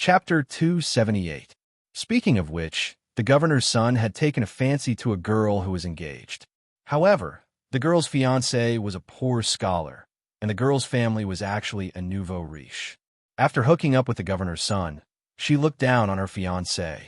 Chapter 278. Speaking of which, the governor's son had taken a fancy to a girl who was engaged. However, the girl's fiancé was a poor scholar, and the girl's family was actually a nouveau riche. After hooking up with the governor's son, she looked down on her fiancé.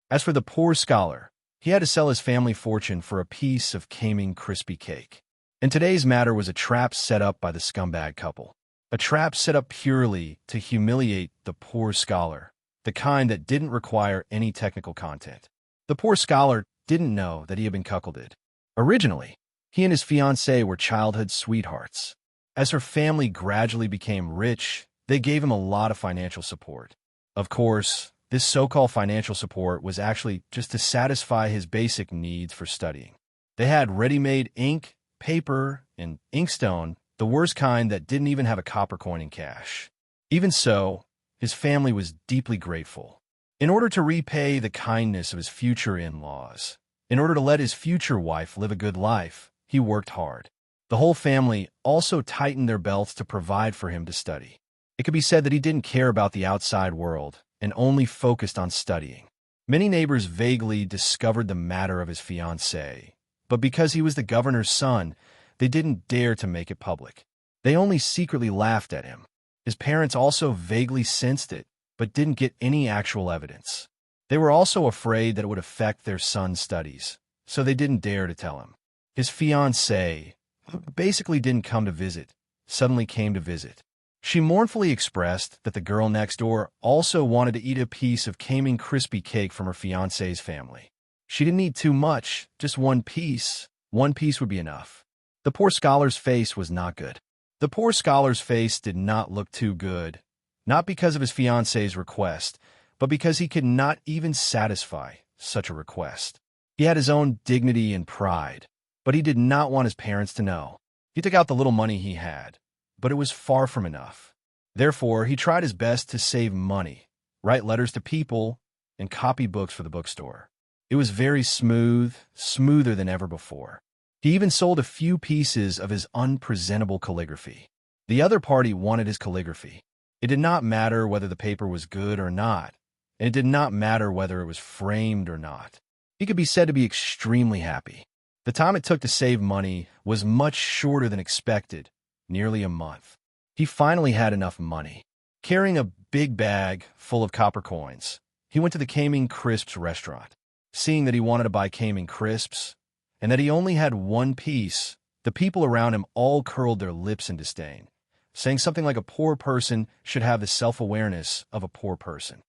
As for the poor scholar, he had to sell his family fortune for a piece of Caming crispy cake. And today's matter was a trap set up by the scumbag couple. A trap set up purely to humiliate the poor scholar, the kind that didn't require any technical content. The poor scholar didn't know that he had been cuckolded. Originally, he and his fiancée were childhood sweethearts. As her family gradually became rich, they gave him a lot of financial support. Of course, this so-called financial support was actually just to satisfy his basic needs for studying. They had ready-made ink, paper, and inkstone, the worst kind that didn't even have a copper coin in cash. Even so, his family was deeply grateful. In order to repay the kindness of his future in-laws, in order to let his future wife live a good life, he worked hard. The whole family also tightened their belts to provide for him to study. It could be said that he didn't care about the outside world and only focused on studying. Many neighbors vaguely discovered the matter of his fiancée, but because he was the governor's son, they didn't dare to make it public. They only secretly laughed at him. His parents also vaguely sensed it, but didn't get any actual evidence. They were also afraid that it would affect their son's studies, so they didn't dare to tell him. His fiancée, who basically didn't come to visit, suddenly came to visit. She mournfully expressed that the girl next door also wanted to eat a piece of Caming crispy cake from her fiancé's family. She didn't need too much, just one piece. One piece would be enough. The poor scholar's face was not good. The poor scholar's face did not look too good, not because of his fiancé's request, but because he could not even satisfy such a request. He had his own dignity and pride, but he did not want his parents to know. He took out the little money he had, but it was far from enough. Therefore, he tried his best to save money, write letters to people, and copy books for the bookstore. It was very smooth, smoother than ever before. He even sold a few pieces of his unpresentable calligraphy. The other party wanted his calligraphy. It did not matter whether the paper was good or not, and it did not matter whether it was framed or not. He could be said to be extremely happy. The time it took to save money was much shorter than expected, nearly a month. He finally had enough money. Carrying a big bag full of copper coins, he went to the Caming Crisps restaurant. Seeing that he wanted to buy Caming Crisps, and that he only had one piece, the people around him all curled their lips in disdain, saying something like a poor person should have the self-awareness of a poor person.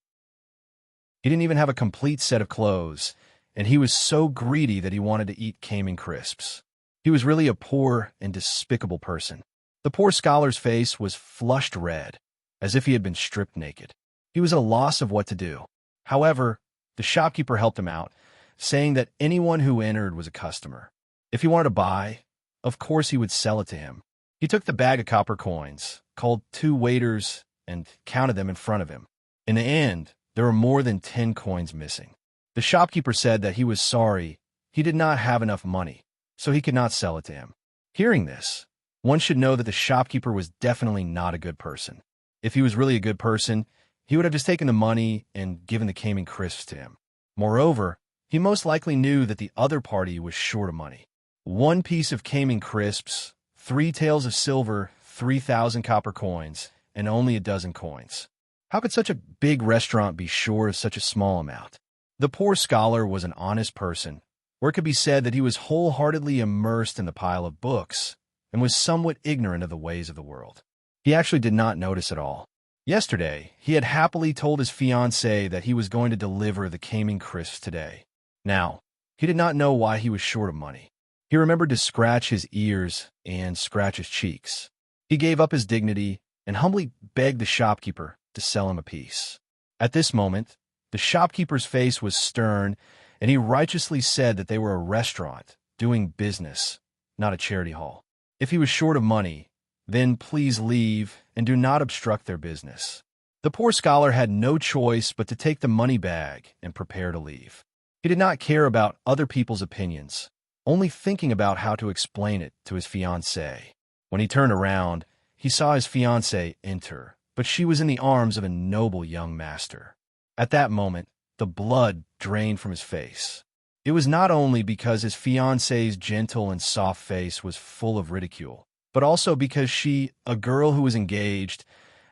He didn't even have a complete set of clothes, and he was so greedy that he wanted to eat Caming Crisps. He was really a poor and despicable person. The poor scholar's face was flushed red, as if he had been stripped naked. He was at a loss of what to do. However, the shopkeeper helped him out, saying that anyone who entered was a customer. If he wanted to buy, of course he would sell it to him. He took the bag of copper coins, called 2 waiters, and counted them in front of him. In the end, there were more than 10 coins missing. The shopkeeper said that he was sorry, he did not have enough money, so he could not sell it to him. Hearing this, one should know that the shopkeeper was definitely not a good person. If he was really a good person, he would have just taken the money and given the Caming Crisps to him. Moreover, he most likely knew that the other party was short of money. 1 piece of Caming Crisps, 3 taels of silver, 3,000 copper coins, and only a dozen coins. How could such a big restaurant be short of such a small amount? The poor scholar was an honest person, or it could be said that he was wholeheartedly immersed in the pile of books and was somewhat ignorant of the ways of the world. He actually did not notice at all. Yesterday, he had happily told his fiancée that he was going to deliver the Caming Crisps today. Now, he did not know why he was short of money. He remembered to scratch his ears and scratch his cheeks. He gave up his dignity and humbly begged the shopkeeper to sell him a piece. At this moment, the shopkeeper's face was stern, and he righteously said that they were a restaurant doing business, not a charity hall. If he was short of money, then please leave and do not obstruct their business. The poor scholar had no choice but to take the money bag and prepare to leave. He did not care about other people's opinions, only thinking about how to explain it to his fiancée. When he turned around, he saw his fiancée enter, but she was in the arms of a noble young master. At that moment, the blood drained from his face. It was not only because his fiancée's gentle and soft face was full of ridicule, but also because she, a girl who was engaged,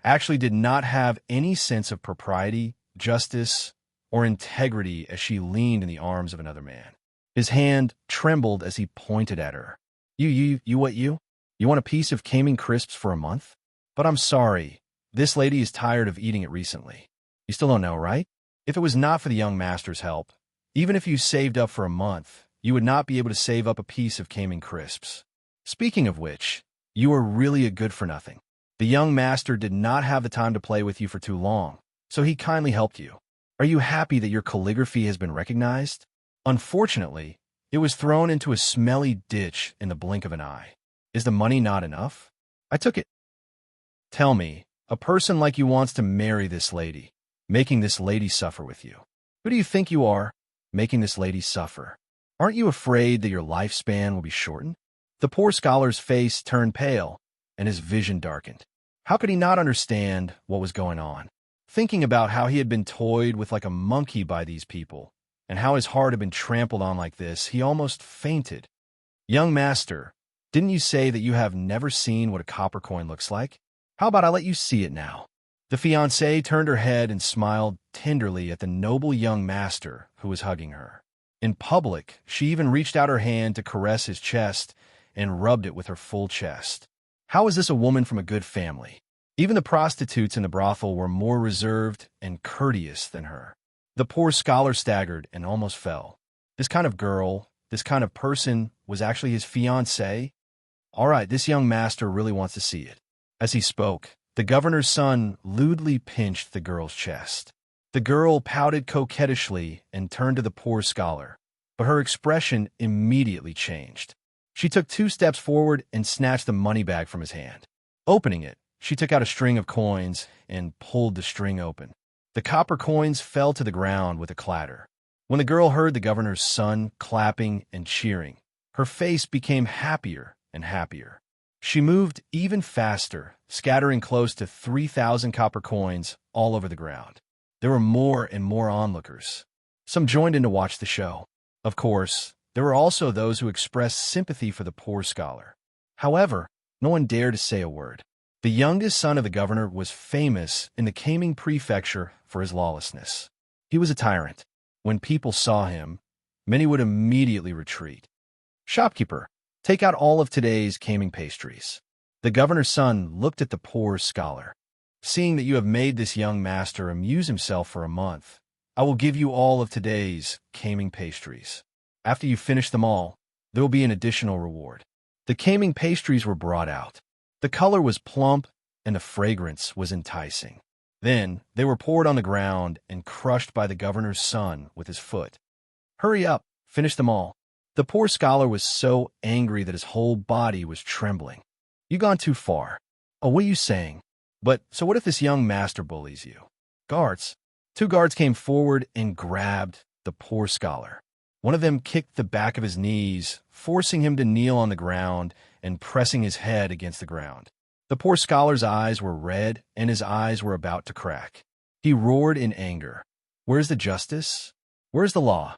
actually did not have any sense of propriety, justice, or integrity as she leaned in the arms of another man. His hand trembled as he pointed at her. You what you? You want a piece of Caming crisps for a month? But I'm sorry, this lady is tired of eating it recently. You still don't know, right? If it was not for the young master's help, even if you saved up for a month, you would not be able to save up a piece of Caming crisps. Speaking of which, you are really a good-for-nothing. The young master did not have the time to play with you for too long, so he kindly helped you. Are you happy that your calligraphy has been recognized? Unfortunately, it was thrown into a smelly ditch in the blink of an eye. Is the money not enough? I took it. Tell me, a person like you wants to marry this lady, making this lady suffer with you. Who do you think you are, making this lady suffer? Aren't you afraid that your lifespan will be shortened? The poor scholar's face turned pale, and his vision darkened. How could he not understand what was going on? Thinking about how he had been toyed with like a monkey by these people, and how his heart had been trampled on like this, he almost fainted. Young master, didn't you say that you have never seen what a copper coin looks like? How about I let you see it now? The fiancée turned her head and smiled tenderly at the noble young master who was hugging her. In public, she even reached out her hand to caress his chest and rubbed it with her full chest. How is this a woman from a good family? Even the prostitutes in the brothel were more reserved and courteous than her. The poor scholar staggered and almost fell. This kind of girl, this kind of person, was actually his fiancée? All right, this young master really wants to see it. As he spoke, the governor's son lewdly pinched the girl's chest. The girl pouted coquettishly and turned to the poor scholar, but her expression immediately changed. She took 2 steps forward and snatched the money bag from his hand. Opening it, she took out a string of coins and pulled the string open. The copper coins fell to the ground with a clatter. When the girl heard the governor's son clapping and cheering, her face became happier and happier. She moved even faster, scattering close to 3,000 copper coins all over the ground. There were more and more onlookers. Some joined in to watch the show. Of course, there were also those who expressed sympathy for the poor scholar. However, no one dared to say a word. The youngest son of the governor was famous in the Caming prefecture for his lawlessness. He was a tyrant. When people saw him, many would immediately retreat. Shopkeeper, take out all of today's Caming pastries. The governor's son looked at the poor scholar. Seeing that you have made this young master amuse himself for a month, I will give you all of today's Caming pastries. After you finish them all, there will be an additional reward. The Caming pastries were brought out. The color was plump, and the fragrance was enticing. Then they were poured on the ground and crushed by the governor's son with his foot. Hurry up, finish them all. The poor scholar was so angry that his whole body was trembling. You've gone too far. Oh, what are you saying? But, so what if this young master bullies you? Guards. 2 guards came forward and grabbed the poor scholar. One of them kicked the back of his knees, forcing him to kneel on the ground and pressing his head against the ground. The poor scholar's eyes were red, and his eyes were about to crack. He roared in anger. Where's the justice? Where's the law?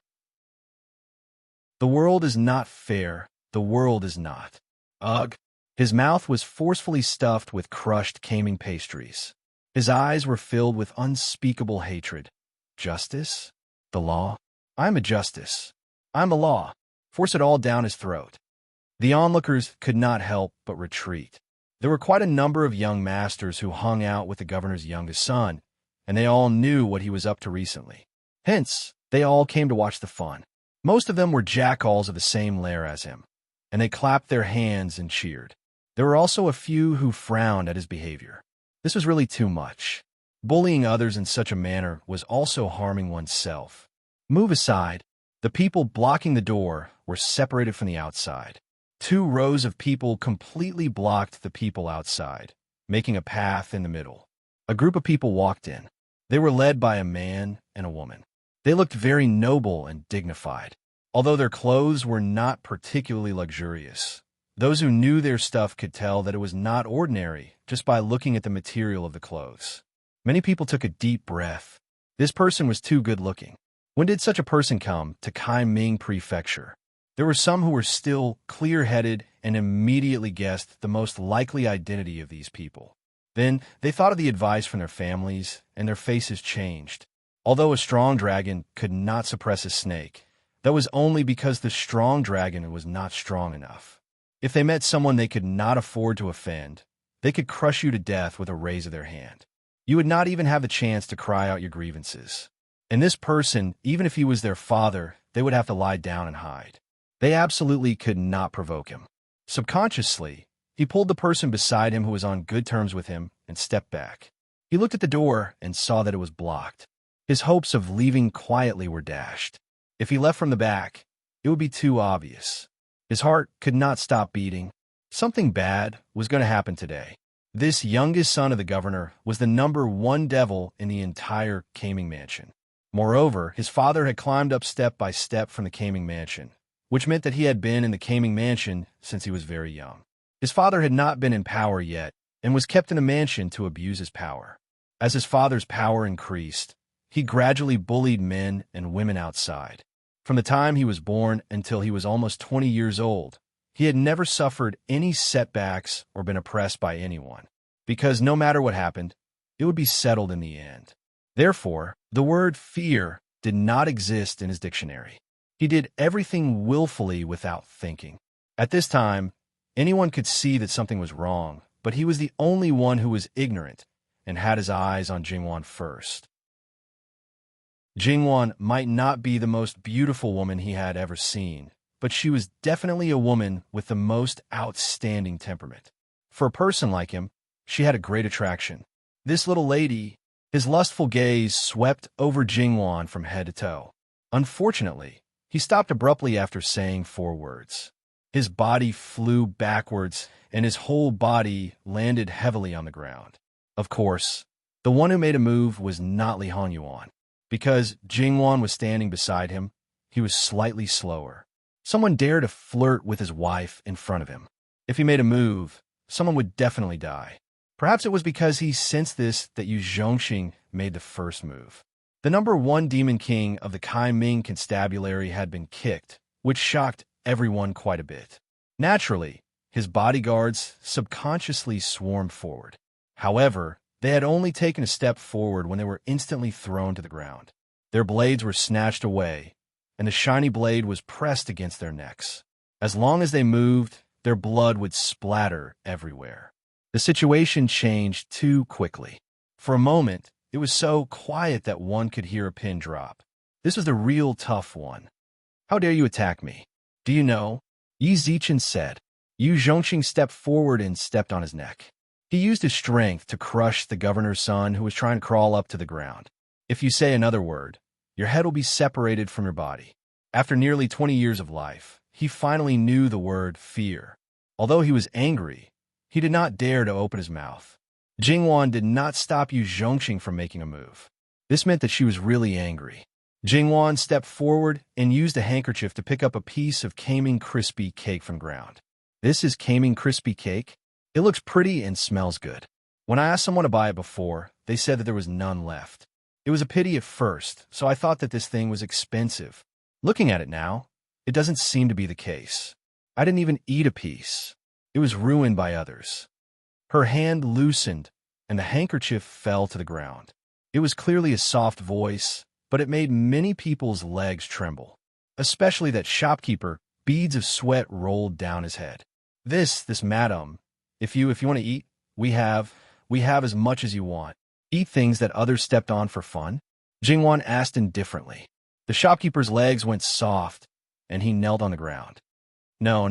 The world is not fair. The world is not. Ugh. His mouth was forcefully stuffed with crushed Caming pastries. His eyes were filled with unspeakable hatred. Justice? The law? I'm a justice. I'm a law. Force it all down his throat. The onlookers could not help but retreat. There were quite a number of young masters who hung out with the governor's youngest son, and they all knew what he was up to recently. Hence, they all came to watch the fun. Most of them were jackals of the same lair as him, and they clapped their hands and cheered. There were also a few who frowned at his behavior. This was really too much. Bullying others in such a manner was also harming oneself. Move aside. The people blocking the door were separated from the outside. 2 rows of people completely blocked the people outside, making a path in the middle. A group of people walked in. They were led by a man and a woman. They looked very noble and dignified, although their clothes were not particularly luxurious. Those who knew their stuff could tell that it was not ordinary just by looking at the material of the clothes. Many people took a deep breath. This person was too good-looking. When did such a person come to Kaiming Prefecture? There were some who were still clear-headed and immediately guessed the most likely identity of these people. Then they thought of the advice from their families, and their faces changed. Although a strong dragon could not suppress a snake, that was only because the strong dragon was not strong enough. If they met someone they could not afford to offend, they could crush you to death with a raise of their hand. You would not even have the chance to cry out your grievances. And this person, even if he was their father, they would have to lie down and hide. They absolutely could not provoke him. Subconsciously, he pulled the person beside him who was on good terms with him and stepped back. He looked at the door and saw that it was blocked. His hopes of leaving quietly were dashed. If he left from the back, it would be too obvious. His heart could not stop beating. Something bad was going to happen today. This youngest son of the governor was the #1 devil in the entire Kaming mansion. Moreover, his father had climbed up step by step from the Kaming mansion, which meant that he had been in the Kaming mansion since he was very young. His father had not been in power yet and was kept in the mansion to abuse his power. As his father's power increased, he gradually bullied men and women outside. From the time he was born until he was almost 20 years old, he had never suffered any setbacks or been oppressed by anyone, because no matter what happened, it would be settled in the end. Therefore, the word fear did not exist in his dictionary. He did everything willfully without thinking. At this time, anyone could see that something was wrong, but he was the only one who was ignorant and had his eyes on Jingwan first. Jingwan might not be the most beautiful woman he had ever seen, but she was definitely a woman with the most outstanding temperament. For a person like him, she had a great attraction. This little lady, his lustful gaze swept over Jingwan from head to toe. Unfortunately, he stopped abruptly after saying 4 words. His body flew backwards, and his whole body landed heavily on the ground. Of course, the one who made a move was not Li Hongyuan. Because Jingwan was standing beside him, he was slightly slower. Someone dared to flirt with his wife in front of him. If he made a move, someone would definitely die. Perhaps it was because he sensed this that Yu Zhongxing made the first move. The #1 demon king of the Kaiming constabulary had been kicked, which shocked everyone quite a bit. Naturally, his bodyguards subconsciously swarmed forward. However, they had only taken a step forward when they were instantly thrown to the ground. Their blades were snatched away, and the shiny blade was pressed against their necks. As long as they moved, their blood would splatter everywhere. The situation changed too quickly. For a moment, it was so quiet that one could hear a pin drop. This was the real tough one. "How dare you attack me? Do you know?" Yi Zichen said. Yu Zhongxing stepped forward and stepped on his neck. He used his strength to crush the governor's son who was trying to crawl up to the ground. If you say another word, your head will be separated from your body. After nearly 20 years of life, he finally knew the word fear. Although he was angry, he did not dare to open his mouth. Jingwan did not stop Yu Zhongxing from making a move. This meant that she was really angry. Jingwan stepped forward and used a handkerchief to pick up a piece of Kaming crispy cake from the ground. "This is Kaming crispy cake? It looks pretty and smells good." When I asked someone to buy it before, they said that there was none left. It was a pity at first, so I thought that this thing was expensive. Looking at it now, it doesn't seem to be the case. I didn't even eat a piece. It was ruined by others. Her hand loosened, and the handkerchief fell to the ground. It was clearly a soft voice, but it made many people's legs tremble. Especially that shopkeeper, beads of sweat rolled down his head. This madam, if you want to eat, we have as much as you want. Eat things that others stepped on for fun?" Jingwan asked indifferently. The shopkeeper's legs went soft, and he knelt on the ground. No.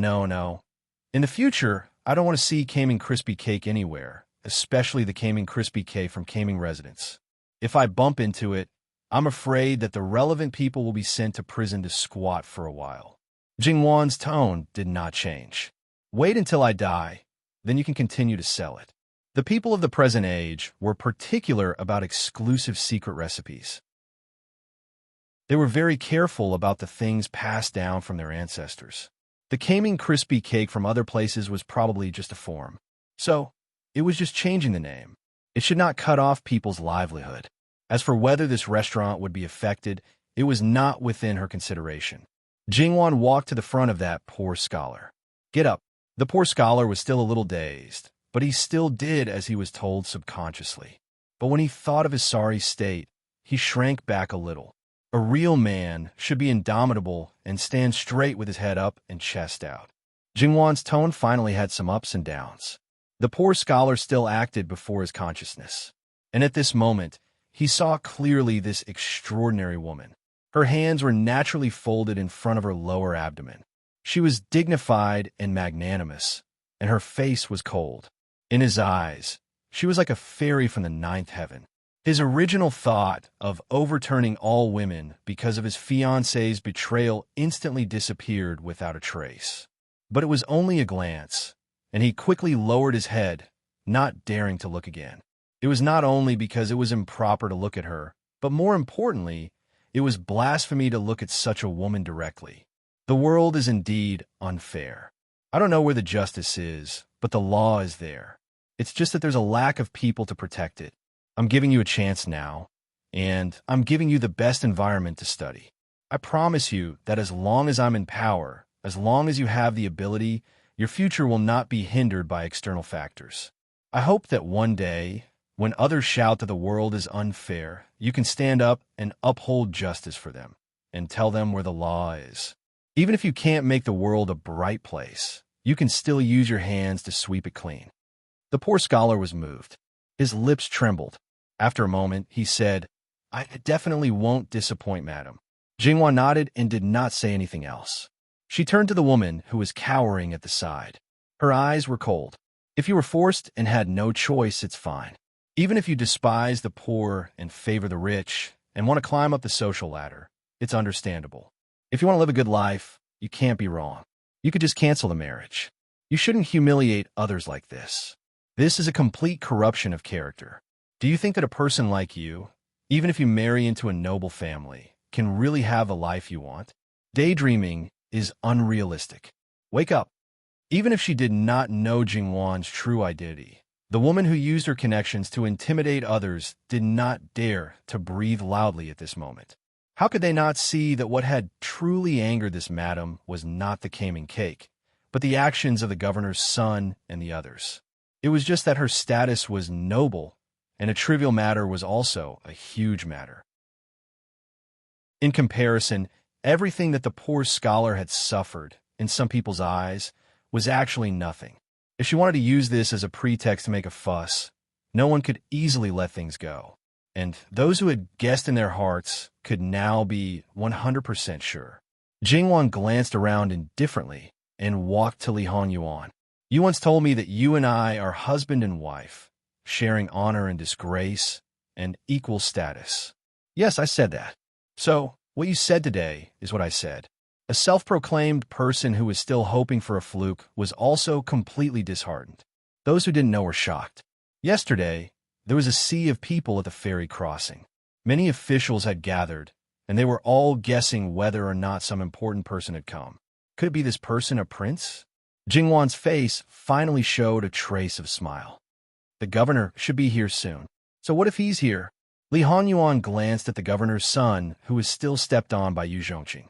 In the future, I don't want to see Kaming crispy cake anywhere, especially the Kaming crispy cake from Kaming residence. If I bump into it, I'm afraid that the relevant people will be sent to prison to squat for a while. Jingwan's tone did not change. "Wait until I die, then you can continue to sell it." The people of the present age were particular about exclusive secret recipes. They were very careful about the things passed down from their ancestors. The Kaming crispy cake from other places was probably just a form. So, it was just changing the name. It should not cut off people's livelihood. As for whether this restaurant would be affected, it was not within her consideration. Jingwan walked to the front of that poor scholar. Get up. The poor scholar was still a little dazed, but he still did as he was told subconsciously. But when he thought of his sorry state, he shrank back a little. A real man should be indomitable and stand straight with his head up and chest out. Jingwan's tone finally had some ups and downs. The poor scholar still acted before his consciousness. And at this moment, he saw clearly this extraordinary woman. Her hands were naturally folded in front of her lower abdomen. She was dignified and magnanimous, and her face was cold. In his eyes, she was like a fairy from the ninth heaven. His original thought of overturning all women because of his fiancée's betrayal instantly disappeared without a trace. But it was only a glance, and he quickly lowered his head, not daring to look again. It was not only because it was improper to look at her, but more importantly, it was blasphemy to look at such a woman directly. The world is indeed unfair. I don't know where the justice is, but the law is there. It's just that there's a lack of people to protect it. I'm giving you a chance now, and I'm giving you the best environment to study. I promise you that as long as I'm in power, as long as you have the ability, your future will not be hindered by external factors. I hope that one day, when others shout that the world is unfair, you can stand up and uphold justice for them and tell them where the law is. Even if you can't make the world a bright place, you can still use your hands to sweep it clean. The poor scholar was moved. His lips trembled. After a moment, he said, I definitely won't disappoint, madam. Jingwan nodded and did not say anything else. She turned to the woman who was cowering at the side. Her eyes were cold. If you were forced and had no choice, it's fine. Even if you despise the poor and favor the rich and want to climb up the social ladder, it's understandable. If you want to live a good life, you can't be wrong. You could just cancel the marriage. You shouldn't humiliate others like this. This is a complete corruption of character. Do you think that a person like you, even if you marry into a noble family, can really have the life you want? Daydreaming is unrealistic. Wake up. Even if she did not know Jingwan's true identity, the woman who used her connections to intimidate others did not dare to breathe loudly at this moment. How could they not see that what had truly angered this madam was not the came cake, but the actions of the governor's son and the others? It was just that her status was noble, and a trivial matter was also a huge matter. In comparison, everything that the poor scholar had suffered, in some people's eyes, was actually nothing. If she wanted to use this as a pretext to make a fuss, no one could easily let things go. And those who had guessed in their hearts could now be 100% sure. Jingwan glanced around indifferently and walked to Li Honyuan. You once told me that you and I are husband and wife, sharing honor and disgrace and equal status. Yes, I said that. So, what you said today is what I said. A self-proclaimed person who was still hoping for a fluke was also completely disheartened. Those who didn't know were shocked. Yesterday, there was a sea of people at the ferry crossing. Many officials had gathered, and they were all guessing whether or not some important person had come. Could it be this person a prince? Jingwan's face finally showed a trace of smile. The governor should be here soon. So what if he's here? Li Honyuan glanced at the governor's son, who was still stepped on by Yu Zhongqing.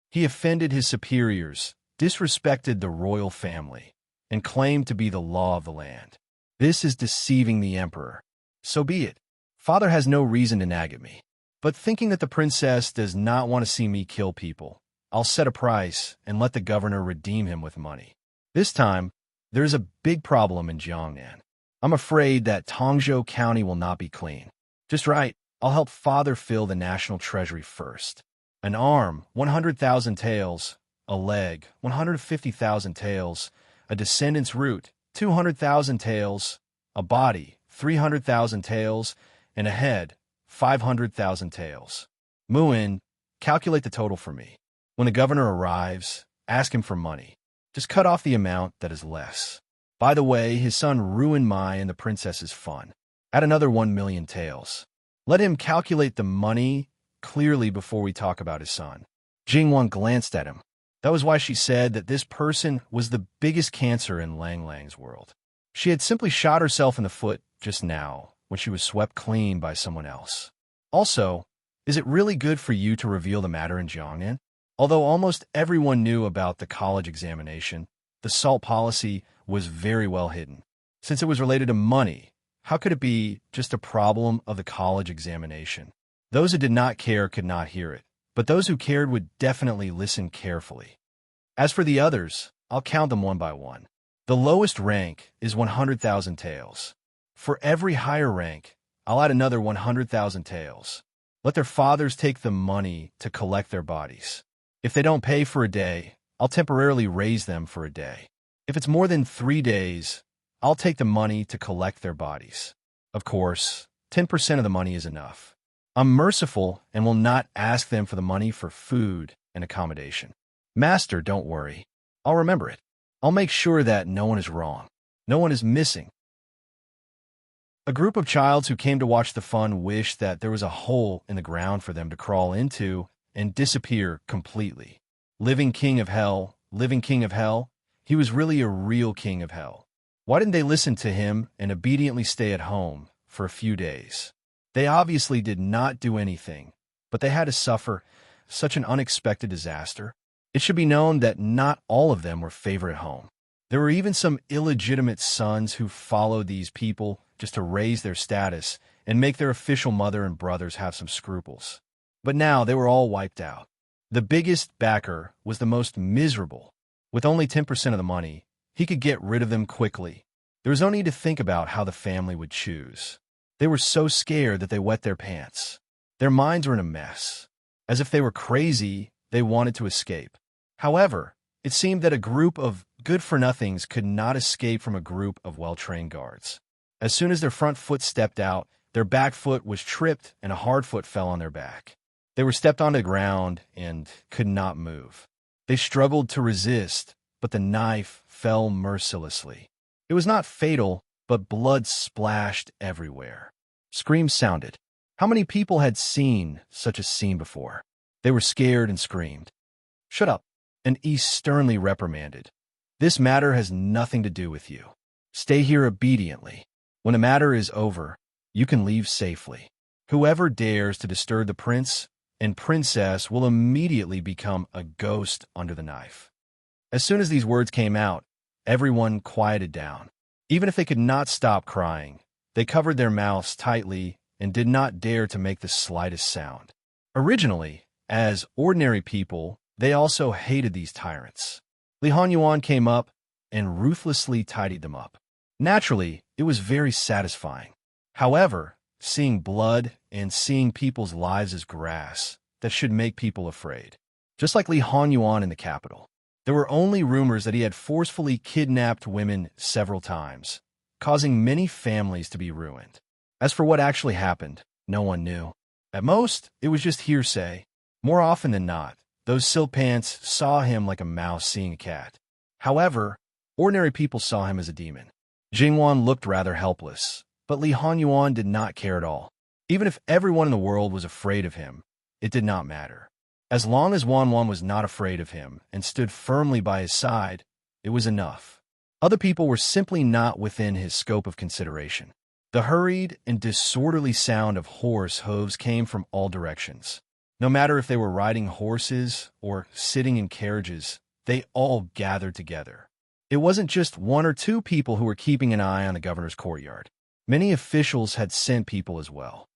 He offended his superiors, disrespected the royal family, and claimed to be the law of the land. This is deceiving the emperor. So be it. Father has no reason to nag at me. But thinking that the princess does not want to see me kill people, I'll set a price and let the governor redeem him with money. This time, there is a big problem in Jiangnan. I'm afraid that Tongzhou County will not be clean. Just right, I'll help Father fill the national treasury first. An arm, 100,000 taels. A leg, 150,000 taels. A descendant's root, 200,000 taels. A body, 300,000 taels. And a head, 500,000 taels. Muin, calculate the total for me. When the governor arrives, ask him for money. Just cut off the amount that is less. By the way, his son ruined my and the princess's fun. Add another 1 million taels. Let him calculate the money clearly before we talk about his son. Jingwan glanced at him. That was why she said that this person was the biggest cancer in Lang Lang's world. She had simply shot herself in the foot just now when she was swept clean by someone else. Also, is it really good for you to reveal the matter in Jiangnan? Although almost everyone knew about the college examination, the SALT policy was very well hidden. Since it was related to money, how could it be just a problem of the college examination? Those who did not care could not hear it, but those who cared would definitely listen carefully. As for the others, I'll count them one by one. The lowest rank is 100,000 taels. For every higher rank, I'll add another 100,000 taels. Let their fathers take the money to collect their bodies. If they don't pay for a day, I'll temporarily raise them for a day. If it's more than 3 days, I'll take the money to collect their bodies. Of course, 10% of the money is enough. I'm merciful and will not ask them for the money for food and accommodation. Master, don't worry. I'll remember it. I'll make sure that no one is wrong. No one is missing. A group of childs who came to watch the fun wished that there was a hole in the ground for them to crawl into and disappear completely. Living king of hell, he was really a real king of hell. Why didn't they listen to him and obediently stay at home for a few days? They obviously did not do anything, but they had to suffer such an unexpected disaster. It should be known that not all of them were favored at home. There were even some illegitimate sons who followed these people just to raise their status and make their official mother and brothers have some scruples. But now they were all wiped out. The biggest backer was the most miserable. With only 10% of the money, he could get rid of them quickly. There was no need to think about how the family would choose. They were so scared that they wet their pants. Their minds were in a mess. As if they were crazy, they wanted to escape. However, it seemed that a group of good-for-nothings could not escape from a group of well-trained guards. As soon as their front foot stepped out, their back foot was tripped and a hard foot fell on their back. They were stepped onto the ground and could not move. They struggled to resist, but the knife fell mercilessly. It was not fatal, but blood splashed everywhere. Screams sounded. How many people had seen such a scene before? They were scared and screamed. "Shut up," and E sternly reprimanded. "This matter has nothing to do with you. Stay here obediently. When the matter is over, you can leave safely. Whoever dares to disturb the prince and princess will immediately become a ghost under the knife." As soon as these words came out, everyone quieted down. Even if they could not stop crying, they covered their mouths tightly and did not dare to make the slightest sound. Originally, as ordinary people, they also hated these tyrants. Li Hanyuan came up and ruthlessly tidied them up. Naturally, it was very satisfying. However, seeing blood and seeing people's lives as grass, that should make people afraid. Just like Li Hanyuan in the capital. There were only rumors that he had forcefully kidnapped women several times, causing many families to be ruined. As for what actually happened, no one knew. At most, it was just hearsay. More often than not, those silk pants saw him like a mouse seeing a cat. However, ordinary people saw him as a demon. Jingwan looked rather helpless, but Li Hanyuan did not care at all. Even if everyone in the world was afraid of him, it did not matter. As long as Wanwan was not afraid of him and stood firmly by his side, it was enough. Other people were simply not within his scope of consideration. The hurried and disorderly sound of horse hooves came from all directions. No matter if they were riding horses or sitting in carriages, they all gathered together. It wasn't just 1 or 2 people who were keeping an eye on the governor's courtyard. Many officials had sent people as well.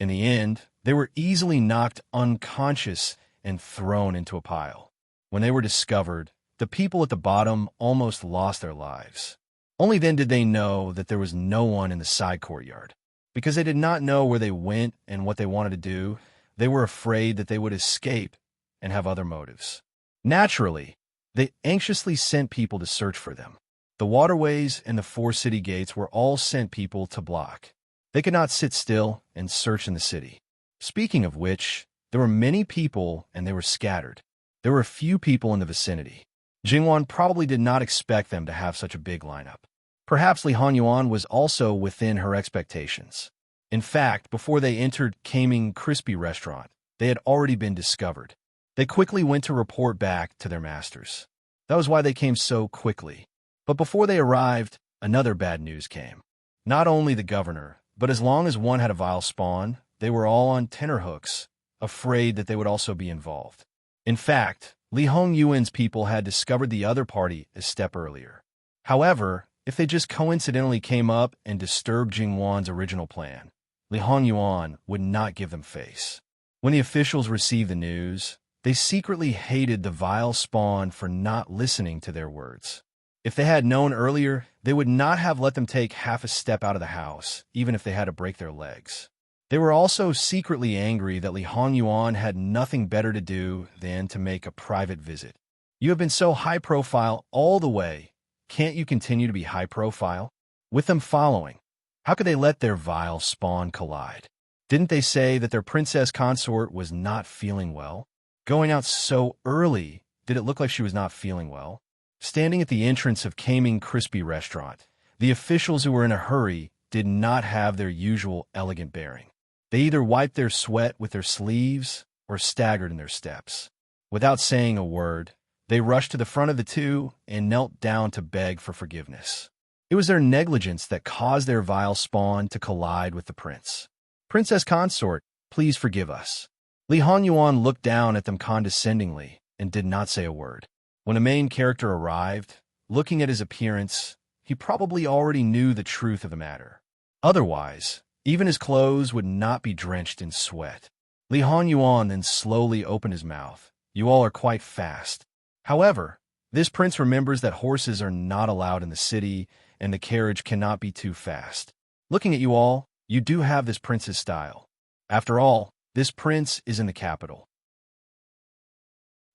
In the end, they were easily knocked unconscious and thrown into a pile. When they were discovered, the people at the bottom almost lost their lives. Only then did they know that there was no one in the side courtyard. Because they did not know where they went and what they wanted to do, they were afraid that they would escape and have other motives. Naturally, they anxiously sent people to search for them. The waterways and the 4 city gates were all sent people to block. They could not sit still and search in the city. Speaking of which, there were many people and they were scattered. There were few people in the vicinity. Jingwan probably did not expect them to have such a big lineup. Perhaps Li Hanyuan was also within her expectations. In fact, before they entered Kaming Crispy Restaurant, they had already been discovered. They quickly went to report back to their masters. That was why they came so quickly. But before they arrived, another bad news came. Not only the governor, but as long as one had a vile spawn, they were all on tenterhooks, afraid that they would also be involved. In fact, Li Hongyuan's people had discovered the other party a step earlier. However, if they just coincidentally came up and disturbed Jingwan's original plan, Li Hongyuan would not give them face. When the officials received the news, they secretly hated the vile spawn for not listening to their words. If they had known earlier, they would not have let them take half a step out of the house, even if they had to break their legs. They were also secretly angry that Li Hongyuan had nothing better to do than to make a private visit. You have been so high profile all the way. Can't you continue to be high profile? With them following, how could they let their vile spawn collide? Didn't they say that their princess consort was not feeling well? Going out so early, did it look like she was not feeling well? Standing at the entrance of Kaming Crispy Restaurant, the officials who were in a hurry did not have their usual elegant bearing. They either wiped their sweat with their sleeves or staggered in their steps. Without saying a word, they rushed to the front of the two and knelt down to beg for forgiveness. It was their negligence that caused their vile spawn to collide with the prince. Princess consort, please forgive us. Li Hongyuan looked down at them condescendingly and did not say a word. When a main character arrived, looking at his appearance, he probably already knew the truth of the matter. Otherwise, even his clothes would not be drenched in sweat. Li Hongyuan then slowly opened his mouth. You all are quite fast. However, this prince remembers that horses are not allowed in the city and the carriage cannot be too fast. Looking at you all, you do have this prince's style. After all, this prince is in the capital.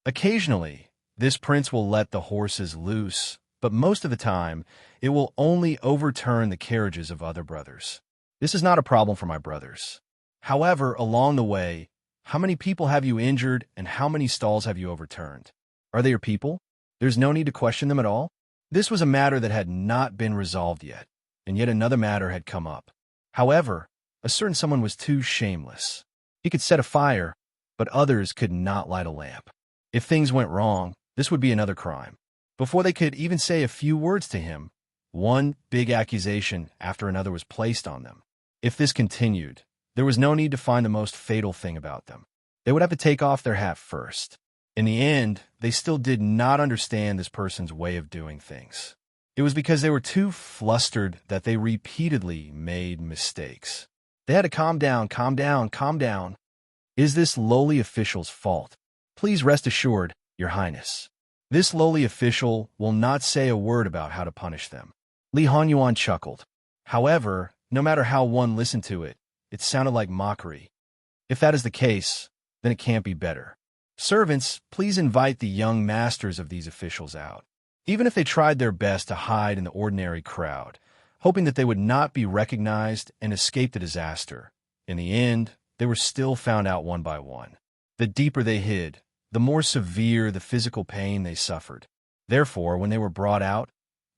Occasionally, this prince will let the horses loose, but most of the time, it will only overturn the carriages of other brothers. This is not a problem for my brothers. However, along the way, how many people have you injured and how many stalls have you overturned? Are they your people? There's no need to question them at all? This was a matter that had not been resolved yet, and yet another matter had come up. However, a certain someone was too shameless. He could set a fire, but others could not light a lamp. If things went wrong, this would be another crime. Before they could even say a few words to him, one big accusation after another was placed on them. If this continued, there was no need to find the most fatal thing about them. They would have to take off their hat first. In the end, they still did not understand this person's way of doing things. It was because they were too flustered that they repeatedly made mistakes. They had to calm down, calm down, calm down. Is this lowly official's fault? Please rest assured, Your Highness. This lowly official will not say a word about how to punish them. Li Hongyuan chuckled. However, no matter how one listened to it, it sounded like mockery. If that is the case, then it can't be better. Servants, please invite the young masters of these officials out. Even if they tried their best to hide in the ordinary crowd, hoping that they would not be recognized and escape the disaster, in the end, they were still found out one by one. The deeper they hid, the more severe the physical pain they suffered. Therefore, when they were brought out,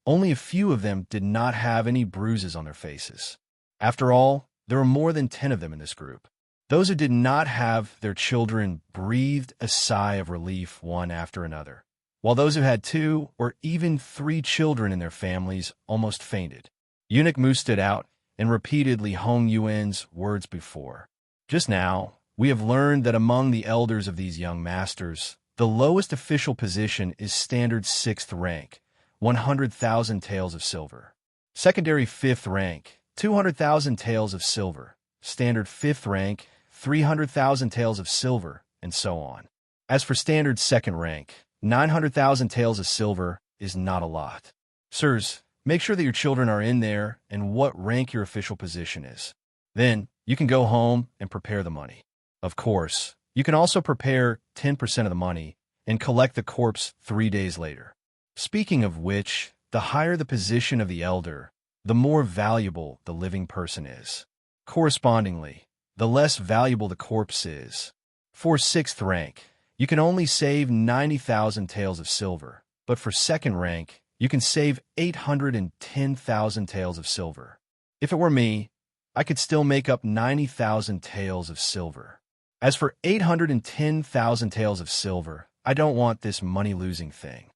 only a few of them did not have any bruises on their faces. After all, there were more than 10 of them in this group. Those who did not have their children breathed a sigh of relief one after another, while those who had 2 or even 3 children in their families almost fainted. Eunuch Mu stood out and repeated Li Hongyuan's words before. Just now, we have learned that among the elders of these young masters, the lowest official position is standard 6th rank, 100,000 taels of silver. Secondary 5th rank, 200,000 taels of silver. Standard 5th rank, 300,000 taels of silver, and so on. As for standard 2nd rank, 900,000 taels of silver is not a lot. Sirs, make sure that your children are in there and what rank your official position is. Then, you can go home and prepare the money. Of course, you can also prepare 10% of the money and collect the corpse 3 days later. Speaking of which, the higher the position of the elder, the more valuable the living person is. Correspondingly, the less valuable the corpse is. For 6th rank, you can only save 90,000 taels of silver, but for 2nd rank, you can save 810,000 taels of silver. If it were me, I could still make up 90,000 taels of silver. As for 810,000 taels of silver, I don't want this money-losing thing.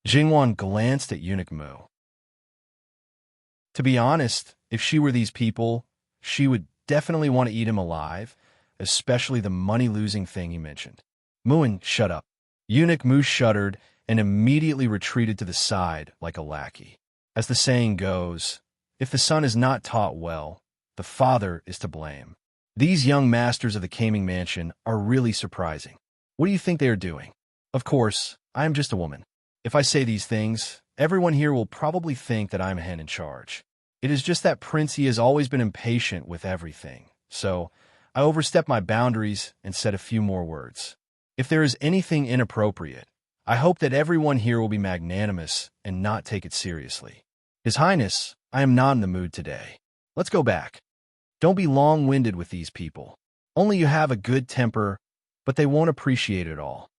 Jingwan glanced at Eunuch Mu. To be honest, if she were these people, she would definitely want to eat him alive, especially the money-losing thing he mentioned. Muin, shut up. Eunuch Mu shuddered and immediately retreated to the side like a lackey. As the saying goes, if the son is not taught well, the father is to blame. These young masters of the Kaming Mansion are really surprising. What do you think they are doing? Of course, I am just a woman. If I say these things, everyone here will probably think that I'm a hen in charge. It is just that Princey has always been impatient with everything, so I overstepped my boundaries and said a few more words. If there is anything inappropriate, I hope that everyone here will be magnanimous and not take it seriously. His Highness, I am not in the mood today. Let's go back. Don't be long-winded with these people. Only you have a good temper, but they won't appreciate it all.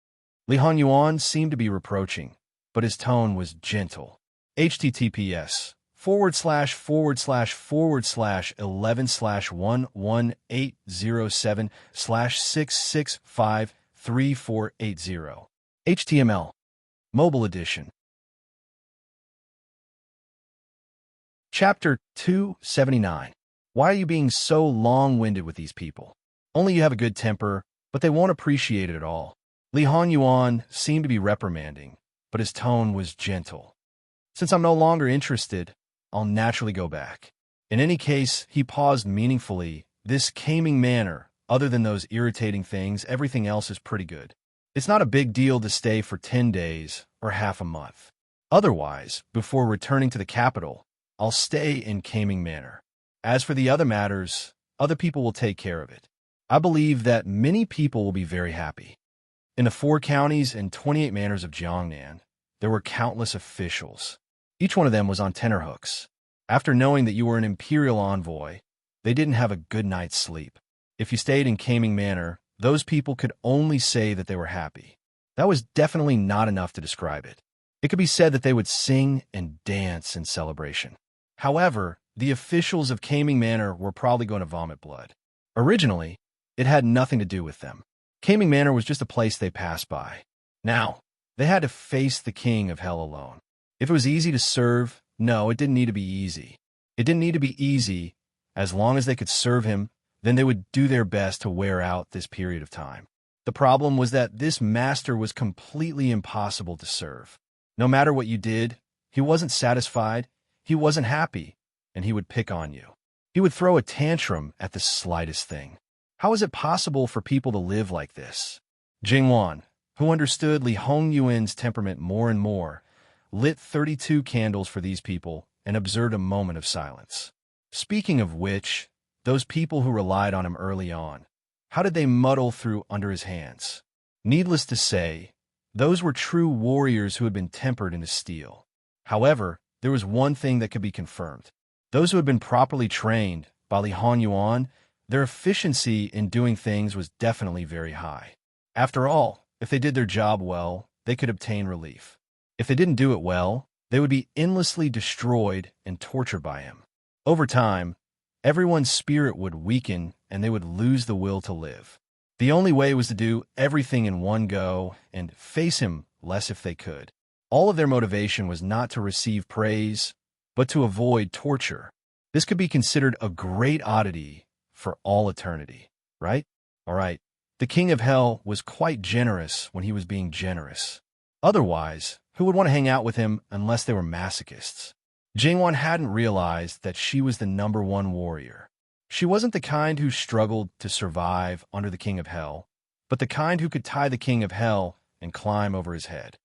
Li Honyuan seemed to be reproaching, but his tone was gentle. https:///11//11/11807/6653480. HTML. Mobile Edition. Chapter 279. Why are you being so long-winded with these people? Only you have a good temper, but they won't appreciate it at all. Li Honyuan seemed to be reprimanding, but his tone was gentle. Since I'm no longer interested, I'll naturally go back. In any case, he paused meaningfully. This Kaming manner, other than those irritating things, everything else is pretty good. It's not a big deal to stay for 10 days or half a month. Otherwise, before returning to the capital, I'll stay in Kaming Manor. As for the other matters, other people will take care of it. I believe that many people will be very happy. In the 4 counties and 28 manors of Jiangnan, there were countless officials. Each one of them was on tenterhooks. After knowing that you were an imperial envoy, they didn't have a good night's sleep. If you stayed in Kaming Manor, those people could only say that they were happy. That was definitely not enough to describe it. It could be said that they would sing and dance in celebration. However, the officials of Kaming Manor were probably going to vomit blood. Originally, it had nothing to do with them. Kaming Manor was just a place they passed by. Now, they had to face the King of Hell alone. If it was easy to serve, no, it didn't need to be easy. It didn't need to be easy. As long as they could serve him, then they would do their best to wear out this period of time. The problem was that this master was completely impossible to serve. No matter what you did, he wasn't satisfied, he wasn't happy, and he would pick on you. He would throw a tantrum at the slightest thing. How is it possible for people to live like this? Jingwan, who understood Li Hongyuan's temperament more and more, lit 32 candles for these people and observed a moment of silence. Speaking of which, those people who relied on him early on, how did they muddle through under his hands? Needless to say, those were true warriors who had been tempered into steel. However, there was one thing that could be confirmed. Those who had been properly trained by Li Honyuan, their efficiency in doing things was definitely very high. After all, if they did their job well, they could obtain relief. If they didn't do it well, they would be endlessly destroyed and tortured by him. Over time, everyone's spirit would weaken and they would lose the will to live. The only way was to do everything in one go and face him less if they could. All of their motivation was not to receive praise, but to avoid torture. This could be considered a great oddity for all eternity, right? All right, the King of Hell was quite generous when he was being generous. Otherwise, who would want to hang out with him unless they were masochists? Jingwan hadn't realized that she was the #1 warrior. She wasn't the kind who struggled to survive under the King of Hell, but the kind who could tie the King of Hell and climb over his head.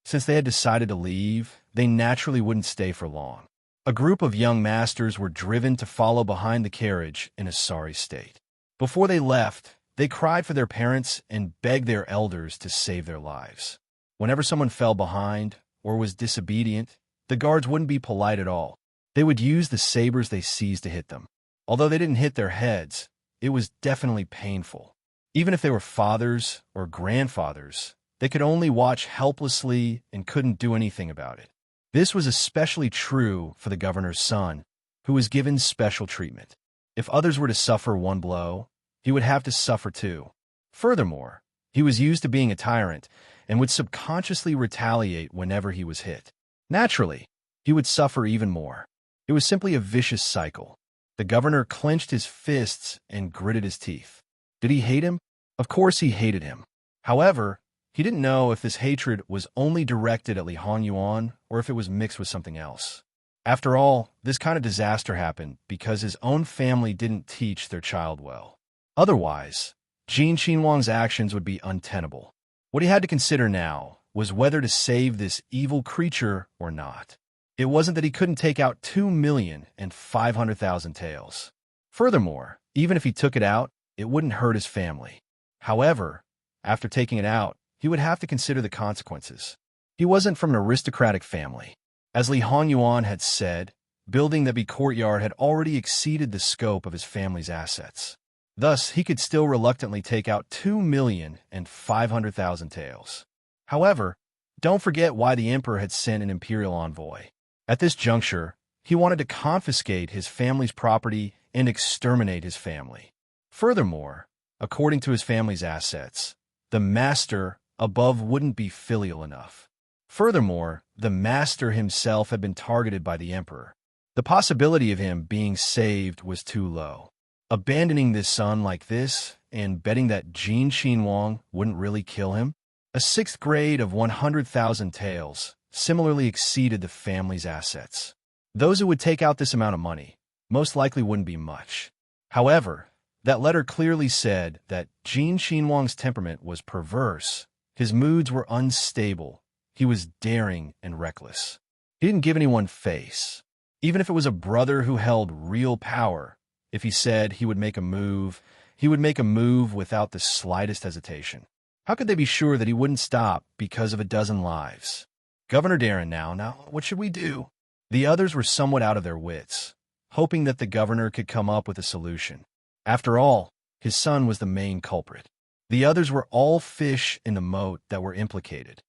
Since they had decided to leave, they naturally wouldn't stay for long. A group of young masters were driven to follow behind the carriage in a sorry state. Before they left, they cried for their parents and begged their elders to save their lives. Whenever someone fell behind or was disobedient, the guards wouldn't be polite at all. They would use the sabers they seized to hit them. Although they didn't hit their heads, it was definitely painful. Even if they were fathers or grandfathers, they could only watch helplessly and couldn't do anything about it. This was especially true for the governor's son, who was given special treatment. If others were to suffer one blow, he would have to suffer two. Furthermore, he was used to being a tyrant and would subconsciously retaliate whenever he was hit. Naturally, he would suffer even more. It was simply a vicious cycle. The governor clenched his fists and gritted his teeth. Did he hate him? Of course he hated him. However, he didn't know if this hatred was only directed at Li Honyuan or if it was mixed with something else. After all, this kind of disaster happened because his own family didn't teach their child well. Otherwise, Jin Qinhuang's actions would be untenable. What he had to consider now was whether to save this evil creature or not. It wasn't that he couldn't take out 2,500,000 taels. Furthermore, even if he took it out, it wouldn't hurt his family. However, after taking it out, he would have to consider the consequences. He wasn't from an aristocratic family. As Li Honyuan had said, building the courtyard had already exceeded the scope of his family's assets. Thus, he could still reluctantly take out 2,500,000 taels. However, don't forget why the emperor had sent an imperial envoy. At this juncture, he wanted to confiscate his family's property and exterminate his family. Furthermore, according to his family's assets, the master above wouldn't be filial enough. Furthermore, the master himself had been targeted by the emperor. The possibility of him being saved was too low. Abandoning this son like this and betting that Jin Qinhuang wouldn't really kill him? A sixth grade of 100,000 taels similarly exceeded the family's assets. Those who would take out this amount of money most likely wouldn't be much. However, that letter clearly said that Jin Qinhuang's temperament was perverse, his moods were unstable, he was daring and reckless. He didn't give anyone face. Even if it was a brother who held real power, if he said he would make a move, he would make a move without the slightest hesitation. How could they be sure that he wouldn't stop because of a dozen lives? Governor Darren now, what should we do? The others were somewhat out of their wits, hoping that the governor could come up with a solution. After all, his son was the main culprit. The others were all fish in the moat that were implicated.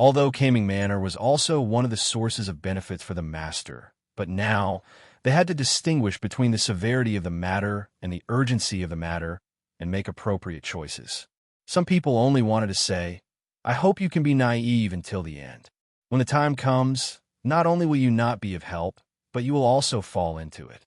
Although Caming Manor was also one of the sources of benefits for the master, but now they had to distinguish between the severity of the matter and the urgency of the matter and make appropriate choices. Some people only wanted to say, I hope you can be naive until the end. When the time comes, not only will you not be of help, but you will also fall into it.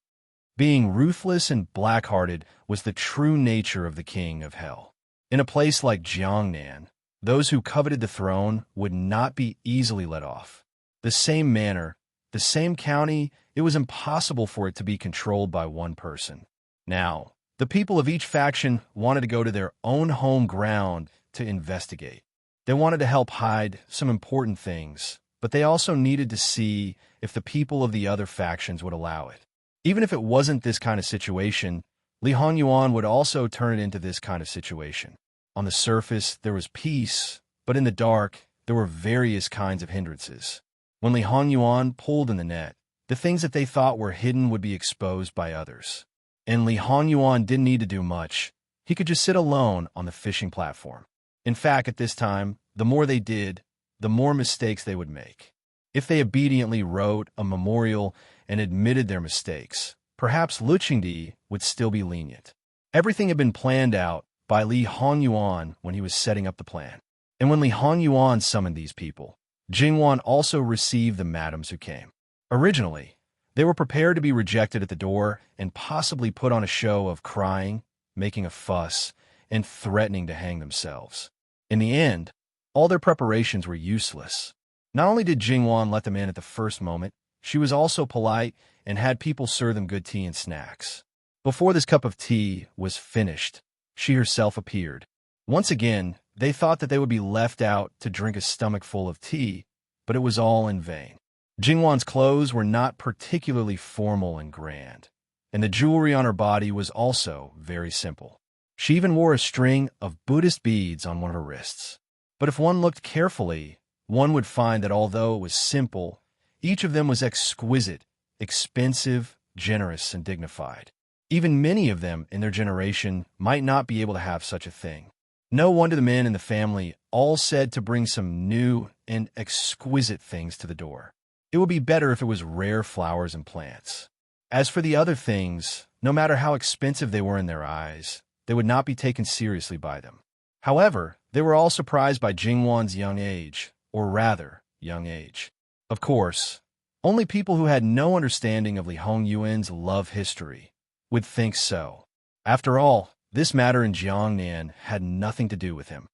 Being ruthless and black-hearted was the true nature of the king of hell. In a place like Jiangnan, those who coveted the throne would not be easily let off. The same manor, the same county, it was impossible for it to be controlled by one person. Now, the people of each faction wanted to go to their own home ground to investigate. They wanted to help hide some important things, but they also needed to see if the people of the other factions would allow it. Even if it wasn't this kind of situation, Li Honyuan would also turn it into this kind of situation. On the surface, there was peace, but in the dark, there were various kinds of hindrances. When Li Honyuan pulled in the net, the things that they thought were hidden would be exposed by others. And Li Honyuan didn't need to do much. He could just sit alone on the fishing platform. In fact, at this time, the more they did, the more mistakes they would make. If they obediently wrote a memorial and admitted their mistakes, perhaps Luqingdi would still be lenient. Everything had been planned out by Li Honyuan when he was setting up the plan. And when Li Honyuan summoned these people, Jingwan also received the madams who came. Originally, they were prepared to be rejected at the door and possibly put on a show of crying, making a fuss, and threatening to hang themselves. In the end, all their preparations were useless. Not only did Jingwan let them in at the first moment, she was also polite and had people serve them good tea and snacks. Before this cup of tea was finished, she herself appeared. Once again, they thought that they would be left out to drink a stomach full of tea, but it was all in vain. Jingwan's clothes were not particularly formal and grand, and the jewelry on her body was also very simple. She even wore a string of Buddhist beads on one of her wrists. But if one looked carefully, one would find that although it was simple, each of them was exquisite, expensive, generous, and dignified. Even many of them in their generation might not be able to have such a thing. No wonder the men in the family all said to bring some new and exquisite things to the door. It would be better if it was rare flowers and plants. As for the other things, No matter how expensive they were in their eyes, they would not be taken seriously by them. However, they were all surprised by Jingwan's young age, or rather, young age. Of course, only people who had no understanding of Li Hongyuan's love history would think so. After all, this matter in Jiangnan had nothing to do with him.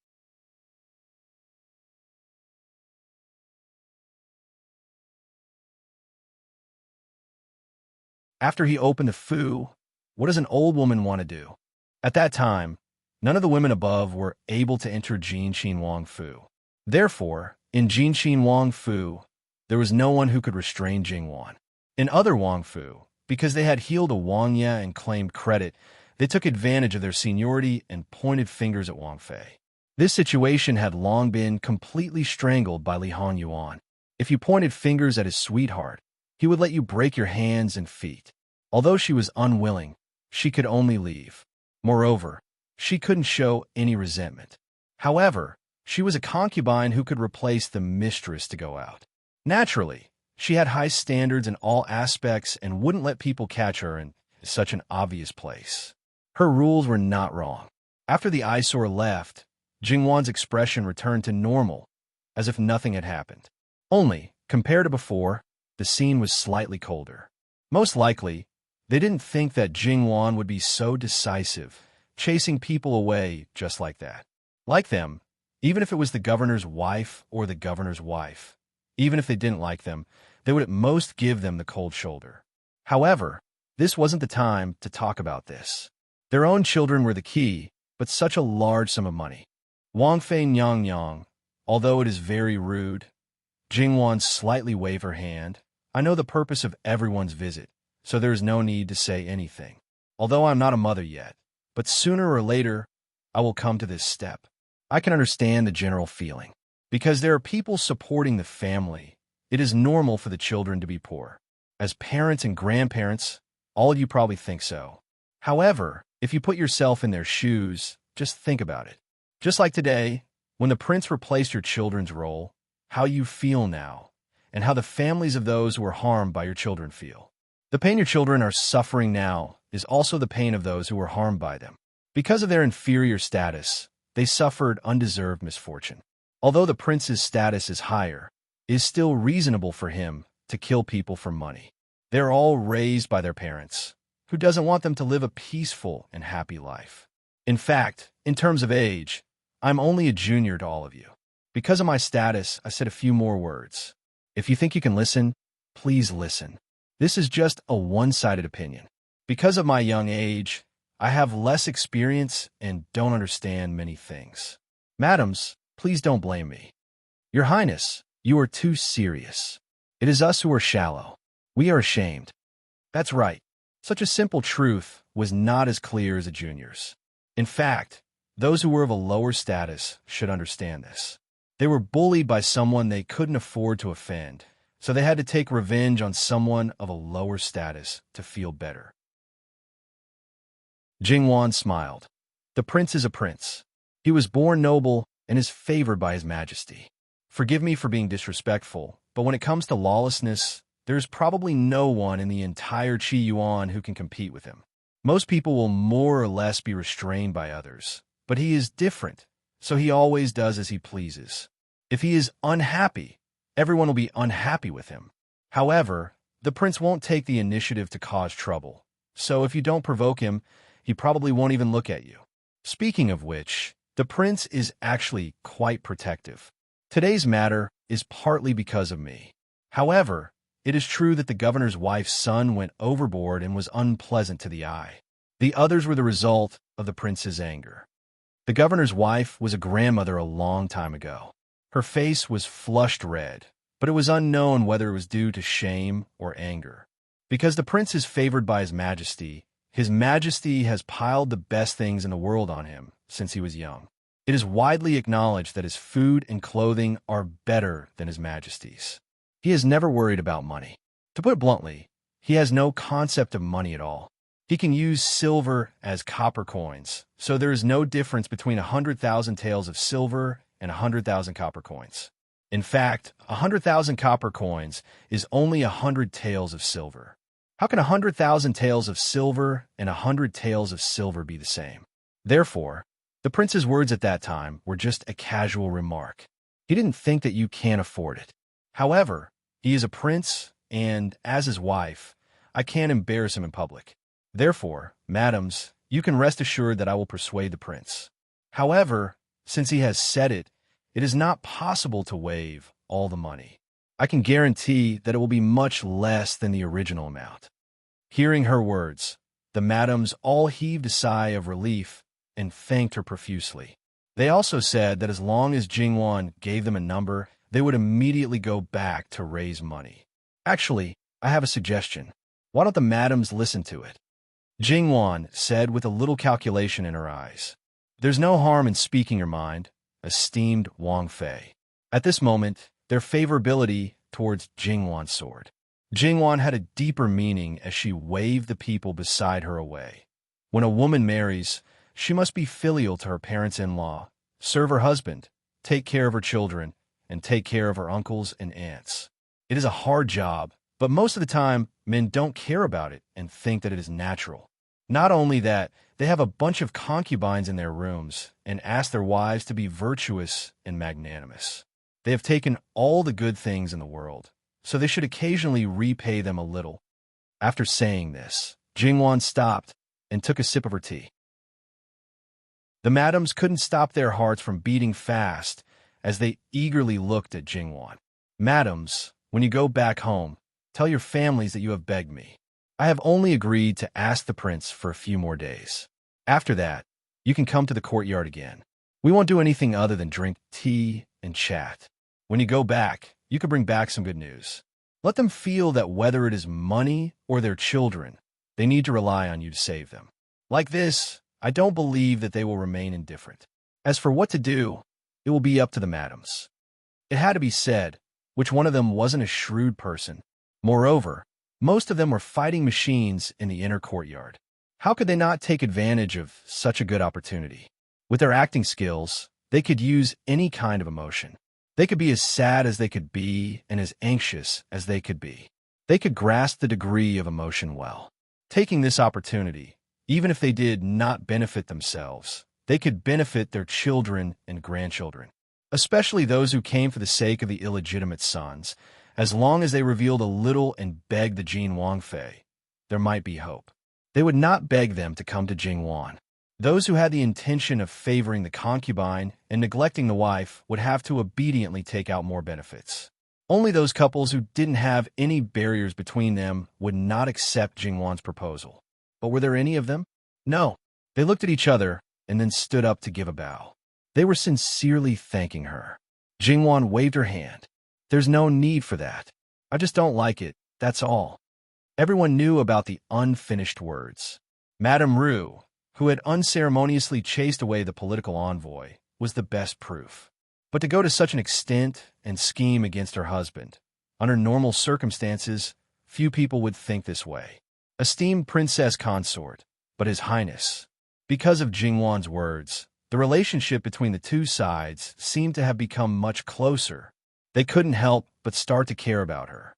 After he opened the fu, what does an old woman want to do? At that time, none of the women above were able to enter Jinxin Wang Fu. Therefore, in Jinxin Wang Fu, there was no one who could restrain Jingwan. In other Wang Fu, because they had healed a Wang Ye and claimed credit, they took advantage of their seniority and pointed fingers at Wang Fei. This situation had long been completely strangled by Li Hongyuan. If you pointed fingers at his sweetheart, he would let you break your hands and feet. Although she was unwilling, she could only leave. Moreover, she couldn't show any resentment. However, she was a concubine who could replace the mistress to go out. Naturally, she had high standards in all aspects and wouldn't let people catch her in such an obvious place. Her rules were not wrong. After the eyesore left, Jingwan's expression returned to normal, as if nothing had happened. Only, compared to before, the scene was slightly colder. Most likely, they didn't think that Jingwan would be so decisive, chasing people away just like that. Like them, even if it was the governor's wife or the governor's wife. Even if they didn't like them, they would at most give them the cold shoulder. However, this wasn't the time to talk about this. Their own children were the key, but such a large sum of money. Wang Fei Nyang, although it is very rude, Jingwan slightly waved her hand. I know the purpose of everyone's visit, so there is no need to say anything. Although I'm not a mother yet, but sooner or later, I will come to this step. I can understand the general feeling. Because there are people supporting the family, it is normal for the children to be poor. As parents and grandparents, all of you probably think so. However, if you put yourself in their shoes, just think about it. Just like today, when the prince replaced your children's role, how you feel now, and how the families of those who were harmed by your children feel. The pain your children are suffering now is also the pain of those who were harmed by them. Because of their inferior status, they suffered undeserved misfortune. Although the prince's status is higher, it is still reasonable for him to kill people for money. They're all raised by their parents, who doesn't want them to live a peaceful and happy life. In fact, in terms of age, I'm only a junior to all of you. Because of my status, I said a few more words. If you think you can listen, please listen. This is just a one-sided opinion. Because of my young age, I have less experience and don't understand many things. Madams, please don't blame me. Your Highness, you are too serious. It is us who are shallow. We are ashamed. That's right. Such a simple truth was not as clear as the juniors. In fact, those who were of a lower status should understand this. They were bullied by someone they couldn't afford to offend, so they had to take revenge on someone of a lower status to feel better. Jingwan smiled. The prince is a prince. He was born noble and is favored by his majesty. Forgive me for being disrespectful, but when it comes to lawlessness, there's probably no one in the entire Qi Yuan who can compete with him. Most people will more or less be restrained by others, but he is different, so he always does as he pleases. If he is unhappy, everyone will be unhappy with him. However, the prince won't take the initiative to cause trouble, so if you don't provoke him, he probably won't even look at you. Speaking of which, the prince is actually quite protective. Today's matter is partly because of me. However, it is true that the governor's wife's son went overboard and was unpleasant to the eye. The others were the result of the prince's anger. The governor's wife was a grandmother a long time ago. Her face was flushed red, but it was unknown whether it was due to shame or anger. Because the prince is favored by his majesty has piled the best things in the world on him since he was young. It is widely acknowledged that his food and clothing are better than his majesty's. He has never worried about money. To put it bluntly, he has no concept of money at all. He can use silver as copper coins, so there is no difference between 100,000 taels of silver and 100,000 copper coins. In fact, 100,000 copper coins is only 100 taels of silver. How can 100,000 taels of silver and 100 taels of silver be the same? Therefore, the prince's words at that time were just a casual remark. He didn't think that you can't afford it. However, he is a prince, and as his wife, I can't embarrass him in public. Therefore, madams, you can rest assured that I will persuade the prince. However, since he has said it, it is not possible to waive all the money. I can guarantee that it will be much less than the original amount. Hearing her words, the madams all heaved a sigh of relief and thanked her profusely. They also said that as long as Jingwan gave them a number, they would immediately go back to raise money. Actually, I have a suggestion. Why don't the madams listen to it? Jingwan said with a little calculation in her eyes. There's no harm in speaking your mind, esteemed Wang Fei. At this moment, their favorability towards Jingwan's sword. Jingwan had a deeper meaning as she waved the people beside her away. When a woman marries, she must be filial to her parents-in-law, serve her husband, take care of her children, and take care of her uncles and aunts. It is a hard job, but most of the time, men don't care about it and think that it is natural. Not only that, they have a bunch of concubines in their rooms and ask their wives to be virtuous and magnanimous. They have taken all the good things in the world, so they should occasionally repay them a little. After saying this, Jingwan stopped and took a sip of her tea. The madams couldn't stop their hearts from beating fast as they eagerly looked at Jingwan. Madams, when you go back home, tell your families that you have begged me. I have only agreed to ask the prince for a few more days. After that, you can come to the courtyard again. We won't do anything other than drink tea and chat. When you go back, you can bring back some good news. Let them feel that whether it is money or their children, they need to rely on you to save them. Like this, I don't believe that they will remain indifferent. As for what to do, it will be up to the madams. It had to be said, which one of them wasn't a shrewd person. Moreover, most of them were fighting machines in the inner courtyard. How could they not take advantage of such a good opportunity? With their acting skills, they could use any kind of emotion. They could be as sad as they could be and as anxious as they could be. They could grasp the degree of emotion well. Taking this opportunity, even if they did not benefit themselves, they could benefit their children and grandchildren, especially those who came for the sake of the illegitimate sons. As long as they revealed a little and begged the Jin Wangfei, there might be hope. They would not beg them to come to Jingwan. Those who had the intention of favoring the concubine and neglecting the wife would have to obediently take out more benefits. Only those couples who didn't have any barriers between them would not accept Jingwan's proposal. But were there any of them? No. They looked at each other and then stood up to give a bow. They were sincerely thanking her. Jingwan waved her hand. There's no need for that. I just don't like it, that's all. Everyone knew about the unfinished words. Madame Ru, who had unceremoniously chased away the political envoy, was the best proof. But to go to such an extent and scheme against her husband, under normal circumstances, few people would think this way. Esteemed princess consort, but His Highness. Because of Jingwan's words, the relationship between the two sides seemed to have become much closer. They couldn't help but start to care about her.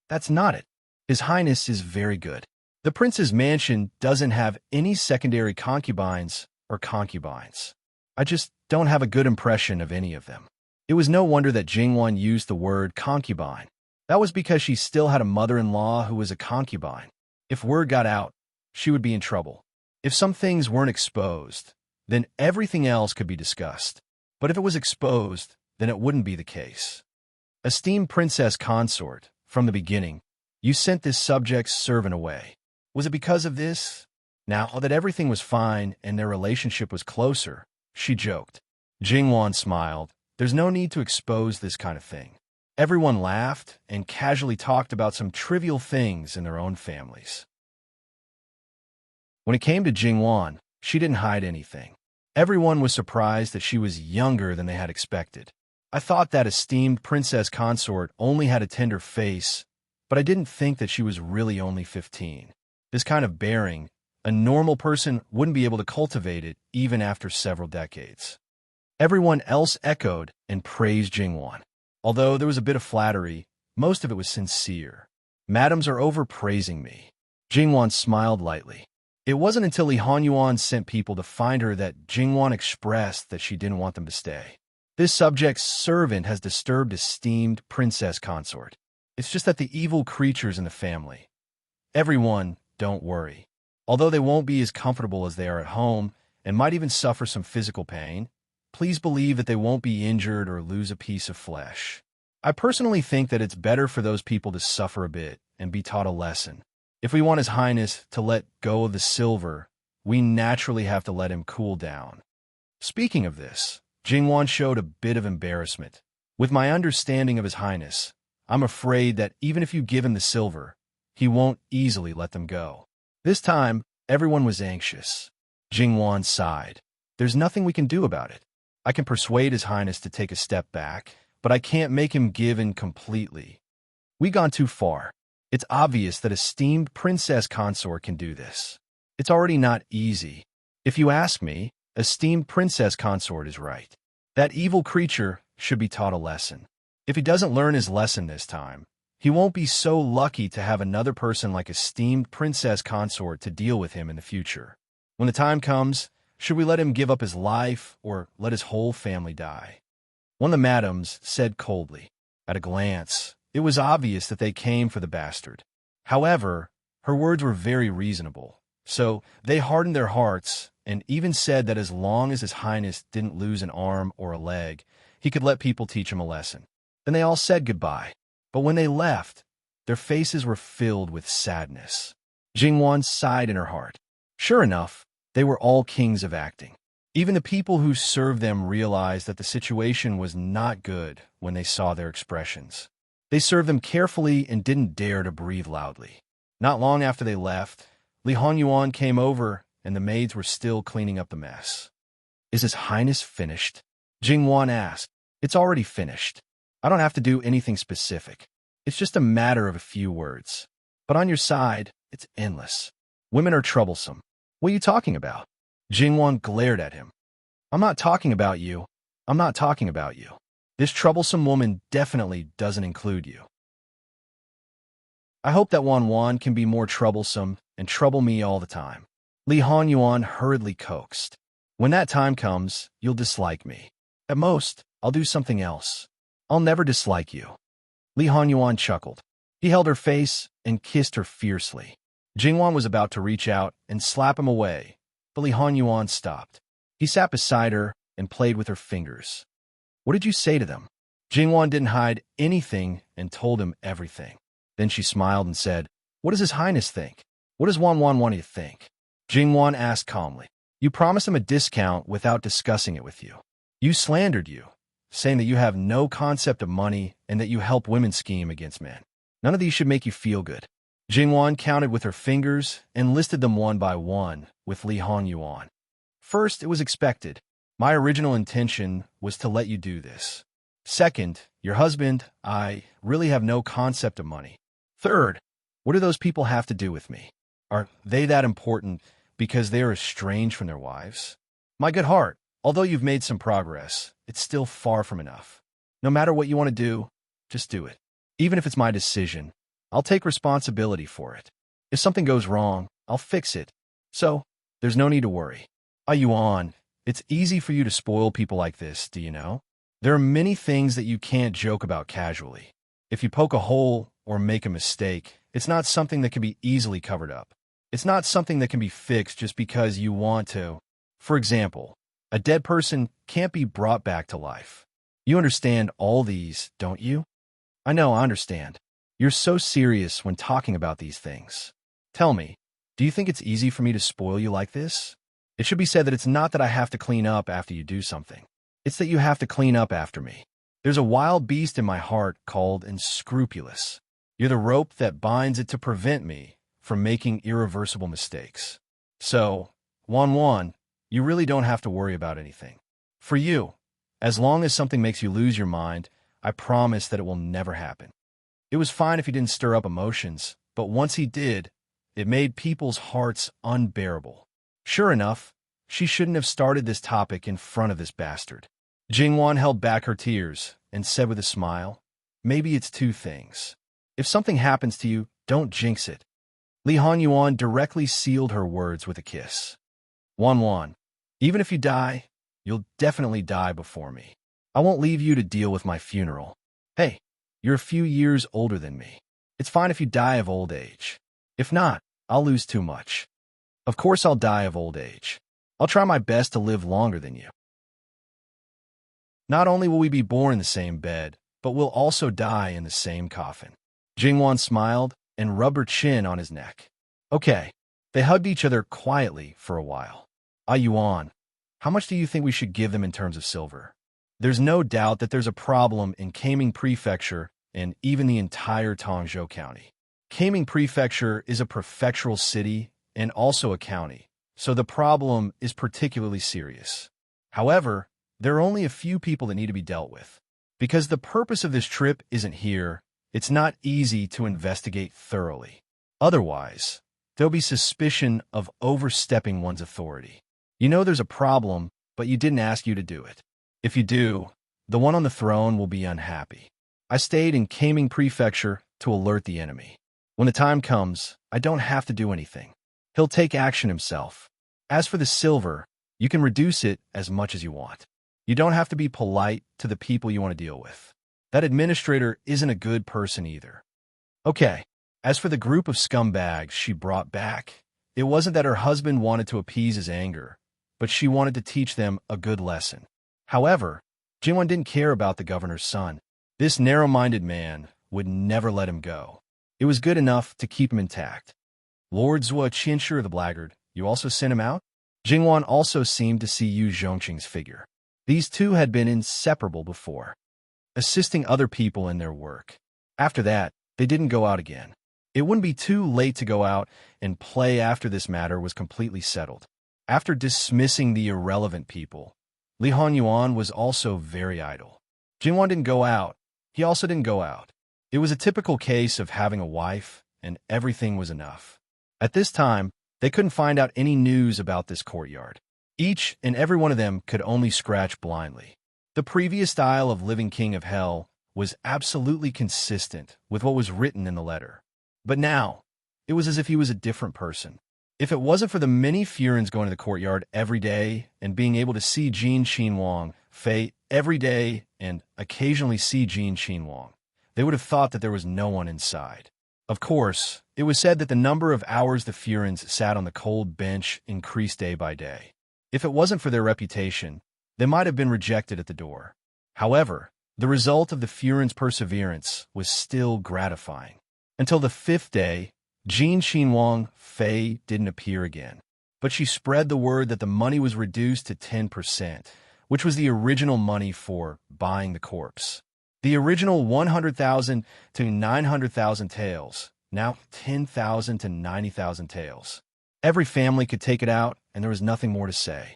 That's not it. His Highness is very good. The prince's mansion doesn't have any secondary concubines or concubines. I just don't have a good impression of any of them. It was no wonder that Jingwan used the word concubine. That was because she still had a mother-in-law who was a concubine. If word got out, she would be in trouble. If some things weren't exposed, then everything else could be discussed. But if it was exposed, then it wouldn't be the case. Esteemed princess consort, from the beginning, you sent this subject's servant away. Was it because of this? Now that everything was fine and their relationship was closer, she joked. Jingwan smiled. There's no need to expose this kind of thing. Everyone laughed and casually talked about some trivial things in their own families. When it came to Jingwan, she didn't hide anything. Everyone was surprised that she was younger than they had expected. I thought that esteemed princess consort only had a tender face, but I didn't think that she was really only 15. This kind of bearing, a normal person wouldn't be able to cultivate it even after several decades. Everyone else echoed and praised Jingwan. Although there was a bit of flattery, most of it was sincere. Madams are overpraising me. Jingwan smiled lightly. It wasn't until Li Hanyuan sent people to find her that Jingwan expressed that she didn't want them to stay. This subject's servant has disturbed esteemed princess consort. It's just that the evil creatures in the family. Everyone, don't worry. Although they won't be as comfortable as they are at home and might even suffer some physical pain, please believe that they won't be injured or lose a piece of flesh. I personally think that it's better for those people to suffer a bit and be taught a lesson. If we want His Highness to let go of the silver, we naturally have to let him cool down. Speaking of this, Jingwan showed a bit of embarrassment. With my understanding of His Highness, I'm afraid that even if you give him the silver, he won't easily let them go. This time, everyone was anxious. Jingwan sighed. There's nothing we can do about it. I can persuade His Highness to take a step back, but I can't make him give in completely. We've gone too far. It's obvious that esteemed princess consort can do this. It's already not easy. If you ask me, esteemed princess consort is right. That evil creature should be taught a lesson. If he doesn't learn his lesson this time, he won't be so lucky to have another person like esteemed princess consort to deal with him in the future. When the time comes, should we let him give up his life or let his whole family die? One of the madams said coldly. At a glance, it was obvious that they came for the bastard. However, her words were very reasonable, so they hardened their hearts and even said that as long as His Highness didn't lose an arm or a leg, he could let people teach him a lesson. Then they all said goodbye, but when they left, their faces were filled with sadness. Jingwan sighed in her heart. Sure enough, they were all kings of acting. Even the people who served them realized that the situation was not good when they saw their expressions. They served them carefully and didn't dare to breathe loudly. Not long after they left, Li Hanyuan came over and the maids were still cleaning up the mess. Is His Highness finished? Jingwan asked. It's already finished. I don't have to do anything specific. It's just a matter of a few words. But on your side, it's endless. Women are troublesome. What are you talking about? Jingwan glared at him. I'm not talking about you. I'm not talking about you. This troublesome woman definitely doesn't include you. I hope that Wan can be more troublesome and trouble me all the time. Li Hanyuan hurriedly coaxed. When that time comes, you'll dislike me. At most, I'll do something else. I'll never dislike you. Li Hanyuan chuckled. He held her face and kissed her fiercely. Jingwan was about to reach out and slap him away, but Li Hanyuan stopped. He sat beside her and played with her fingers. What did you say to them? Jingwan didn't hide anything and told him everything. Then she smiled and said, What does His Highness think? What does Wan want you to think? Jingwan asked calmly. You promised him a discount without discussing it with you. You slandered you, saying that you have no concept of money and that you help women scheme against men. None of these should make you feel good. Jingwan counted with her fingers and listed them one by one with Li Hanyuan. First, it was expected. My original intention was to let you do this. Second, your husband, I really have no concept of money. Third, what do those people have to do with me? Are they that important because they are estranged from their wives? My good heart, although you've made some progress, it's still far from enough. No matter what you want to do, just do it. Even if it's my decision, I'll take responsibility for it. If something goes wrong, I'll fix it. So, there's no need to worry. Yuan, it's easy for you to spoil people like this, do you know? There are many things that you can't joke about casually. If you poke a hole or make a mistake, it's not something that can be easily covered up. It's not something that can be fixed just because you want to. For example, a dead person can't be brought back to life. You understand all these, don't you? I know, I understand. You're so serious when talking about these things. Tell me, do you think it's easy for me to spoil you like this? It should be said that it's not that I have to clean up after you do something. It's that you have to clean up after me. There's a wild beast in my heart called unscrupulous. You're the rope that binds it to prevent me from making irreversible mistakes. So, Wan, you really don't have to worry about anything. For you, as long as something makes you lose your mind, I promise that it will never happen. It was fine if he didn't stir up emotions, but once he did, it made people's hearts unbearable. Sure enough, she shouldn't have started this topic in front of this bastard. Jingwan held back her tears and said with a smile, Maybe it's two things. If something happens to you, don't jinx it. Li Hanyuan directly sealed her words with a kiss. Wan, even if you die, you'll definitely die before me. I won't leave you to deal with my funeral. Hey, you're a few years older than me. It's fine if you die of old age. If not, I'll lose too much. Of course I'll die of old age. I'll try my best to live longer than you. Not only will we be born in the same bed, but we'll also die in the same coffin. Jingwan smiled and rubbed her chin on his neck. Okay. They hugged each other quietly for a while. Yuan, how much do you think we should give them in terms of silver? There's no doubt that there's a problem in Kaming Prefecture and even the entire Tongzhou County. Kaming Prefecture is a prefectural city and also a county, so the problem is particularly serious. However, there are only a few people that need to be dealt with. Because the purpose of this trip isn't here, it's not easy to investigate thoroughly. Otherwise, there'll be suspicion of overstepping one's authority. You know there's a problem, but you didn't ask you to do it. If you do, the one on the throne will be unhappy. I stayed in Kaming Prefecture to alert the enemy. When the time comes, I don't have to do anything. He'll take action himself. As for the silver, you can reduce it as much as you want. You don't have to be polite to the people you want to deal with. That administrator isn't a good person either. Okay, as for the group of scumbags she brought back, it wasn't that her husband wanted to appease his anger, but she wanted to teach them a good lesson. However, Jingwan didn't care about the governor's son. This narrow-minded man would never let him go. It was good enough to keep him intact. Lord Zhuo Qianshi the blackguard, you also sent him out? Jingwan also seemed to see Yu Zhongqing's figure. These two had been inseparable before, assisting other people in their work. After that, they didn't go out again. It wouldn't be too late to go out and play after this matter was completely settled. After dismissing the irrelevant people, Li Hanyuan was also very idle. Jingwan didn't go out. He also didn't go out. It was a typical case of having a wife, and everything was enough. At this time, they couldn't find out any news about this courtyard. Each and every one of them could only scratch blindly. The previous style of living king of hell was absolutely consistent with what was written in the letter. But now, it was as if he was a different person. If it wasn't for the many Furins going to the courtyard every day and being able to see Jin Xinwang, Fei, every day and occasionally see Jin Xinwang, they would have thought that there was no one inside. Of course, it was said that the number of hours the Furins sat on the cold bench increased day by day. If it wasn't for their reputation, they might have been rejected at the door. However, the result of the Furins' perseverance was still gratifying. Until the 5th day, Jin Xinwang Fei didn't appear again. But she spread the word that the money was reduced to 10%, which was the original money for buying the corpse. The original 100,000 to 900,000 taels, now 10,000 to 90,000 taels. Every family could take it out, and there was nothing more to say.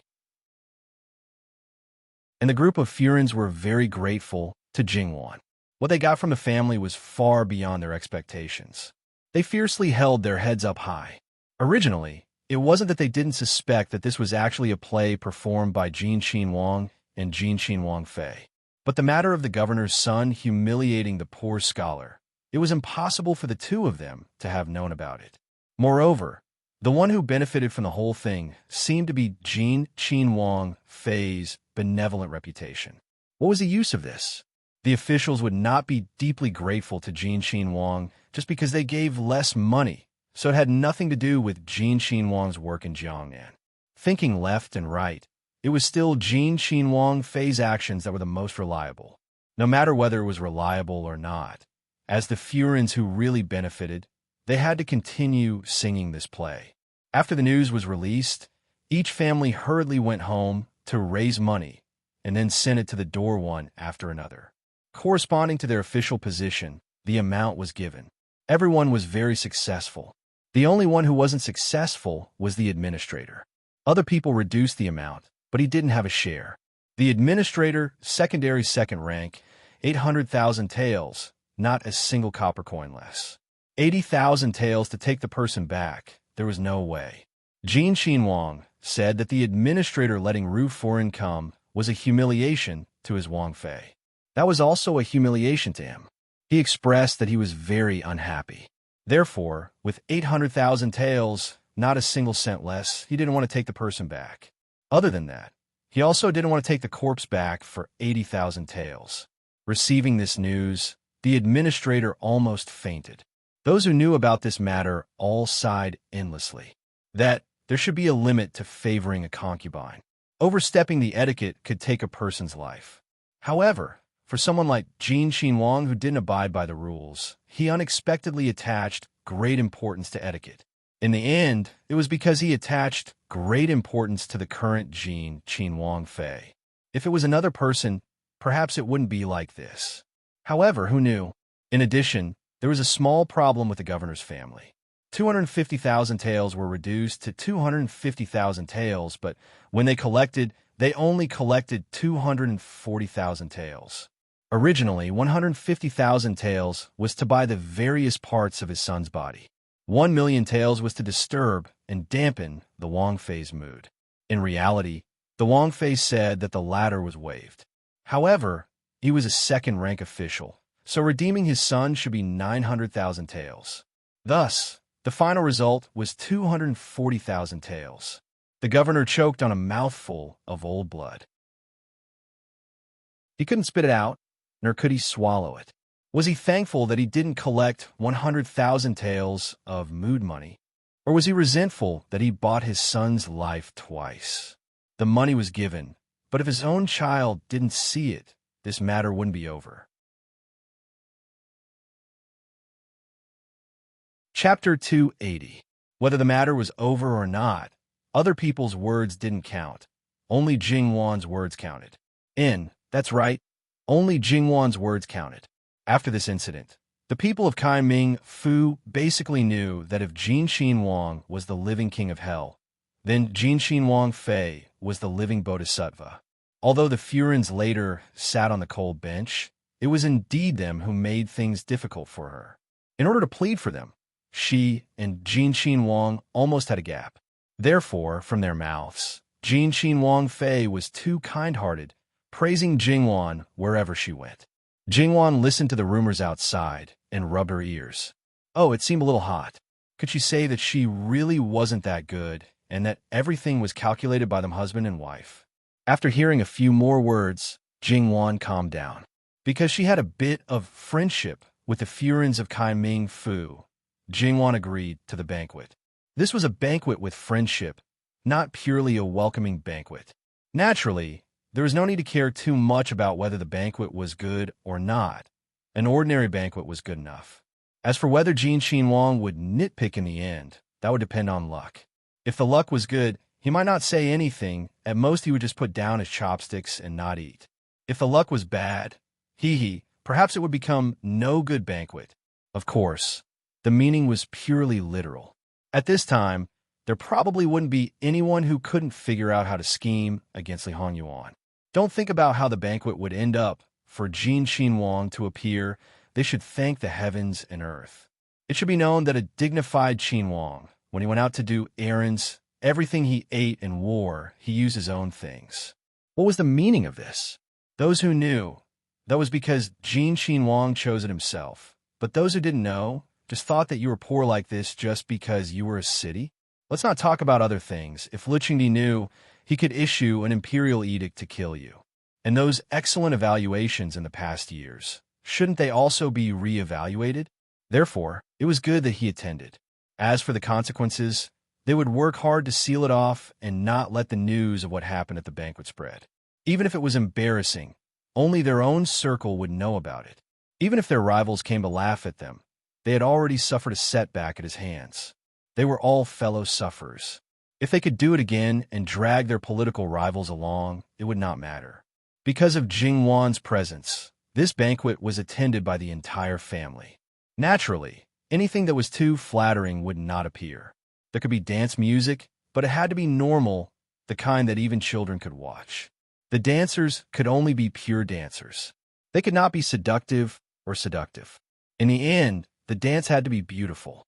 And the group of Furins were very grateful to Jingwan. What they got from the family was far beyond their expectations. They fiercely held their heads up high. Originally, it wasn't that they didn't suspect that this was actually a play performed by Jin Xinwang and Jin Xinwang Fei. But the matter of the governor's son humiliating the poor scholar, it was impossible for the two of them to have known about it. Moreover, the one who benefited from the whole thing seemed to be Jin Xinwang Fei's benevolent reputation. What was the use of this? The officials would not be deeply grateful to Jin Xinwang just because they gave less money, so it had nothing to do with Jin Xinwang's work in Jiangnan. Thinking left and right, it was still Jin Xinwang Fei's actions that were the most reliable, no matter whether it was reliable or not. As the Furins who really benefited, they had to continue singing this play. After the news was released, each family hurriedly went home to raise money and then sent it to the door one after another. Corresponding to their official position, the amount was given. Everyone was very successful. The only one who wasn't successful was the administrator. Other people reduced the amount, but he didn't have a share. The administrator, secondary second rank, 800,000 taels, not a single copper coin less. 80,000 taels to take the person back. There was no way. Jin Xinwang said that the administrator letting Ru Foreign come was a humiliation to his Wang Fei. That was also a humiliation to him. He expressed that he was very unhappy. Therefore, with 800,000 taels, not a single cent less, he didn't want to take the person back. Other than that, he also didn't want to take the corpse back for 80,000 taels. Receiving this news, the administrator almost fainted. Those who knew about this matter all sighed endlessly. That there should be a limit to favoring a concubine. Overstepping the etiquette could take a person's life. However, for someone like Jin Xinhuang who didn't abide by the rules, he unexpectedly attached great importance to etiquette. In the end, it was because he attached great importance to the current Jin Xinhuang Fei. If it was another person, perhaps it wouldn't be like this. However, who knew? In addition, there was a small problem with the governor's family. 250,000 taels were reduced to 250,000 taels, but when they only collected 240,000 taels. Originally, 150,000 taels was to buy the various parts of his son's body. 1 million taels was to disturb and dampen the Wang Fei's mood. In reality, the Wang Fei said that the latter was waived. However, he was a second-rank official, so redeeming his son should be 900,000 taels. Thus, the final result was 240,000 taels. The governor choked on a mouthful of old blood. He couldn't spit it out, nor could he swallow it. Was he thankful that he didn't collect 100,000 taels of mood money? Or was he resentful that he bought his son's life twice? The money was given, but if his own child didn't see it, this matter wouldn't be over. Chapter 280. Whether the matter was over or not, other people's words didn't count. Only Jingwan's words counted. That's right, only Jingwan's words counted. After this incident, the people of Kaiming Fu basically knew that if Jin Xinhuang was the living king of hell, then Jin Xinhuang Fei was the living bodhisattva. Although the Furins later sat on the cold bench, it was indeed them who made things difficult for her. In order to plead for them, she and Jin Xinhuang almost had a gap. Therefore, from their mouths, Jin Xinhuang Fei was too kind-hearted, praising Jingwan wherever she went. Jingwan listened to the rumors outside and rubbed her ears. Oh, it seemed a little hot. Could she say that she really wasn't that good and that everything was calculated by them husband and wife? After hearing a few more words, Jingwan calmed down. Because she had a bit of friendship with the Furins of Kaiming Fu, Jingwan agreed to the banquet. This was a banquet with friendship, not purely a welcoming banquet. Naturally, there was no need to care too much about whether the banquet was good or not. An ordinary banquet was good enough. As for whether Jin Xinhuang would nitpick in the end, that would depend on luck. If the luck was good, he might not say anything. At most, he would just put down his chopsticks and not eat. If the luck was bad, perhaps it would become no good banquet. Of course, the meaning was purely literal. At this time, there probably wouldn't be anyone who couldn't figure out how to scheme against Li Hongyuan. Don't think about how the banquet would end up. For Jin Xinhuang to appear, they should thank the heavens and earth. It should be known that a dignified Xinhuang, when he went out to do errands, everything he ate and wore, he used his own things. What was the meaning of this? Those who knew, that was because Jin Xinhuang chose it himself. But those who didn't know, just thought that you were poor like this just because you were a city? Let's not talk about other things. If Li Qingdi knew, he could issue an imperial edict to kill you. And those excellent evaluations in the past years, shouldn't they also be re-evaluated? Therefore, it was good that he attended. As for the consequences, they would work hard to seal it off and not let the news of what happened at the banquet spread. Even if it was embarrassing, only their own circle would know about it. Even if their rivals came to laugh at them, they had already suffered a setback at his hands. They were all fellow sufferers. If they could do it again and drag their political rivals along, it would not matter. Because of Jingwan's presence, this banquet was attended by the entire family. Naturally, anything that was too flattering would not appear. There could be dance music, but it had to be normal, the kind that even children could watch. The dancers could only be pure dancers. They could not be seductive or seductive. In the end, the dance had to be beautiful.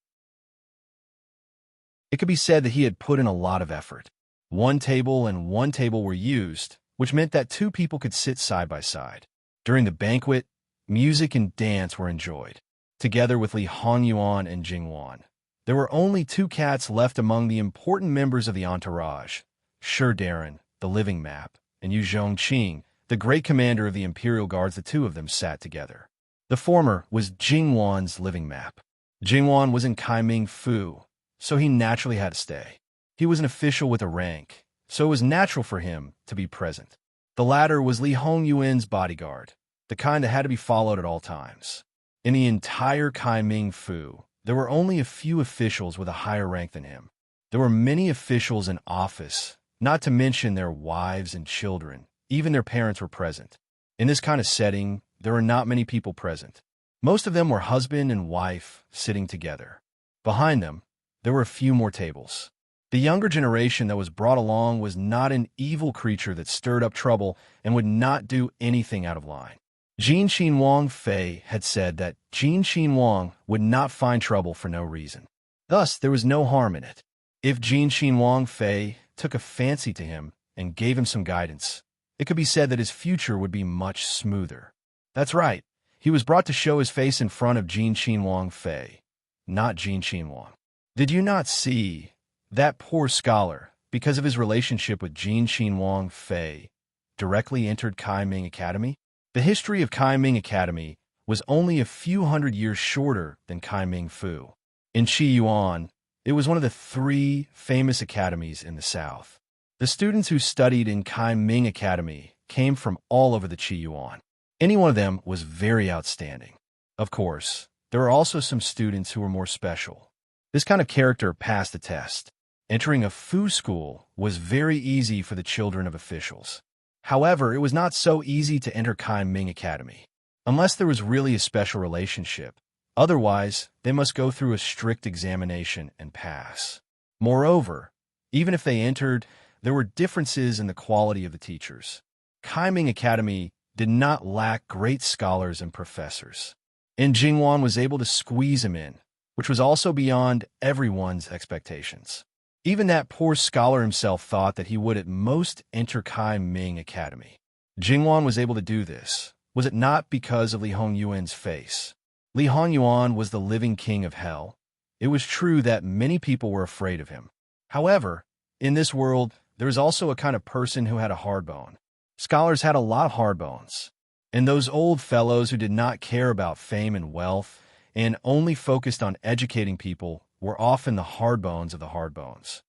It could be said that he had put in a lot of effort. One table and one table were used, which meant that two people could sit side by side. During the banquet, music and dance were enjoyed. together with Li Hongyuan and Jingwan. There were only two cats left among the important members of the entourage, Shi Darren, the living map, and Yu Zhongqing, the great commander of the Imperial Guards. The two of them sat together. The former was Jingwan's living map. Jingwan was in Kaiming Fu, so he naturally had to stay. He was an official with a rank, so it was natural for him to be present. The latter was Li Hongyuan's bodyguard, the kind that had to be followed at all times. In the entire Kaiming Fu, there were only a few officials with a higher rank than him. There were many officials in office, not to mention their wives and children. Even their parents were present. In this kind of setting, there were not many people present. Most of them were husband and wife sitting together. Behind them, there were a few more tables. The younger generation that was brought along was not an evil creature that stirred up trouble and would not do anything out of line. Jin Xinhuang Fei had said that Jin Xinhuang would not find trouble for no reason. Thus, there was no harm in it. If Jin Xinhuang Fei took a fancy to him and gave him some guidance, it could be said that his future would be much smoother. That's right. He was brought to show his face in front of Jin Xinhuang Fei, not Jin Xinhuang. Did you not see that poor scholar, because of his relationship with Jin Xinhuang Fei, directly entered Kaiming Academy? The history of Kaiming Academy was only a few hundred years shorter than Kaiming Fu. In Qiyuan, it was one of the 3 famous academies in the south. The students who studied in Kaiming Academy came from all over the Qiyuan. Any one of them was very outstanding. Of course, there were also some students who were more special. This kind of character passed the test. Entering a Fu school was very easy for the children of officials. However, it was not so easy to enter Kaiming Academy, unless there was really a special relationship. Otherwise, they must go through a strict examination and pass. Moreover, even if they entered, there were differences in the quality of the teachers. Kaiming Academy did not lack great scholars and professors, and Jingwan was able to squeeze him in, which was also beyond everyone's expectations. Even that poor scholar himself thought that he would at most enter Kaiming Academy. Jingwan was able to do this. Was it not because of Li Hongyuan's face? Li Hongyuan was the living king of hell. It was true that many people were afraid of him. However, in this world, there is also a kind of person who had a hard bone. Scholars had a lot of hard bones, and those old fellows who did not care about fame and wealth and only focused on educating people were often the hard bones of the hard bones.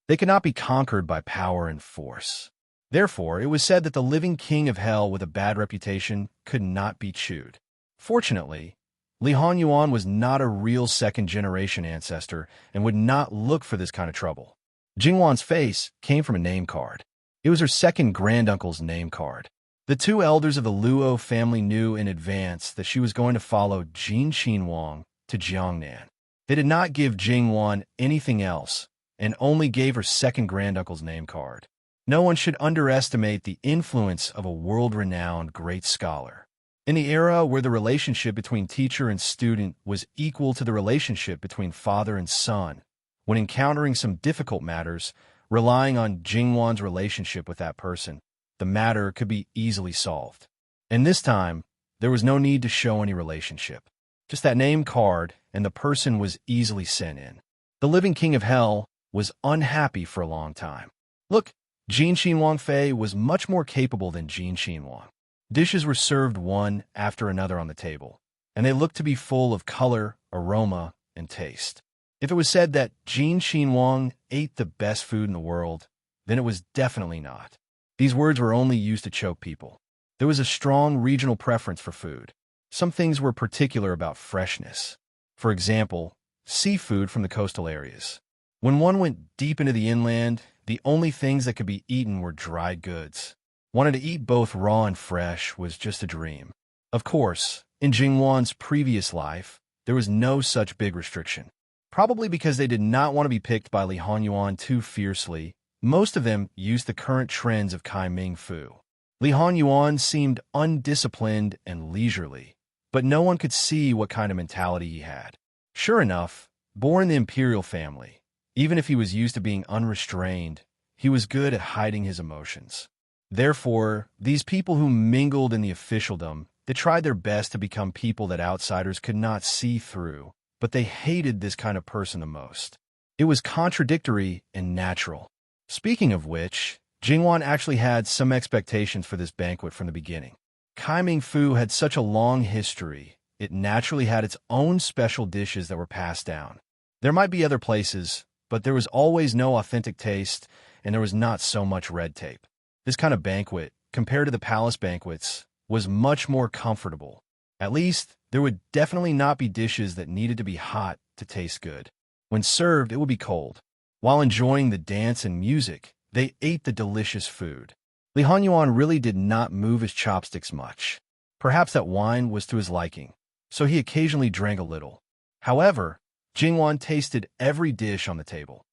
They could not be conquered by power and force. Therefore, it was said that the living king of hell with a bad reputation could not be chewed. Fortunately, Li Hongyuan was not a real second-generation ancestor and would not look for this kind of trouble. Jingwan's face came from a name card. It was her second granduncle's name card. The 2 elders of the Luo family knew in advance that she was going to follow Jin Xinhuang to Jiangnan. They did not give Jingwan anything else and only gave her second granduncle's name card. No one should underestimate the influence of a world-renowned great scholar. In the era where the relationship between teacher and student was equal to the relationship between father and son, when encountering some difficult matters, relying on Jingwan's relationship with that person, the matter could be easily solved. And this time, there was no need to show any relationship. Just that name card, and the person was easily sent in. The living king of hell was unhappy for a long time. Look, Jin Xinhuang Fei was much more capable than Jin Xinhuang. Dishes were served one after another on the table, and they looked to be full of color, aroma, and taste. If it was said that Jin Xinhuang ate the best food in the world, then it was definitely not. These words were only used to choke people. There was a strong regional preference for food. Some things were particular about freshness. For example, seafood from the coastal areas. When one went deep into the inland, the only things that could be eaten were dried goods. Wanting to eat both raw and fresh was just a dream. Of course, in Jingwan's previous life, there was no such big restriction. Probably because they did not want to be picked by Li Hongyuan too fiercely, most of them used the current trends of Kaiming Fu. Li Hongyuan seemed undisciplined and leisurely, but no one could see what kind of mentality he had. Sure enough, born in the imperial family, even if he was used to being unrestrained, he was good at hiding his emotions. Therefore, these people who mingled in the officialdom They tried their best to become people that outsiders could not see through, but they hated this kind of person the most. It was contradictory and natural. Speaking of which, Jingwan actually had some expectations for this banquet from the beginning. Kaiming Fu had such a long history, it naturally had its own special dishes that were passed down. There might be other places, but there was always no authentic taste, and there was not so much red tape. This kind of banquet, compared to the palace banquets, was much more comfortable. At least, there would definitely not be dishes that needed to be hot to taste good. When served, it would be cold. While enjoying the dance and music, they ate the delicious food. Li Hanyuan really did not move his chopsticks much. Perhaps that wine was to his liking, so he occasionally drank a little. However, Jingwan tasted every dish on the table.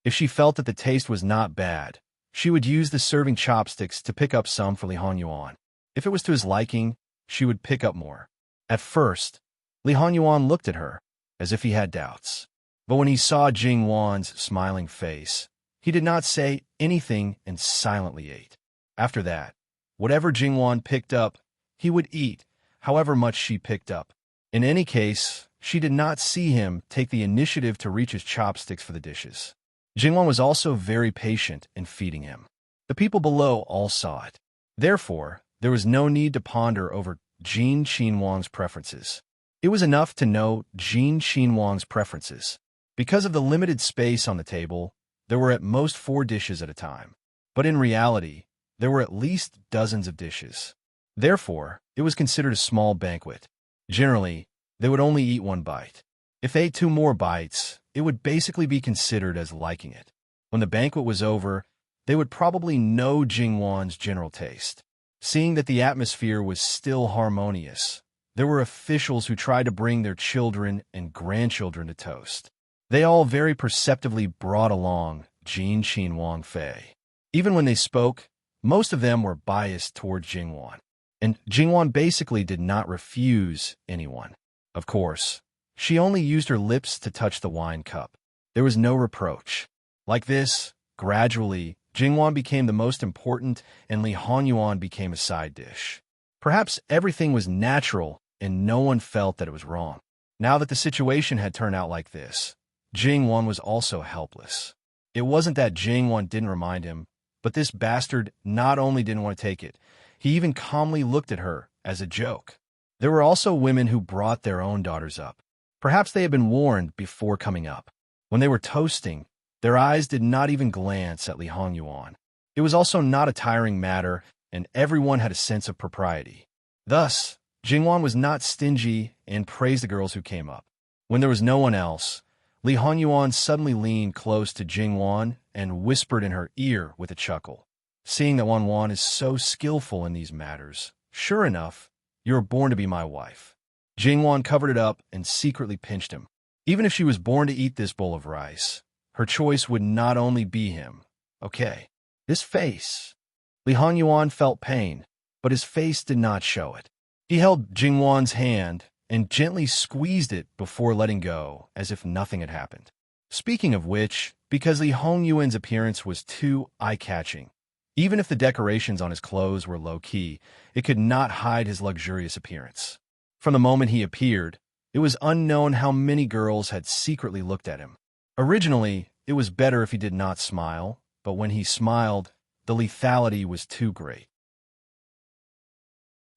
If she felt that the taste was not bad, she would use the serving chopsticks to pick up some for Li Hanyuan. If it was to his liking, she would pick up more. At first, Li Hanyuan looked at her, as if he had doubts. But when he saw Jingwan's smiling face, he did not say anything and silently ate. After that, whatever Jingwan picked up, he would eat, however much she picked up. In any case, she did not see him take the initiative to reach his chopsticks for the dishes. Jingwan was also very patient in feeding him. The people below all saw it. Therefore, there was no need to ponder over Jin Qinhuang's preferences. It was enough to know Jin Qinhuang's preferences. Because of the limited space on the table, there were at most 4 dishes at a time. But in reality, there were at least dozens of dishes. Therefore, it was considered a small banquet. Generally, they would only eat 1 bite. If they ate 2 more bites, it would basically be considered as liking it. When the banquet was over, they would probably know Jingwan's general taste. Seeing that the atmosphere was still harmonious, there were officials who tried to bring their children and grandchildren to toast. They all very perceptively brought along Jin Qinhuang Fei. Even when they spoke, most of them were biased toward Jingwan. And Jingwan basically did not refuse anyone. Of course, she only used her lips to touch the wine cup. There was no reproach. Like this, gradually, Jingwan became the most important and Li Hanyuan became a side dish. Perhaps everything was natural and no one felt that it was wrong. Now that the situation had turned out like this, Jingwan was also helpless. It wasn't that Jingwan didn't remind him, but this bastard not only didn't want to take it, he even calmly looked at her as a joke. There were also women who brought their own daughters up. Perhaps they had been warned before coming up. When they were toasting, their eyes did not even glance at Li Hanyuan. It was also not a tiring matter, and everyone had a sense of propriety. Thus, Jingwan was not stingy and praised the girls who came up. When there was no one else, Li Hanyuan suddenly leaned close to Jingwan and whispered in her ear with a chuckle. Seeing that Wanwan is so skillful in these matters, sure enough, you were born to be my wife. Jingwan covered it up and secretly pinched him. Even if she was born to eat this bowl of rice, her choice would not only be him. Okay, this face. Li Hanyuan felt pain, but his face did not show it. He held Jingwan's hand and gently squeezed it before letting go, as if nothing had happened. Speaking of which, because Li Hongyuan's appearance was too eye-catching, even if the decorations on his clothes were low-key, it could not hide his luxurious appearance. From the moment he appeared, it was unknown how many girls had secretly looked at him. Originally, it was better if he did not smile, but when he smiled, the lethality was too great.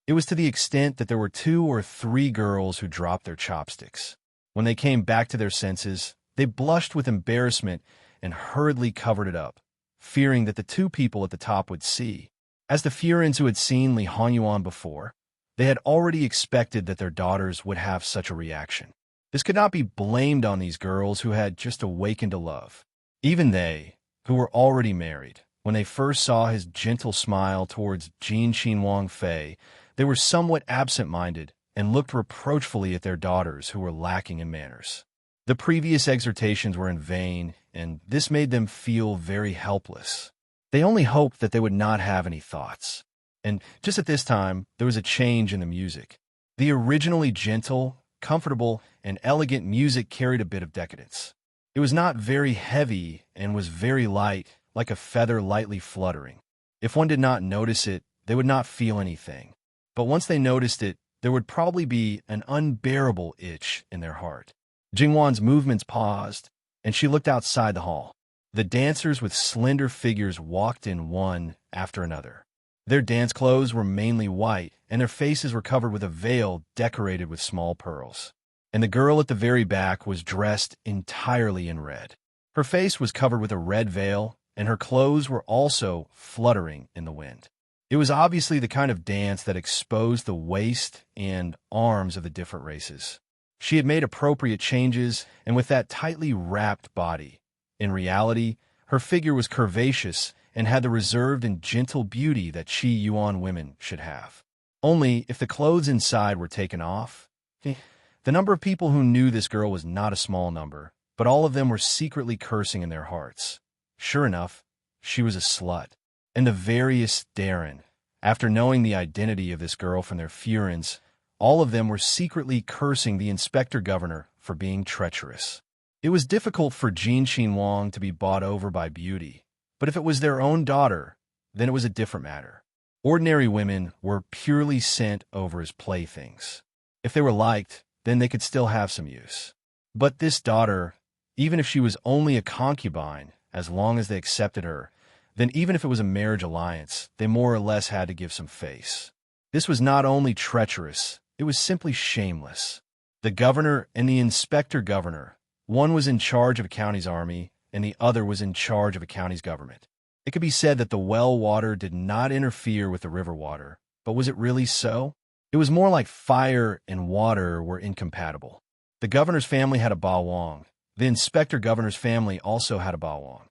It was to the extent that there were 2 or 3 girls who dropped their chopsticks. When they came back to their senses, they blushed with embarrassment and hurriedly covered it up, fearing that the 2 people at the top would see. As the Furins who had seen Li Hanyuan before, they had already expected that their daughters would have such a reaction. This could not be blamed on these girls who had just awakened to love. Even they, who were already married, when they first saw his gentle smile towards Jin Qinhuang Fei, they were somewhat absent-minded and looked reproachfully at their daughters who were lacking in manners. The previous exhortations were in vain, and this made them feel very helpless. They only hoped that they would not have any thoughts. And just at this time, there was a change in the music. The originally gentle, comfortable, and elegant music carried a bit of decadence. It was not very heavy and was very light, like a feather lightly fluttering. If one did not notice it, they would not feel anything. But once they noticed it, there would probably be an unbearable itch in their heart. Jingwan's movements paused, and she looked outside the hall. The dancers with slender figures walked in one after another. Their dance clothes were mainly white, and their faces were covered with a veil decorated with small pearls. And the girl at the very back was dressed entirely in red. Her face was covered with a red veil, and her clothes were also fluttering in the wind. It was obviously the kind of dance that exposed the waist and arms of the different races. She had made appropriate changes, and with that tightly wrapped body. In reality, her figure was curvaceous and had the reserved and gentle beauty that Qi Yuan women should have. Only if the clothes inside were taken off. The number of people who knew this girl was not a small number, but all of them were secretly cursing in their hearts. Sure enough, she was a slut. And the veriest daring. After knowing the identity of this girl from their furins, all of them were secretly cursing the inspector governor for being treacherous. It was difficult for Jin Qinhuang to be bought over by beauty, but if it was their own daughter, then it was a different matter. Ordinary women were purely sent over as playthings. If they were liked, then they could still have some use. But this daughter, even if she was only a concubine, as long as they accepted her, then even if it was a marriage alliance, they more or less had to give some face. This was not only treacherous, it was simply shameless. The governor and the inspector governor, one was in charge of a county's army, and the other was in charge of a county's government. It could be said that the well water did not interfere with the river water, but was it really so? It was more like fire and water were incompatible. The governor's family had a bawang. The inspector governor's family also had a bawang.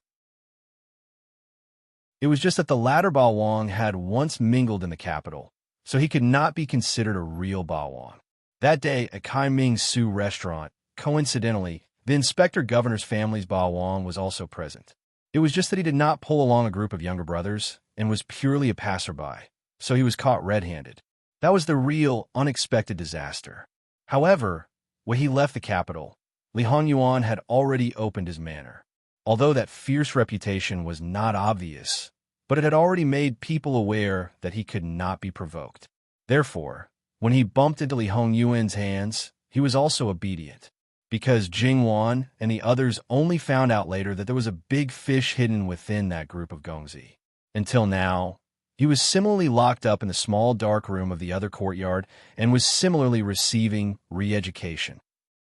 It was just that the latter bawang had once mingled in the capital, so he could not be considered a real bawang. That day, at Kai Ming's Su restaurant, coincidentally, the inspector governor's family's bawang was also present. It was just that he did not pull along a group of younger brothers and was purely a passerby, so he was caught red-handed. That was the real, unexpected disaster. However, when he left the capital, Li Hongyuan had already opened his manor. Although that fierce reputation was not obvious, but it had already made people aware that he could not be provoked. Therefore, when he bumped into Li Hongyuan's hands, he was also obedient, because Jingwan and the others only found out later that there was a big fish hidden within that group of Gongzi. Until now, he was similarly locked up in the small dark room of the other courtyard and was similarly receiving re-education.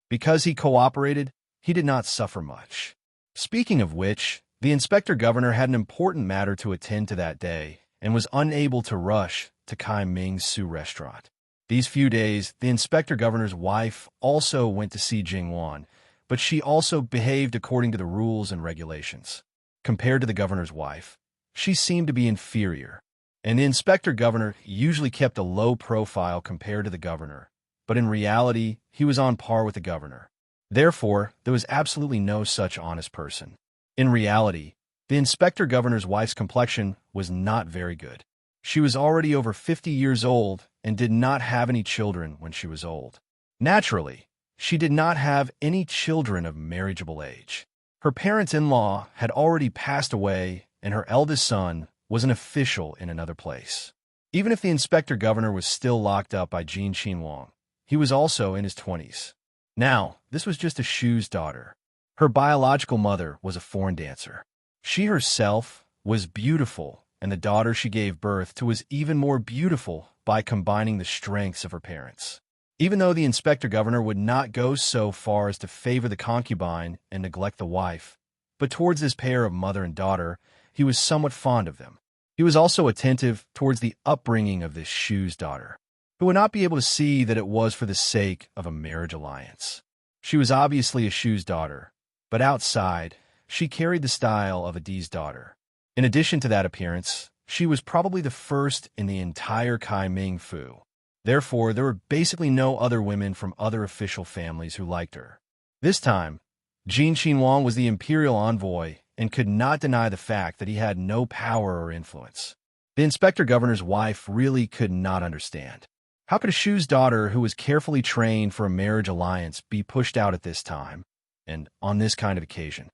Because he cooperated, he did not suffer much. Speaking of which, the inspector governor had an important matter to attend to that day and was unable to rush to Kai Ming's Su restaurant. These few days, the inspector governor's wife also went to see Jingwan, but she also behaved according to the rules and regulations. Compared to the governor's wife, she seemed to be inferior, and the inspector governor usually kept a low profile compared to the governor, but in reality, he was on par with the governor. Therefore, there was absolutely no such honest person. In reality, the inspector governor's wife's complexion was not very good. She was already over 50 years old and did not have any children when she was old. Naturally, she did not have any children of marriageable age. Her parents-in-law had already passed away, and her eldest son was an official in another place. Even if the inspector governor was still locked up by Jin Qinhuang, he was also in his 20s. Now, this was just a Shu's daughter. Her biological mother was a foreign dancer. She herself was beautiful, and the daughter she gave birth to was even more beautiful by combining the strengths of her parents. Even though the inspector governor would not go so far as to favor the concubine and neglect the wife, but towards this pair of mother and daughter, he was somewhat fond of them. He was also attentive towards the upbringing of this Shu's daughter, who would not be able to see that it was for the sake of a marriage alliance. She was obviously a Shu's daughter, but outside, she carried the style of a Di's daughter. In addition to that appearance, she was probably the first in the entire Kai Ming Fu. Therefore, there were basically no other women from other official families who liked her. This time, Jin Qinhuang was the imperial envoy and could not deny the fact that he had no power or influence. The inspector governor's wife really could not understand. How could a Shu's daughter who was carefully trained for a marriage alliance be pushed out at this time, and on this kind of occasion?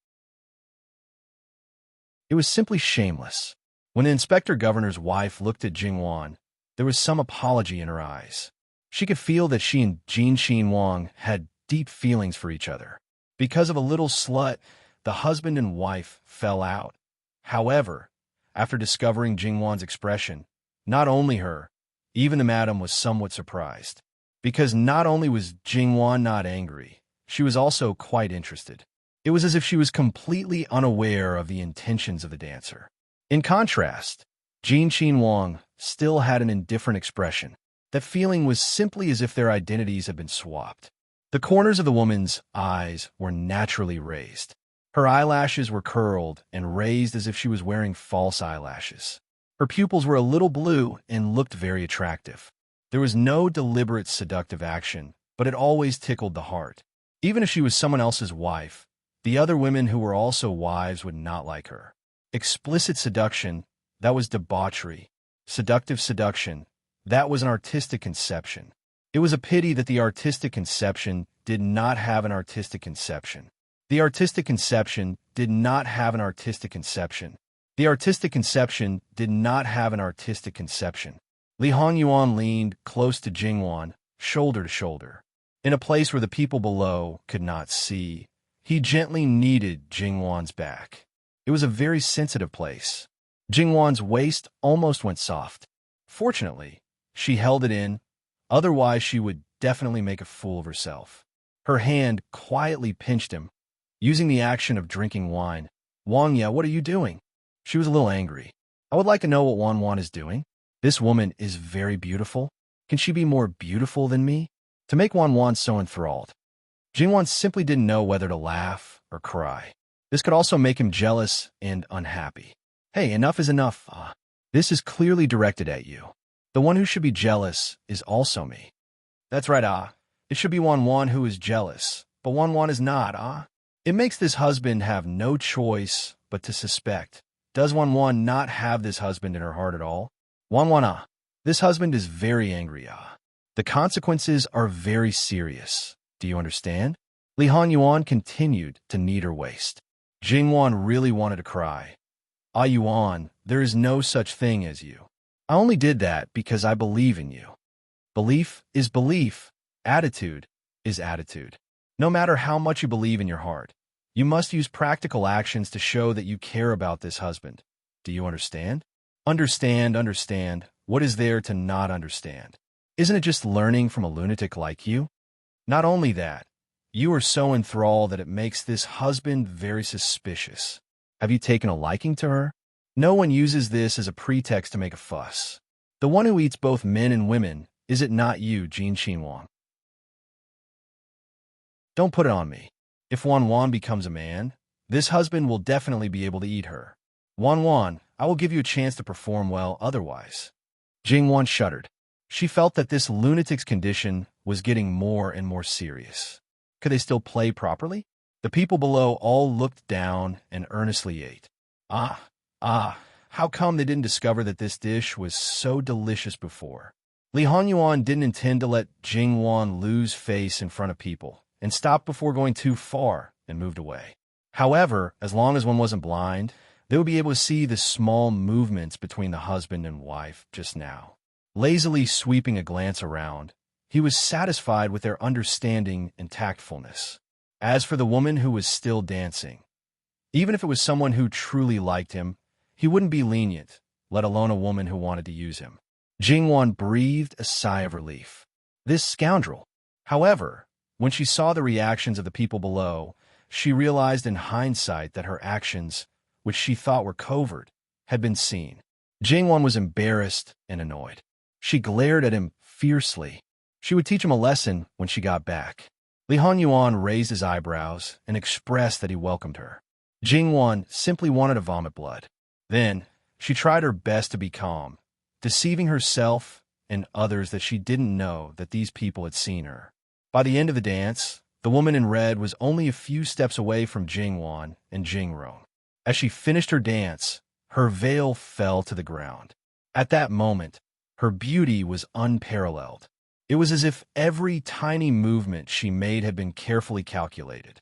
It was simply shameless. When the inspector governor's wife looked at Jingwan, there was some apology in her eyes. She could feel that she and Jin Wang had deep feelings for each other. Because of a little slut, the husband and wife fell out. However, after discovering Jingwan's expression, not only her, even the madam was somewhat surprised. Because not only was Jingwan not angry, she was also quite interested. It was as if she was completely unaware of the intentions of the dancer. In contrast, Jin Wang still had an indifferent expression. That feeling was simply as if their identities had been swapped. The corners of the woman's eyes were naturally raised. Her eyelashes were curled and raised as if she was wearing false eyelashes. Her pupils were a little blue and looked very attractive. There was no deliberate seductive action, but it always tickled the heart. Even if she was someone else's wife, the other women who were also wives would not like her. Explicit seduction, that was debauchery. Seductive seduction, that was an artistic conception. It was a pity that the artistic conception did not have an artistic conception. The artistic conception did not have an artistic conception. The artistic conception did not have an artistic conception. Li Hongyuan leaned close to Jingwan, shoulder to shoulder. In a place where the people below could not see, he gently kneaded Jingwan's back. It was a very sensitive place. Jingwan's waist almost went soft. Fortunately, she held it in, otherwise she would definitely make a fool of herself. Her hand quietly pinched him, using the action of drinking wine. "Wangya, what are you doing?" She was a little angry. "I would like to know what Wan is doing. This woman is very beautiful. Can she be more beautiful than me?" To make Wan so enthralled, Jingwan simply didn't know whether to laugh or cry. This could also make him jealous and unhappy. "Hey, enough is enough. This is clearly directed at you. The one who should be jealous is also me." "That's right, It should be Wan who is jealous, but Wan is not, It makes this husband have no choice but to suspect. Does Wan not have this husband in her heart at all? Wan, this husband is very angry, The consequences are very serious. Do you understand?" Li Hanyuan continued to knead her waist. Jingwan really wanted to cry. Yuan, there is no such thing as you. I only did that because I believe in you. Belief is belief. Attitude is attitude. No matter how much you believe in your heart, you must use practical actions to show that you care about this husband. Do you understand? Understand. What is there to not understand? Isn't it just learning from a lunatic like you? Not only that, you are so enthralled that it makes this husband very suspicious. Have you taken a liking to her? No one uses this as a pretext to make a fuss. The one who eats both men and women, is it not you, Jin Wang? Don't put it on me. If Wan becomes a man, this husband will definitely be able to eat her. Wan, I will give you a chance to perform well otherwise. Jingwan shuddered. She felt that this lunatic's condition was getting more and more serious. Could they still play properly? The people below all looked down and earnestly ate. How come they didn't discover that this dish was so delicious before? Li Hanyuan didn't intend to let Jingwan lose face in front of people, and stopped before going too far and moved away. However, as long as one wasn't blind, they would be able to see the small movements between the husband and wife just now. Lazily sweeping a glance around, he was satisfied with their understanding and tactfulness. As for the woman who was still dancing, even if it was someone who truly liked him, he wouldn't be lenient, let alone a woman who wanted to use him. Jingwan breathed a sigh of relief. This scoundrel. However, when she saw the reactions of the people below, she realized in hindsight that her actions, which she thought were covert, had been seen. Jingwan was embarrassed and annoyed. She glared at him fiercely. She would teach him a lesson when she got back. Li Hanyuan raised his eyebrows and expressed that he welcomed her. Jingwan simply wanted to vomit blood. Then, she tried her best to be calm, deceiving herself and others that she didn't know that these people had seen her. By the end of the dance, the woman in red was only a few steps away from Jingwan and Jingrong. As she finished her dance, her veil fell to the ground. At that moment, her beauty was unparalleled. It was as if every tiny movement she made had been carefully calculated.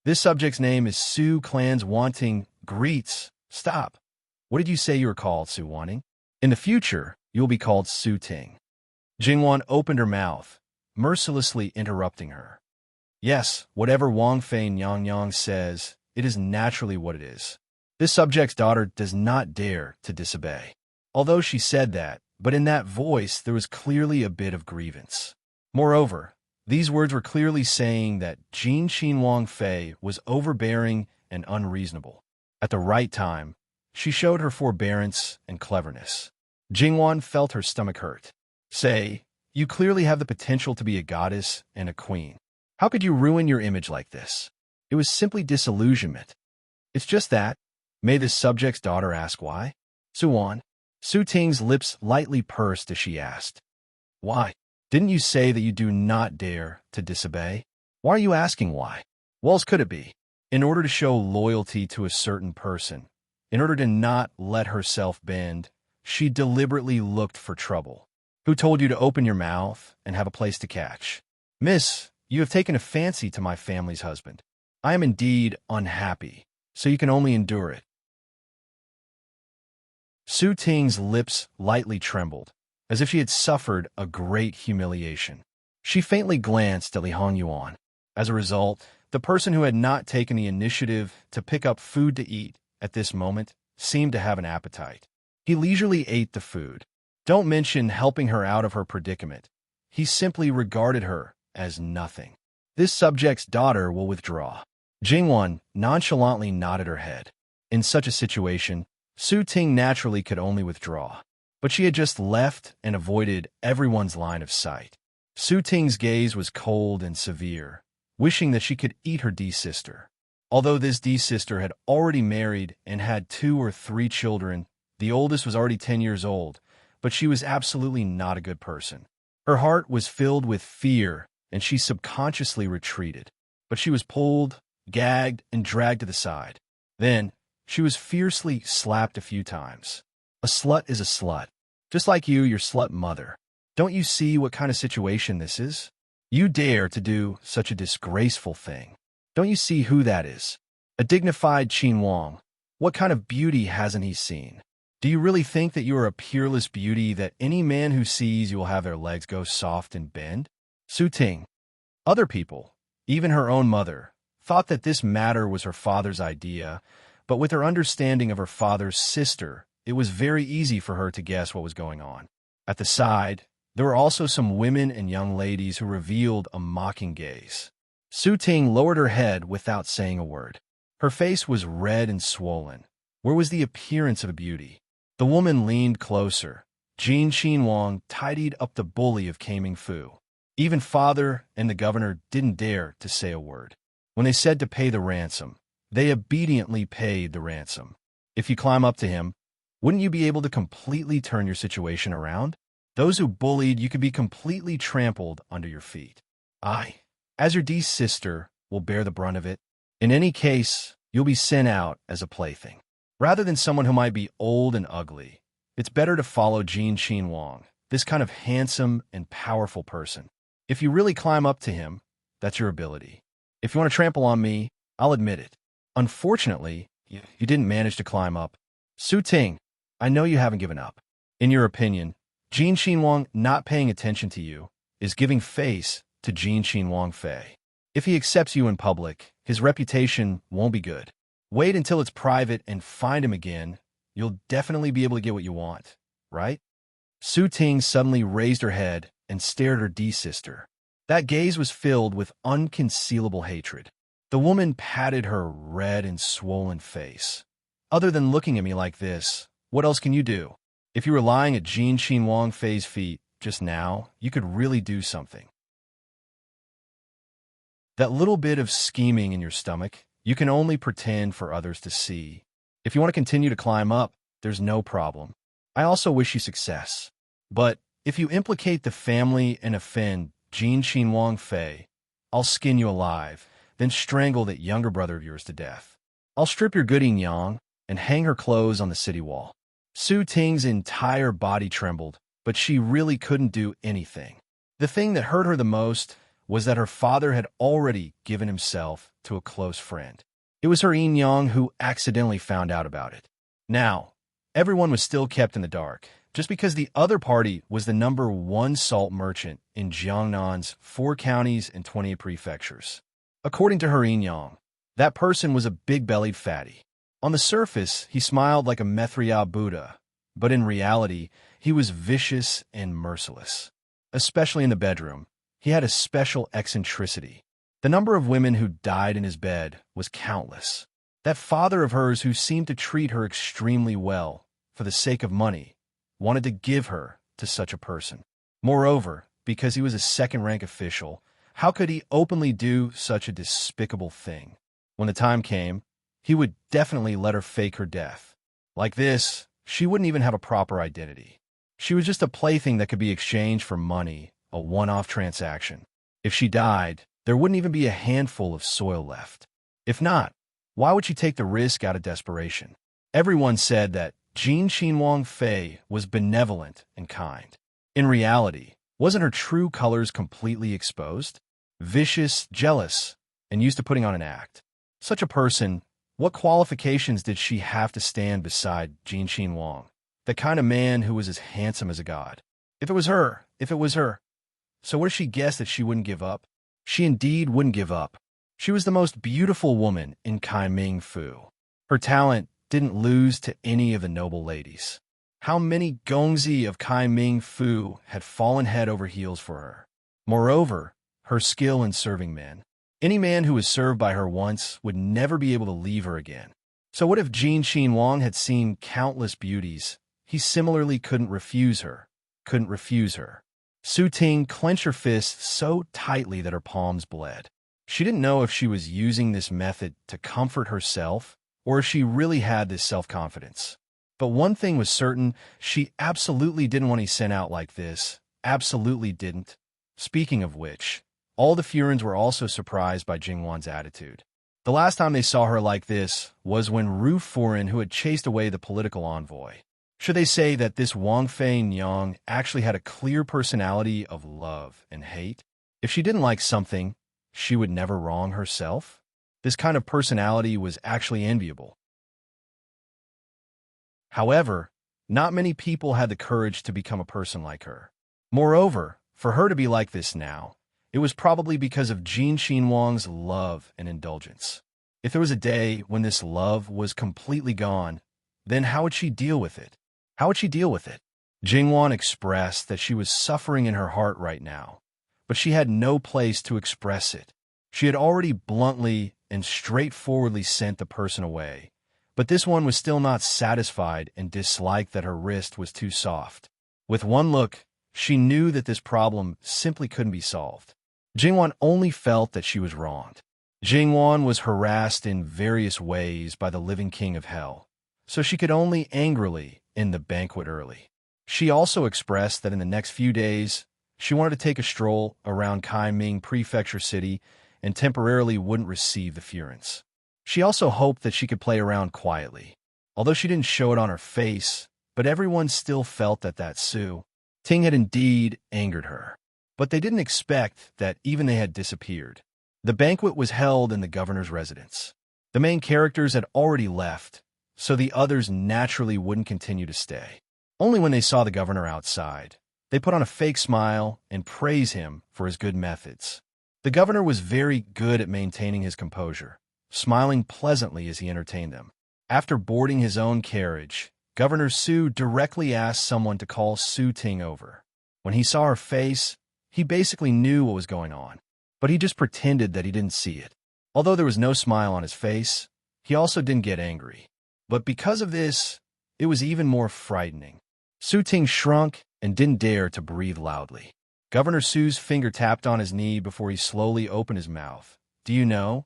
This subject's name is Su Clan's Wanting Greets. Stop. What did you say you were called, Su Wanning? In the future, you will be called Su Ting. Jingwan opened her mouth, mercilessly interrupting her. Yes, whatever Wang Fei Nyang says, it is naturally what it is. This subject's daughter does not dare to disobey. Although she said that, but in that voice there was clearly a bit of grievance. Moreover, these words were clearly saying that Jin Qin Wang Fei was overbearing and unreasonable. At the right time, she showed her forbearance and cleverness. Jingwan felt her stomach hurt. Say, you clearly have the potential to be a goddess and a queen. How could you ruin your image like this? It was simply disillusionment. It's just that. May the subject's daughter ask why? Suwan. Su Ting's lips lightly pursed as she asked. Why? Didn't you say that you do not dare to disobey? Why are you asking why? What else could it be? In order to show loyalty to a certain person, in order to not let herself bend, she deliberately looked for trouble. Who told you to open your mouth and have a place to catch? Miss, you have taken a fancy to my family's husband. I am indeed unhappy, so you can only endure it. Su Ting's lips lightly trembled, as if she had suffered a great humiliation. She faintly glanced at Li Hongyuan. As a result, the person who had not taken the initiative to pick up food to eat at this moment seemed to have an appetite. He leisurely ate the food. Don't mention helping her out of her predicament. He simply regarded her as nothing. This subject's daughter will withdraw. Jingwan nonchalantly nodded her head. In such a situation, Su Ting naturally could only withdraw. But she had just left and avoided everyone's line of sight. Su Ting's gaze was cold and severe, wishing that she could eat her D-sister. Although this D-sister had already married and had 2 or 3 children, the oldest was already 10 years old, but she was absolutely not a good person. Her heart was filled with fear, and she subconsciously retreated. But she was pulled, gagged, and dragged to the side. Then, she was fiercely slapped a few times. A slut is a slut. Just like you, your slut mother. Don't you see what kind of situation this is? You dare to do such a disgraceful thing. Don't you see who that is? A dignified Qin Wang. What kind of beauty hasn't he seen? Do you really think that you are a peerless beauty that any man who sees you will have their legs go soft and bend? Su Ting. Other people, even her own mother, thought that this matter was her father's idea, but with her understanding of her father's sister, it was very easy for her to guess what was going on. At the side, there were also some women and young ladies who revealed a mocking gaze. Su Ting lowered her head without saying a word. Her face was red and swollen. Where was the appearance of a beauty? The woman leaned closer. Jin Qin Wang tidied up the bully of Kaming Fu. Even father and the governor didn't dare to say a word. When they said to pay the ransom, they obediently paid the ransom. If you climb up to him, wouldn't you be able to completely turn your situation around? Those who bullied you could be completely trampled under your feet. I, as your D-sister, will bear the brunt of it. In any case, you'll be sent out as a plaything. Rather than someone who might be old and ugly, it's better to follow Jin Qin Wang, this kind of handsome and powerful person. If you really climb up to him, that's your ability. If you want to trample on me, I'll admit it. Unfortunately, you didn't manage to climb up. Su Ting, I know you haven't given up. In your opinion, Jin Qin Wang not paying attention to you is giving face to Jin Qin Wang Fei. If he accepts you in public, his reputation won't be good. Wait until it's private and find him again. You'll definitely be able to get what you want, right? Su Ting suddenly raised her head and stared at her D-sister. That gaze was filled with unconcealable hatred. The woman patted her red and swollen face. Other than looking at me like this, what else can you do? If you were lying at Jin Qin Wang Fei's feet just now, you could really do something. That little bit of scheming in your stomach, you can only pretend for others to see. If you want to continue to climb up, there's no problem. I also wish you success. But if you implicate the family and offend Jin Qin Wang Fei, I'll skin you alive, then strangle that younger brother of yours to death. I'll strip your good Yang and hang her clothes on the city wall. Su Ting's entire body trembled, but she really couldn't do anything. The thing that hurt her the most was that her father had already given himself to a close friend. It was her Yin Yang who accidentally found out about it. Now, everyone was still kept in the dark, just because the other party was the #1 salt merchant in Jiangnan's 4 counties and 20 prefectures. According to Herin Yang, that person was a big-bellied fatty. On the surface, he smiled like a Mithriya Buddha, but in reality, he was vicious and merciless. Especially in the bedroom, he had a special eccentricity. The number of women who died in his bed was countless. That father of hers who seemed to treat her extremely well, for the sake of money, wanted to give her to such a person. Moreover, because he was a second-rank official, how could he openly do such a despicable thing? When the time came, he would definitely let her fake her death. Like this, she wouldn't even have a proper identity. She was just a plaything that could be exchanged for money, a one-off transaction. If she died, there wouldn't even be a handful of soil left. If not, why would she take the risk out of desperation? Everyone said that Jin Xinwang Fei was benevolent and kind. In reality, wasn't her true colors completely exposed? Vicious, jealous, and used to putting on an act. Such a person, what qualifications did she have to stand beside Jin Xinwang? The kind of man who was as handsome as a god. If it was her. So what if she guessed that she wouldn't give up? She indeed wouldn't give up. She was the most beautiful woman in Kai Ming Fu. Her talent didn't lose to any of the noble ladies. How many gongzi of Kai Ming Fu had fallen head over heels for her? Moreover, her skill in serving men. Any man who was served by her once would never be able to leave her again. So what if Jin Xinwang had seen countless beauties? He similarly couldn't refuse her. Su Ting clenched her fists so tightly that her palms bled. She didn't know if she was using this method to comfort herself or if she really had this self-confidence. But one thing was certain, she absolutely didn't want to send out like this. Absolutely didn't. Speaking of which, all the Furins were also surprised by Jingwan's attitude. The last time they saw her like this was when Ru Furin, who had chased away the political envoy. Should they say that this Wang Fei Nyang actually had a clear personality of love and hate? If she didn't like something, she would never wrong herself? This kind of personality was actually enviable. However, not many people had the courage to become a person like her. Moreover, for her to be like this now, it was probably because of Jin Xinwang's love and indulgence. If there was a day when this love was completely gone, then how would she deal with it? Jingwan expressed that she was suffering in her heart right now, but she had no place to express it. She had already bluntly and straightforwardly sent the person away, but this one was still not satisfied and disliked that her wrist was too soft. With one look, she knew that this problem simply couldn't be solved. Jingwan only felt that she was wronged. Jingwan was harassed in various ways by the living king of hell, so she could only angrily end the banquet early. She also expressed that in the next few days, she wanted to take a stroll around Kai Ming Prefecture City and temporarily wouldn't receive the Furins. She also hoped that she could play around quietly, although she didn't show it on her face, but everyone still felt that Su Ting had indeed angered her. But they didn't expect that even they had disappeared. The banquet was held in the governor's residence. The main characters had already left, so the others naturally wouldn't continue to stay. Only when they saw the governor outside, they put on a fake smile and praised him for his good methods. The governor was very good at maintaining his composure, smiling pleasantly as he entertained them. After boarding his own carriage, Governor Su directly asked someone to call Su Ting over. When he saw her face, he basically knew what was going on, but he just pretended that he didn't see it. Although there was no smile on his face, he also didn't get angry. But because of this, it was even more frightening. Su Ting shrunk and didn't dare to breathe loudly. Governor Su's finger tapped on his knee before he slowly opened his mouth. Do you know?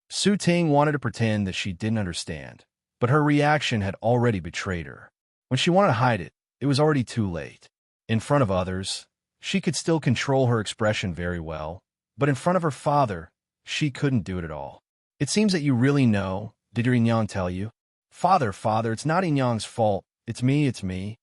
Su Ting wanted to pretend that she didn't understand, but her reaction had already betrayed her. When she wanted to hide it, it was already too late. In front of others, she could still control her expression very well, but in front of her father, she couldn't do it at all. It seems that you really know. Did your Inyang tell you? Father, it's not Inyang's fault. It's me.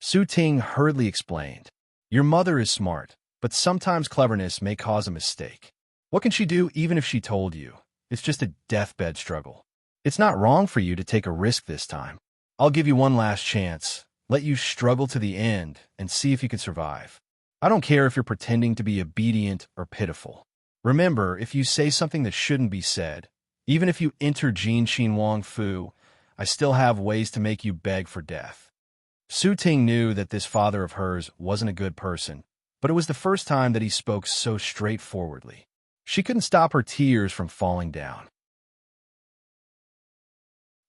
Su Ting hurriedly explained. Your mother is smart, but sometimes cleverness may cause a mistake. What can she do even if she told you? It's just a deathbed struggle. It's not wrong for you to take a risk this time. I'll give you one last chance, let you struggle to the end, and see if you can survive. I don't care if you're pretending to be obedient or pitiful. Remember, if you say something that shouldn't be said, even if you enter Jin Xin Wang Fu, I still have ways to make you beg for death. Su Ting knew that this father of hers wasn't a good person, but it was the first time that he spoke so straightforwardly. She couldn't stop her tears from falling down.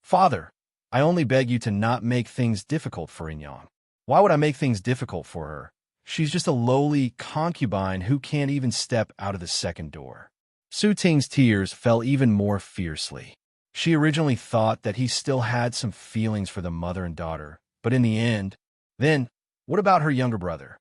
Father, I only beg you to not make things difficult for Inyang. Why would I make things difficult for her? She's just a lowly concubine who can't even step out of the second door. Su Ting's tears fell even more fiercely. She originally thought that he still had some feelings for the mother and daughter, but in the end, then, what about her younger brother?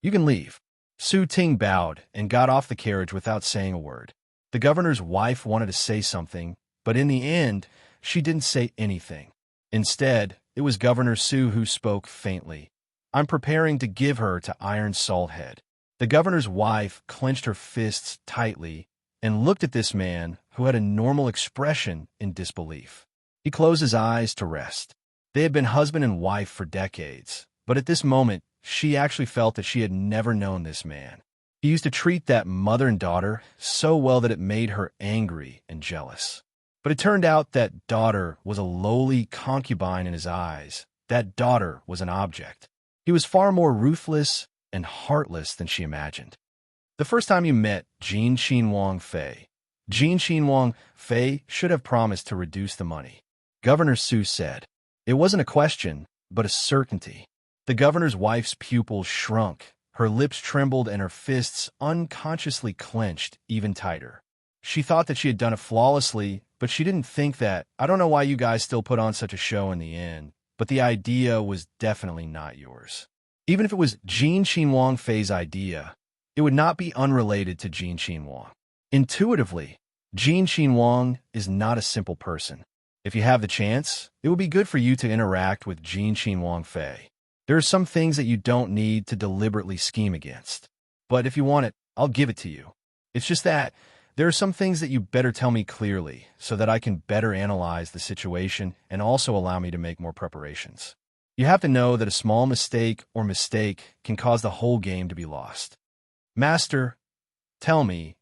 You can leave. Su Ting bowed and got off the carriage without saying a word. The governor's wife wanted to say something, but in the end, she didn't say anything. Instead, it was Governor Su who spoke faintly. I'm preparing to give her to Iron Salthead. The governor's wife clenched her fists tightly and looked at this man who had a normal expression in disbelief. He closed his eyes to rest. They had been husband and wife for decades, but at this moment, she actually felt that she had never known this man. He used to treat that mother and daughter so well that it made her angry and jealous. But it turned out that daughter was a lowly concubine in his eyes. That daughter was an object. He was far more ruthless and heartless than she imagined. The first time you met Jin Xin Wang Fei, Jin Xin Wang Fei should have promised to reduce the money. Governor Su said. It wasn't a question, but a certainty. The governor's wife's pupils shrunk, her lips trembled, and her fists unconsciously clenched even tighter. She thought that she had done it flawlessly, but she didn't think that, I don't know why you guys still put on such a show in the end, but the idea was definitely not yours. Even if it was Jin Xin Wang Fei's idea, it would not be unrelated to Jin Xin Wang. Intuitively, Jin Xin Wang is not a simple person. If you have the chance, it would be good for you to interact with Jin Xin Wang Fei. There are some things that you don't need to deliberately scheme against. But if you want it, I'll give it to you. It's just that there are some things that you better tell me clearly so that I can better analyze the situation and also allow me to make more preparations. You have to know that a small mistake or mistake can cause the whole game to be lost. Master, tell me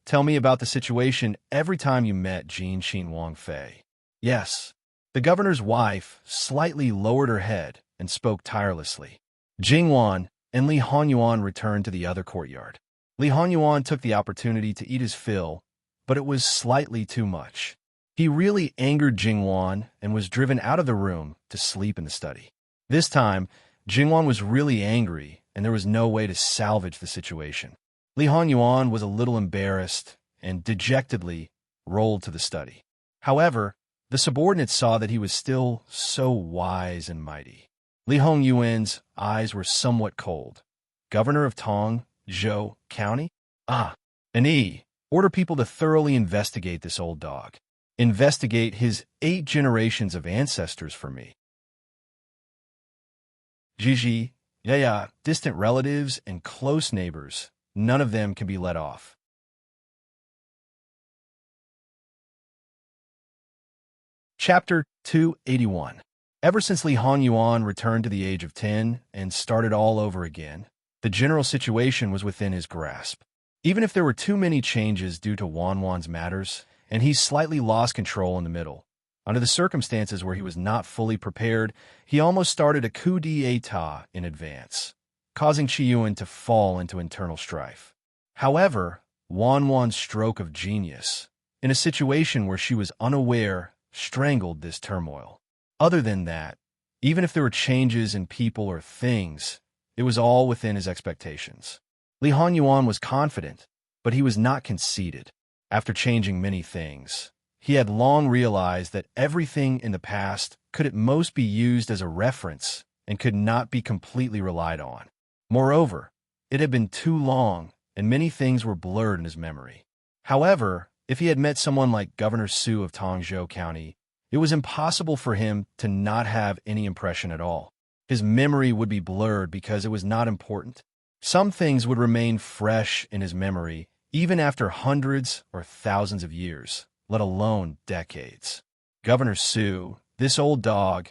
about the situation every time you met Jin Xin Wang Fei. Yes. The governor's wife slightly lowered her head and spoke tirelessly. Jing Wan and Li Honyuan returned to the other courtyard. Li Honyuan took the opportunity to eat his fill, but it was slightly too much. He really angered Jing Wan and was driven out of the room to sleep in the study. This time, Jing Wan was really angry, and there was no way to salvage the situation. Li Honyuan was a little embarrassed and dejectedly rolled to the study. However, the subordinates saw that he was still so wise and mighty. Li Hongyuan's eyes were somewhat cold. Governor of Tong, Zhou County? Order people to thoroughly investigate this old dog. Investigate his 8 generations of ancestors for me. Gigi, distant relatives and close neighbors, none of them can be let off. Chapter 281. Ever since Li Honyuan returned to the age of 10 and started all over again, the general situation was within his grasp. Even if there were too many changes due to Wan's matters, and he slightly lost control in the middle, under the circumstances where he was not fully prepared, he almost started a coup d'etat in advance, causing Qiyuan to fall into internal strife. However, Wan's stroke of genius, in a situation where she was unaware, strangled this turmoil. Other than that, even if there were changes in people or things, it was all within his expectations. Li Honyuan was confident, but he was not conceited. After changing many things, he had long realized that everything in the past could at most be used as a reference and could not be completely relied on. Moreover, it had been too long, and many things were blurred in his memory. However, if he had met someone like Governor Su of Tongzhou County, it was impossible for him to not have any impression at all. His memory would be blurred because it was not important. Some things would remain fresh in his memory even after hundreds or thousands of years, let alone decades. Governor Su, this old dog,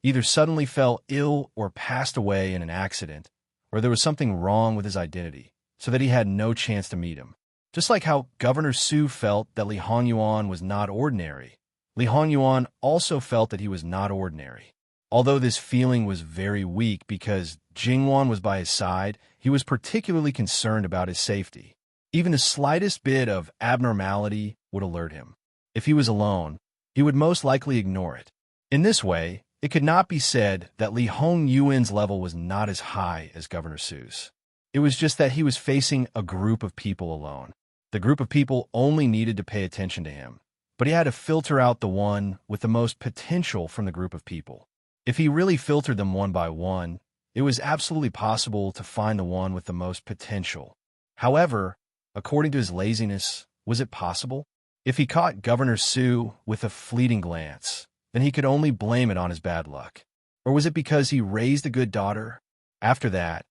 either suddenly fell ill or passed away in an accident, or there was something wrong with his identity, so that he had no chance to meet him. Just like how Governor Su felt that Li Hongyuan was not ordinary, Li Hongyuan also felt that he was not ordinary. Although this feeling was very weak because Jingwan was by his side, he was particularly concerned about his safety. Even the slightest bit of abnormality would alert him. If he was alone, he would most likely ignore it. In this way, it could not be said that Li Hongyuan's level was not as high as Governor Su's. It was just that he was facing a group of people alone. The group of people only needed to pay attention to him, but he had to filter out the one with the most potential from the group of people. If he really filtered them one by one, it was absolutely possible to find the one with the most potential. However, according to his laziness, was it possible? If he caught Governor Su with a fleeting glance, then he could only blame it on his bad luck. Or was it because he raised a good daughter? After that,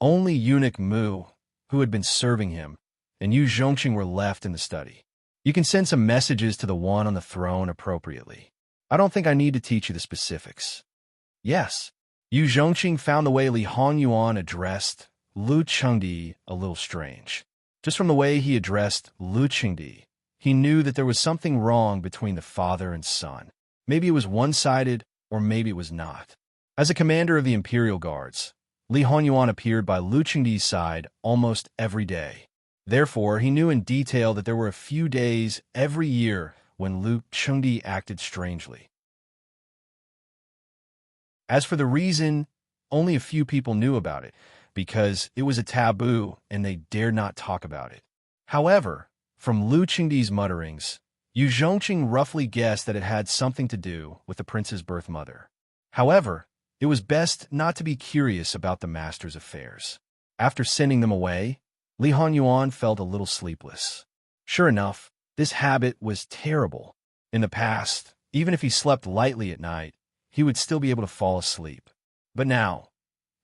only eunuch Mu, who had been serving him, and Yu Zhongqing were left in the study. You can send some messages to the one on the throne appropriately. I don't think I need to teach you the specifics. Yes, Yu Zhongqing found the way Li Hongyuan addressed Lu Chengdi a little strange. Just from the way he addressed Lu Chengdi, he knew that there was something wrong between the father and son. Maybe it was one-sided, or maybe it was not. As a commander of the Imperial Guards, Li Hongyuan appeared by Lu Chengdi's side almost every day. Therefore, he knew in detail that there were a few days every year when Lu Chengdi acted strangely. As for the reason, only a few people knew about it, because it was a taboo and they dared not talk about it. However, from Lu Chengdi's mutterings, Yu Zhongqing roughly guessed that it had something to do with the prince's birth mother. However, it was best not to be curious about the master's affairs. After sending them away, Li Hongyuan felt a little sleepless. Sure enough, this habit was terrible. In the past, even if he slept lightly at night, he would still be able to fall asleep. But now,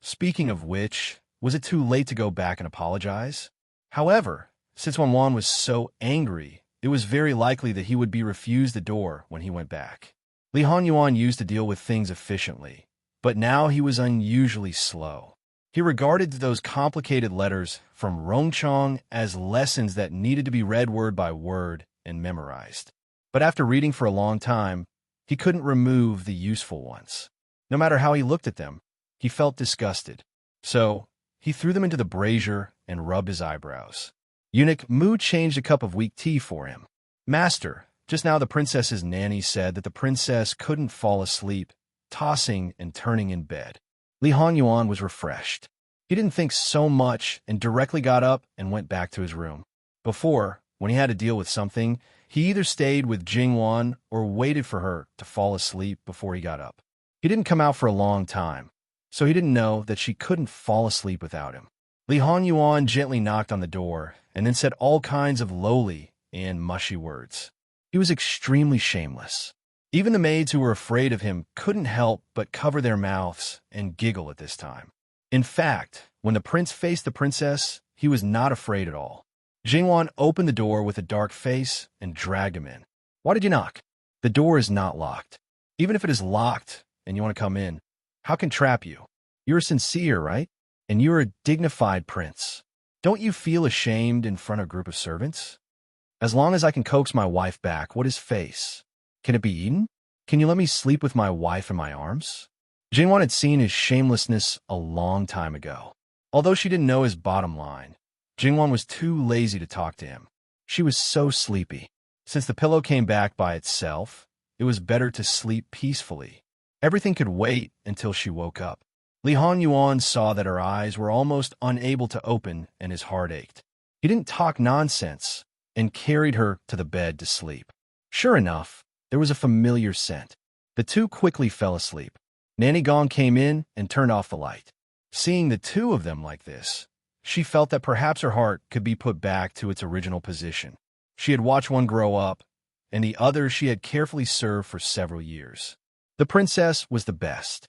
speaking of which, was it too late to go back and apologize? However, since Wanwan was so angry, it was very likely that he would be refused the door when he went back. Li Hongyuan used to deal with things efficiently, but now he was unusually slow. He regarded those complicated letters from Rongchong as lessons that needed to be read word by word and memorized. But after reading for a long time, he couldn't remove the useful ones. No matter how he looked at them, he felt disgusted. So, he threw them into the brazier and rubbed his eyebrows. Eunuch Mu changed a cup of weak tea for him. Master, just now the princess's nanny said that the princess couldn't fall asleep, tossing and turning in bed. Li Hongyuan was refreshed. He didn't think so much and directly got up and went back to his room. Before, when he had to deal with something, he either stayed with Jingwan or waited for her to fall asleep before he got up. He didn't come out for a long time, so he didn't know that she couldn't fall asleep without him. Li Hongyuan gently knocked on the door and then said all kinds of lowly and mushy words. He was extremely shameless. Even the maids who were afraid of him couldn't help but cover their mouths and giggle at this time. In fact, when the prince faced the princess, he was not afraid at all. Jingwan opened the door with a dark face and dragged him in. Why did you knock? The door is not locked. Even if it is locked and you want to come in, how can trap you? You're sincere, right? And you're a dignified prince. Don't you feel ashamed in front of a group of servants? As long as I can coax my wife back, what is face? Can it be eaten? Can you let me sleep with my wife in my arms? Jingwan had seen his shamelessness a long time ago. Although she didn't know his bottom line, Jingwan was too lazy to talk to him. She was so sleepy. Since the pillow came back by itself, it was better to sleep peacefully. Everything could wait until she woke up. Li Hongyuan saw that her eyes were almost unable to open and his heart ached. He didn't talk nonsense and carried her to the bed to sleep. Sure enough, there was a familiar scent. The two quickly fell asleep. Nanny Gong came in and turned off the light. Seeing the two of them like this, she felt that perhaps her heart could be put back to its original position. She had watched one grow up, and the other she had carefully served for several years. The princess was the best.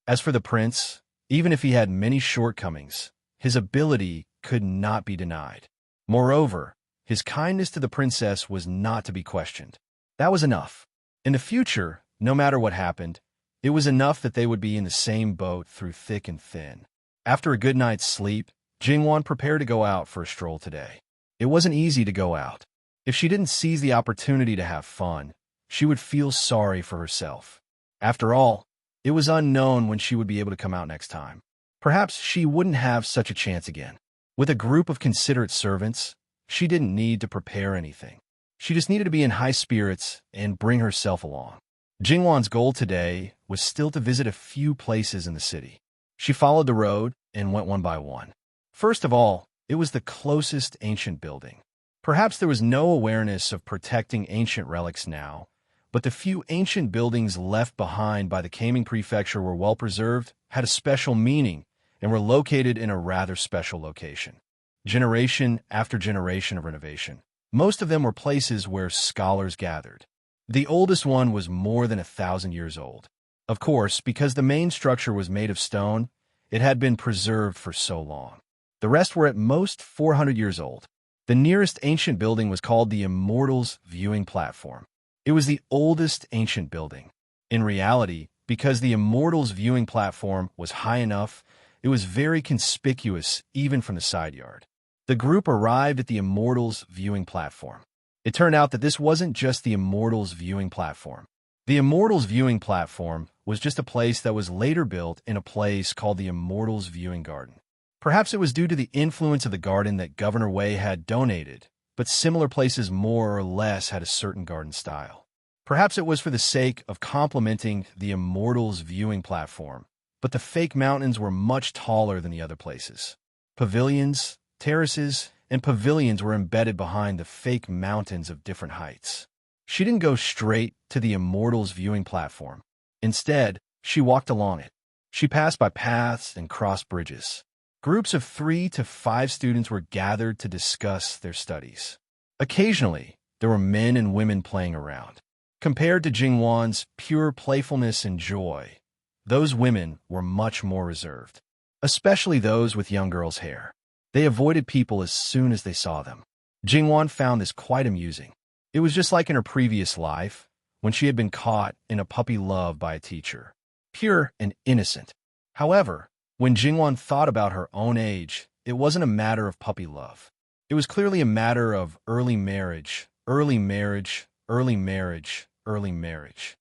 As for the prince, even if he had many shortcomings, his ability could not be denied. Moreover, his kindness to the princess was not to be questioned. That was enough. In the future, no matter what happened, it was enough that they would be in the same boat through thick and thin. After a good night's sleep, Jingwan prepared to go out for a stroll today. It wasn't easy to go out. If she didn't seize the opportunity to have fun, she would feel sorry for herself. After all, it was unknown when she would be able to come out next time. Perhaps she wouldn't have such a chance again. With a group of considerate servants, she didn't need to prepare anything. She just needed to be in high spirits and bring herself along. Jingwan's goal today was still to visit a few places in the city. She followed the road and went one by one. First of all, it was the closest ancient building. Perhaps there was no awareness of protecting ancient relics now, but the few ancient buildings left behind by the Kaming Prefecture were well preserved, had a special meaning, and were located in a rather special location. Generation after generation of renovation. Most of them were places where scholars gathered. The oldest one was more than 1,000 years old. Of course, because the main structure was made of stone, it had been preserved for so long. The rest were at most 400 years old. The nearest ancient building was called the Immortals Viewing Platform. It was the oldest ancient building. In reality, because the Immortals Viewing Platform was high enough, it was very conspicuous even from the side yard. The group arrived at the Immortals Viewing Platform. It turned out that this wasn't just the Immortals Viewing Platform. The Immortals Viewing Platform was just a place that was later built in a place called the Immortals Viewing Garden. Perhaps it was due to the influence of the garden that Governor Wei had donated, but similar places more or less had a certain garden style. Perhaps it was for the sake of complementing the Immortals Viewing Platform, but the fake mountains were much taller than the other places. Pavilions, terraces, and pavilions were embedded behind the fake mountains of different heights. She didn't go straight to the Immortals Viewing Platform. Instead, she walked along it. She passed by paths and crossed bridges. Groups of 3 to 5 students were gathered to discuss their studies. Occasionally, there were men and women playing around. Compared to Jingwan's pure playfulness and joy, those women were much more reserved, especially those with young girls' hair. They avoided people as soon as they saw them. Jingwan found this quite amusing. It was just like in her previous life, when she had been caught in a puppy love by a teacher. Pure and innocent. However, when Jingwan thought about her own age, it wasn't a matter of puppy love. It was clearly a matter of early marriage, early marriage, early marriage, early marriage.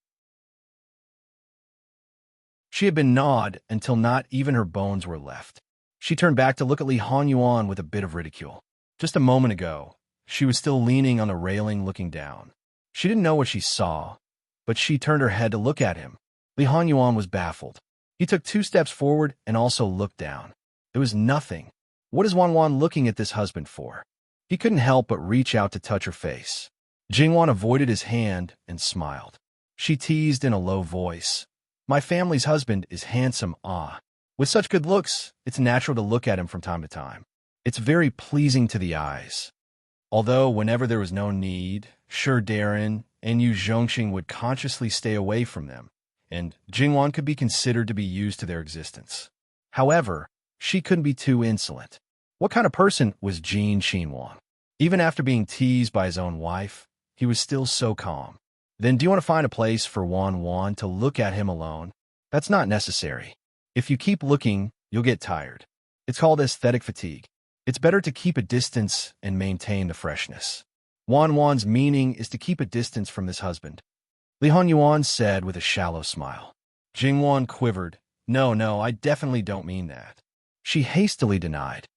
She had been gnawed until not even her bones were left. She turned back to look at Li Hanyuan with a bit of ridicule. Just a moment ago, she was still leaning on the railing looking down. She didn't know what she saw, but she turned her head to look at him. Li Hanyuan was baffled. He took 2 steps forward and also looked down. There was nothing. What is Wanwan looking at this husband for? He couldn't help but reach out to touch her face. Jingwan avoided his hand and smiled. She teased in a low voice. My family's husband is handsome, ah. With such good looks, it's natural to look at him from time to time. It's very pleasing to the eyes. Although whenever there was no need, sure Darren and Yu Zhongxing would consciously stay away from them, and Jingwan could be considered to be used to their existence. However, she couldn't be too insolent. What kind of person was Jin Xinhuang? Even after being teased by his own wife, he was still so calm. Then do you want to find a place for Wan to look at him alone? That's not necessary. If you keep looking, you'll get tired. It's called aesthetic fatigue. It's better to keep a distance and maintain the freshness. Wan's meaning is to keep a distance from this husband. Li Hanyuan said with a shallow smile. Jingwan quivered. No, I definitely don't mean that. She hastily denied.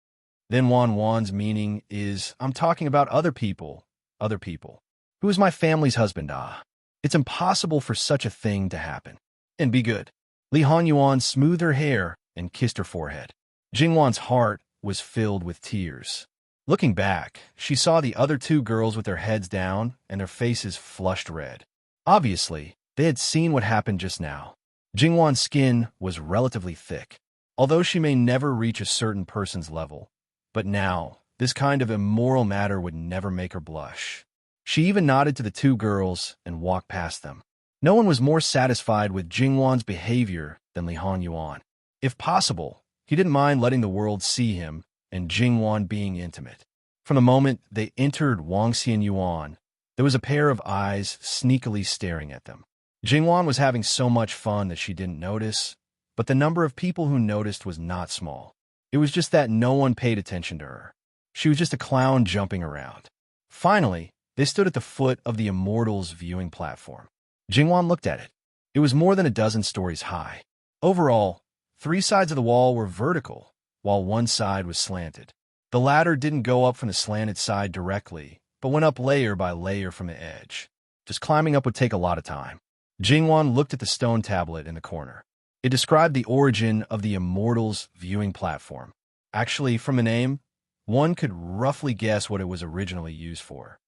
Then Wan's meaning is, I'm talking about other people. Other people. Who is my family's husband, ah? It's impossible for such a thing to happen. And be good. Li Hanyuan smoothed her hair and kissed her forehead. Jingwan's heart was filled with tears. Looking back, she saw the other 2 girls with their heads down and their faces flushed red. Obviously, they had seen what happened just now. Jingwan's skin was relatively thick, although she may never reach a certain person's level. But now, this kind of immoral matter would never make her blush. She even nodded to the 2 girls and walked past them. No one was more satisfied with Jingwan's behavior than Li Hanyuan. If possible, he didn't mind letting the world see him and Jingwan being intimate. From the moment they entered Wangxian Yuan, there was a pair of eyes sneakily staring at them. Jingwan was having so much fun that she didn't notice, but the number of people who noticed was not small. It was just that no one paid attention to her. She was just a clown jumping around. Finally, they stood at the foot of the Immortals viewing platform. Jingwan looked at it. It was more than a dozen stories high. Overall, 3 sides of the wall were vertical, while one side was slanted. The ladder didn't go up from the slanted side directly, but went up layer by layer from the edge. Just climbing up would take a lot of time. Jingwan looked at the stone tablet in the corner. It described the origin of the Immortals viewing platform. Actually, from the name, one could roughly guess what it was originally used for.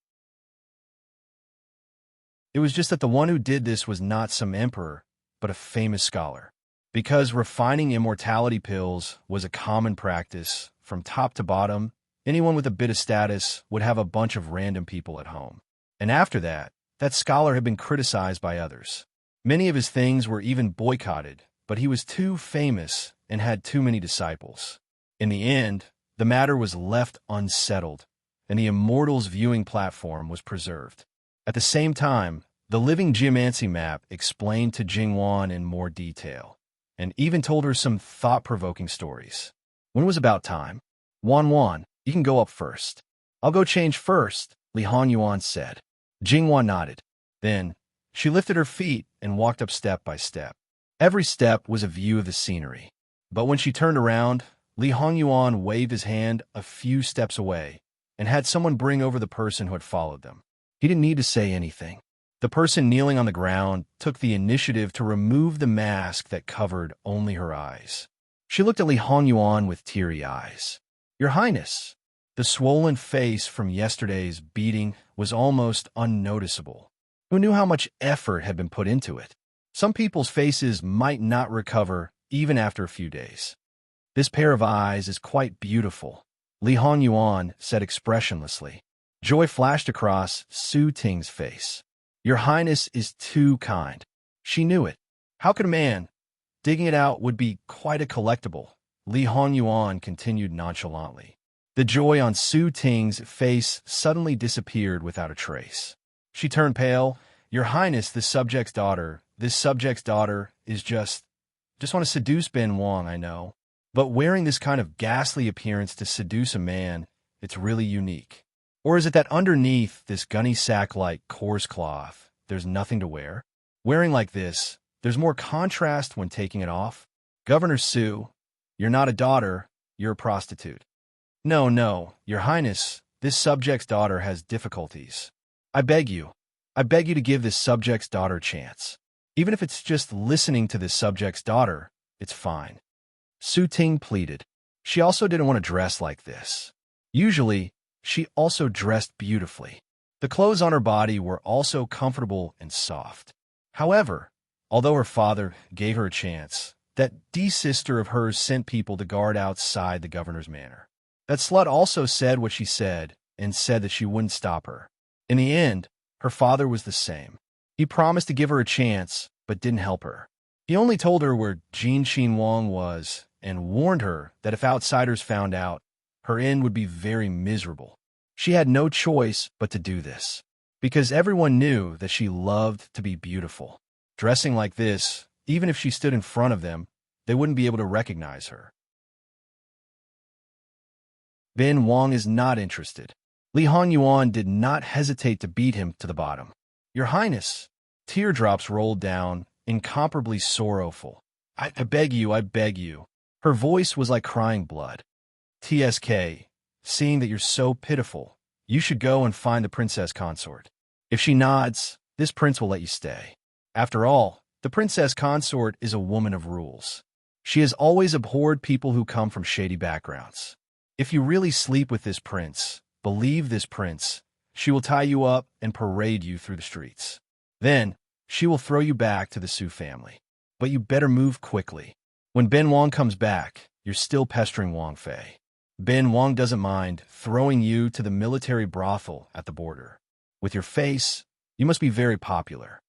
It was just that the one who did this was not some emperor, but a famous scholar. Because refining immortality pills was a common practice, from top to bottom, anyone with a bit of status would have a bunch of random people at home. And after that, that scholar had been criticized by others. Many of his things were even boycotted, but he was too famous and had too many disciples. In the end, the matter was left unsettled, and the Immortals viewing platform was preserved. At the same time, the living geomancy map explained to Jingwan in more detail, and even told her some thought-provoking stories. When it was about time, Wan, you can go up first. I'll go change first, Li Hongyuan said. Jingwan nodded. Then, she lifted her feet and walked up step by step. Every step was a view of the scenery. But when she turned around, Li Hongyuan waved his hand a few steps away and had someone bring over the person who had followed them. He didn't need to say anything. The person kneeling on the ground took the initiative to remove the mask that covered only her eyes. She looked at Li Hongyuan with teary eyes. Your Highness, the swollen face from yesterday's beating was almost unnoticeable. Who knew how much effort had been put into it? Some people's faces might not recover even after a few days. This pair of eyes is quite beautiful, Li Hongyuan said expressionlessly. Joy flashed across Su Ting's face. Your Highness is too kind. She knew it. How could a man? Digging it out would be quite a collectible, Li Hongyuan continued nonchalantly. The joy on Su Ting's face suddenly disappeared without a trace. She turned pale. Your Highness, this subject's daughter is just want to seduce Ben Wong, I know. But wearing this kind of ghastly appearance to seduce a man, it's really unique. Or is it that underneath this gunny sack-like coarse cloth, there's nothing to wear? Wearing like this, there's more contrast when taking it off. Governor Su, you're not a daughter, you're a prostitute. No, Your Highness, this subject's daughter has difficulties. I beg you to give this subject's daughter a chance. Even if it's just listening to this subject's daughter, it's fine. Su Ting pleaded. She also didn't want to dress like this. Usually, she also dressed beautifully. The clothes on her body were also comfortable and soft. However, although her father gave her a chance, that sister of hers sent people to guard outside the governor's manor. That slut also said what she said and said that she wouldn't stop her. In the end, her father was the same. He promised to give her a chance, but didn't help her. He only told her where Jin Xin Wang was and warned her that if outsiders found out, her end would be very miserable. She had no choice but to do this, because everyone knew that she loved to be beautiful. Dressing like this, even if she stood in front of them, they wouldn't be able to recognize her. Ben Wang is not interested. Li Hongyuan did not hesitate to beat him to the bottom. Your Highness, teardrops rolled down, incomparably sorrowful. I beg you. Her voice was like crying blood. TSK, seeing that you're so pitiful, you should go and find the princess consort. If she nods, this prince will let you stay. After all, the princess consort is a woman of rules. She has always abhorred people who come from shady backgrounds. If you really sleep with this prince, believe this prince, she will tie you up and parade you through the streets. Then, she will throw you back to the Su family. But you better move quickly. When Ben Wang comes back, you're still pestering Wang Fei. Ben Wang doesn't mind throwing you to the military brothel at the border. With your face, you must be very popular.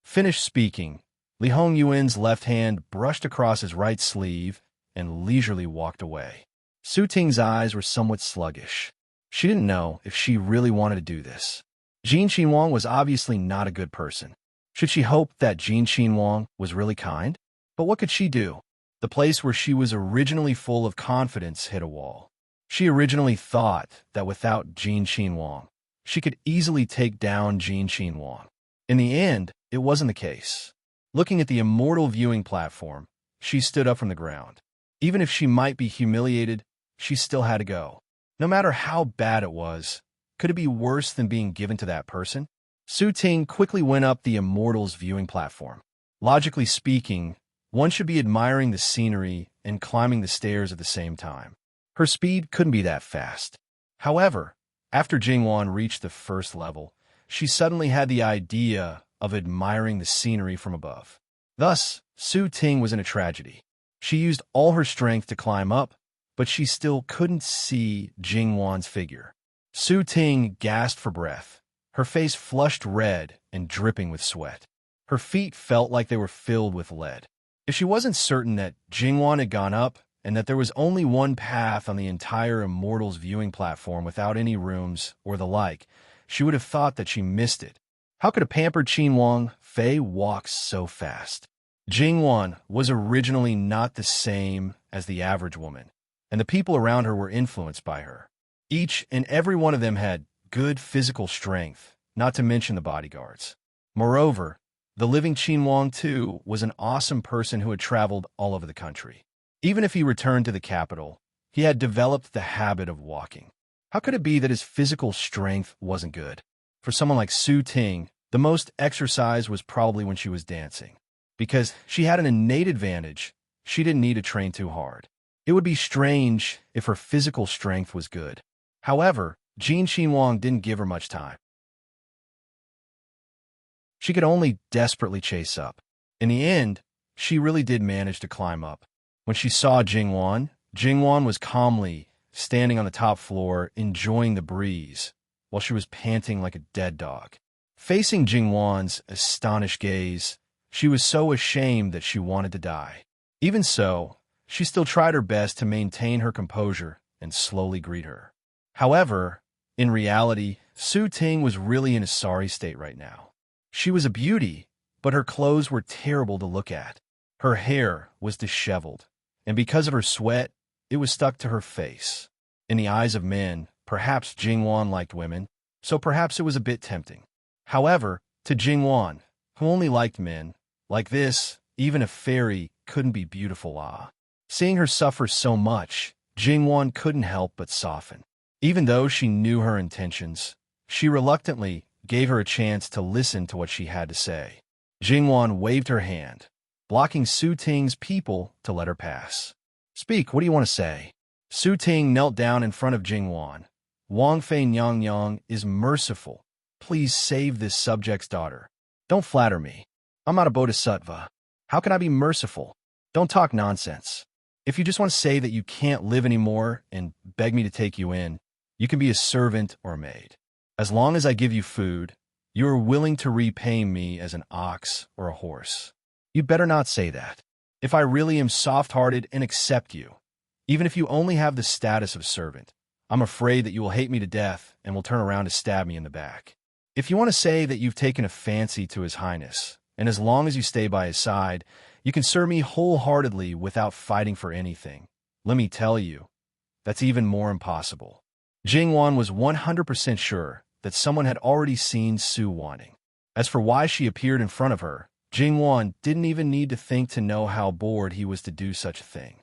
Finished speaking, Li Hongyuan's left hand brushed across his right sleeve and leisurely walked away. Su Ting's eyes were somewhat sluggish. She didn't know if she really wanted to do this. Jin Xinhuang was obviously not a good person. Should she hope that Jin Qinhuang was really kind? But what could she do? The place where she was originally full of confidence hit a wall. She originally thought that without Jin Qinhuang, she could easily take down Jin Qinhuang. In the end, it wasn't the case. Looking at the immortal viewing platform, she stood up from the ground. Even if she might be humiliated, she still had to go. No matter how bad it was, could it be worse than being given to that person? Su Ting quickly went up the immortal's viewing platform. Logically speaking, one should be admiring the scenery and climbing the stairs at the same time. Her speed couldn't be that fast. However, after Jingwan reached the first level, she suddenly had the idea of admiring the scenery from above. Thus, Su Ting was in a tragedy. She used all her strength to climb up, but she still couldn't see Jingwan's figure. Su Ting gasped for breath, her face flushed red and dripping with sweat. Her feet felt like they were filled with lead. If she wasn't certain that Jingwan had gone up and that there was only one path on the entire Immortals viewing platform without any rooms or the like, she would have thought that she missed it. How could a pampered Qinhuang Fei walk so fast? Jingwan was originally not the same as the average woman, and the people around her were influenced by her. Each and every one of them had good physical strength, not to mention the bodyguards. Moreover, the living Qinhuang too was an awesome person who had traveled all over the country. Even if he returned to the capital, he had developed the habit of walking. How could it be that his physical strength wasn't good? For someone like Su Ting, the most exercise was probably when she was dancing. Because she had an innate advantage, she didn't need to train too hard. It would be strange if her physical strength was good. However, Jin Qinhuang didn't give her much time. She could only desperately chase up. In the end, she really did manage to climb up. When she saw Jingwan, Jingwan was calmly standing on the top floor, enjoying the breeze, while she was panting like a dead dog. Facing Jingwan's astonished gaze, she was so ashamed that she wanted to die. Even so, she still tried her best to maintain her composure and slowly greet her. However, in reality, Su Ting was really in a sorry state right now. She was a beauty, but her clothes were terrible to look at. Her hair was disheveled, and because of her sweat, it was stuck to her face. In the eyes of men, perhaps Jingwan liked women, so perhaps it was a bit tempting. However, to Jingwan, who only liked men, like this, even a fairy couldn't be beautiful. Seeing her suffer so much, Jingwan couldn't help but soften. Even though she knew her intentions, she reluctantly gave her a chance to listen to what she had to say. Jingwan waved her hand, blocking Su Ting's people to let her pass. "Speak, what do you want to say?" Su Ting knelt down in front of Jingwan. "Wang Fei Nyang Nyang is merciful. Please save this subject's daughter. Don't flatter me. I'm not a bodhisattva. How can I be merciful? Don't talk nonsense. If you just want to say that you can't live anymore and beg me to take you in, you can be a servant or a maid. As long as I give you food, you are willing to repay me as an ox or a horse. You better not say that. If I really am soft-hearted and accept you, even if you only have the status of servant, I'm afraid that you will hate me to death and will turn around to stab me in the back. If you want to say that you've taken a fancy to His Highness, and as long as you stay by his side, you can serve me wholeheartedly without fighting for anything, let me tell you, that's even more impossible." Jingwan was 100% sure that someone had already seen Su wanting. As for why she appeared in front of her, Jingwan didn't even need to think to know how bored he was to do such a thing.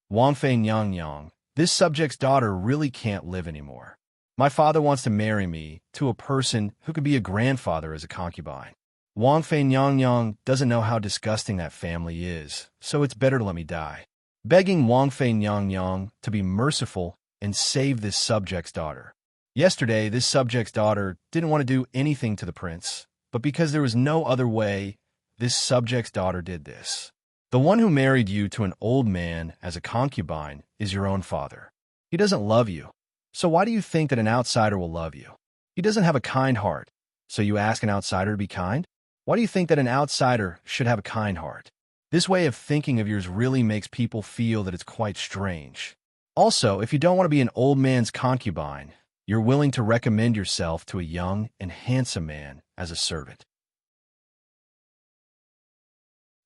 "Wang Fei Nyang Nyang, this subject's daughter really can't live anymore. My father wants to marry me to a person who could be a grandfather as a concubine. Wang Fei Nyang Nyang doesn't know how disgusting that family is, so it's better to let me die." Begging Wang Fei Nyang Nyang to be merciful and save this subject's daughter. Yesterday, this subject's daughter didn't want to do anything to the prince, but because there was no other way, this subject's daughter did this. The one who married you to an old man as a concubine is your own father. He doesn't love you. So why do you think that an outsider will love you? He doesn't have a kind heart, so you ask an outsider to be kind? Why do you think that an outsider should have a kind heart? This way of thinking of yours really makes people feel that it's quite strange. Also, if you don't want to be an old man's concubine, you're willing to recommend yourself to a young and handsome man as a servant.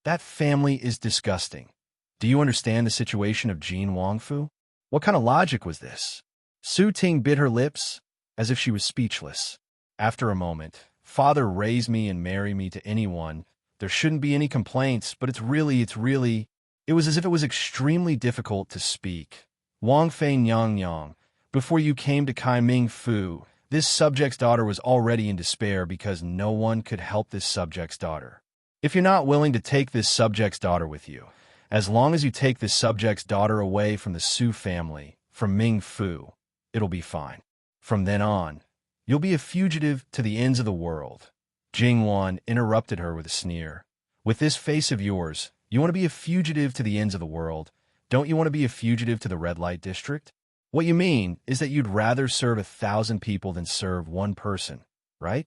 That family is disgusting. Do you understand the situation of Jin Wangfu? What kind of logic was this? Su Ting bit her lips, as if she was speechless. After a moment, father raise me and marry me to anyone. There shouldn't be any complaints, but it's really. It was as if it was extremely difficult to speak. Wang Fei Nyang Yang, before you came to Kai Ming Fu, this subject's daughter was already in despair because no one could help this subject's daughter. If you're not willing to take this subject's daughter with you, as long as you take this subject's daughter away from the Su family, from Ming Fu, it'll be fine. From then on, you'll be a fugitive to the ends of the world. Jing Wan interrupted her with a sneer. With this face of yours, you want to be a fugitive to the ends of the world. Don't you want to be a fugitive to the red light district? What you mean is that you'd rather serve 1,000 people than serve one person, right?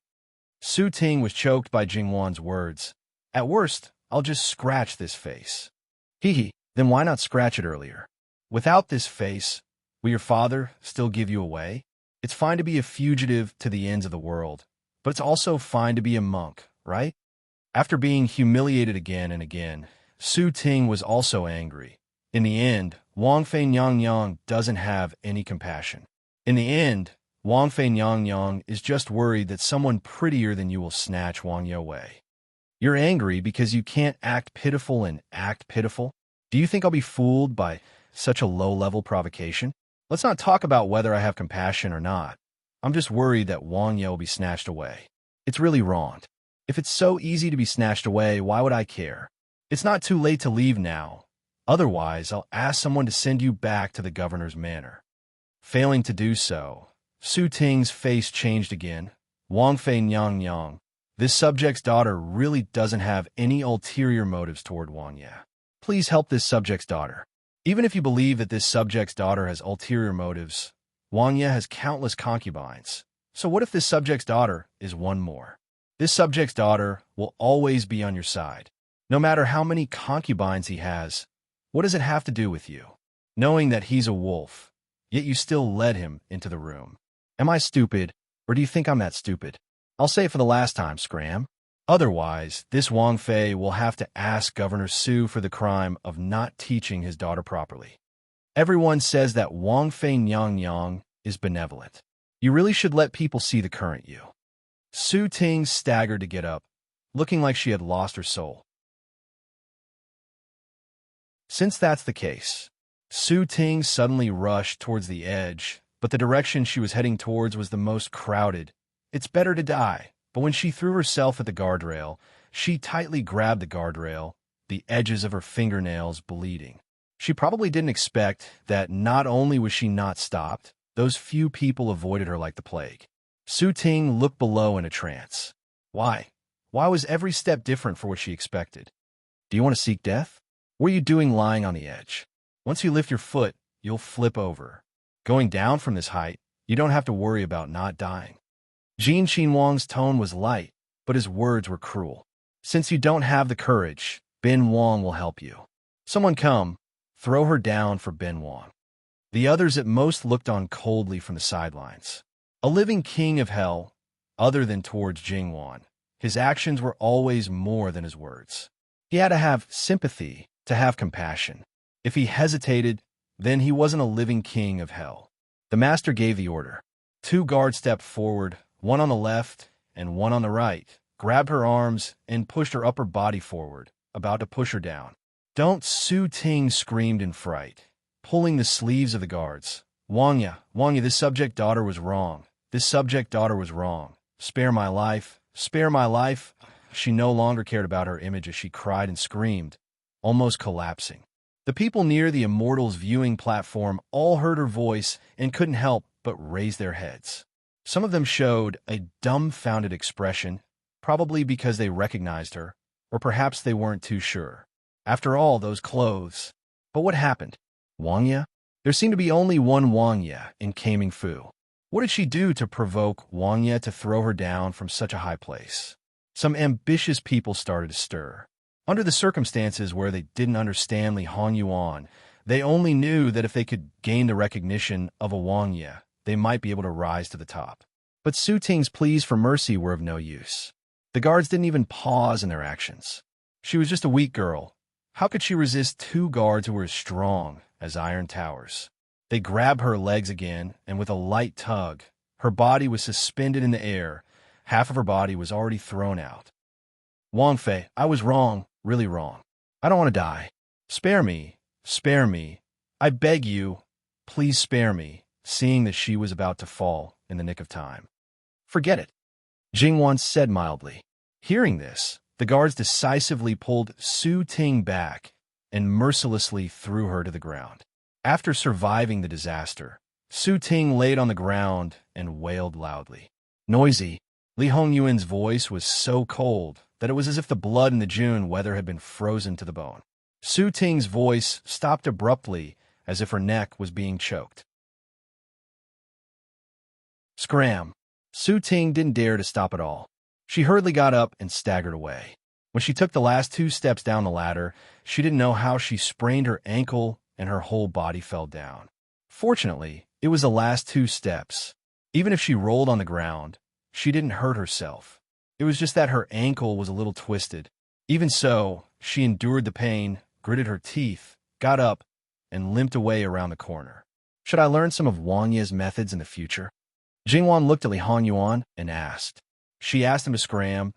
Su Ting was choked by Jing Wan's words. At worst, I'll just scratch this face. Hee, then why not scratch it earlier? Without this face, will your father still give you away? It's fine to be a fugitive to the ends of the world, but it's also fine to be a monk, right? After being humiliated again and again, Su Ting was also angry. In the end, Wang Fei Nyang Yang doesn't have any compassion. In the end, Wang Fei Nyang Yang is just worried that someone prettier than you will snatch Wang Ye away. You're angry because you can't act pitiful and act pitiful? Do you think I'll be fooled by such a low-level provocation? Let's not talk about whether I have compassion or not. I'm just worried that Wang Ye will be snatched away. It's really wrong. If it's so easy to be snatched away, why would I care? It's not too late to leave now. Otherwise, I'll ask someone to send you back to the governor's manor. Failing to do so, Su Ting's face changed again. Wang Fei Nyang Yang, this subject's daughter really doesn't have any ulterior motives toward Wang Ye. Please help this subject's daughter. Even if you believe that this subject's daughter has ulterior motives, Wang Ye has countless concubines. So what if this subject's daughter is one more? This subject's daughter will always be on your side. No matter how many concubines he has, what does it have to do with you? Knowing that he's a wolf, yet you still led him into the room. Am I stupid, or do you think I'm that stupid? I'll say it for the last time, Scram. Otherwise, this Wang Fei will have to ask Governor Su for the crime of not teaching his daughter properly. Everyone says that Wang Fei Nyang Yang is benevolent. You really should let people see the current you. Su Ting staggered to get up, looking like she had lost her soul. Since that's the case, Su Ting suddenly rushed towards the edge, but the direction she was heading towards was the most crowded. It's better to die, but when she threw herself at the guardrail, she tightly grabbed the guardrail, the edges of her fingernails bleeding. She probably didn't expect that not only was she not stopped, those few people avoided her like the plague. Su Ting looked below in a trance. Why? Why was every step different for what she expected? Do you want to seek death? What are you doing lying on the edge? Once you lift your foot, you'll flip over. Going down from this height, you don't have to worry about not dying. Jin Xinwang's tone was light, but his words were cruel. Since you don't have the courage, Ben Wang will help you. Someone come, throw her down for Ben Wang. The others at most looked on coldly from the sidelines. A living king of hell, other than towards Jingwan, his actions were always more than his words. He had to have sympathy, to have compassion. If he hesitated, then he wasn't a living king of hell. The master gave the order. 2 guards stepped forward, one on the left and one on the right, grabbed her arms and pushed her upper body forward, about to push her down. Don't! Su Ting screamed in fright, pulling the sleeves of the guards. Wang Ye, this subject daughter was wrong. This subject daughter was wrong. Spare my life. Spare my life. She no longer cared about her image as she cried and screamed, almost collapsing. The people near the Immortals viewing platform all heard her voice and couldn't help but raise their heads. Some of them showed a dumbfounded expression, probably because they recognized her, or perhaps they weren't too sure. After all, those clothes. But what happened? Wang Ye? There seemed to be only one Wang Ye in Kaming Fu. What did she do to provoke Wang Ye to throw her down from such a high place? Some ambitious people started to stir. Under the circumstances where they didn't understand Li Hongyuan, they only knew that if they could gain the recognition of a Wang Ye, they might be able to rise to the top. But Su Ting's pleas for mercy were of no use. The guards didn't even pause in their actions. She was just a weak girl. How could she resist two guards who were as strong as iron towers? They grabbed her legs again, and with a light tug, her body was suspended in the air. Half of her body was already thrown out. Wang Fei, I was wrong, really wrong. I don't want to die. Spare me, spare me. I beg you, please spare me, seeing that she was about to fall in the nick of time. Forget it, Jingwan said mildly. Hearing this, the guards decisively pulled Su Ting back and mercilessly threw her to the ground. After surviving the disaster, Su Ting laid on the ground and wailed loudly. Noisy, Li Hongyuan's voice was so cold that it was as if the blood in the June weather had been frozen to the bone. Su Ting's voice stopped abruptly as if her neck was being choked. Scram! Su Ting didn't dare to stop at all. She hurriedly got up and staggered away. When she took the last 2 steps down the ladder, she didn't know how she sprained her ankle and her whole body fell down. Fortunately, it was the last 2 steps. Even if she rolled on the ground, she didn't hurt herself. It was just that her ankle was a little twisted. Even so, she endured the pain, gritted her teeth, got up, and limped away around the corner. Should I learn some of Wang Ye's methods in the future? Jingwan looked at Li Hongyuan and asked. She asked him to scram,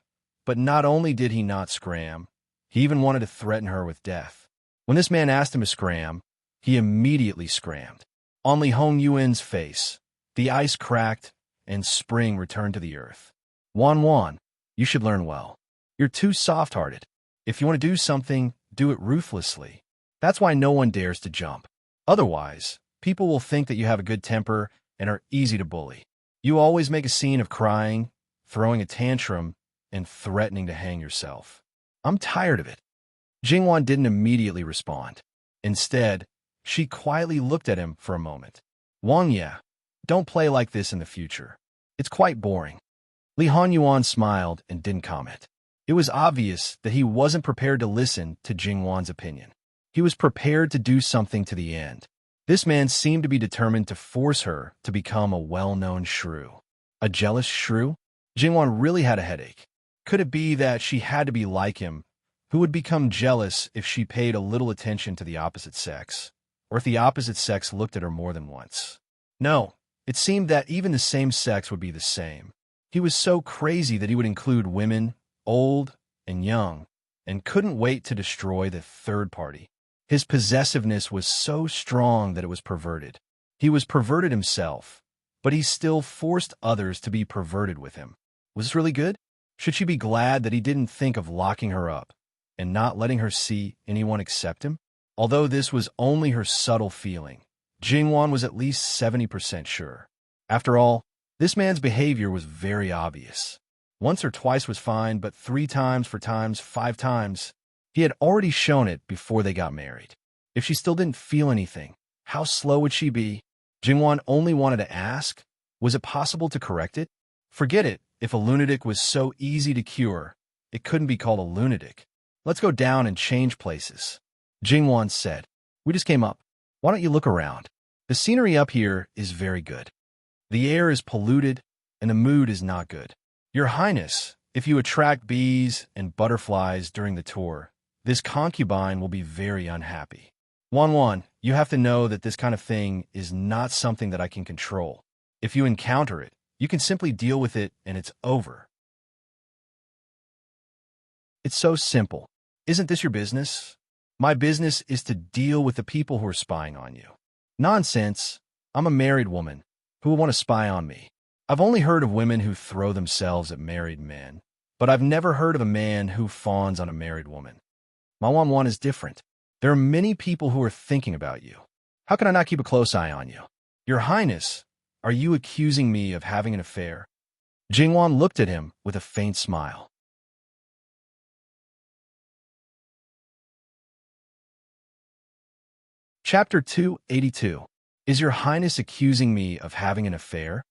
but not only did he not scram, he even wanted to threaten her with death. When this man asked him to scram, he immediately scrammed. On Li Hongyuan's face, the ice cracked and spring returned to the earth. Wan, you should learn well. You're too soft-hearted. If you want to do something, do it ruthlessly. That's why no one dares to jump. Otherwise, people will think that you have a good temper and are easy to bully. You always make a scene of crying, throwing a tantrum, and threatening to hang yourself. I'm tired of it. Jingwan didn't immediately respond. Instead, she quietly looked at him for a moment. Wang Ye, don't play like this in the future. It's quite boring. Li Hongyuan smiled and didn't comment. It was obvious that he wasn't prepared to listen to Jingwan's opinion. He was prepared to do something to the end. This man seemed to be determined to force her to become a well-known shrew. A jealous shrew? Jingwan really had a headache. Could it be that she had to be like him, who would become jealous if she paid a little attention to the opposite sex, or if the opposite sex looked at her more than once? No, it seemed that even the same sex would be the same. He was so crazy that he would include women, old and young, and couldn't wait to destroy the third party. His possessiveness was so strong that it was perverted. He was perverted himself, but he still forced others to be perverted with him. Was this really good? Should she be glad that he didn't think of locking her up and not letting her see anyone accept him? Although this was only her subtle feeling, Jingwan was at least 70% sure. After all, this man's behavior was very obvious. Once or twice was fine, but 3 times, 4 times, 5 times, he had already shown it before they got married. If she still didn't feel anything, how slow would she be? Jingwan only wanted to ask, was it possible to correct it? Forget it. If a lunatic was so easy to cure, it couldn't be called a lunatic. Let's go down and change places. Jingwan said, we just came up. Why don't you look around? The scenery up here is very good. The air is polluted, and the mood is not good. Your Highness, if you attract bees and butterflies during the tour, this concubine will be very unhappy. Wan, you have to know that this kind of thing is not something that I can control. If you encounter it, you can simply deal with it and it's over. It's so simple. Isn't this your business? My business is to deal with the people who are spying on you. Nonsense. I'm a married woman. Who will want to spy on me? I've only heard of women who throw themselves at married men, but I've never heard of a man who fawns on a married woman. My Wan is different. There are many people who are thinking about you. How can I not keep a close eye on you? Your Highness, are you accusing me of having an affair? Jingwan looked at him with a faint smile. Chapter 282. Is your Highness accusing me of having an affair?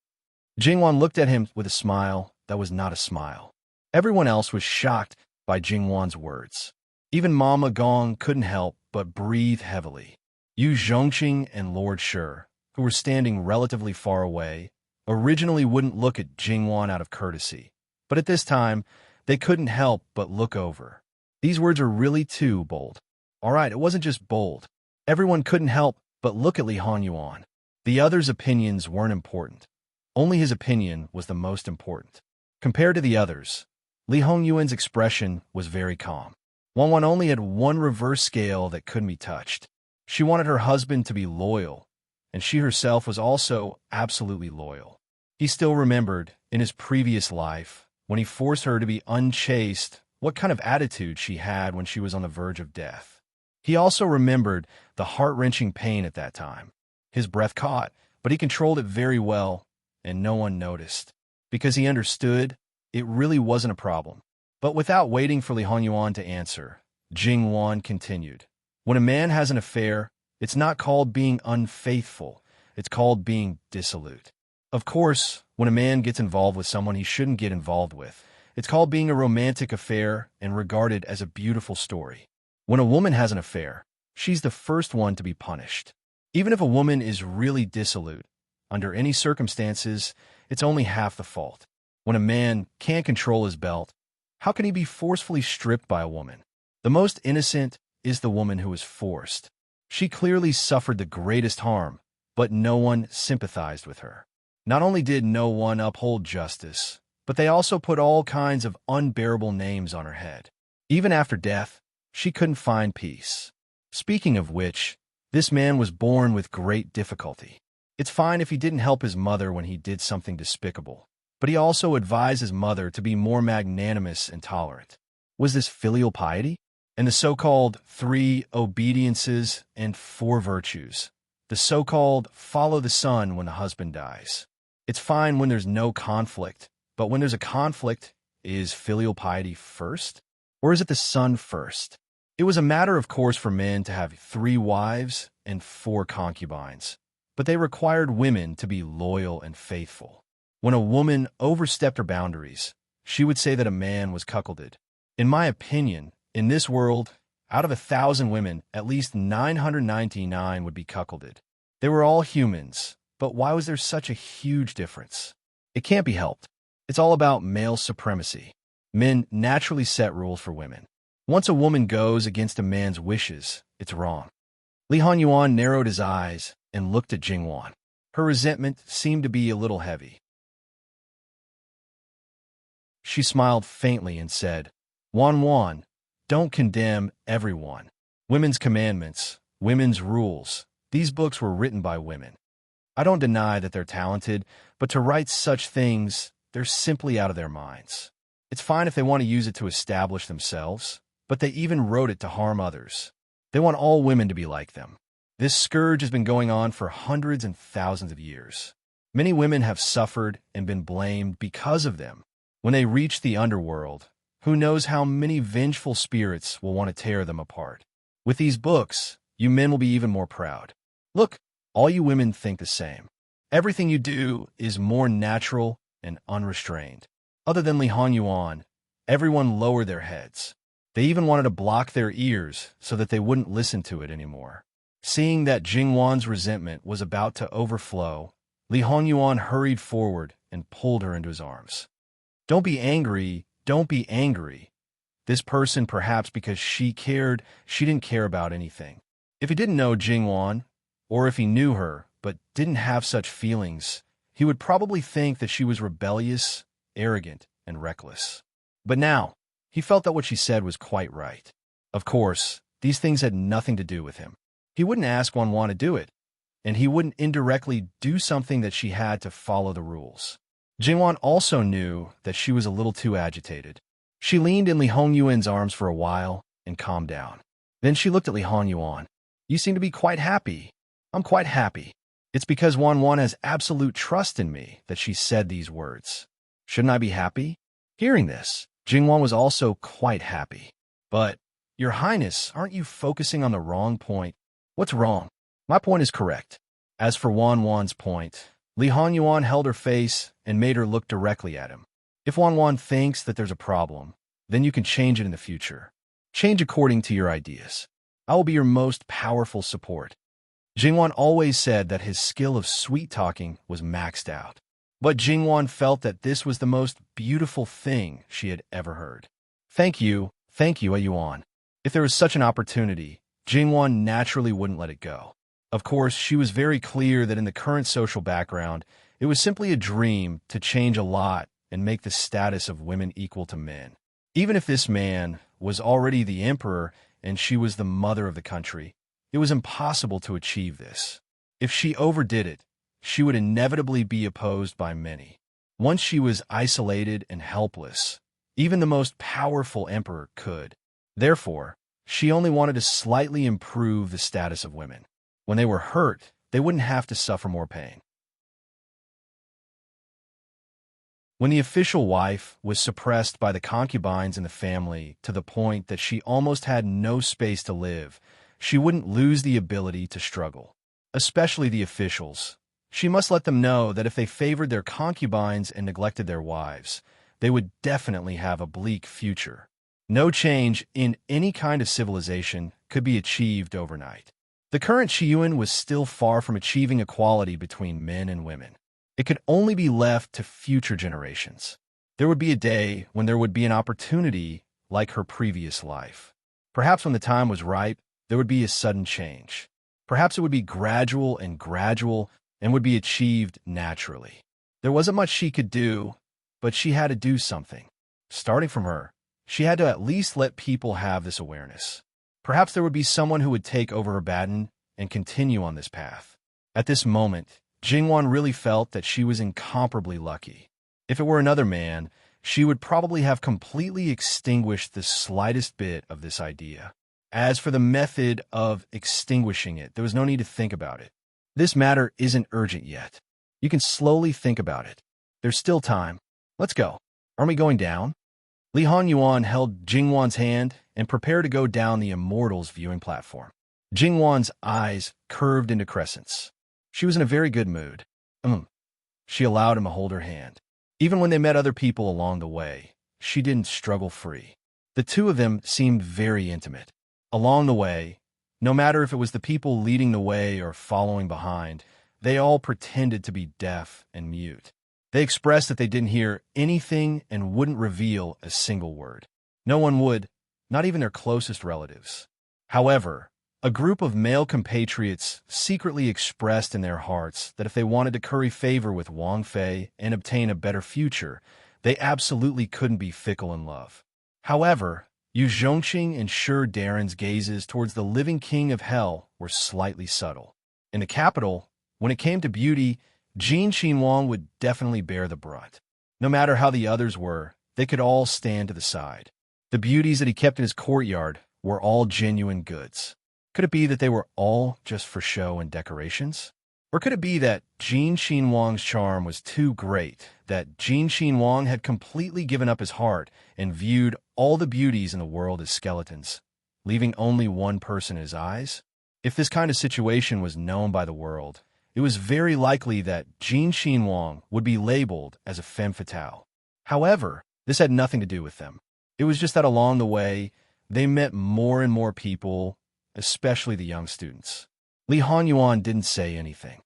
Jingwan looked at him with a smile that was not a smile. Everyone else was shocked by Jingwan's words. Even Mama Gong couldn't help but breathe heavily. Yu Zhongqing and Lord Shi, who were standing relatively far away, originally wouldn't look at Jingwan out of courtesy, but at this time, they couldn't help but look over. These words are really too bold. All right, it wasn't just bold. Everyone couldn't help but look at Li Honyuan. The others' opinions weren't important. Only his opinion was the most important. Compared to the others, Li Hongyuan's expression was very calm. Wanwan only had one reverse scale that couldn't be touched. She wanted her husband to be loyal, and she herself was also absolutely loyal. He still remembered, in his previous life, when he forced her to be unchaste, what kind of attitude she had when she was on the verge of death. He also remembered the heart-wrenching pain at that time. His breath caught, but he controlled it very well, and no one noticed, because he understood it really wasn't a problem. But without waiting for Li Honyuan to answer, Jing Wan continued. When a man has an affair, it's not called being unfaithful, it's called being dissolute. Of course, when a man gets involved with someone he shouldn't get involved with, it's called being a romantic affair and regarded as a beautiful story. When a woman has an affair, she's the first one to be punished. Even if a woman is really dissolute, under any circumstances, it's only half the fault. When a man can't control his belt, how can he be forcefully stripped by a woman? The most innocent is the woman who is forced. She clearly suffered the greatest harm, but no one sympathized with her. Not only did no one uphold justice, but they also put all kinds of unbearable names on her head. Even after death, she couldn't find peace. Speaking of which, this man was born with great difficulty. It's fine if he didn't help his mother when he did something despicable, but he also advised his mother to be more magnanimous and tolerant. Was this filial piety? And the so-called 3 obediences and 4 virtues. The so-called follow the sun when the husband dies. It's fine when there's no conflict, but when there's a conflict, is filial piety first? Or is it the sun first? It was a matter of course for men to have 3 wives and 4 concubines, but they required women to be loyal and faithful. When a woman overstepped her boundaries, she would say that a man was cuckolded. In my opinion, in this world, out of 1,000 women, at least 999 would be cuckolded. They were all humans, but why was there such a huge difference? It can't be helped. It's all about male supremacy. Men naturally set rules for women. Once a woman goes against a man's wishes, it's wrong. Li Honyuan narrowed his eyes and looked at Jing Wan. Her resentment seemed to be a little heavy. She smiled faintly and said, Wan, don't condemn everyone. Women's commandments, women's rules, these books were written by women. I don't deny that they're talented, but to write such things, they're simply out of their minds. It's fine if they want to use it to establish themselves, but they even wrote it to harm others. They want all women to be like them. This scourge has been going on for hundreds and thousands of years. Many women have suffered and been blamed because of them. When they reach the underworld, who knows how many vengeful spirits will want to tear them apart. With these books, you men will be even more proud. Look, all you women think the same. Everything you do is more natural and unrestrained. Other than Li Honyuan, everyone lowered their heads. They even wanted to block their ears so that they wouldn't listen to it anymore. Seeing that Jing Wan's resentment was about to overflow, Li Honyuan hurried forward and pulled her into his arms. Don't be angry. Don't be angry. This person, perhaps because she didn't care about anything. If he didn't know Jing Wan, or if he knew her but didn't have such feelings, he would probably think that she was rebellious, arrogant, and reckless. But now, he felt that what she said was quite right. Of course, these things had nothing to do with him. He wouldn't ask Wan to do it, and he wouldn't indirectly do something that she had to follow the rules. Jingwan also knew that she was a little too agitated. She leaned in Li Hongyuan's arms for a while and calmed down. Then she looked at Li Hongyuan. You seem to be quite happy. I'm quite happy. It's because Wan has absolute trust in me that she said these words. Shouldn't I be happy? Hearing this, Jingwan was also quite happy. But, Your Highness, aren't you focusing on the wrong point? What's wrong? My point is correct. As for Wan's point, Li Honyuan held her face and made her look directly at him. If Wan thinks that there's a problem, then you can change it in the future. Change according to your ideas. I will be your most powerful support. Jingwan always said that his skill of sweet-talking was maxed out. But Jingwan felt that this was the most beautiful thing she had ever heard. Thank you Thank you, Yuan. If there was such an opportunity, Jingwan naturally wouldn't let it go. Of course, she was very clear that in the current social background, it was simply a dream to change a lot and make the status of women equal to men. Even if this man was already the emperor and she was the mother of the country, it was impossible to achieve this. If she overdid it, she would inevitably be opposed by many. Once she was isolated and helpless, even the most powerful emperor could. Therefore, she only wanted to slightly improve the status of women. When they were hurt, they wouldn't have to suffer more pain. When the official wife was suppressed by the concubines in the family to the point that she almost had no space to live, she wouldn't lose the ability to struggle. Especially the officials. She must let them know that if they favored their concubines and neglected their wives, they would definitely have a bleak future. No change in any kind of civilization could be achieved overnight. The current Shiyuan was still far from achieving equality between men and women. It could only be left to future generations. There would be a day when there would be an opportunity like her previous life. Perhaps when the time was ripe, there would be a sudden change. Perhaps it would be gradual and would be achieved naturally. There wasn't much she could do, but she had to do something. Starting from her, she had to at least let people have this awareness. Perhaps there would be someone who would take over her baton and continue on this path. At this moment, Jingwan really felt that she was incomparably lucky. If it were another man, she would probably have completely extinguished the slightest bit of this idea. As for the method of extinguishing it, there was no need to think about it. This matter isn't urgent yet. You can slowly think about it. There's still time. Let's go. Aren't we going down? Li Hanyuan held Jingwan's hand and prepared to go down the Immortals viewing platform. Jingwan's eyes curved into crescents. She was in a very good mood. She allowed him to hold her hand. Even when they met other people along the way, she didn't struggle free. The two of them seemed very intimate. Along the way, no matter if it was the people leading the way or following behind, they all pretended to be deaf and mute. They expressed that they didn't hear anything and wouldn't reveal a single word. No one would, not even their closest relatives. However, a group of male compatriots secretly expressed in their hearts that if they wanted to curry favor with Wang Fei and obtain a better future, they absolutely couldn't be fickle in love. However, Yu Zhongqing and Shi Darren's gazes towards the living king of hell were slightly subtle. In the capital, when it came to beauty, Jin Qinhuang would definitely bear the brunt. No matter how the others were, they could all stand to the side. The beauties that he kept in his courtyard were all genuine goods. Could it be that they were all just for show and decorations? Or could it be that Jin Qinhuang's charm was too great, that Jin Qinhuang had completely given up his heart and viewed all the beauties in the world as skeletons, leaving only one person in his eyes? If this kind of situation was known by the world, it was very likely that Jin Qinhuang would be labeled as a femme fatale. However, this had nothing to do with them. It was just that along the way, they met more and more people, especially the young students. Li Hanyuan didn't say anything.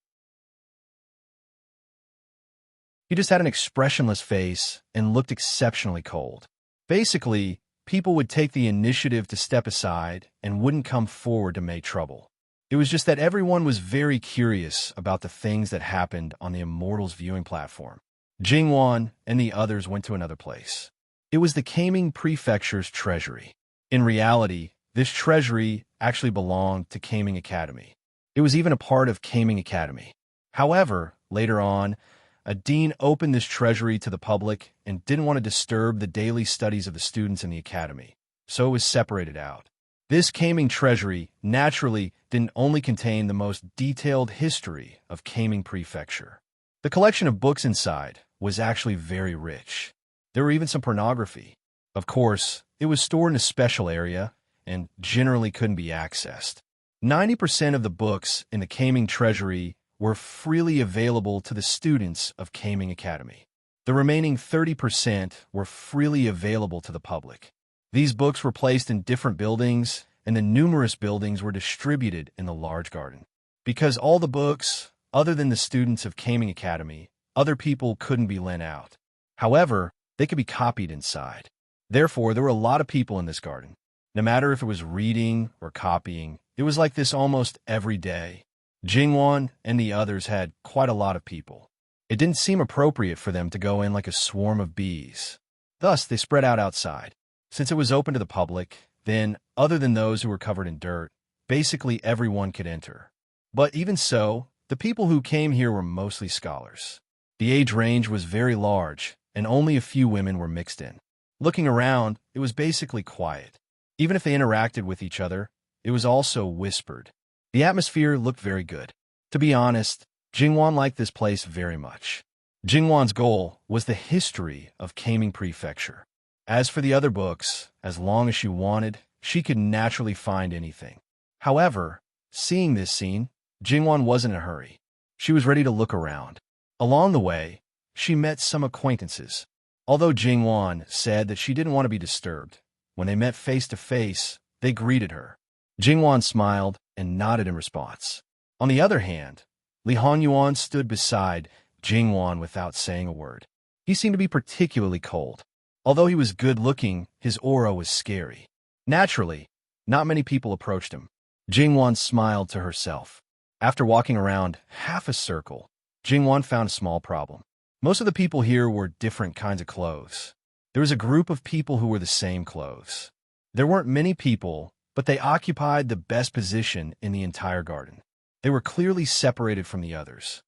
He just had an expressionless face and looked exceptionally cold. Basically, people would take the initiative to step aside and wouldn't come forward to make trouble. It was just that everyone was very curious about the things that happened on the Immortals viewing platform. Jingwan and the others went to another place. It was the Kaming Prefecture's treasury. In reality, this treasury actually belonged to Kaming Academy. It was even a part of Kaming Academy. However, later on, a dean opened this treasury to the public and didn't want to disturb the daily studies of the students in the academy, so it was separated out. This Kaming treasury naturally didn't only contain the most detailed history of Kaming Prefecture. The collection of books inside was actually very rich. There were even some pornography. Of course, it was stored in a special area and generally couldn't be accessed. 90% of the books in the Kaming treasury were freely available to the students of Kaming Academy. The remaining 30% were freely available to the public. These books were placed in different buildings, and the numerous buildings were distributed in the large garden. Because all the books, other than the students of Kaming Academy, other people couldn't be lent out. However, they could be copied inside. Therefore, there were a lot of people in this garden. No matter if it was reading or copying, it was like this almost every day. Jingwan and the others had quite a lot of people. It didn't seem appropriate for them to go in like a swarm of bees. Thus, they spread out outside. Since it was open to the public, then, other than those who were covered in dirt, basically everyone could enter. But even so, the people who came here were mostly scholars. The age range was very large, and only a few women were mixed in. Looking around, it was basically quiet. Even if they interacted with each other, it was also whispered. The atmosphere looked very good. To be honest, Jingwan liked this place very much. Jingwan's goal was the history of Kaming Prefecture. As for the other books, as long as she wanted, she could naturally find anything. However, seeing this scene, Jingwan wasn't in a hurry. She was ready to look around. Along the way, she met some acquaintances. Although Jingwan said that she didn't want to be disturbed, when they met face to face, they greeted her. Jingwan smiled and nodded in response. On the other hand, Li Hanyuan stood beside Jingwan without saying a word. He seemed to be particularly cold. Although he was good-looking, his aura was scary. Naturally, not many people approached him. Jingwan smiled to herself. After walking around half a circle, Jingwan found a small problem. Most of the people here wore different kinds of clothes. There was a group of people who were the same clothes. There weren't many people, but they occupied the best position in the entire garden. They were clearly separated from the others.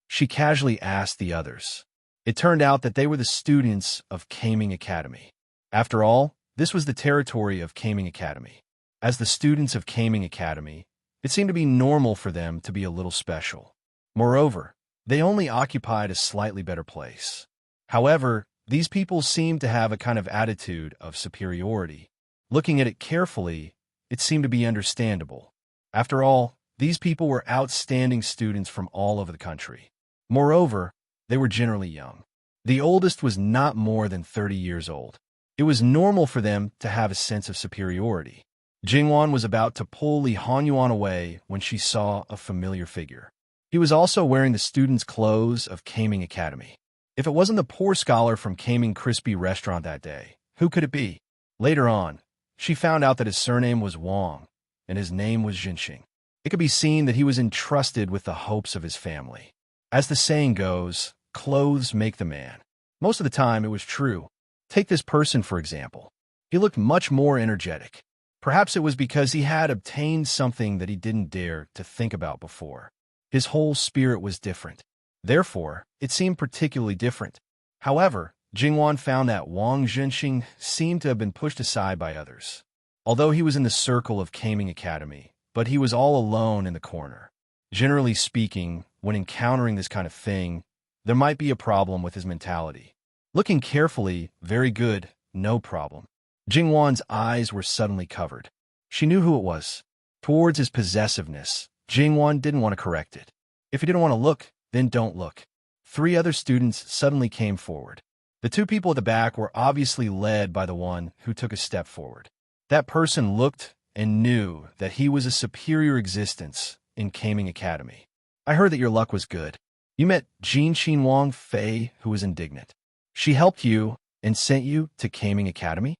She casually asked the others. It turned out that they were the students of Kaming Academy. After all, this was the territory of Kaming Academy. As the students of Kaming Academy, it seemed to be normal for them to be a little special. Moreover, they only occupied a slightly better place. However, these people seemed to have a kind of attitude of superiority. Looking at it carefully, it seemed to be understandable. After all, these people were outstanding students from all over the country. Moreover, they were generally young. The oldest was not more than 30 years old. It was normal for them to have a sense of superiority. Jingwan was about to pull Li Hanyuan away when she saw a familiar figure. He was also wearing the student's clothes of Kaming Academy. If it wasn't the poor scholar from Kaming Crispy Restaurant that day, who could it be? Later on, she found out that his surname was Wang, and his name was Jinxing. It could be seen that he was entrusted with the hopes of his family. As the saying goes, clothes make the man. Most of the time, it was true. Take this person, for example. He looked much more energetic. Perhaps it was because he had obtained something that he didn't dare to think about before. His whole spirit was different. Therefore, it seemed particularly different. However, Jingwan found that Wang Zhenxing seemed to have been pushed aside by others. Although he was in the circle of Kaming Academy, but he was all alone in the corner. Generally speaking, when encountering this kind of thing, there might be a problem with his mentality. Looking carefully, very good, no problem. Jingwan's eyes were suddenly covered. She knew who it was. Towards his possessiveness, Jingwan didn't want to correct it. If he didn't want to look, then don't look. 3 other students suddenly came forward. The 2 people at the back were obviously led by the one who took a step forward. That person looked and knew that he was a superior existence in Kaming Academy. I heard that your luck was good. You met Jinxing Wang Fei, who was indignant. She helped you and sent you to Kaming Academy?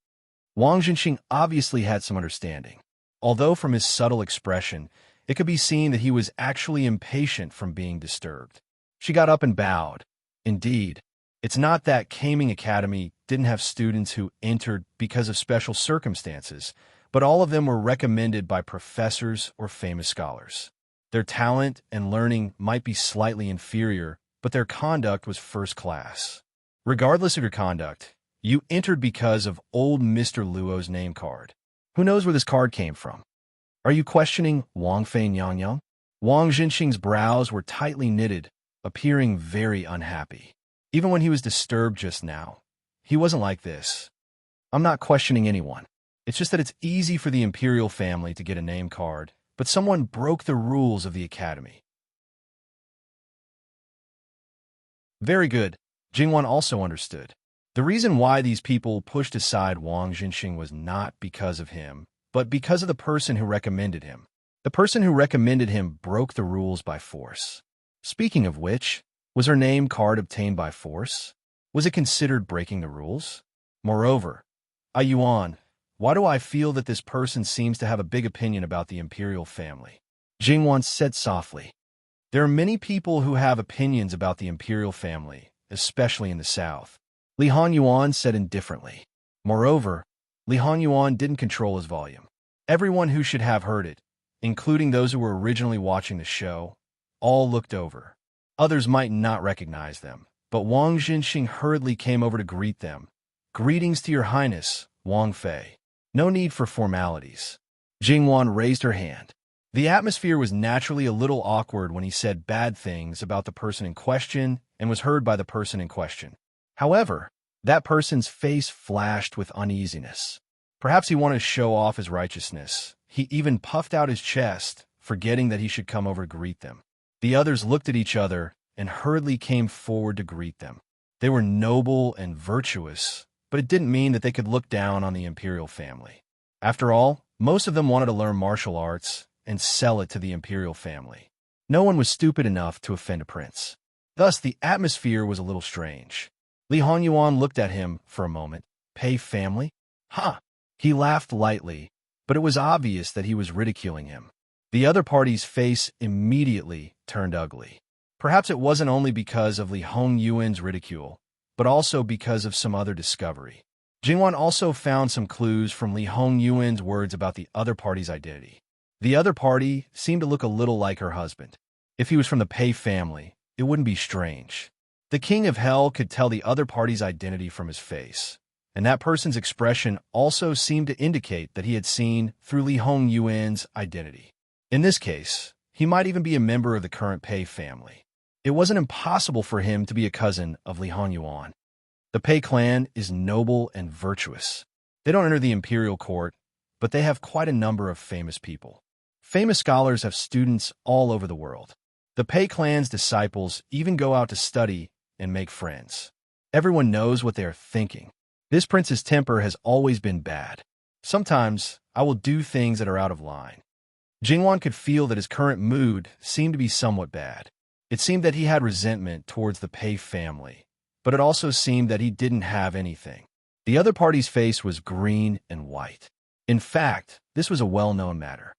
Wang Jinxing obviously had some understanding. Although from his subtle expression, it could be seen that he was actually impatient from being disturbed. She got up and bowed. Indeed, it's not that Kaming Academy didn't have students who entered because of special circumstances, but all of them were recommended by professors or famous scholars. Their talent and learning might be slightly inferior, but their conduct was first class. Regardless of your conduct, you entered because of old Mr. Luo's name card. Who knows where this card came from? Are you questioning Wang Fei Nyang? Wang Jinxing's brows were tightly knitted, appearing very unhappy. Even when he was disturbed just now, he wasn't like this. I'm not questioning anyone. It's just that it's easy for the imperial family to get a name card, but someone broke the rules of the academy. Very good. Jingwan also understood. The reason why these people pushed aside Wang Jinxing was not because of him, but because of the person who recommended him. The person who recommended him broke the rules by force. Speaking of which, was her name card obtained by force? Was it considered breaking the rules? Moreover, Yuan, why do I feel that this person seems to have a big opinion about the imperial family? Jingwan said softly. There are many people who have opinions about the imperial family, especially in the south. Li Hanyuan said indifferently. Moreover, Li Hanyuan didn't control his volume. Everyone who should have heard it, including those who were originally watching the show, all looked over. Others might not recognize them, but Wang Jinxing hurriedly came over to greet them. Greetings to your highness, Wang Fei. No need for formalities. Jingwan raised her hand. The atmosphere was naturally a little awkward when he said bad things about the person in question and was heard by the person in question. However, that person's face flashed with uneasiness. Perhaps he wanted to show off his righteousness. He even puffed out his chest, forgetting that he should come over to greet them. The others looked at each other and hurriedly came forward to greet them. They were noble and virtuous, but it didn't mean that they could look down on the imperial family. After all, most of them wanted to learn martial arts and sell it to the imperial family. No one was stupid enough to offend a prince. Thus, the atmosphere was a little strange. Li Hanyuan looked at him for a moment. Pei family? Ha! He laughed lightly, but it was obvious that he was ridiculing him. The other party's face immediately turned ugly. Perhaps it wasn't only because of Li Hongyuan's ridicule, but also because of some other discovery. Jingwan also found some clues from Li Hongyuan's words about the other party's identity. The other party seemed to look a little like her husband. If he was from the Pei family, it wouldn't be strange. The King of Hell could tell the other party's identity from his face, and that person's expression also seemed to indicate that he had seen through Li Hongyuan's identity. In this case, he might even be a member of the current Pei family. It wasn't impossible for him to be a cousin of Li Hanyuan. The Pei clan is noble and virtuous. They don't enter the imperial court, but they have quite a number of famous people. Famous scholars have students all over the world. The Pei clan's disciples even go out to study and make friends. Everyone knows what they are thinking. This prince's temper has always been bad. Sometimes I will do things that are out of line. Jingwan could feel that his current mood seemed to be somewhat bad. It seemed that he had resentment towards the Pei family, but it also seemed that he didn't have anything. The other party's face was green and white. In fact, this was a well-known matter.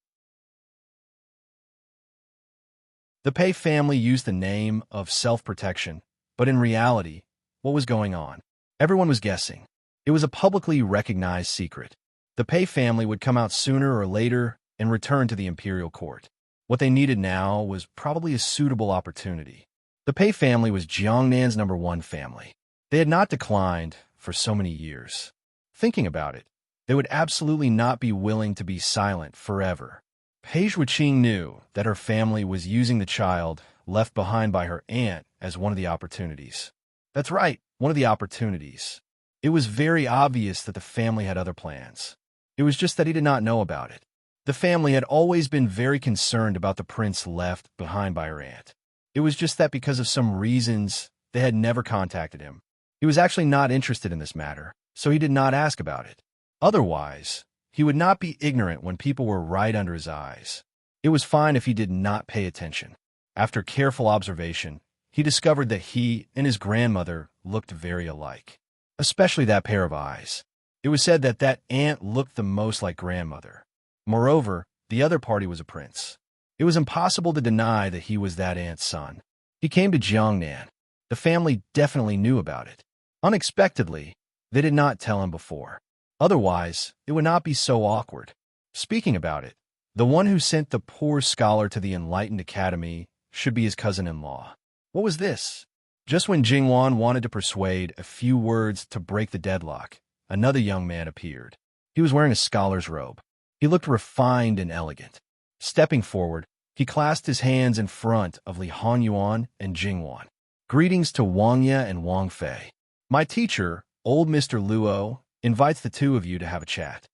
The Pei family used the name of self-protection, but in reality, what was going on? Everyone was guessing. It was a publicly recognized secret. The Pei family would come out sooner or later and return to the imperial court. What they needed now was probably a suitable opportunity. The Pei family was Jiangnan's #1 family. They had not declined for so many years. Thinking about it, they would absolutely not be willing to be silent forever. Pei Zhuqing knew that her family was using the child left behind by her aunt as one of the opportunities. That's right, one of the opportunities. It was very obvious that the family had other plans. It was just that he did not know about it. The family had always been very concerned about the prince left behind by her aunt. It was just that because of some reasons, they had never contacted him. He was actually not interested in this matter, so he did not ask about it. Otherwise, he would not be ignorant when people were right under his eyes. It was fine if he did not pay attention. After careful observation, he discovered that he and his grandmother looked very alike, especially that pair of eyes. It was said that that aunt looked the most like grandmother. Moreover, the other party was a prince. It was impossible to deny that he was that aunt's son. He came to Jiangnan. The family definitely knew about it. Unexpectedly, they did not tell him before. Otherwise, it would not be so awkward. Speaking about it, the one who sent the poor scholar to the Enlightened Academy should be his cousin-in-law. What was this? Just when Jingwan wanted to persuade a few words to break the deadlock, another young man appeared. He was wearing a scholar's robe. He looked refined and elegant. Stepping forward, he clasped his hands in front of Li Hanyuan and Jingwan. Greetings to Wang Ye and Wang Fei. My teacher, old Mr. Luo, invites the two of you to have a chat.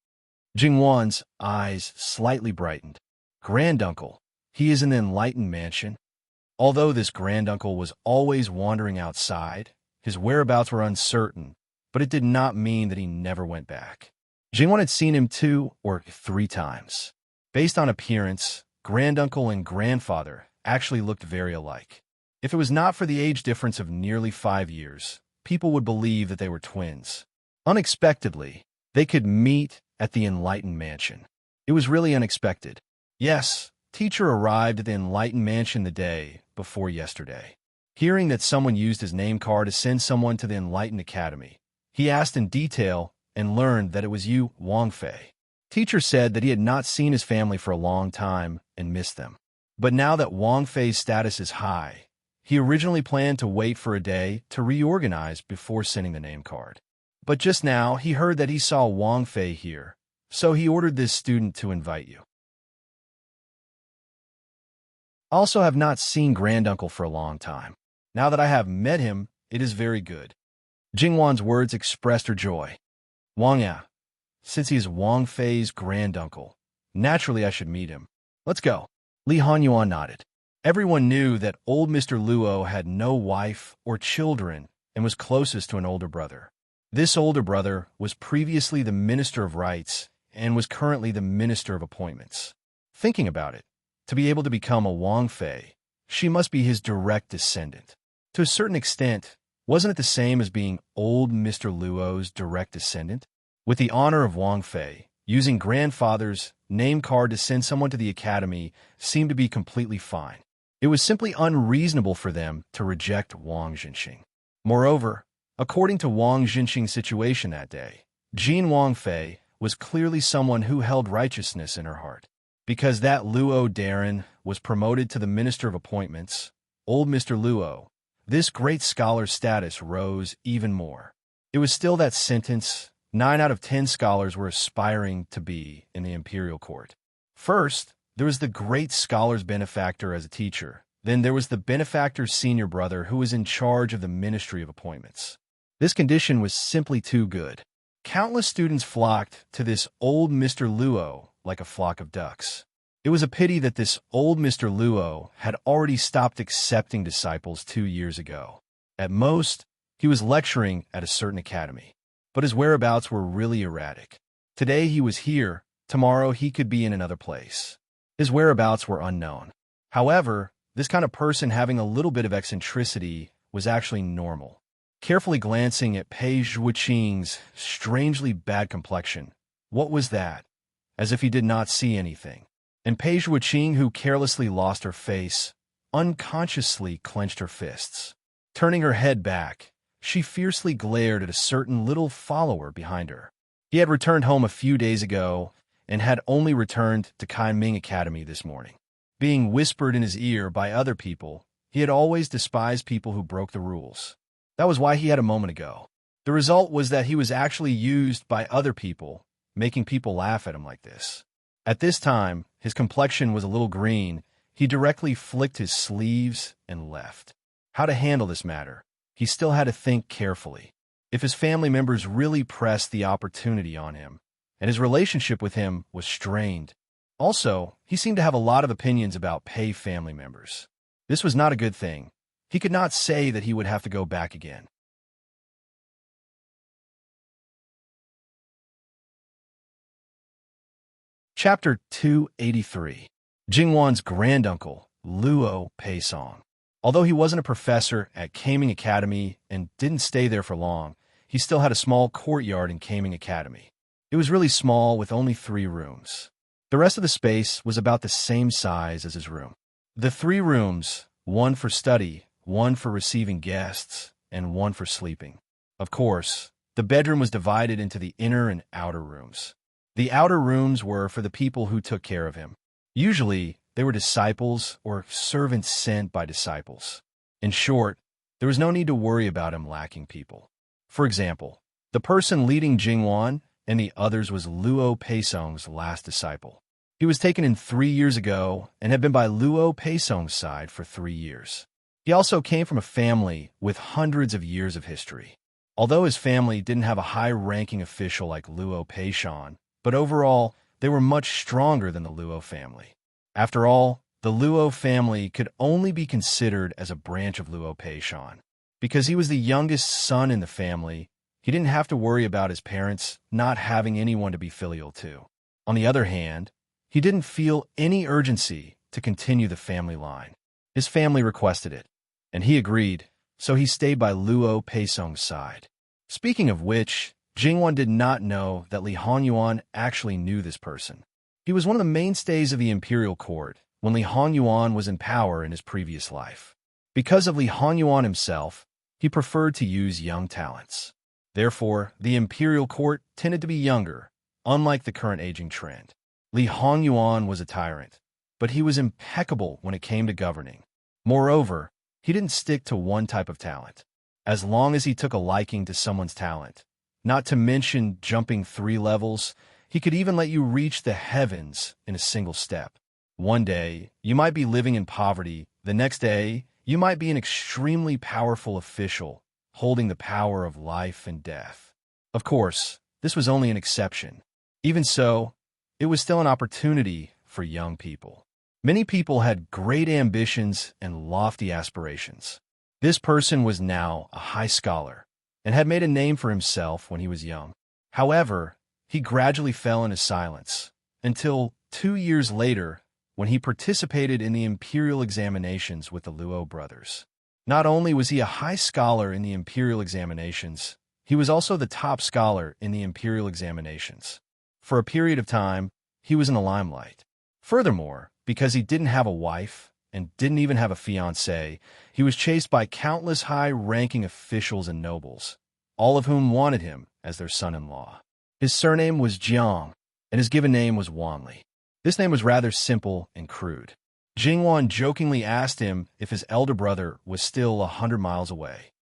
Jingwan's eyes slightly brightened. Granduncle, he is in the Enlightened Mansion. Although this granduncle was always wandering outside, his whereabouts were uncertain, but it did not mean that he never went back. Jingwan had seen him 2 or 3 times. Based on appearance, granduncle and grandfather actually looked very alike. If it was not for the age difference of nearly 5 years, people would believe that they were twins. Unexpectedly, they could meet at the Enlightened Mansion. It was really unexpected. Yes, teacher arrived at the Enlightened Mansion the day before yesterday. Hearing that someone used his name card to send someone to the Enlightened Academy, he asked in detail and learned that it was you, Wang Fei. Teacher said that he had not seen his family for a long time and missed them. But now that Wang Fei's status is high, he originally planned to wait for a day to reorganize before sending the name card. But just now, he heard that he saw Wang Fei here, so he ordered this student to invite you. I also have not seen granduncle for a long time. Now that I have met him, it is very good. Jingwan's words expressed her joy. Wang Ya, since he is Wang Fei's granduncle, naturally I should meet him. Let's go. Li Hanyuan nodded. Everyone knew that old Mr. Luo had no wife or children and was closest to an older brother. This older brother was previously the Minister of Rights and was currently the Minister of Appointments. Thinking about it, to be able to become a Wang Fei, she must be his direct descendant. To a certain extent, wasn't it the same as being old Mr. Luo's direct descendant? With the honor of Wang Fei, using grandfather's name card to send someone to the academy seemed to be completely fine. It was simply unreasonable for them to reject Wang Jinxing. Moreover, according to Wang Jinxing's situation that day, Jean Wang Fei was clearly someone who held righteousness in her heart. Because that Luo Darren was promoted to the Minister of Appointments, old Mr. Luo, this great scholar's status rose even more. It was still that sentence 9 out of 10 scholars were aspiring to be in the imperial court. First, there was the great scholar's benefactor as a teacher. Then there was the benefactor's senior brother who was in charge of the Ministry of Appointments. This condition was simply too good. Countless students flocked to this old Mr. Luo like a flock of ducks. It was a pity that this old Mr. Luo had already stopped accepting disciples 2 years ago. At most, he was lecturing at a certain academy. But his whereabouts were really erratic. Today he was here, tomorrow he could be in another place. His whereabouts were unknown. However, this kind of person having a little bit of eccentricity was actually normal. Carefully glancing at Pei Zhuqing's strangely bad complexion, what was that? As if he did not see anything. And Pei Zhuqing, who carelessly lost her face, unconsciously clenched her fists. Turning her head back, she fiercely glared at a certain little follower behind her. He had returned home a few days ago and had only returned to Kaiming Academy this morning. Being whispered in his ear by other people, he had always despised people who broke the rules. That was why he had a moment ago. The result was that he was actually used by other people, making people laugh at him like this. At this time, his complexion was a little green. He directly flicked his sleeves and left. How to handle this matter? He still had to think carefully. If his family members really pressed the opportunity on him, and his relationship with him was strained. Also, he seemed to have a lot of opinions about Pei family members. This was not a good thing. He could not say that he would have to go back again. Chapter 283. Jingwan's granduncle, Luo Peisong. Although he wasn't a professor at Kaiming Academy and didn't stay there for long, he still had a small courtyard in Kaiming Academy. It was really small with only 3 rooms. The rest of the space was about the same size as his room. The 3 rooms, one for study, one for receiving guests, and one for sleeping. Of course, the bedroom was divided into the inner and outer rooms. The outer rooms were for the people who took care of him. Usually, they were disciples or servants sent by disciples. In short, there was no need to worry about him lacking people. For example, the person leading Jingwan and the others was Luo Peisong's last disciple. He was taken in 3 years ago and had been by Luo Peisong's side for 3 years. He also came from a family with hundreds of years of history. Although his family didn't have a high-ranking official like Luo Peisong, but overall, they were much stronger than the Luo family. After all, the Luo family could only be considered as a branch of Luo Peisong. Because he was the youngest son in the family, he didn't have to worry about his parents not having anyone to be filial to. On the other hand, he didn't feel any urgency to continue the family line. His family requested it, and he agreed, so he stayed by Luo Peisong's side. Speaking of which, Jingwan did not know that Li Honyuan actually knew this person. He was one of the mainstays of the imperial court when Li Honyuan was in power in his previous life. Because of Li Honyuan himself, he preferred to use young talents. Therefore, the imperial court tended to be younger, unlike the current aging trend. Li Honyuan was a tyrant, but he was impeccable when it came to governing. Moreover, he didn't stick to one type of talent. As long as he took a liking to someone's talent, not to mention jumping 3 levels, he could even let you reach the heavens in a single step. One day, you might be living in poverty. The next day, you might be an extremely powerful official, holding the power of life and death. Of course, this was only an exception. Even so, it was still an opportunity for young people. Many people had great ambitions and lofty aspirations. This person was now a high scholar and had made a name for himself when he was young. However, he gradually fell into silence until 2 years later when he participated in the imperial examinations with the Luo brothers. Not only was he a high scholar in the imperial examinations, he was also the top scholar in the imperial examinations. For a period of time, he was in the limelight. Furthermore, because he didn't have a wife and didn't even have a fiancée, he was chased by countless high-ranking officials and nobles, all of whom wanted him as their son-in-law. His surname was Jiang, and his given name was Wanli. This name was rather simple and crude. Jingwan jokingly asked him if his elder brother was still 100 miles away.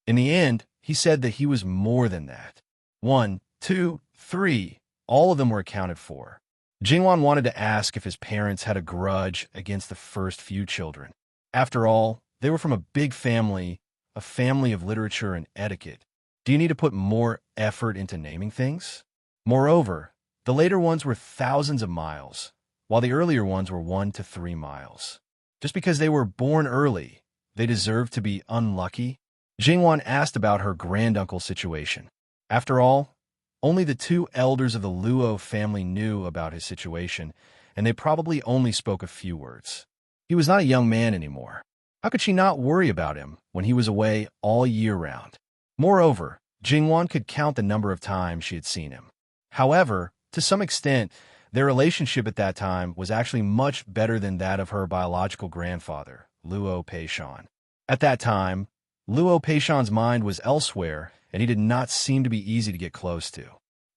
In the end, he said that he was more than that. 1, 2, 3, all of them were accounted for. Jingwan wanted to ask if his parents had a grudge against the first few children. After all, they were from a big family, a family of literature and etiquette. Do you need to put more effort into naming things? Moreover, the later ones were thousands of miles, while the earlier ones were 1 to 3 miles. Just because they were born early, they deserved to be unlucky? Jingwan asked about her granduncle's situation. After all, only the 2 elders of the Luo family knew about his situation, and they probably only spoke a few words. He was not a young man anymore. How could she not worry about him when he was away all year round? Moreover, Jingwan could count the number of times she had seen him. However, to some extent, their relationship at that time was actually much better than that of her biological grandfather, Luo Peishan. At that time, Luo Peishan's mind was elsewhere, and he did not seem to be easy to get close to.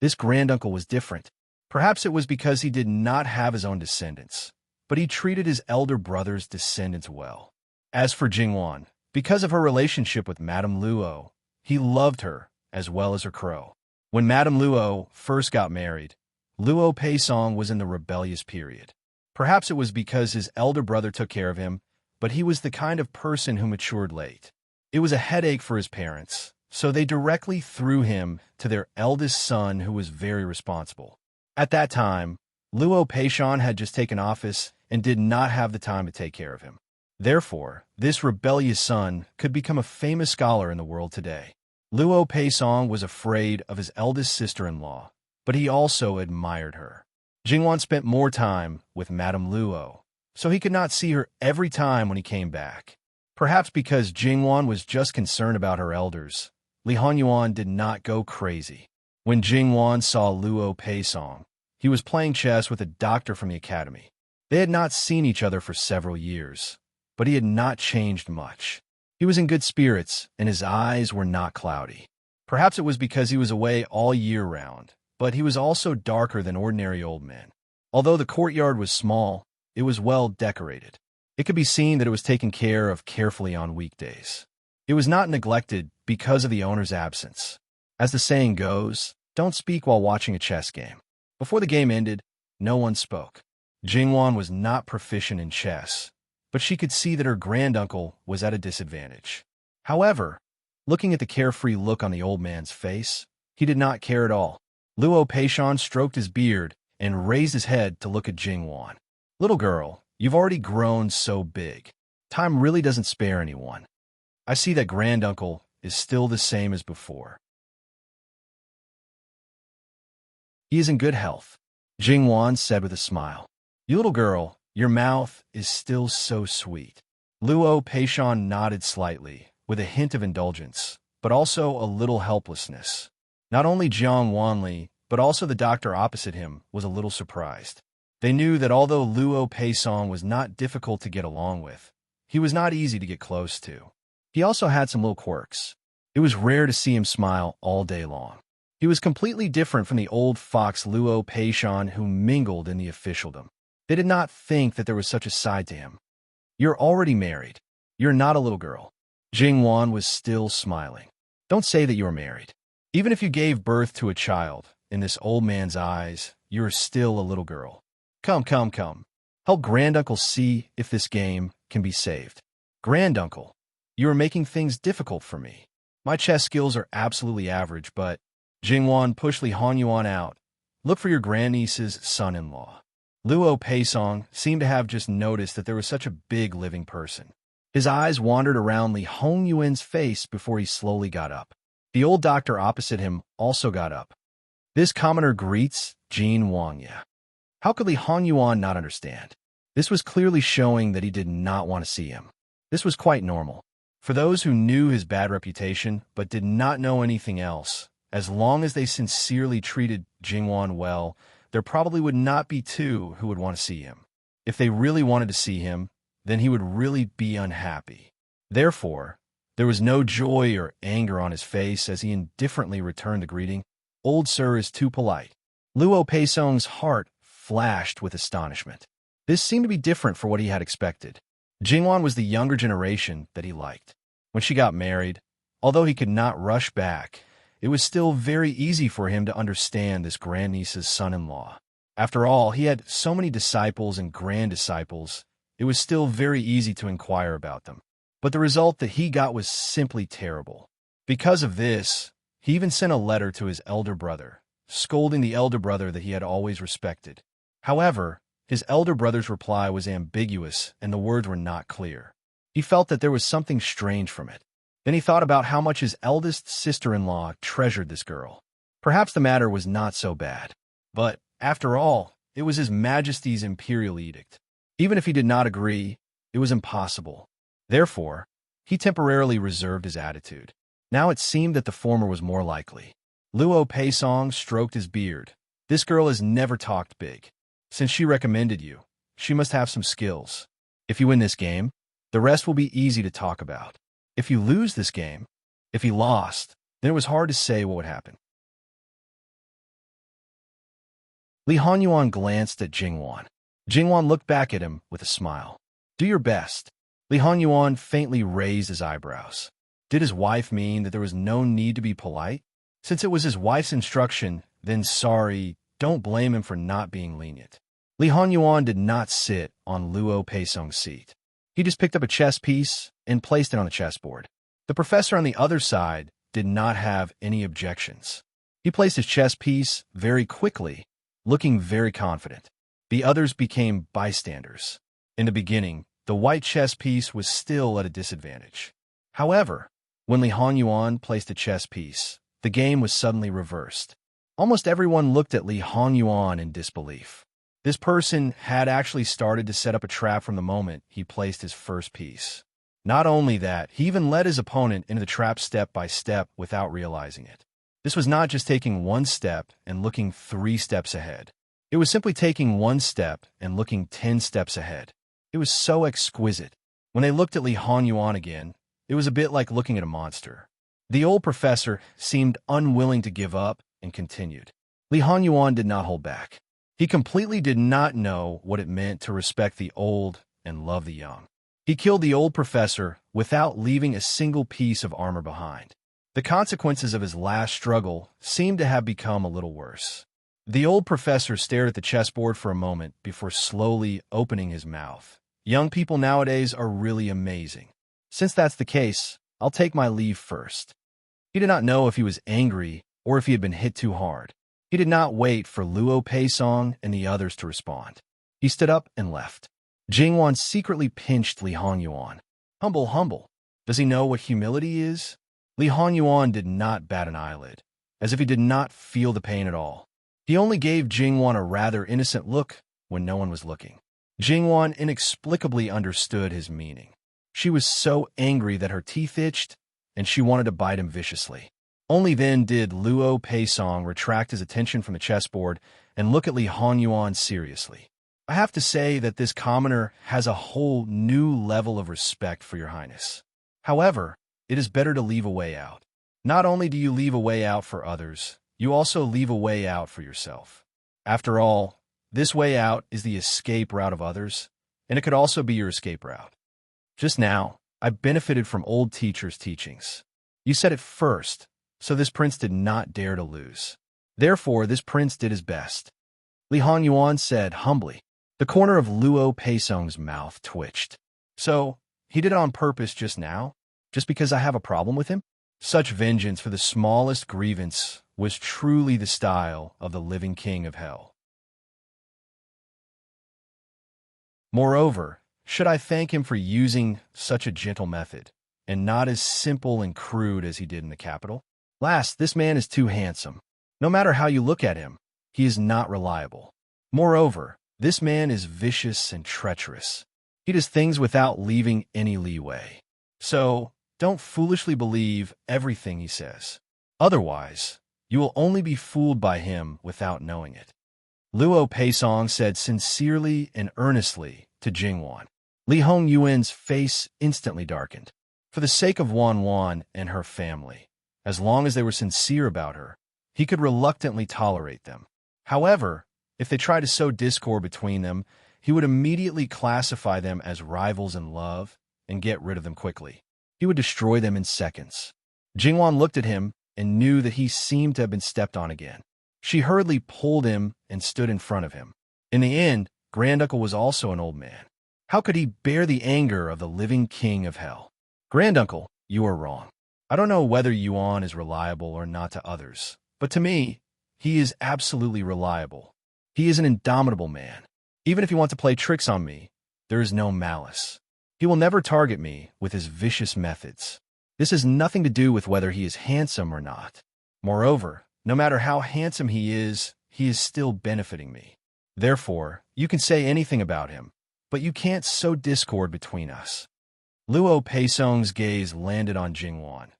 This granduncle was different. Perhaps it was because he did not have his own descendants, but he treated his elder brother's descendants well. As for Jingwan, because of her relationship with Madame Luo, he loved her as well as her crow. When Madame Luo first got married, Luo Peisong was in the rebellious period. Perhaps it was because his elder brother took care of him, but he was the kind of person who matured late. It was a headache for his parents, so they directly threw him to their eldest son, who was very responsible. At that time, Luo Peishan had just taken office and did not have the time to take care of him. Therefore, this rebellious son could become a famous scholar in the world today. Luo Peisong was afraid of his eldest sister-in-law, but he also admired her. Jingwan spent more time with Madame Luo, so he could not see her every time when he came back. Perhaps because Jingwan was just concerned about her elders, Li Honyuan did not go crazy. When Jingwan saw Luo Peisong, he was playing chess with a doctor from the academy. They had not seen each other for several years, but he had not changed much. He was in good spirits, and his eyes were not cloudy. Perhaps it was because he was away all year round, but he was also darker than ordinary old men. Although the courtyard was small, it was well decorated. It could be seen that it was taken care of carefully on weekdays. It was not neglected because of the owner's absence. As the saying goes, don't speak while watching a chess game. Before the game ended, no one spoke. Jingwan was not proficient in chess, but she could see that her granduncle was at a disadvantage. However, looking at the carefree look on the old man's face, he did not care at all. Luo Peishan stroked his beard and raised his head to look at Jingwan. "Little girl, you've already grown so big. Time really doesn't spare anyone. I see that granduncle is still the same as before. He is in good health," Jingwan said with a smile. "You little girl, your mouth is still so sweet." Luo Peishan nodded slightly, with a hint of indulgence, but also a little helplessness. Not only Jiang Wanli, but also the doctor opposite him, was a little surprised. They knew that although Luo Peishan was not difficult to get along with, he was not easy to get close to. He also had some little quirks. It was rare to see him smile all day long. He was completely different from the old fox Luo Peishan who mingled in the officialdom. They did not think that there was such a side to him. You're already married. You're not a little girl. Jingwan was still smiling. Don't say that you are married. Even if you gave birth to a child, in this old man's eyes, you are still a little girl. Come, come, come. Help Granduncle see if this game can be saved. Granduncle, you are making things difficult for me. My chess skills are absolutely average, but Jingwan pushed Li Hanyuan out. Look for your grandniece's son-in-law. Luo Peisong seemed to have just noticed that there was such a big living person. His eyes wandered around Li Hongyuan's face before he slowly got up. The old doctor opposite him also got up. This commoner greets Jin Wangya. How could Li Hongyuan not understand? This was clearly showing that he did not want to see him. This was quite normal. For those who knew his bad reputation but did not know anything else, as long as they sincerely treated Jingwan well, there probably would not be two who would want to see him. If they really wanted to see him, then he would really be unhappy. Therefore, there was no joy or anger on his face as he indifferently returned the greeting. Old sir is too polite. Luo Peisong's heart flashed with astonishment. This seemed to be different for what he had expected. Jingwan was the younger generation that he liked. When she got married, although he could not rush back, it was still very easy for him to understand this grandniece's son-in-law. After all, he had so many disciples and grand-disciples, it was still very easy to inquire about them. But the result that he got was simply terrible. Because of this, he even sent a letter to his elder brother, scolding the elder brother that he had always respected. However, his elder brother's reply was ambiguous and the words were not clear. He felt that there was something strange from it. Then he thought about how much his eldest sister-in-law treasured this girl. Perhaps the matter was not so bad. But, after all, it was His Majesty's imperial edict. Even if he did not agree, it was impossible. Therefore, he temporarily reserved his attitude. Now it seemed that the former was more likely. Luo Peisong stroked his beard. This girl has never talked big. Since she recommended you, she must have some skills. If you win this game, the rest will be easy to talk about. If you lose this game, if he lost, then it was hard to say what would happen. Li Hanyuan glanced at Jingwan. Jingwan looked back at him with a smile. Do your best. Li Hanyuan faintly raised his eyebrows. Did his wife mean that there was no need to be polite? Since it was his wife's instruction, then sorry, don't blame him for not being lenient. Li Hanyuan did not sit on Luo Peisong's seat. He just picked up a chess piece and placed it on the chessboard. The professor on the other side did not have any objections. He placed his chess piece very quickly, looking very confident. The others became bystanders. In the beginning, the white chess piece was still at a disadvantage. However, when Li Hanyuan placed a chess piece, the game was suddenly reversed. Almost everyone looked at Li Hanyuan in disbelief. This person had actually started to set up a trap from the moment he placed his first piece. Not only that, he even led his opponent into the trap step by step without realizing it. This was not just taking one step and looking 3 steps ahead. It was simply taking one step and looking 10 steps ahead. It was so exquisite. When they looked at Li Hanyuan again, it was a bit like looking at a monster. The old professor seemed unwilling to give up and continued. Li Hanyuan did not hold back. He completely did not know what it meant to respect the old and love the young. He killed the old professor without leaving a single piece of armor behind. The consequences of his last struggle seemed to have become a little worse. The old professor stared at the chessboard for a moment before slowly opening his mouth. Young people nowadays are really amazing. Since that's the case, I'll take my leave first. He did not know if he was angry or if he had been hit too hard. He did not wait for Luo Peisong and the others to respond. He stood up and left. Jingwan secretly pinched Li Hanyuan. Humble, humble. Does he know what humility is? Li Hanyuan did not bat an eyelid, as if he did not feel the pain at all. He only gave Jingwan a rather innocent look when no one was looking. Jingwan inexplicably understood his meaning. She was so angry that her teeth itched, and she wanted to bite him viciously. Only then did Luo Peisong retract his attention from the chessboard and look at Li Hongyuan seriously. I have to say that this commoner has a whole new level of respect for your highness. However, it is better to leave a way out. Not only do you leave a way out for others, you also leave a way out for yourself. After all, this way out is the escape route of others, and it could also be your escape route. Just now, I benefited from old teachers' teachings. You said it first, so this prince did not dare to lose. Therefore, this prince did his best. Li Hongyuan said humbly. The corner of Luo Peisong's mouth twitched. So, he did it on purpose just now? Just because I have a problem with him? Such vengeance for the smallest grievance was truly the style of the living king of hell. Moreover, should I thank him for using such a gentle method, and not as simple and crude as he did in the capital? Last, this man is too handsome. No matter how you look at him, he is not reliable. Moreover, this man is vicious and treacherous. He does things without leaving any leeway. So, don't foolishly believe everything he says. Otherwise, you will only be fooled by him without knowing it. Luo Peisong said sincerely and earnestly to Jingwan. Li Hongyuan's face instantly darkened. For the sake of Wan Wan and her family, as long as they were sincere about her, he could reluctantly tolerate them. However, if they tried to sow discord between them, he would immediately classify them as rivals in love and get rid of them quickly. He would destroy them in seconds. Jingwan looked at him and knew that he seemed to have been stepped on again. She hurriedly pulled him and stood in front of him. In the end, Granduncle was also an old man. How could he bear the anger of the living king of hell? Granduncle, you are wrong. I don't know whether Yuan is reliable or not to others, but to me, he is absolutely reliable. He is an indomitable man. Even if he wants to play tricks on me, there is no malice. He will never target me with his vicious methods. This has nothing to do with whether he is handsome or not. Moreover, no matter how handsome he is still benefiting me. Therefore, you can say anything about him, but you can't sow discord between us. Luo Peisong's gaze landed on Jingwan,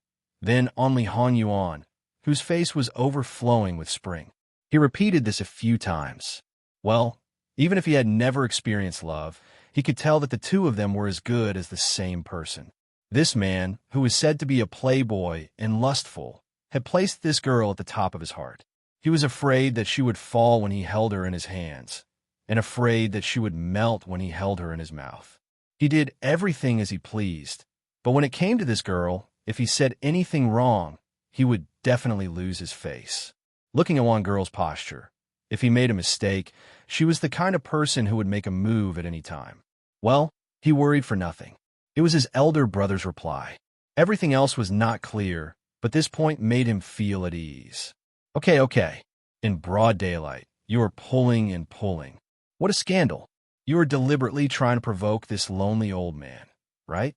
then on Li Hongyuan, whose face was overflowing with spring. He repeated this a few times. Well, even if he had never experienced love, he could tell that the two of them were as good as the same person. This man, who was said to be a playboy and lustful, had placed this girl at the top of his heart. He was afraid that she would fall when he held her in his hands, and afraid that she would melt when he held her in his mouth. He did everything as he pleased, but when it came to this girl, if he said anything wrong, he would definitely lose his face. Looking at one girl's posture, if he made a mistake, she was the kind of person who would make a move at any time. Well, he worried for nothing. It was his elder brother's reply. Everything else was not clear, but this point made him feel at ease. Okay. In broad daylight, you are pulling and pulling. What a scandal. You are deliberately trying to provoke this lonely old man, right?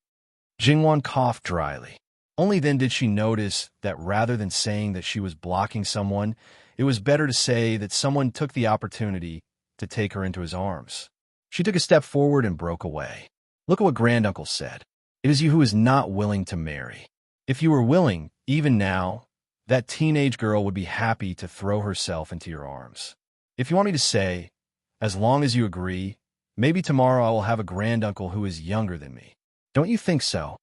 Jingwan coughed dryly. Only then did she notice that rather than saying that she was blocking someone, it was better to say that someone took the opportunity to take her into his arms. She took a step forward and broke away. Look at what Granduncle said. It is you who is not willing to marry. If you were willing, even now, that teenage girl would be happy to throw herself into your arms. If you want me to say, as long as you agree, maybe tomorrow I will have a granduncle who is younger than me. Don't you think so?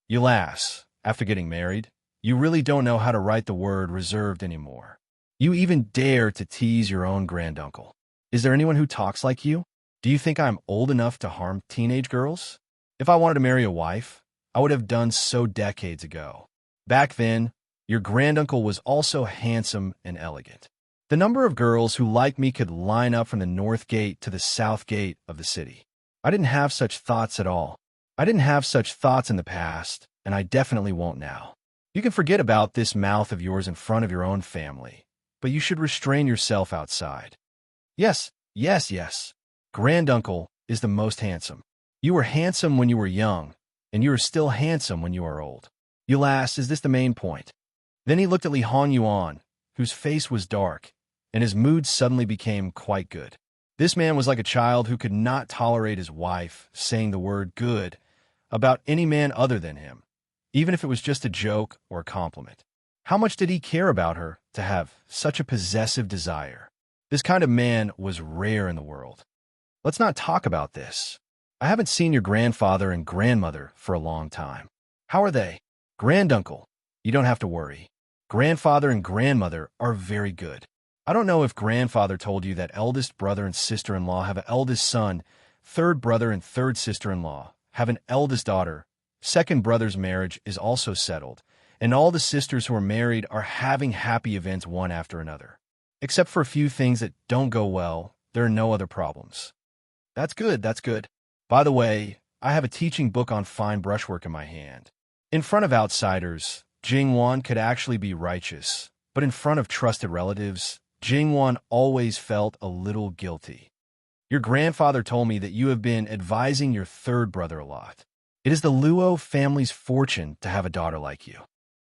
You lass, after getting married, you really don't know how to write the word reserved anymore. You even dare to tease your own granduncle. Is there anyone who talks like you? Do you think I'm old enough to harm teenage girls? If I wanted to marry a wife, I would have done so decades ago. Back then, your granduncle was also handsome and elegant. The number of girls who liked me could line up from the north gate to the south gate of the city. I didn't have such thoughts at all. I didn't have such thoughts in the past, and I definitely won't now. You can forget about this mouth of yours in front of your own family, but you should restrain yourself outside. Yes. Granduncle is the most handsome. You were handsome when you were young, and you are still handsome when you are old. You lass, is this the main point? Then he looked at Li Hongyuan, whose face was dark, and his mood suddenly became quite good. This man was like a child who could not tolerate his wife saying the word good about any man other than him, even if it was just a joke or a compliment. How much did he care about her to have such a possessive desire? This kind of man was rare in the world. Let's not talk about this. I haven't seen your grandfather and grandmother for a long time. How are they? Granduncle, you don't have to worry. Grandfather and grandmother are very good. I don't know if grandfather told you that eldest brother and sister-in-law have an eldest son, third brother and third sister-in-law have an eldest daughter, second brother's marriage is also settled, and all the sisters who are married are having happy events one after another. Except for a few things that don't go well, there are no other problems. That's good, that's good. By the way, I have a teaching book on fine brushwork in my hand. In front of outsiders, Jingwan could actually be righteous, but in front of trusted relatives, Jingwan always felt a little guilty. Your grandfather told me that you have been advising your third brother a lot. It is the Luo family's fortune to have a daughter like you.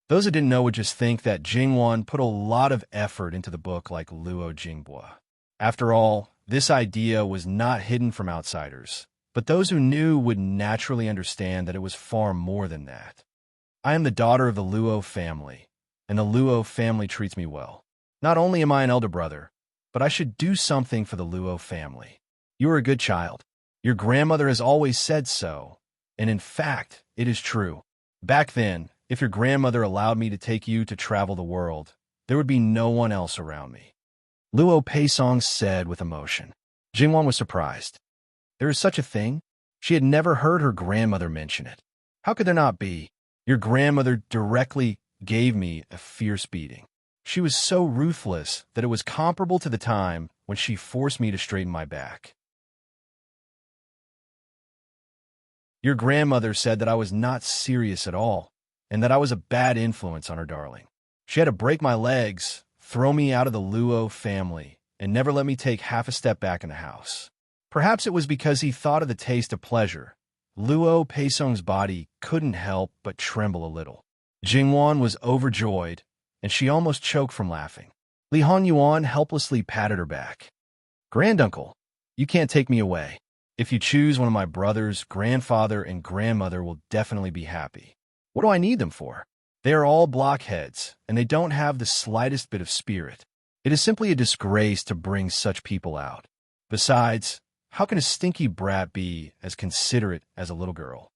Those who didn't know would just think that Jingwan put a lot of effort into the book like Luo Jingbua. After all, this idea was not hidden from outsiders, but those who knew would naturally understand that it was far more than that. I am the daughter of the Luo family, and the Luo family treats me well. Not only am I an elder brother, but I should do something for the Luo family. You are a good child. Your grandmother has always said so, and in fact, it is true. Back then, if your grandmother allowed me to take you to travel the world, there would be no one else around me. Luo Peisong said with emotion. Jingwan was surprised. There is such a thing? She had never heard her grandmother mention it. How could there not be? Your grandmother directly gave me a fierce beating. She was so ruthless that it was comparable to the time when she forced me to straighten my back. Your grandmother said that I was not serious at all, and that I was a bad influence on her darling. She had to break my legs, throw me out of the Luo family, and never let me take half a step back in the house. Perhaps it was because he thought of the taste of pleasure. Luo Peisong's body couldn't help but tremble a little. Jingwan was overjoyed, and she almost choked from laughing. Li Hongyuan helplessly patted her back. Granduncle, you can't take me away. If you choose one of my brothers, grandfather and grandmother will definitely be happy. What do I need them for? They are all blockheads, and they don't have the slightest bit of spirit. It is simply a disgrace to bring such people out. Besides, how can a stinky brat be as considerate as a little girl?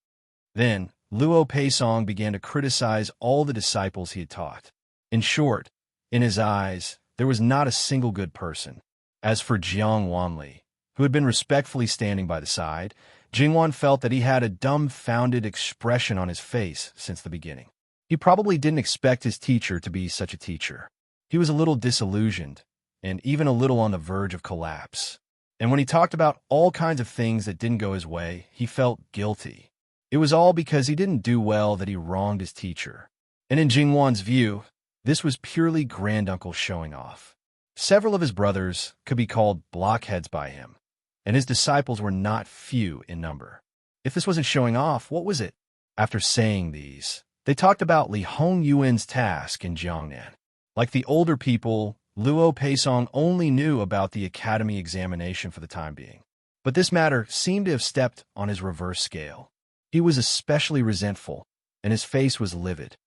Then, Luo Peisong began to criticize all the disciples he had taught. In short, in his eyes, there was not a single good person. As for Jiang Wanli, who had been respectfully standing by the side, Jingwan felt that he had a dumbfounded expression on his face since the beginning. He probably didn't expect his teacher to be such a teacher. He was a little disillusioned, and even a little on the verge of collapse. And when he talked about all kinds of things that didn't go his way, he felt guilty. It was all because he didn't do well that he wronged his teacher. And in Jingwan's view, this was purely granduncle showing off. Several of his brothers could be called blockheads by him, and his disciples were not few in number. If this wasn't showing off, what was it? After saying these, they talked about Li Hongyuan's task in Jiangnan. Like the older people, Luo Peisong only knew about the academy examination for the time being. But this matter seemed to have stepped on his reverse scale. He was especially resentful, and his face was livid.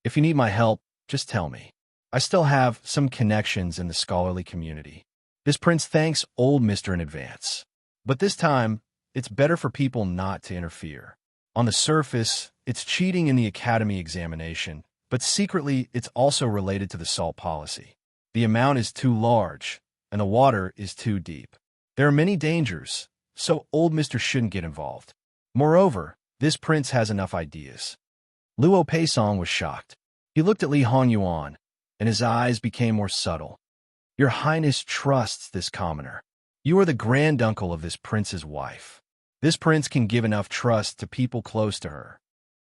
If you need my help, just tell me. I still have some connections in the scholarly community. This prince thanks old Mister in advance. But this time, it's better for people not to interfere. On the surface, it's cheating in the academy examination, but secretly it's also related to the salt policy. The amount is too large, and the water is too deep. There are many dangers, so old Mister shouldn't get involved. Moreover, this prince has enough ideas. Luo Peisong was shocked. He looked at Li Hongyuan, and his eyes became more subtle. Your Highness trusts this commoner. You are the granduncle of this prince's wife. This prince can give enough trust to people close to her.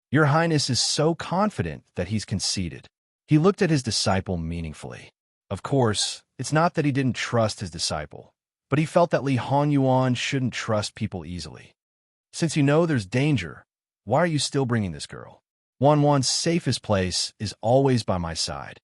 Your Highness is so confident that he's conceited. He looked at his disciple meaningfully. Of course, it's not that he didn't trust his disciple, but he felt that Li Hongyuan shouldn't trust people easily. Since you know there's danger, why are you still bringing this girl? Wanwan's safest place is always by my side.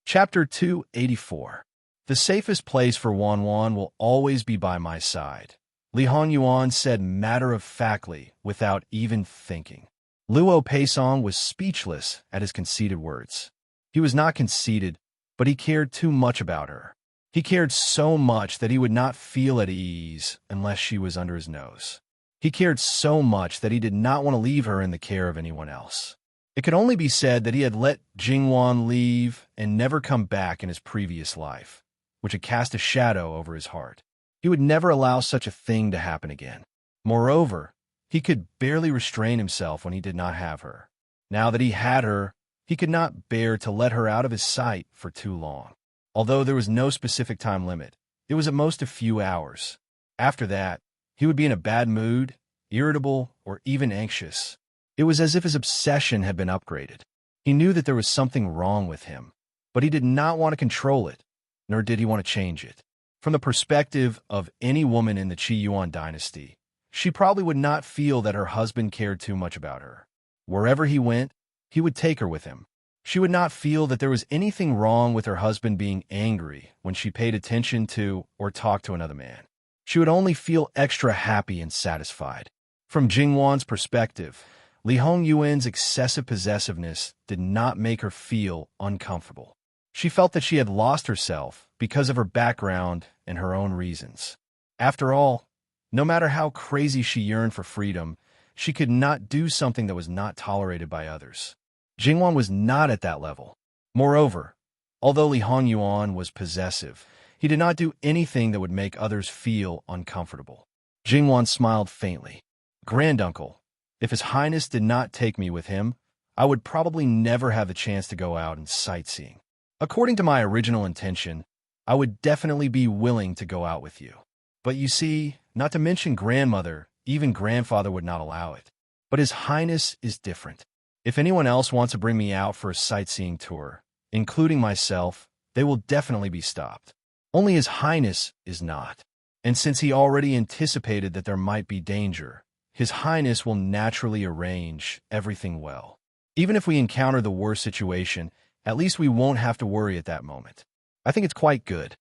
Chapter 284. The safest place for Wanwan will always be by my side, Li Hongyuan said matter-of-factly, without even thinking. Luo Peisong was speechless at his conceited words. He was not conceited, but he cared too much about her. He cared so much that he would not feel at ease unless she was under his nose. He cared so much that he did not want to leave her in the care of anyone else. It could only be said that he had let Jingwan leave and never come back in his previous life, which had cast a shadow over his heart. He would never allow such a thing to happen again. Moreover, he could barely restrain himself when he did not have her. Now that he had her, he could not bear to let her out of his sight for too long. Although there was no specific time limit, it was at most a few hours. After that, he would be in a bad mood, irritable, or even anxious. It was as if his obsession had been upgraded. He knew that there was something wrong with him, but he did not want to control it, nor did he want to change it. From the perspective of any woman in the Qi Yuan dynasty, she probably would not feel that her husband cared too much about her. Wherever he went, he would take her with him. She would not feel that there was anything wrong with her husband being angry when she paid attention to or talked to another man. She would only feel extra happy and satisfied. From Jingwan's perspective, Li Hongyuan's excessive possessiveness did not make her feel uncomfortable. She felt that she had lost herself because of her background and her own reasons. After all, no matter how crazy she yearned for freedom, she could not do something that was not tolerated by others. Jingwan was not at that level. Moreover, although Li Hongyuan was possessive, he did not do anything that would make others feel uncomfortable. Jingwan smiled faintly. Granduncle, if His Highness did not take me with him, I would probably never have the chance to go out and sightseeing. According to my original intention, I would definitely be willing to go out with you. But you see, not to mention grandmother, even grandfather would not allow it. But His Highness is different. If anyone else wants to bring me out for a sightseeing tour, including myself, they will definitely be stopped. Only His Highness is not. And since he already anticipated that there might be danger, His Highness will naturally arrange everything well. Even if we encounter the worst situation, at least we won't have to worry at that moment. I think it's quite good.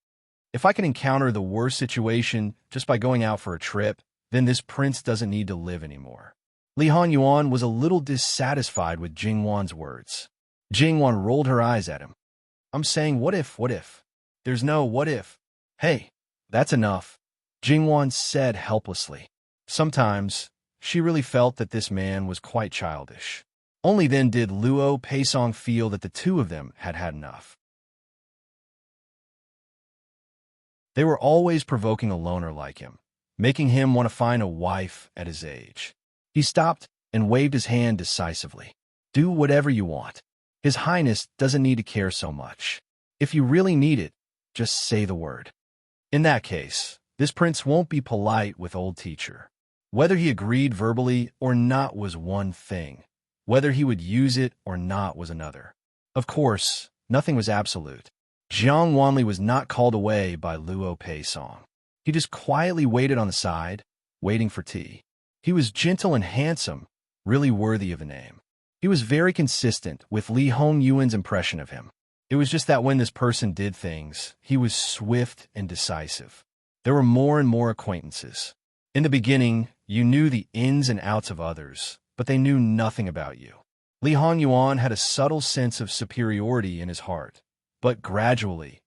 If I can encounter the worst situation just by going out for a trip, then this prince doesn't need to live anymore. Li Hongyuan was a little dissatisfied with Jingwan's words. Jingwan rolled her eyes at him. I'm saying what if? There's no what if. Hey, that's enough, Jingwan said helplessly. Sometimes, she really felt that this man was quite childish. Only then did Luo Peisong feel that the two of them had had enough. They were always provoking a loner like him, making him want to find a wife at his age. He stopped and waved his hand decisively. Do whatever you want. His Highness doesn't need to care so much. If you really need it, just say the word. In that case, this prince won't be polite with old teacher. Whether he agreed verbally or not was one thing. Whether he would use it or not was another. Of course, nothing was absolute. Jiang Wanli was not called away by Luo Peisong. He just quietly waited on the side, waiting for tea. He was gentle and handsome, really worthy of a name. He was very consistent with Li Hongyuan's impression of him. It was just that when this person did things, he was swift and decisive. There were more and more acquaintances. In the beginning, you knew the ins and outs of others, but they knew nothing about you. Li Hongyuan had a subtle sense of superiority in his heart, but gradually,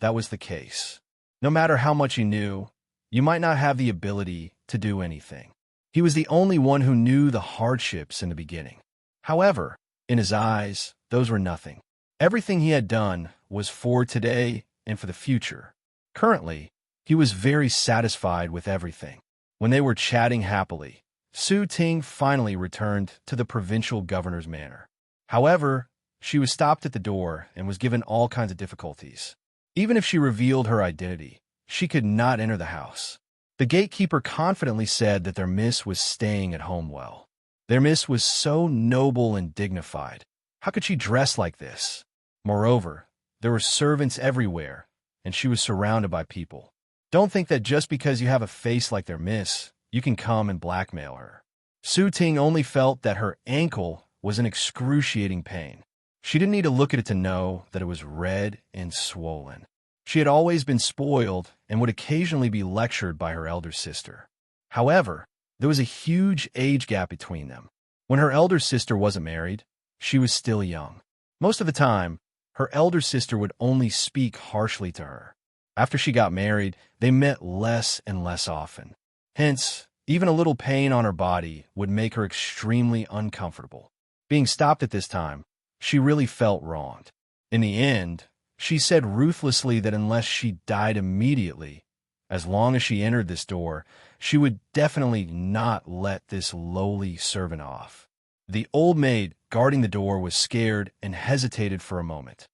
that was the case. No matter how much you knew, you might not have the ability to do anything. He was the only one who knew the hardships in the beginning. However, in his eyes, those were nothing. Everything he had done was for today and for the future. Currently, he was very satisfied with everything. When they were chatting happily, Su Ting finally returned to the provincial governor's manor. However, she was stopped at the door and was given all kinds of difficulties. Even if she revealed her identity, she could not enter the house. The gatekeeper confidently said that their miss was staying at home well. Their miss was so noble and dignified. How could she dress like this? Moreover, there were servants everywhere, and she was surrounded by people. Don't think that just because you have a face like their miss, you can come and blackmail her. Su Ting only felt that her ankle was in excruciating pain. She didn't need to look at it to know that it was red and swollen. She had always been spoiled and would occasionally be lectured by her elder sister. However, there was a huge age gap between them. When her elder sister wasn't married, she was still young. Most of the time, her elder sister would only speak harshly to her. After she got married, they met less and less often. Hence, even a little pain on her body would make her extremely uncomfortable. Being stopped at this time, she really felt wronged. In the end, she said ruthlessly that unless she died immediately, as long as she entered this door, she would definitely not let this lowly servant off. The old maid guarding the door was scared and hesitated for a moment.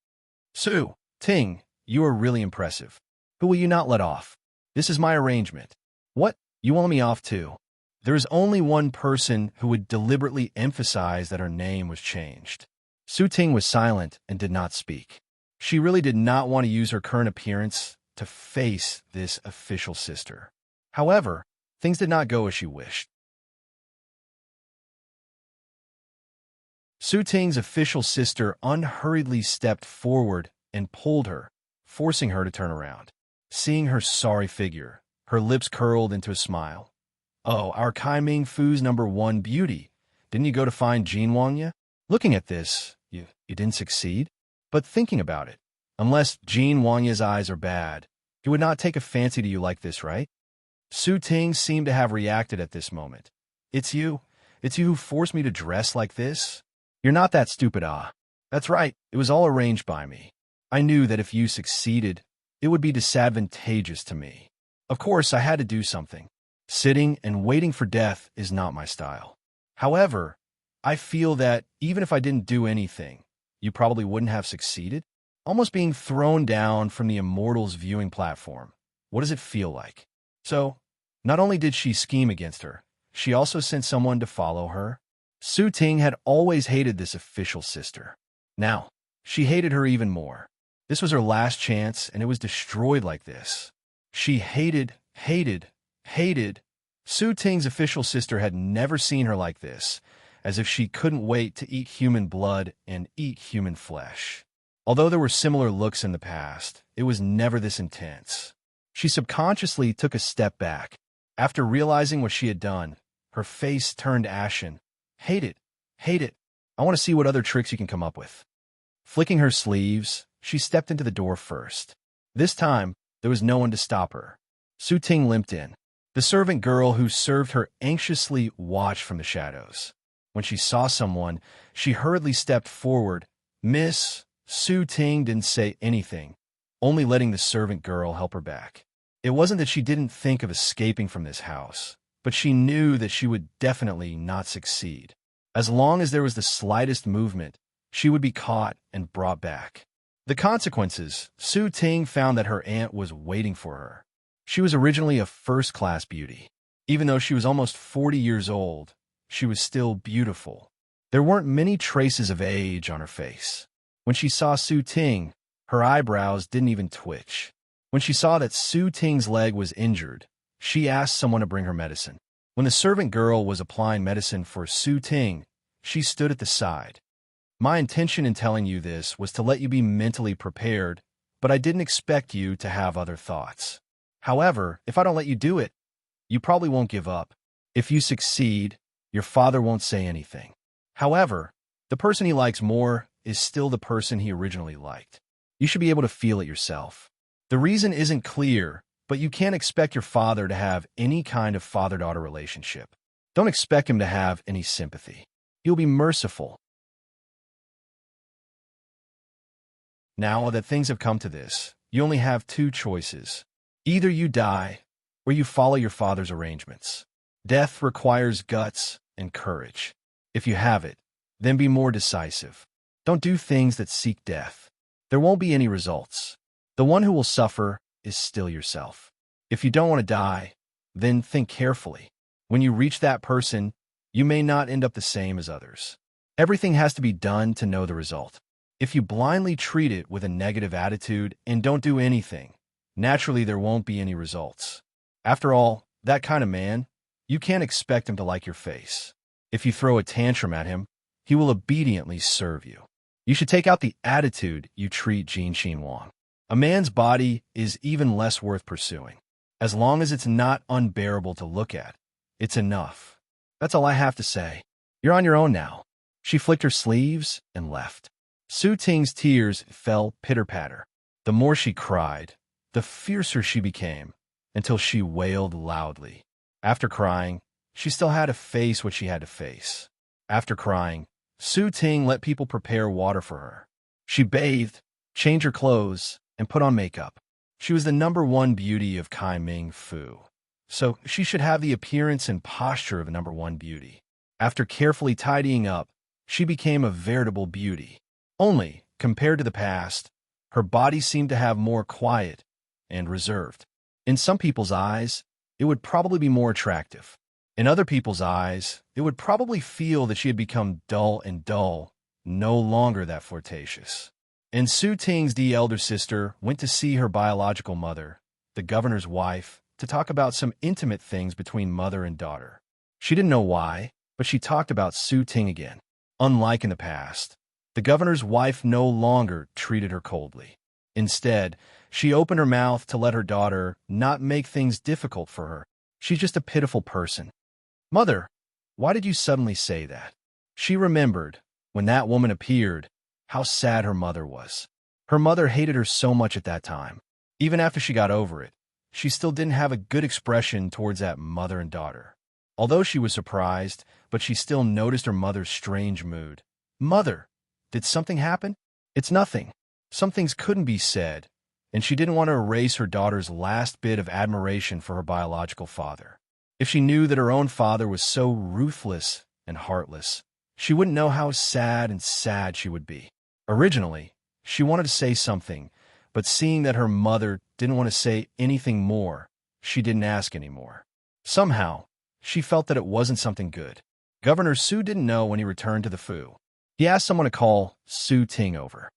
"Su Ting, you are really impressive. Who will you not let off? This is my arrangement." "What? You want me off too?" There is only one person who would deliberately emphasize that her name was changed. Su Ting was silent and did not speak. She really did not want to use her current appearance to face this official sister. However, things did not go as she wished. Su Ting's official sister unhurriedly stepped forward and pulled her, forcing her to turn around. Seeing her sorry figure, her lips curled into a smile. "Oh, our Kai Ming Fu's #1 beauty. Didn't you go to find Jean Wangya? Looking at this, you didn't succeed? But thinking about it, unless Jean Wangya's eyes are bad, he would not take a fancy to you like this, right?" Su Ting seemed to have reacted at this moment. It's you who forced me to dress like this? You're not that stupid, ah. That's right, it was all arranged by me. I knew that if you succeeded, it would be disadvantageous to me. Of course, I had to do something. Sitting and waiting for death is not my style. However, I feel that even if I didn't do anything, you probably wouldn't have succeeded. Almost being thrown down from the Immortals viewing platform. What does it feel like? So, not only did she scheme against her, she also sent someone to follow her. Su Ting had always hated this official sister. Now, she hated her even more. This was her last chance, and it was destroyed like this. She hated. Su Ting's official sister had never seen her like this, as if she couldn't wait to eat human blood and eat human flesh. Although there were similar looks in the past, it was never this intense. She subconsciously took a step back. After realizing what she had done, her face turned ashen. Hate it. I want to see what other tricks you can come up with. Flicking her sleeves, she stepped into the door first. This time, there was no one to stop her. Su Ting limped in. The servant girl who served her anxiously watched from the shadows. When she saw someone, she hurriedly stepped forward. Miss Su Ting didn't say anything, only letting the servant girl help her back. It wasn't that she didn't think of escaping from this house, but she knew that she would definitely not succeed. As long as there was the slightest movement, she would be caught and brought back. The consequences, Su Ting found that her aunt was waiting for her. She was originally a first-class beauty. Even though she was almost 40 years old, she was still beautiful. There weren't many traces of age on her face. When she saw Su Ting, her eyebrows didn't even twitch. When she saw that Su Ting's leg was injured, she asked someone to bring her medicine. When the servant girl was applying medicine for Su Ting, she stood at the side. My intention in telling you this was to let you be mentally prepared, but I didn't expect you to have other thoughts. However, if I don't let you do it, you probably won't give up. If you succeed, your father won't say anything. However, the person he likes more is still the person he originally liked. You should be able to feel it yourself. The reason isn't clear, but you can't expect your father to have any kind of father-daughter relationship. Don't expect him to have any sympathy. He'll be merciful. Now that things have come to this, you only have two choices. Either you die, or you follow your father's arrangements. Death requires guts and courage. If you have it, then be more decisive. Don't do things that seek death. There won't be any results. The one who will suffer is still yourself. If you don't want to die, then think carefully. When you reach that person, you may not end up the same as others. Everything has to be done to know the result. If you blindly treat it with a negative attitude and don't do anything, naturally there won't be any results. After all, that kind of man, you can't expect him to like your face. If you throw a tantrum at him, he will obediently serve you. You should take out the attitude you treat Jin Xinhuang. A man's body is even less worth pursuing. As long as it's not unbearable to look at, it's enough. That's all I have to say. You're on your own now. She flicked her sleeves and left. Su Ting's tears fell pitter-patter. The more she cried, the fiercer she became, until she wailed loudly. After crying, she still had to face what she had to face. After crying, Su Ting let people prepare water for her. She bathed, changed her clothes, and put on makeup. She was the #1 beauty of Kai Ming Fu, so she should have the appearance and posture of a #1 beauty. After carefully tidying up, she became a veritable beauty. Only, compared to the past, her body seemed to have more quiet and reserved. In some people's eyes, it would probably be more attractive. In other people's eyes, it would probably feel that she had become dull, no longer that flirtatious. And Su Ting's elder sister went to see her biological mother, the governor's wife, to talk about some intimate things between mother and daughter. She didn't know why, but she talked about Su Ting again. Unlike in the past, the governor's wife no longer treated her coldly. Instead, she opened her mouth to let her daughter not make things difficult for her. She's just a pitiful person. Mother, why did you suddenly say that? She remembered, when that woman appeared, how sad her mother was. Her mother hated her so much at that time. Even after she got over it, she still didn't have a good expression towards that mother and daughter. Although she was surprised, but she still noticed her mother's strange mood. Mother, did something happen? It's nothing. Some things couldn't be said, and she didn't want to erase her daughter's last bit of admiration for her biological father. If she knew that her own father was so ruthless and heartless, she wouldn't know how sad she would be. Originally, she wanted to say something, but seeing that her mother didn't want to say anything more, she didn't ask anymore. Somehow, she felt that it wasn't something good. Governor Su didn't know when he returned to the Fu. He asked someone to call Su Ting over.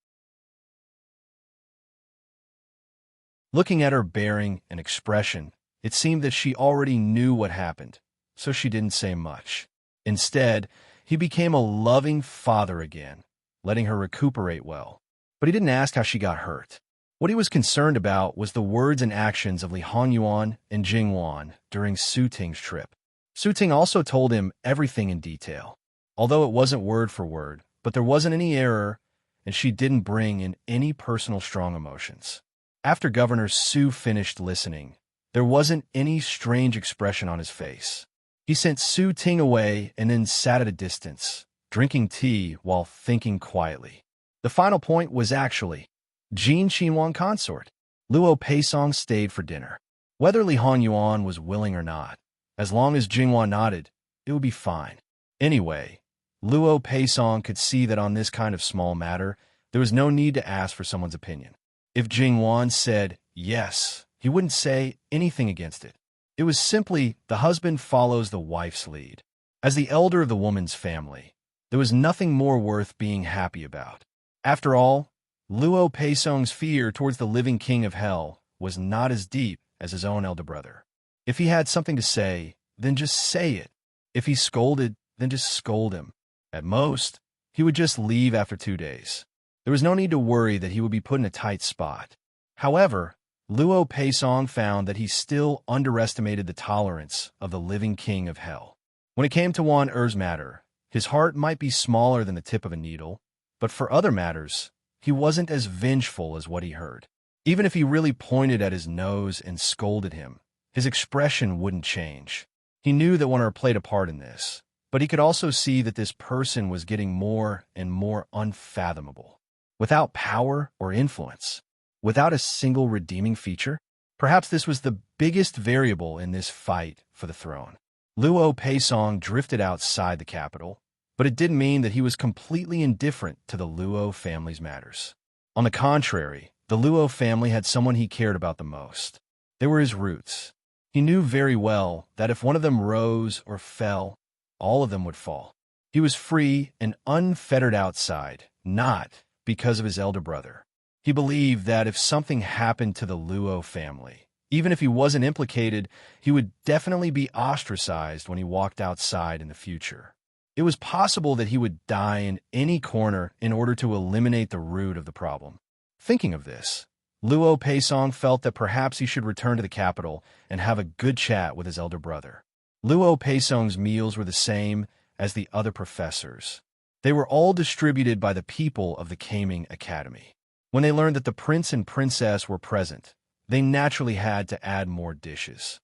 Looking at her bearing and expression, it seemed that she already knew what happened, so she didn't say much. Instead, he became a loving father again, letting her recuperate well. But he didn't ask how she got hurt. What he was concerned about was the words and actions of Li Hongyuan and Jing Wan during Su Ting's trip. Su Ting also told him everything in detail, although it wasn't word for word, but there wasn't any error, and she didn't bring in any personal strong emotions. After Governor Su finished listening, there wasn't any strange expression on his face. He sent Su Ting away and then sat at a distance, drinking tea while thinking quietly. The final point was actually Jin Xinhuang consort. Luo Peisong stayed for dinner. Whether Li Hongyuan was willing or not, as long as Jinghua nodded, it would be fine. Anyway, Luo Peisong could see that on this kind of small matter, there was no need to ask for someone's opinion. If Jingwan said yes, he wouldn't say anything against it. It was simply the husband follows the wife's lead. As the elder of the woman's family, there was nothing more worth being happy about. After all, Luo Peisong's fear towards the living king of hell was not as deep as his own elder brother. If he had something to say, then just say it. If he scolded, then just scold him. At most, he would just leave after 2 days. There was no need to worry that he would be put in a tight spot. However, Luo Peisong found that he still underestimated the tolerance of the living king of hell. When it came to Wan Er's matter, his heart might be smaller than the tip of a needle, but for other matters, he wasn't as vengeful as what he heard. Even if he really pointed at his nose and scolded him, his expression wouldn't change. He knew that Wan Er played a part in this, but he could also see that this person was getting more and more unfathomable. Without power or influence, without a single redeeming feature, perhaps this was the biggest variable in this fight for the throne. Luo Peisong drifted outside the capital, but it didn't mean that he was completely indifferent to the Luo family's matters. On the contrary, the Luo family had someone he cared about the most. They were his roots. He knew very well that if one of them rose or fell, all of them would fall. He was free and unfettered outside, not because of his elder brother. He believed that if something happened to the Luo family, even if he wasn't implicated, he would definitely be ostracized when he walked outside in the future. It It was possible that he would die in any corner in order to eliminate the root of the problem. Thinking of this, Luo Peisong felt that perhaps he should return to the capital and have a good chat with his elder brother. Luo Peisong's meals were the same as the other professors. They were all distributed by the people of the Kaming Academy. When they learned that the prince and princess were present, they naturally had to add more dishes.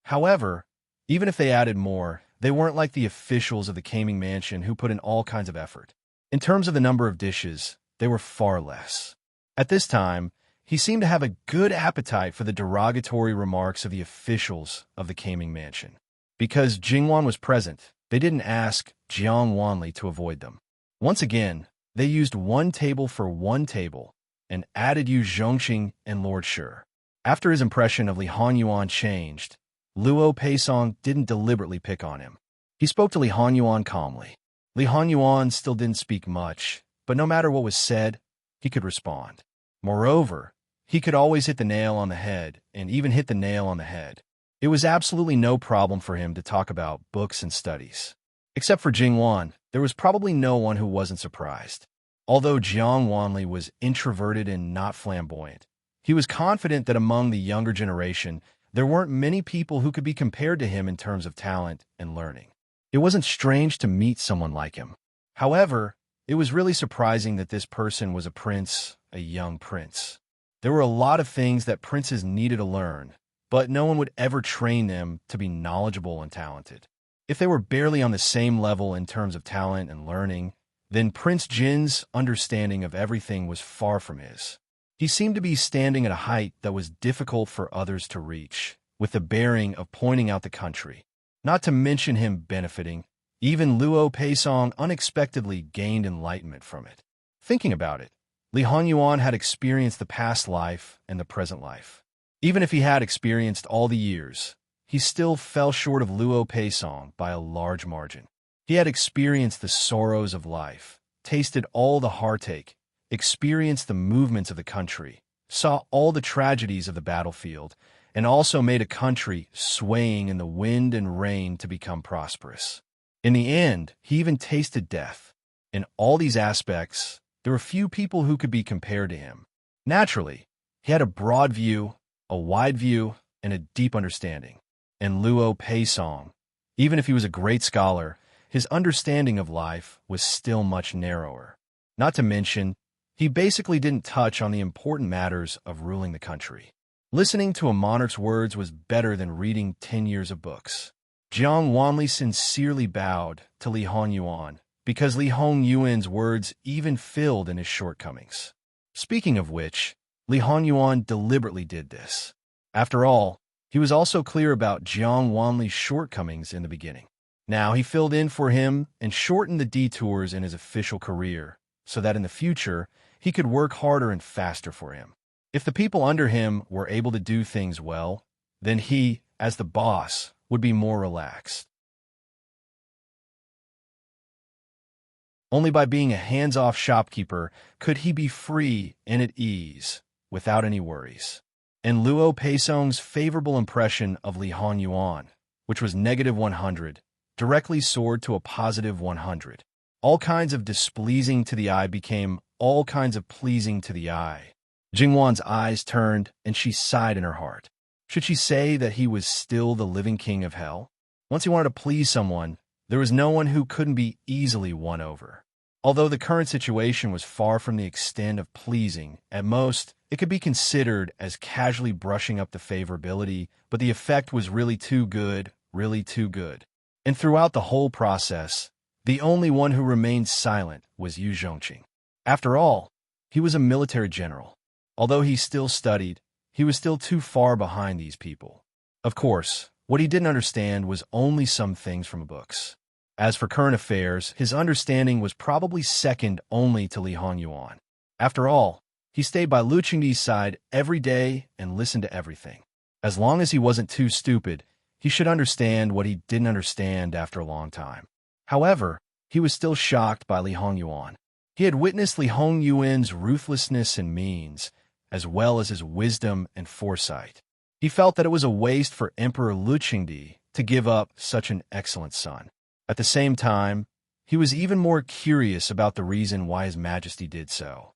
However, even if they added more, they weren't like the officials of the Kaming Mansion who put in all kinds of effort. In terms of the number of dishes, they were far less. At this time, he seemed to have a good appetite for the derogatory remarks of the officials of the Kaming Mansion. Because Jingwan was present, they didn't ask Jiang Wanli to avoid them. Once again, they used one table for one table and added Yu Zhongxing and Lord Shi. After his impression of Li Hanyuan changed, Luo Peisong didn't deliberately pick on him. He spoke to Li Hanyuan calmly. Li Hanyuan still didn't speak much, but no matter what was said, he could respond. Moreover, he could always hit the nail on the head, and even hit the nail on the head. It was absolutely no problem for him to talk about books and studies. Except for Jingwan, there was probably no one who wasn't surprised. Although Jiang Wanli was introverted and not flamboyant, he was confident that among the younger generation, there weren't many people who could be compared to him in terms of talent and learning. It wasn't strange to meet someone like him. However, it was really surprising that this person was a prince, a young prince. There were a lot of things that princes needed to learn, but no one would ever train them to be knowledgeable and talented. If they were barely on the same level in terms of talent and learning, then Prince Jin's understanding of everything was far from his. He seemed to be standing at a height that was difficult for others to reach, with the bearing of pointing out the country. Not to mention him benefiting, even Luo Peisong unexpectedly gained enlightenment from it. Thinking about it, Li Hanyuan had experienced the past life and the present life. Even if he had experienced all the years, he still fell short of Luo Peisong by a large margin. He had experienced the sorrows of life, tasted all the heartache, experienced the movements of the country, saw all the tragedies of the battlefield, and also made a country swaying in the wind and rain to become prosperous. In the end, he even tasted death. In all these aspects, there were few people who could be compared to him. Naturally, he had a broad view, a wide view, and a deep understanding. And Luo Peisong, even if he was a great scholar, his understanding of life was still much narrower. Not to mention, he basically didn't touch on the important matters of ruling the country. Listening to a monarch's words was better than reading 10 years of books. Jiang Wanli sincerely bowed to Li Hanyuan because Li Hongyuan's words even filled in his shortcomings. Speaking of which, Li Hanyuan deliberately did this. After all, he was also clear about Jiang Wanli's shortcomings in the beginning. Now he filled in for him and shortened the detours in his official career so that in the future he could work harder and faster for him. If the people under him were able to do things well, then he, as the boss, would be more relaxed. Only by being a hands-off shopkeeper could he be free and at ease, without any worries. And Luo Peisong's favorable impression of Li Hanyuan, which was -100, directly soared to a +100. All kinds of displeasing to the eye became all kinds of pleasing to the eye. Jingwan's eyes turned, and she sighed in her heart. Should she say that he was still the living king of hell? Once he wanted to please someone, there was no one who couldn't be easily won over. Although the current situation was far from the extent of pleasing, at most, it could be considered as casually brushing up the favorability, but the effect was really too good, really too good. And throughout the whole process, the only one who remained silent was Yu Zhongxing. After all, he was a military general. Although he still studied, he was still too far behind these people. Of course, what he didn't understand was only some things from books. As for current affairs, his understanding was probably second only to Li Hanyuan. After all, he stayed by Lu Qingdi's side every day and listened to everything. As long as he wasn't too stupid, he should understand what he didn't understand after a long time. However, he was still shocked by Li Hanyuan. He had witnessed Li Hongyuan's ruthlessness and means, as well as his wisdom and foresight. He felt that it was a waste for Emperor Lu Qingdi to give up such an excellent son. At the same time, he was even more curious about the reason why His Majesty did so.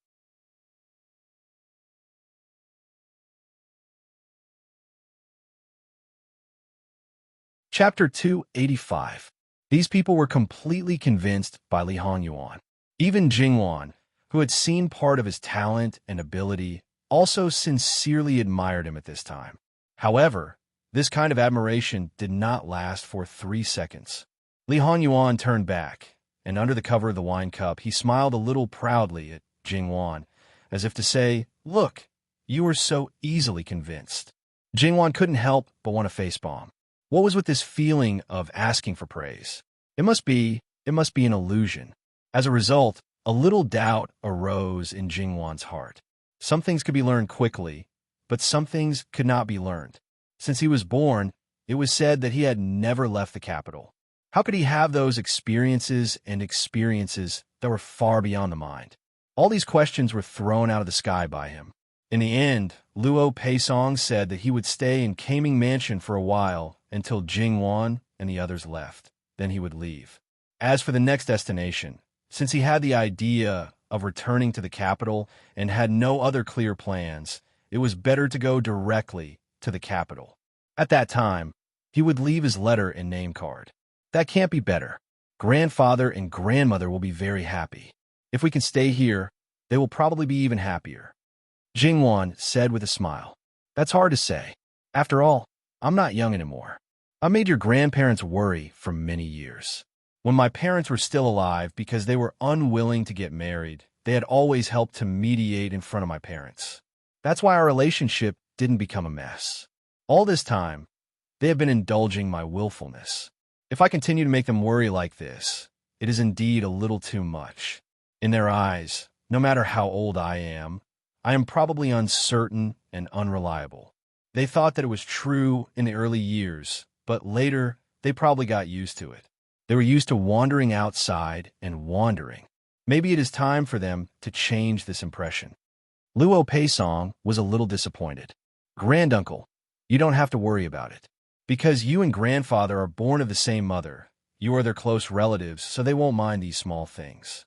Chapter 285. These people were completely convinced by Li Hongyuan. Even Jingwan, who had seen part of his talent and ability, also sincerely admired him at this time. However, this kind of admiration did not last for 3 seconds. Li Hongyuan turned back, and under the cover of the wine cup, he smiled a little proudly at Jingwan, as if to say, "Look, you were so easily convinced." Jingwan couldn't help but want to facepalm. What was with this feeling of asking for praise? It must be an illusion. As a result, a little doubt arose in Jingwan's heart. Some things could be learned quickly, but some things could not be learned. Since he was born, it was said that he had never left the capital. How could he have those experiences that were far beyond the mind? All these questions were thrown out of the sky by him. In the end, Luo Peisong said that he would stay in Kaming Mansion for a while until Jingwan and the others left. Then he would leave. As for the next destination, since he had the idea of returning to the capital and had no other clear plans, it was better to go directly to the capital. At that time, he would leave his letter and name card. That can't be better. Grandfather and grandmother will be very happy. If we can stay here, they will probably be even happier. Jingwan said with a smile. That's hard to say. After all, I'm not young anymore. I made your grandparents worry for many years. When my parents were still alive, because they were unwilling to get married, they had always helped to mediate in front of my parents. That's why our relationship didn't become a mess. All this time, they have been indulging my willfulness. If I continue to make them worry like this, it is indeed a little too much. In their eyes, no matter how old I am probably uncertain and unreliable. They thought that it was true in the early years, but later they probably got used to it. They were used to wandering outside and wandering. Maybe it is time for them to change this impression. Luo Peisong was a little disappointed. Granduncle, you don't have to worry about it. Because you and grandfather are born of the same mother, you are their close relatives, so they won't mind these small things.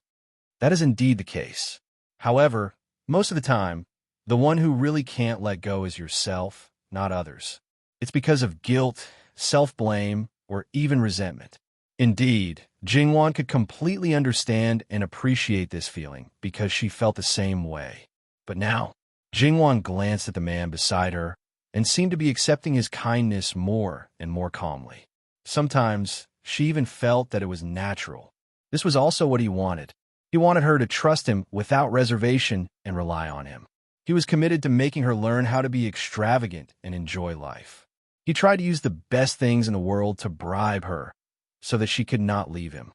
That is indeed the case. However, most of the time, the one who really can't let go is yourself, not others. It's because of guilt, self-blame, or even resentment. Indeed, Jingwan could completely understand and appreciate this feeling because she felt the same way. But now, Jingwan glanced at the man beside her and seemed to be accepting his kindness more and more calmly. Sometimes, she even felt that it was natural. This was also what he wanted. He wanted her to trust him without reservation and rely on him. He was committed to making her learn how to be extravagant and enjoy life. He tried to use the best things in the world to bribe her so that she could not leave him.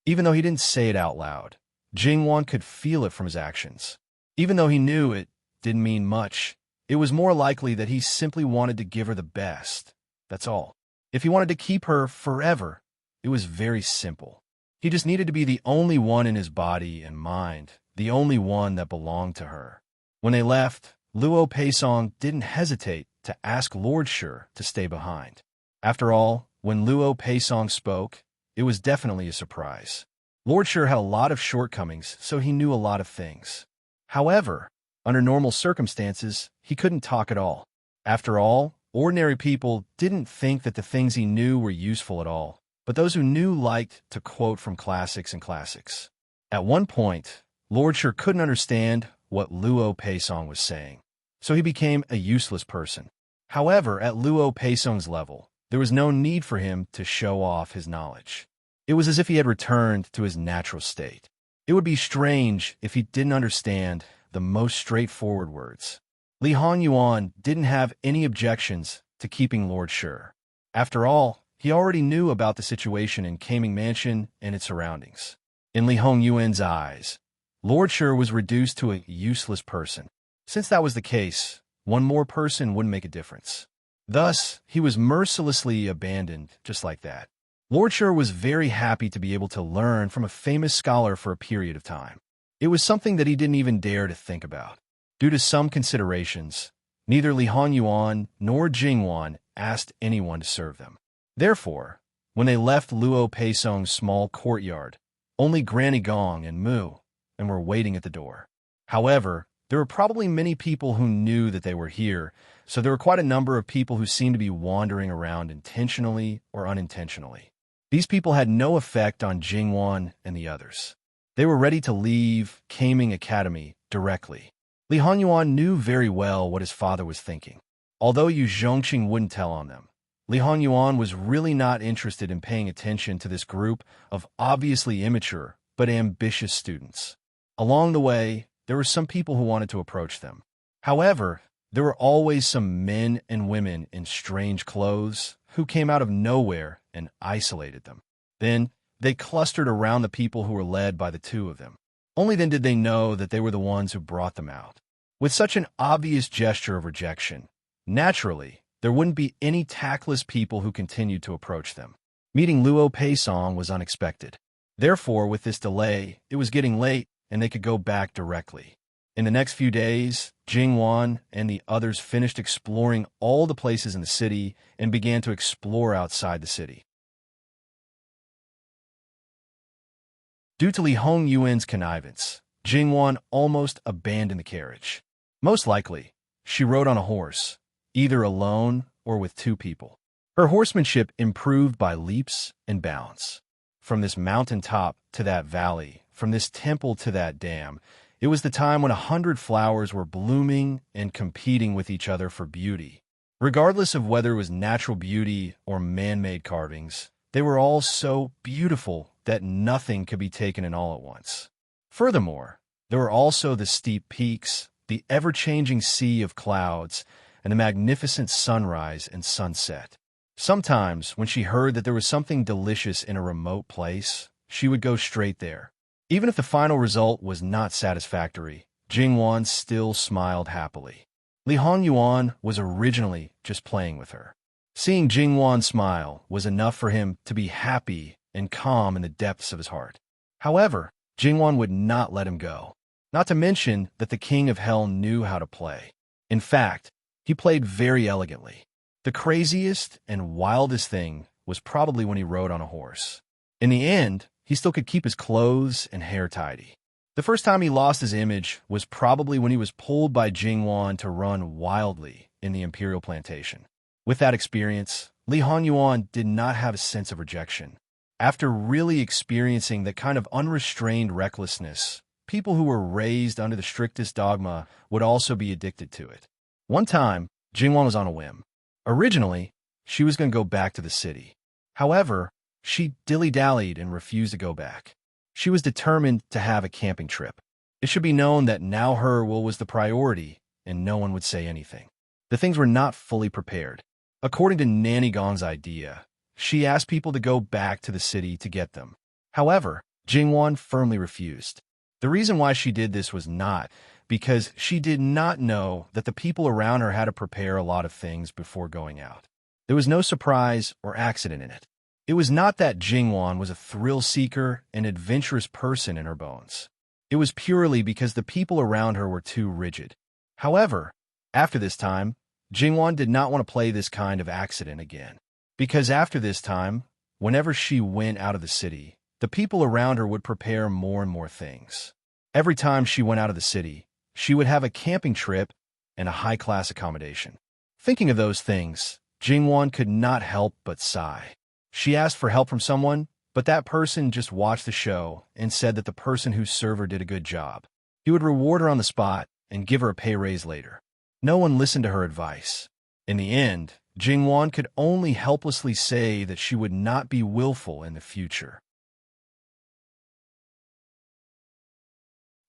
Even though he didn't say it out loud, Jingwan could feel it from his actions. Even though he knew it didn't mean much, it was more likely that he simply wanted to give her the best. That's all. If he wanted to keep her forever, it was very simple. He just needed to be the only one in his body and mind, the only one that belonged to her. When they left, Luo Peisong didn't hesitate to ask Lord Shi to stay behind. After all, when Luo Peisong spoke, it was definitely a surprise. Lord Shi had a lot of shortcomings, so he knew a lot of things. However, under normal circumstances, he couldn't talk at all. After all, ordinary people didn't think that the things he knew were useful at all. But those who knew liked to quote from classics and classics. At one point, Lord Shi couldn't understand what Luo Peisong was saying, so he became a useless person. However, at Luo Peisong's level, there was no need for him to show off his knowledge. It was as if he had returned to his natural state. It would be strange if he didn't understand the most straightforward words. Li Hongyuan didn't have any objections to keeping Lord Shi. After all, he already knew about the situation in Kaming Mansion and its surroundings. In Li Hongyuan's eyes, Lord Shi was reduced to a useless person. Since that was the case, one more person wouldn't make a difference. Thus, he was mercilessly abandoned just like that. Lord Shi was very happy to be able to learn from a famous scholar for a period of time. It was something that he didn't even dare to think about. Due to some considerations, Neither Li Honyuan nor Jingwan asked anyone to serve them. Therefore, when they left Luo Peisong's small courtyard, only Granny Gong and Mu and were waiting at the door. However, there were probably many people who knew that they were here, so there were quite a number of people who seemed to be wandering around intentionally or unintentionally. These people had no effect on Jingwan and the others. They were ready to leave Kaming Academy directly. Li Honyuan knew very well what his father was thinking. Although Yu Zhongqing wouldn't tell on them, Li Honyuan was really not interested in paying attention to this group of obviously immature but ambitious students. Along the way, there were some people who wanted to approach them. However, there were always some men and women in strange clothes who came out of nowhere and isolated them. Then, they clustered around the people who were led by the two of them. Only then did they know that they were the ones who brought them out. With such an obvious gesture of rejection, naturally, there wouldn't be any tactless people who continued to approach them. Meeting Luo Peisong was unexpected. Therefore, with this delay, it was getting late, and they could go back directly. In the next few days, Jingwan and the others finished exploring all the places in the city and began to explore outside the city. Due to Li Hongyuan's connivance, Jingwan almost abandoned the carriage. Most likely, she rode on a horse, either alone or with two people. Her horsemanship improved by leaps and bounds. From this mountain top to that valley, from this temple to that dam, it was the time when 100 flowers were blooming and competing with each other for beauty. Regardless of whether it was natural beauty or man-made carvings, they were all so beautiful that nothing could be taken in all at once. Furthermore, there were also the steep peaks, the ever-changing sea of clouds, and the magnificent sunrise and sunset. Sometimes, when she heard that there was something delicious in a remote place, she would go straight there. Even if the final result was not satisfactory, Jingwan still smiled happily. Li Honyuan was originally just playing with her. Seeing Jingwan smile was enough for him to be happy and calm in the depths of his heart. However, Jingwan would not let him go. Not to mention that the King of Hell knew how to play. In fact, he played very elegantly. The craziest and wildest thing was probably when he rode on a horse. In the end, he still could keep his clothes and hair tidy. The first time he lost his image was probably when he was pulled by Jingwan to run wildly in the imperial plantation. With that experience, Li Honyuan did not have a sense of rejection. After really experiencing that kind of unrestrained recklessness, people who were raised under the strictest dogma would also be addicted to it. One time, Jingwan was on a whim. Originally, she was going to go back to the city. However, she dilly-dallied and refused to go back. She was determined to have a camping trip. It should be known that now her will was the priority, and no one would say anything. The things were not fully prepared. According to Nanny Gong's idea, she asked people to go back to the city to get them. However, Jingwan firmly refused. The reason why she did this was not because she did not know that the people around her had to prepare a lot of things before going out. There was no surprise or accident in it. It was not that Jingwan was a thrill-seeker and adventurous person in her bones. It was purely because the people around her were too rigid. However, after this time, Jingwan did not want to play this kind of accident again. Because after this time, whenever she went out of the city, the people around her would prepare more and more things. Every time she went out of the city, she would have a camping trip and a high-class accommodation. Thinking of those things, Jingwan could not help but sigh. She asked for help from someone, but that person just watched the show and said that the person whose server did a good job. He would reward her on the spot and give her a pay raise later. No one listened to her advice. In the end, Jingwan could only helplessly say that she would not be willful in the future.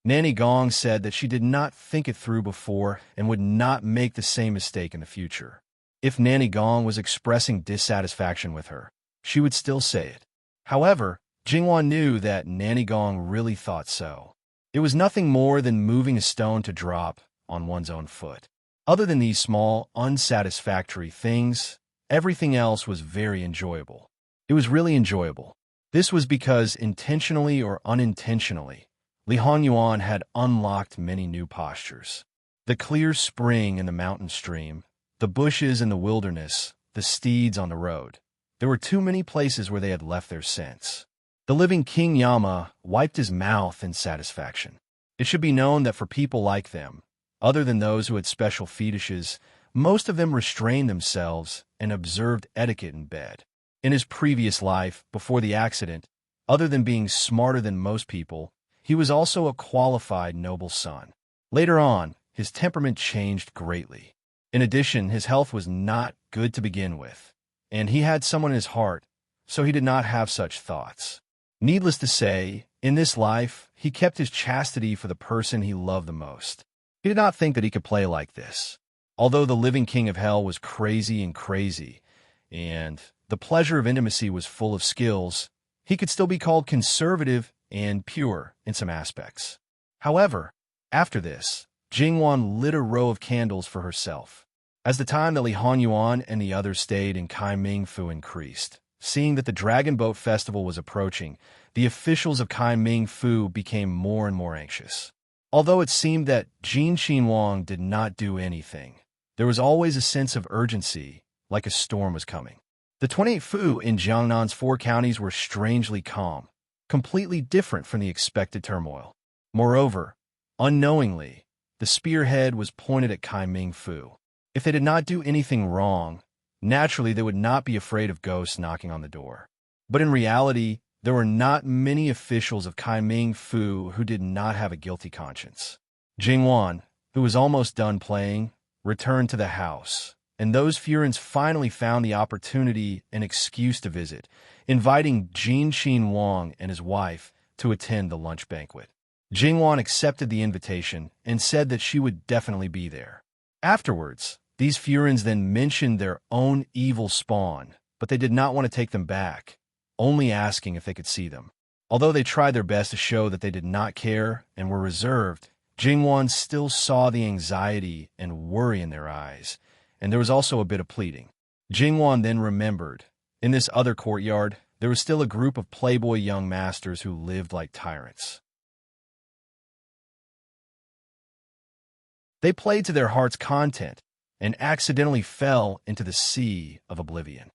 Nanny Gong said that she did not think it through before and would not make the same mistake in the future. If Nanny Gong was expressing dissatisfaction with her, she would still say it. However, Jingwan knew that Nanny Gong really thought so. It was nothing more than moving a stone to drop on one's own foot. Other than these small, unsatisfactory things, everything else was very enjoyable. It was really enjoyable. This was because, intentionally or unintentionally, Li Honyuan had unlocked many new postures. The clear spring in the mountain stream, the bushes in the wilderness, the steeds on the road. There were too many places where they had left their scents. The living King Yama wiped his mouth in satisfaction. It should be known that for people like them, other than those who had special fetishes, most of them restrained themselves and observed etiquette in bed. In his previous life, before the accident, other than being smarter than most people, he was also a qualified noble son. Later on, his temperament changed greatly. In addition, his health was not good to begin with, and he had someone in his heart, so he did not have such thoughts. Needless to say, in this life, he kept his chastity for the person he loved the most. He did not think that he could play like this. Although the living king of hell was crazy, and the pleasure of intimacy was full of skills, he could still be called conservative and pure in some aspects. However, after this, Jingwan lit a row of candles for herself. As the time that Li Hanyuan and the others stayed in Kaimingfu increased, seeing that the Dragon Boat Festival was approaching, the officials of Kaimingfu became more and more anxious. Although it seemed that Jin Xinhuang did not do anything, there was always a sense of urgency, like a storm was coming. The 28 Fu in Jiangnan's 4 counties were strangely calm, completely different from the expected turmoil. Moreover, unknowingly, the spearhead was pointed at Kaimingfu. If they did not do anything wrong, naturally they would not be afraid of ghosts knocking on the door. But in reality, there were not many officials of Kaimingfu who did not have a guilty conscience. Jingwan, who was almost done playing, returned to the house, and those Furins finally found the opportunity and excuse to visit, inviting Jin Xinhuang and his wife to attend the lunch banquet. Jingwan accepted the invitation and said that she would definitely be there. Afterwards, these Furins then mentioned their own evil spawn, but they did not want to take them back, only asking if they could see them. Although they tried their best to show that they did not care and were reserved, Jingwan still saw the anxiety and worry in their eyes, and there was also a bit of pleading. Jingwan then remembered, in this other courtyard, there was still a group of playboy young masters who lived like tyrants. They played to their heart's content and accidentally fell into the sea of oblivion.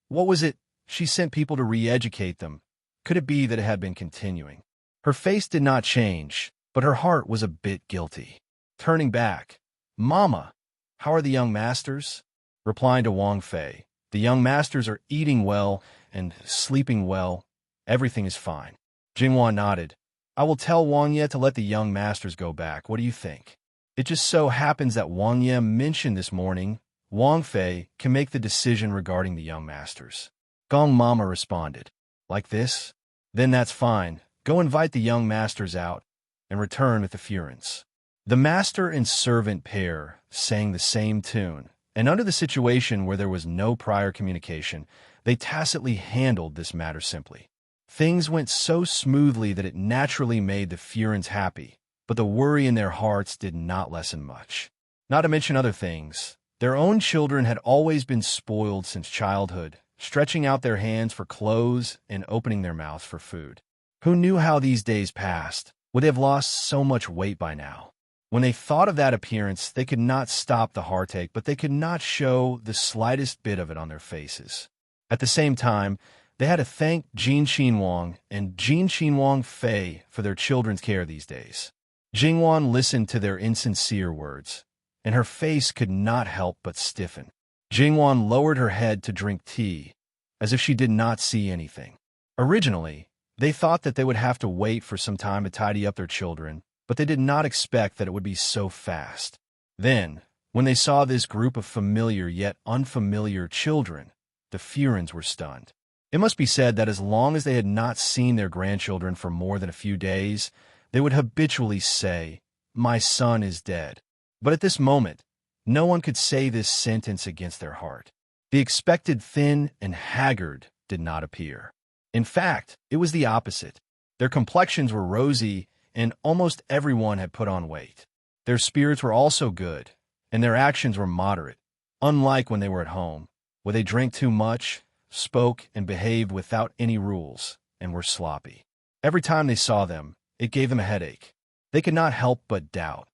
What was it? She sent people to re-educate them. Could it be that it had been continuing? Her face did not change, but her heart was a bit guilty. Turning back, "Mama, how are the young masters?" Replying to Wang Fei, "The young masters are eating well and sleeping well. Everything is fine." Jingwan nodded. "I will tell Wang Ye to let the young masters go back. What do you think?" It just so happens that Wang Ye mentioned this morning Wang Fei can make the decision regarding the young masters. Gong Mama responded, "Like this? Then that's fine. Go invite the young masters out and return with the Furins." The master and servant pair sang the same tune, and under the situation where there was no prior communication, they tacitly handled this matter simply. Things went so smoothly that it naturally made the Furins happy, but the worry in their hearts did not lessen much. Not to mention other things, their own children had always been spoiled since childhood, stretching out their hands for clothes and opening their mouths for food. Who knew how these days passed? Would they have lost so much weight by now? When they thought of that appearance, they could not stop the heartache, but they could not show the slightest bit of it on their faces. At the same time, they had to thank Jin Xinhuang and Jin Xinhuang Fei for their children's care these days. Jingwan listened to their insincere words, and her face could not help but stiffen. Jingwan lowered her head to drink tea, as if she did not see anything. Originally, they thought that they would have to wait for some time to tidy up their children, but they did not expect that it would be so fast. Then, when they saw this group of familiar yet unfamiliar children, the Furins were stunned. It must be said that as long as they had not seen their grandchildren for more than a few days, they would habitually say, "My son is dead." But at this moment, no one could say this sentence against their heart. The expected thin and haggard did not appear. In fact, it was the opposite. Their complexions were rosy, and almost everyone had put on weight. Their spirits were also good, and their actions were moderate, unlike when they were at home, where they drank too much, spoke and behaved without any rules, and were sloppy. Every time they saw them, it gave them a headache. They could not help but doubt.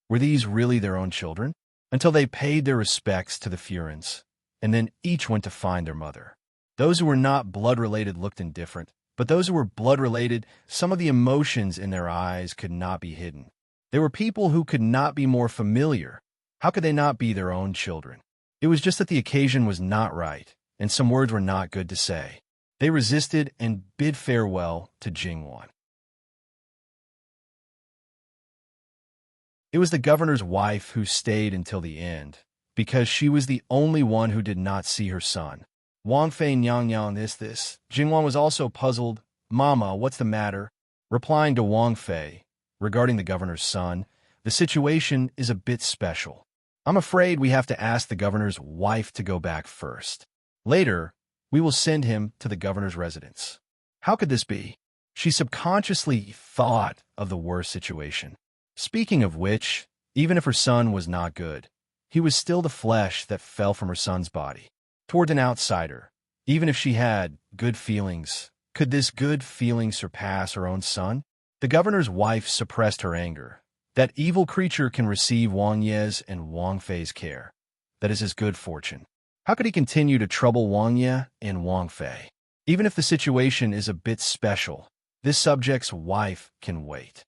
Were these really their own children? Until they paid their respects to the Furins, and then each went to find their mother. Those who were not blood-related looked indifferent, but those who were blood-related, some of the emotions in their eyes could not be hidden. They were people who could not be more familiar. How could they not be their own children? It was just that the occasion was not right, and some words were not good to say. They resisted and bid farewell to Jingwan. It was the governor's wife who stayed until the end, because she was the only one who did not see her son. Wang Fei nyang nyang this. Jingwan was also puzzled. Mama, what's the matter? Replying to Wang Fei, regarding the governor's son, the situation is a bit special. I'm afraid we have to ask the governor's wife to go back first. Later, we will send him to the governor's residence. How could this be? She subconsciously thought of the worst situation. Speaking of which, even if her son was not good, he was still the flesh that fell from her son's body. Toward an outsider, even if she had good feelings, could this good feeling surpass her own son? The governor's wife suppressed her anger. That evil creature can receive Wang Ye's and Wang Fei's care. That is his good fortune. How could he continue to trouble Wang Ye and Wang Fei? Even if the situation is a bit special, this subject's wife can wait.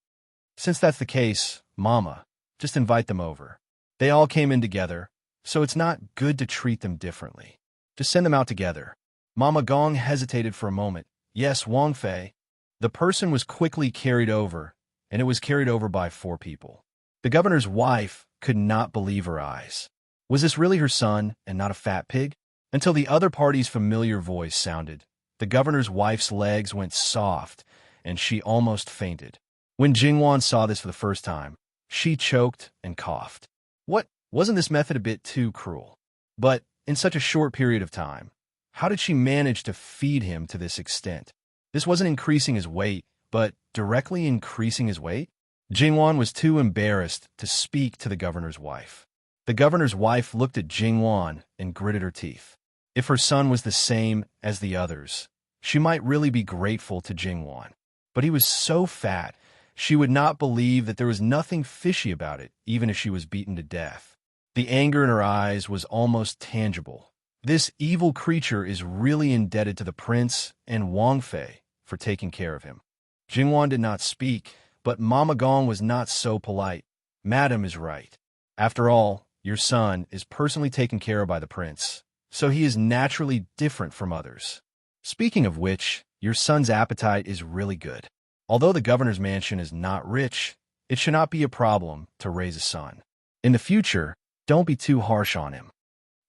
Since that's the case, Mama, just invite them over. They all came in together, so it's not good to treat them differently. Just send them out together. Mama Gong hesitated for a moment. Yes, Wang Fei. The person was quickly carried over, and it was carried over by 4 people. The governor's wife could not believe her eyes. Was this really her son and not a fat pig? Until the other party's familiar voice sounded. The governor's wife's legs went soft, and she almost fainted. When Jingwan saw this for the first time, she choked and coughed. What? Wasn't this method a bit too cruel? But in such a short period of time, how did she manage to feed him to this extent? This wasn't increasing his weight, but directly increasing his weight? Jingwan was too embarrassed to speak to the governor's wife. The governor's wife looked at Jingwan and gritted her teeth. If her son was the same as the others, she might really be grateful to Jingwan. But he was so fat, she would not believe that there was nothing fishy about it, even if she was beaten to death. The anger in her eyes was almost tangible. This evil creature is really indebted to the prince and Wang Fei for taking care of him. Jingwan did not speak, but Mama Gong was not so polite. Madam is right. After all, your son is personally taken care of by the prince, so he is naturally different from others. Speaking of which, your son's appetite is really good. Although the governor's mansion is not rich, it should not be a problem to raise a son. In the future, don't be too harsh on him.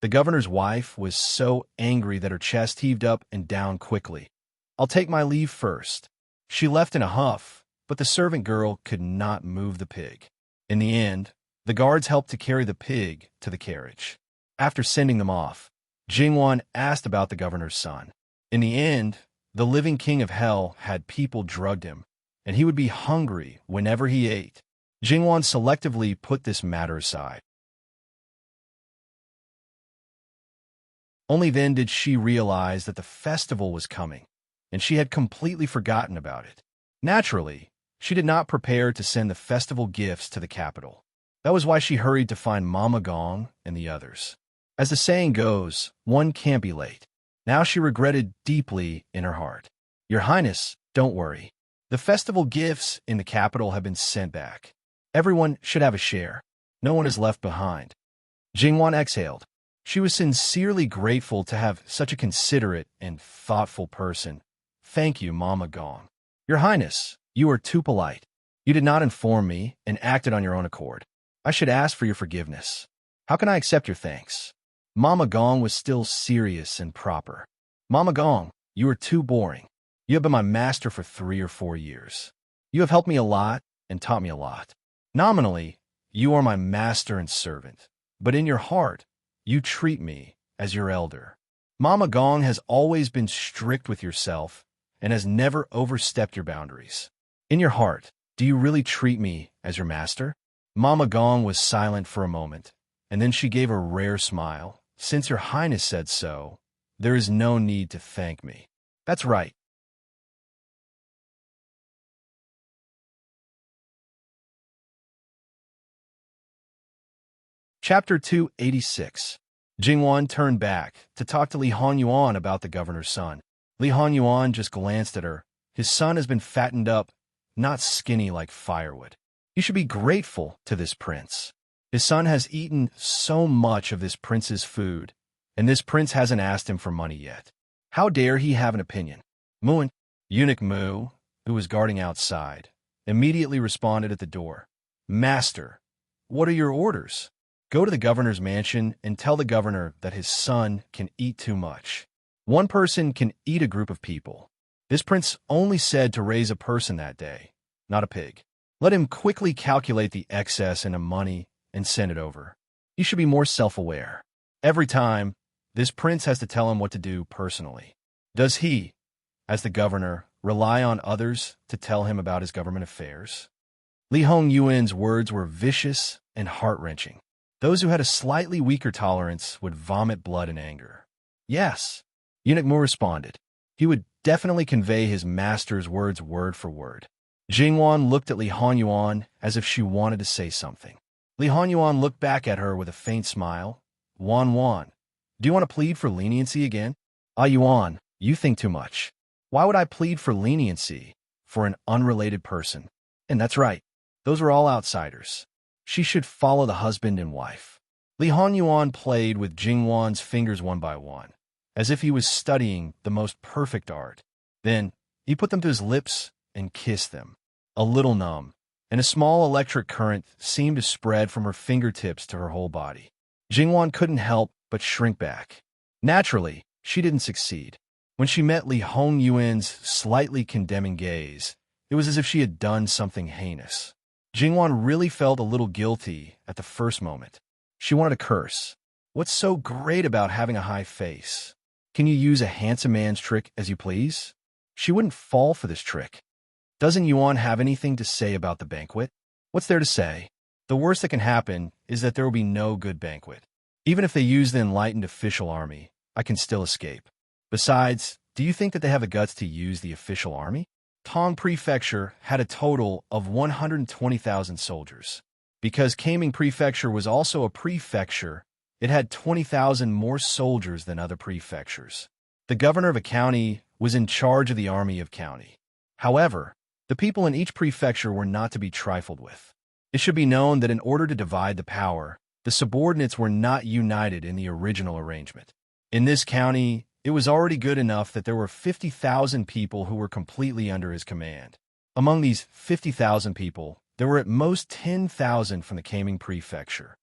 The governor's wife was so angry that her chest heaved up and down quickly. I'll take my leave first. She left in a huff, but the servant girl could not move the pig. In the end, the guards helped to carry the pig to the carriage. After sending them off, Jingwan asked about the governor's son. In the end, the living king of hell had people drugged him, and he would be hungry whenever he ate. Jingwan selectively put this matter aside. Only then did she realize that the festival was coming, and she had completely forgotten about it. Naturally, she did not prepare to send the festival gifts to the capital. That was why she hurried to find Mama Gong and the others. As the saying goes, one can't be late. Now she regretted deeply in her heart. Your Highness, don't worry. The festival gifts in the capital have been sent back. Everyone should have a share. No one is left behind. Jingwan exhaled. She was sincerely grateful to have such a considerate and thoughtful person. Thank you, Mama Gong. Your Highness, you are too polite. You did not inform me and acted on your own accord. I should ask for your forgiveness. How can I accept your thanks? Mama Gong was still serious and proper. Mama Gong, you are too boring. You have been my master for 3 or 4 years. You have helped me a lot and taught me a lot. Nominally, you are my master and servant, but in your heart, you treat me as your elder. Mama Gong has always been strict with yourself and has never overstepped your boundaries. In your heart, do you really treat me as your master? Mama Gong was silent for a moment, and then she gave a rare smile. Since your Highness said so, there is no need to thank me. That's right. Chapter 286. Jingwan turned back to talk to Li Honyuan about the governor's son. Li Honyuan just glanced at her. His son has been fattened up, not skinny like firewood. You should be grateful to this prince. His son has eaten so much of this prince's food, and this prince hasn't asked him for money yet. How dare he have an opinion? Muin, eunuch Mu, who was guarding outside, immediately responded at the door. Master, what are your orders? Go to the governor's mansion and tell the governor that his son can eat too much. One person can eat a group of people. This prince only said to raise a person that day, not a pig. Let him quickly calculate the excess into money and send it over. He should be more self-aware. Every time, this prince has to tell him what to do personally. Does he, as the governor, rely on others to tell him about his government affairs? Li Hongyuan's words were vicious and heart-wrenching. Those who had a slightly weaker tolerance would vomit blood in anger. Yes, eunuch Mu responded. He would definitely convey his master's words word for word. Jingwan looked at Li Honyuan as if she wanted to say something. Li Honyuan looked back at her with a faint smile. Wan, do you want to plead for leniency again? Yuan, you think too much. Why would I plead for leniency for an unrelated person? And that's right. Those are all outsiders. She should follow the husband and wife. Li Honyuan played with Jingwan's fingers one by one, as if he was studying the most perfect art. Then, he put them to his lips and kissed them. A little numb, and a small electric current seemed to spread from her fingertips to her whole body. Jingwan couldn't help but shrink back. Naturally, she didn't succeed. When she met Li Hongyuan's slightly condemning gaze, it was as if she had done something heinous. Jingwan really felt a little guilty at the first moment. She wanted to curse. What's so great about having a high face? Can you use a handsome man's trick as you please? She wouldn't fall for this trick. Doesn't Yuan have anything to say about the banquet? What's there to say? The worst that can happen is that there will be no good banquet. Even if they use the enlightened official army, I can still escape. Besides, do you think that they have the guts to use the official army? Tong Prefecture had a total of 120,000 soldiers. Because Kaming Prefecture was also a prefecture, it had 20,000 more soldiers than other prefectures. The governor of a county was in charge of the army of county. However, the people in each prefecture were not to be trifled with. It should be known that in order to divide the power, the subordinates were not united in the original arrangement. In this county, it was already good enough that there were 50,000 people who were completely under his command. Among these 50,000 people, there were at most 10,000 from the Kaming Prefecture.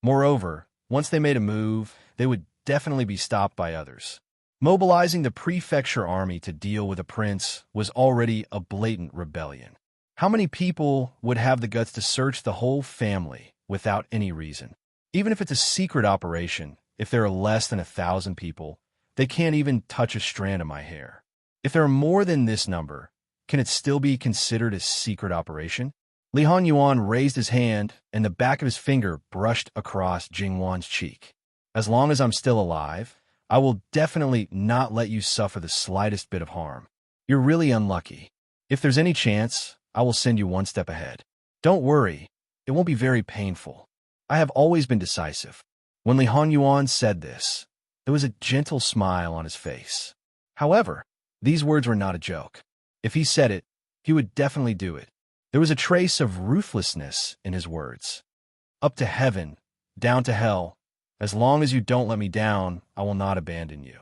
Moreover, once they made a move, they would definitely be stopped by others. Mobilizing the prefecture army to deal with a prince was already a blatant rebellion. How many people would have the guts to search the whole family without any reason? Even if it's a secret operation, if there are less than 1,000 people, they can't even touch a strand of my hair. If there are more than this number, can it still be considered a secret operation? Li Honyuan raised his hand, and the back of his finger brushed across Jingwan's cheek. As long as I'm still alive, I will definitely not let you suffer the slightest bit of harm. You're really unlucky. If there's any chance, I will send you one step ahead. Don't worry, it won't be very painful. I have always been decisive. When Li Honyuan said this, there was a gentle smile on his face. However, these words were not a joke. If he said it, he would definitely do it. There was a trace of ruthlessness in his words. Up to heaven, down to hell. As long as you don't let me down, I will not abandon you.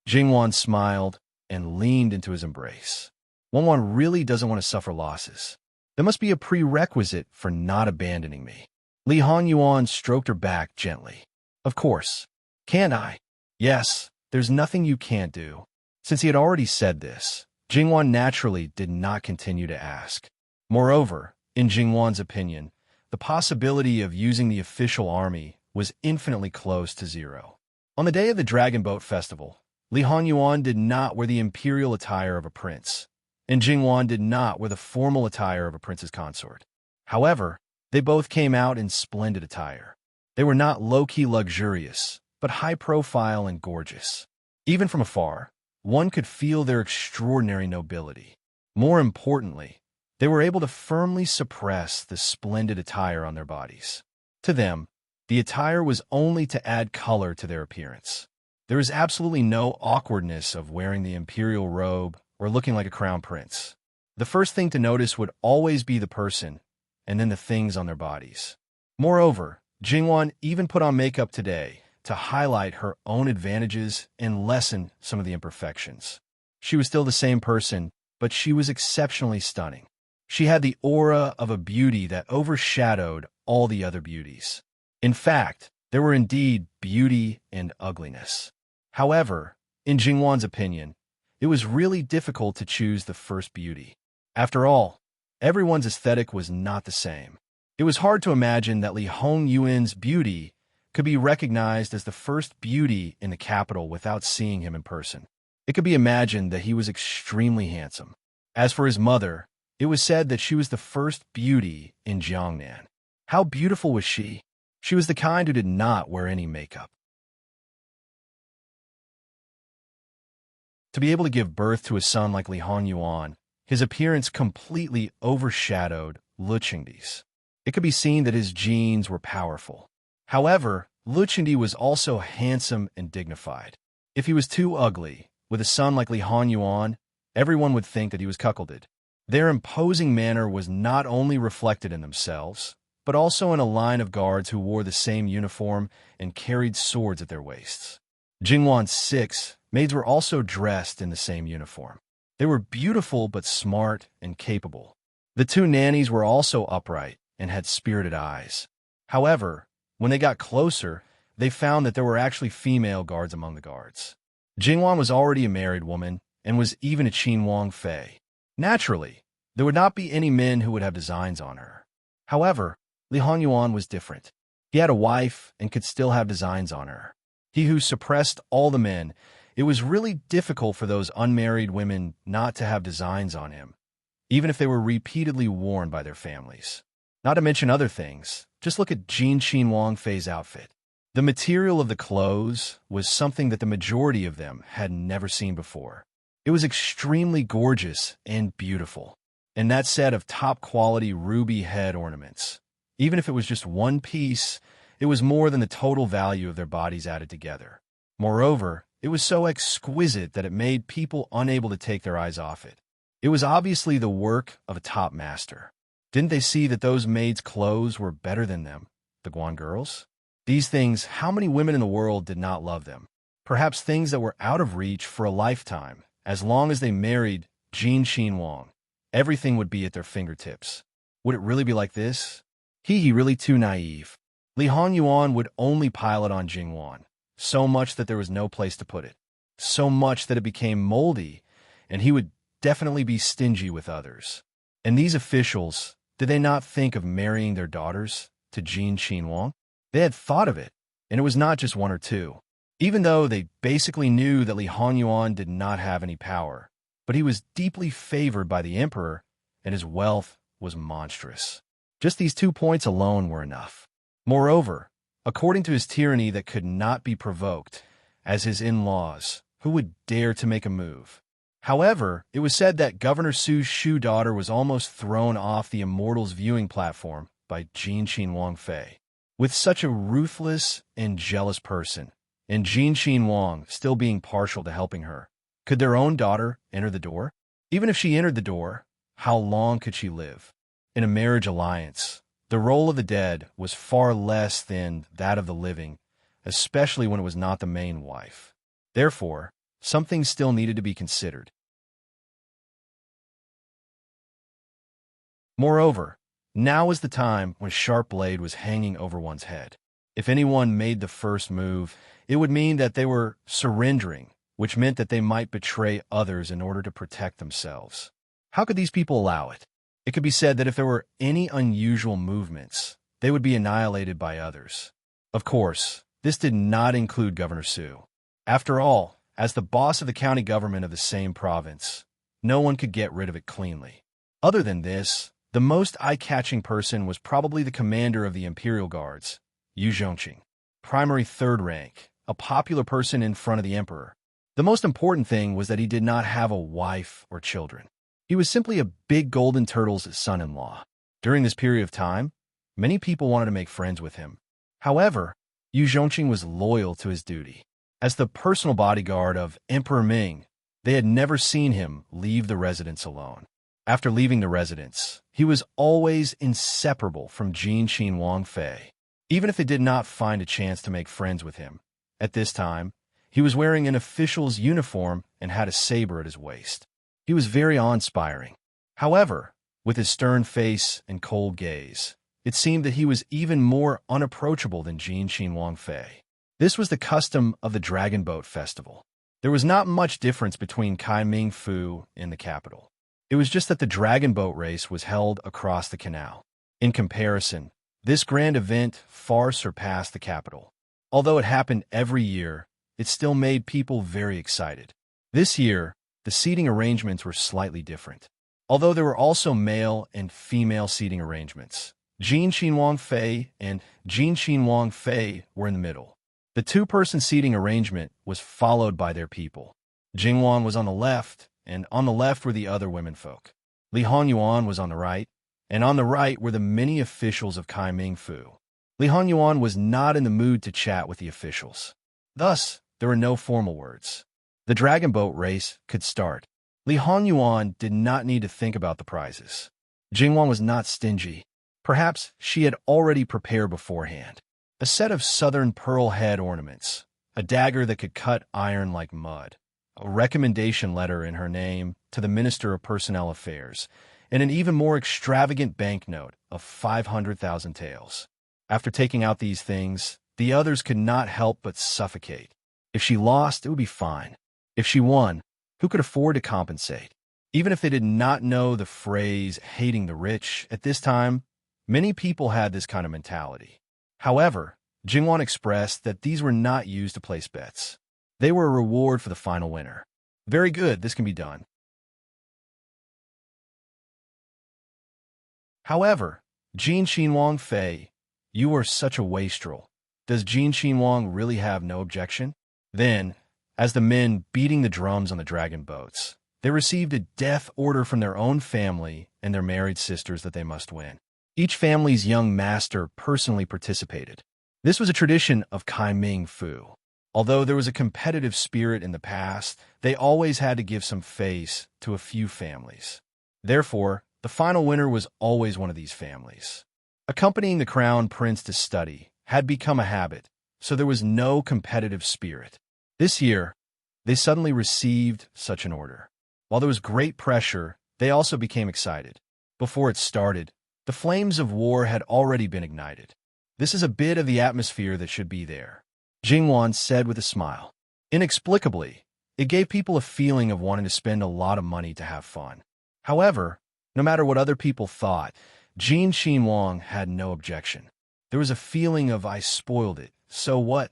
Jingwan smiled and leaned into his embrace. Wanwan really doesn't want to suffer losses. There must be a prerequisite for not abandoning me. Li Honyuan stroked her back gently. Of course. Can't I? Yes, there's nothing you can't do. Since he had already said this, Jingwan naturally did not continue to ask. Moreover, in Jingwan's opinion, the possibility of using the official army was infinitely close to zero. On the day of the Dragon Boat Festival, Li Honyuan did not wear the imperial attire of a prince, and Jingwan did not wear the formal attire of a prince's consort. However, they both came out in splendid attire. They were not low-key luxurious, but high-profile and gorgeous. Even from afar, one could feel their extraordinary nobility. More importantly, They were able to firmly suppress the splendid attire on their bodies. To them, the attire was only to add color to their appearance. There is absolutely no awkwardness of wearing the imperial robe or looking like a crown prince. The first thing to notice would always be the person, and then the things on their bodies. Moreover, Jingwan even put on makeup today to highlight her own advantages and lessen some of the imperfections. She was still the same person, but she was exceptionally stunning. She had the aura of a beauty that overshadowed all the other beauties. In fact, there were indeed beauty and ugliness. However, in Jingwan's opinion, it was really difficult to choose the first beauty. After all, everyone's aesthetic was not the same. It was hard to imagine that Li Hongyuan's beauty could be recognized as the first beauty in the capital without seeing him in person. It could be imagined that he was extremely handsome. As for his mother, it was said that she was the first beauty in Jiangnan. How beautiful was she? She was the kind who did not wear any makeup. To be able to give birth to a son like Li Hongyuan, his appearance completely overshadowed Lu Qingdi's. It could be seen that his genes were powerful. However, Lu Qingdi was also handsome and dignified. If he was too ugly, with a son like Li Hongyuan, everyone would think that he was cuckolded. Their imposing manner was not only reflected in themselves, but also in a line of guards who wore the same uniform and carried swords at their waists. Jingwan's 6 maids were also dressed in the same uniform. They were beautiful but smart and capable. The 2 nannies were also upright and had spirited eyes. However, when they got closer, they found that there were actually female guards among the guards. Jingwan was already a married woman and was even a Qinhuang Fei. Naturally, there would not be any men who would have designs on her. However, Li Hongyuan was different. He had a wife and could still have designs on her. He who suppressed all the men, it was really difficult for those unmarried women not to have designs on him, even if they were repeatedly worn by their families. Not to mention other things, just look at Jin Qinhuang Fei's outfit. The material of the clothes was something that the majority of them had never seen before. It was extremely gorgeous and beautiful, and that set of top-quality ruby head ornaments. Even if it was just one piece, it was more than the total value of their bodies added together. Moreover, it was so exquisite that it made people unable to take their eyes off it. It was obviously the work of a top master. Didn't they see that those maids' clothes were better than them, the Guan girls? These things, how many women in the world did not love them? Perhaps things that were out of reach for a lifetime. As long as they married Jin Qinhuang, everything would be at their fingertips. Would it really be like this? He really too naive. Li Hongyuan would only pile it on Jingwan, so much that there was no place to put it. So much that it became moldy, and he would definitely be stingy with others. And these officials, did they not think of marrying their daughters to Jin Qinhuang? They had thought of it, and it was not just 1 or 2. Even though they basically knew that Li Hongyuan did not have any power, but he was deeply favored by the emperor, and his wealth was monstrous. Just these 2 points alone were enough. Moreover, according to his tyranny that could not be provoked, as his in-laws, who would dare to make a move? However, it was said that Governor Su's Shu daughter was almost thrown off the Immortals viewing platform by Jin Qinhuang Fei. With such a ruthless and jealous person, and Jin Qinhuang still being partial to helping her, could their own daughter enter the door? Even if she entered the door, how long could she live? In a marriage alliance, the role of the dead was far less than that of the living, especially when it was not the main wife. Therefore, something still needed to be considered. Moreover, now was the time when sharp blade was hanging over one's head. If anyone made the first move, it would mean that they were surrendering, which meant that they might betray others in order to protect themselves. How could these people allow it? It could be said that if there were any unusual movements, they would be annihilated by others. Of course, this did not include Governor Su. After all, as the boss of the county government of the same province, no one could get rid of it cleanly. Other than this, the most eye-catching person was probably the commander of the Imperial Guards, Yu Zhongqing, primary 3rd rank, a popular person in front of the emperor. The most important thing was that he did not have a wife or children. He was simply a big golden turtle's son-in-law. During this period of time, many people wanted to make friends with him. However, Yu Zhongqing was loyal to his duty. As the personal bodyguard of Emperor Ming, they had never seen him leave the residence alone. After leaving the residence, he was always inseparable from Jin Qin Wang Fei, even if they did not find a chance to make friends with him. At this time, he was wearing an official's uniform and had a saber at his waist. He was very awe-inspiring. However, with his stern face and cold gaze, it seemed that he was even more unapproachable than Jin Qin Wang Fei. This was the custom of the Dragon Boat Festival. There was not much difference between Kaiming Fu and the capital. It was just that the Dragon Boat race was held across the canal. In comparison, this grand event far surpassed the capital. Although it happened every year, it still made people very excited. This year, the seating arrangements were slightly different. Although there were also male and female seating arrangements, Jin Qin Wang Fei and Jin Qin Wang Fei were in the middle. The two-person seating arrangement was followed by their people. Jing Yuan was on the left, and on the left were the other womenfolk. Li Honyuan was on the right, and on the right were the many officials of Kaiming Fu. Li Honyuan was not in the mood to chat with the officials. Thus, there were no formal words. The dragon boat race could start. Li Honyuan did not need to think about the prizes. Jingwan was not stingy. Perhaps she had already prepared beforehand. A set of southern pearl head ornaments, a dagger that could cut iron like mud, a recommendation letter in her name to the Minister of Personnel Affairs, and an even more extravagant banknote of 500,000 taels. After taking out these things, the others could not help but suffocate. If she lost, it would be fine. If she won, who could afford to compensate? Even if they did not know the phrase hating the rich at this time, many people had this kind of mentality. However, Jingwan expressed that these were not used to place bets. They were a reward for the final winner. Very good, this can be done. However, Jin Xinwang Fei, you are such a wastrel. Does Jin Xinwang really have no objection? Then, as the men beating the drums on the dragon boats, they received a death order from their own family and their married sisters that they must win. Each family's young master personally participated. This was a tradition of Kaiming Fu. Although there was a competitive spirit in the past, they always had to give some face to a few families. Therefore, the final winner was always one of these families. Accompanying the crown prince to study had become a habit, so there was no competitive spirit. This year, they suddenly received such an order. While there was great pressure, they also became excited. Before it started, the flames of war had already been ignited. This is a bit of the atmosphere that should be there, Jingwan said with a smile. Inexplicably, it gave people a feeling of wanting to spend a lot of money to have fun. However, no matter what other people thought, Jin Xinwang had no objection. There was a feeling of I spoiled it, so what?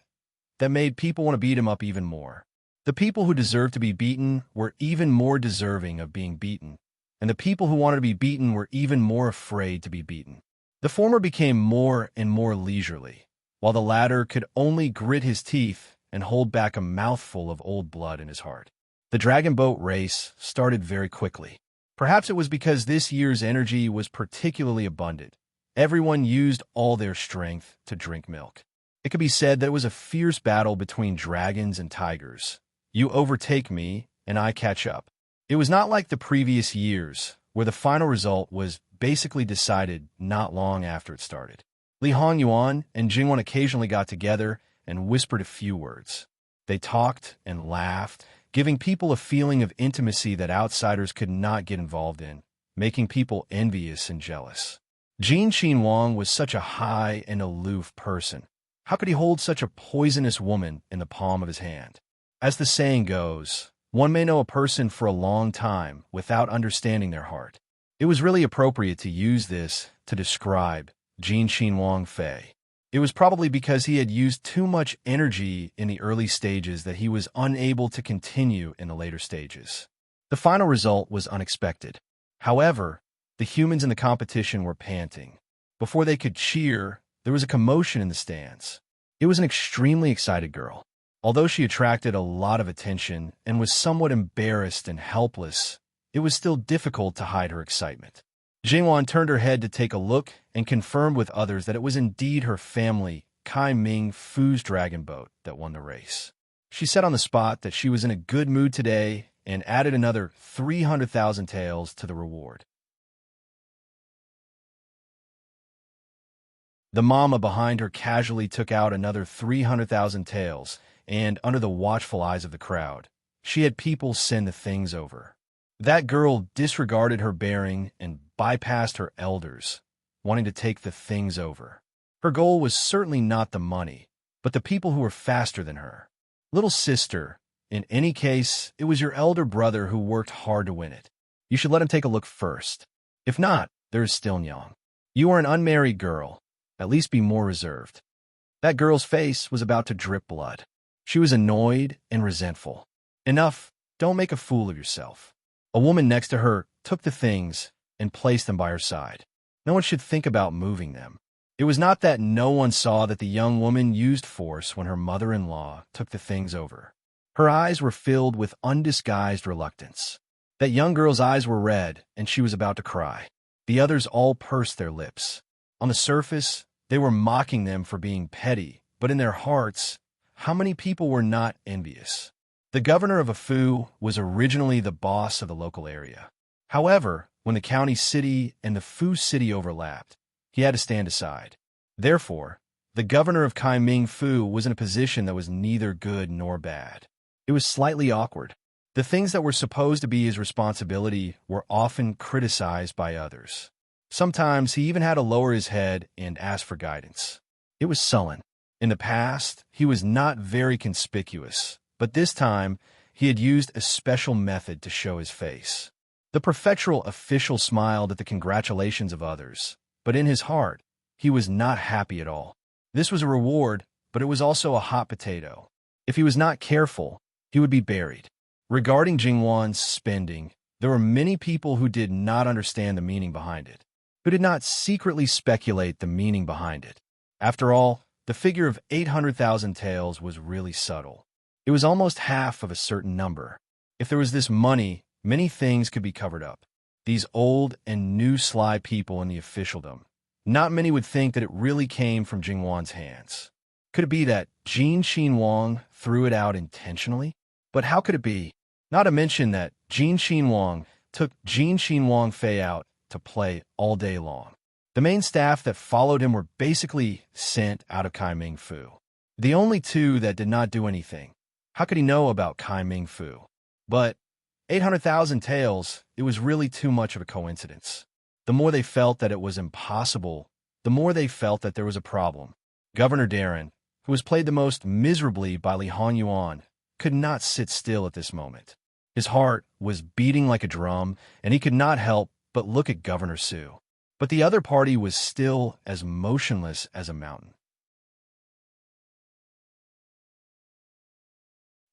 That made people want to beat him up even more. The people who deserved to be beaten were even more deserving of being beaten, and the people who wanted to be beaten were even more afraid to be beaten. The former became more and more leisurely, while the latter could only grit his teeth and hold back a mouthful of old blood in his heart. The dragon boat race started very quickly. Perhaps it was because this year's energy was particularly abundant. Everyone used all their strength to drink milk. It could be said that it was a fierce battle between dragons and tigers. You overtake me, and I catch up. It was not like the previous years, where the final result was basically decided not long after it started. Li Honyuan and Jingwan occasionally got together and whispered a few words. They talked and laughed, giving people a feeling of intimacy that outsiders could not get involved in, making people envious and jealous. Jin Xinwang was such a high and aloof person. How could he hold such a poisonous woman in the palm of his hand? As the saying goes, one may know a person for a long time without understanding their heart. It was really appropriate to use this to describe Jin Xinwang Fei. It was probably because he had used too much energy in the early stages that he was unable to continue in the later stages. The final result was unexpected. However, the humans in the competition were panting. Before they could cheer, there was a commotion in the stands. It was an extremely excited girl. Although she attracted a lot of attention and was somewhat embarrassed and helpless, it was still difficult to hide her excitement. Jingwan turned her head to take a look and confirmed with others that it was indeed her family, Kai Ming Fu's dragon boat, that won the race. She said on the spot that she was in a good mood today and added another 300,000 taels to the reward. The mama behind her casually took out another 300,000 taels, and under the watchful eyes of the crowd, she had people send the things over. That girl disregarded her bearing and bypassed her elders, wanting to take the things over. Her goal was certainly not the money, but the people who were faster than her. Little sister, in any case, it was your elder brother who worked hard to win it. You should let him take a look first. If not, there is still Nyang. You are an unmarried girl. At least be more reserved. That girl's face was about to drip blood. She was annoyed and resentful. Enough, don't make a fool of yourself. A woman next to her took the things and placed them by her side. No one should think about moving them. It was not that no one saw that the young woman used force when her mother-in-law took the things over. Her eyes were filled with undisguised reluctance. That young girl's eyes were red, and she was about to cry. The others all pursed their lips. On the surface, they were mocking them for being petty, but in their hearts, how many people were not envious? The governor of a Fu was originally the boss of the local area. However, when the county city and the Fu city overlapped, he had to stand aside. Therefore, the governor of Kai Ming Fu was in a position that was neither good nor bad. It was slightly awkward. The things that were supposed to be his responsibility were often criticized by others. Sometimes he even had to lower his head and ask for guidance. It was sullen. In the past, he was not very conspicuous, but this time he had used a special method to show his face. The prefectural official smiled at the congratulations of others, but in his heart, he was not happy at all. This was a reward, but it was also a hot potato. If he was not careful, he would be buried. Regarding Jingwan's spending, there were many people who did not understand the meaning behind it, who did not secretly speculate the meaning behind it. After all, the figure of 800,000 taels was really subtle. It was almost half of a certain number. If there was this money, many things could be covered up. These old and new sly people in the officialdom, not many would think that it really came from Jingwan's hands. Could it be that Jin Xin Wang threw it out intentionally? But how could it be? Not to mention that Jin Xin Wang took Jin Xin Wang Fei out to play all day long. The main staff that followed him were basically sent out of Kai Ming Fu. The only two that did not do anything. How could he know about Kai Ming Fu? But 800,000 taels, it was really too much of a coincidence. The more they felt that it was impossible, the more they felt that there was a problem. Governor Darren, who was played the most miserably by Li Hanyuan, could not sit still at this moment. His heart was beating like a drum, and he could not help but look at Governor Su. But the other party was still as motionless as a mountain.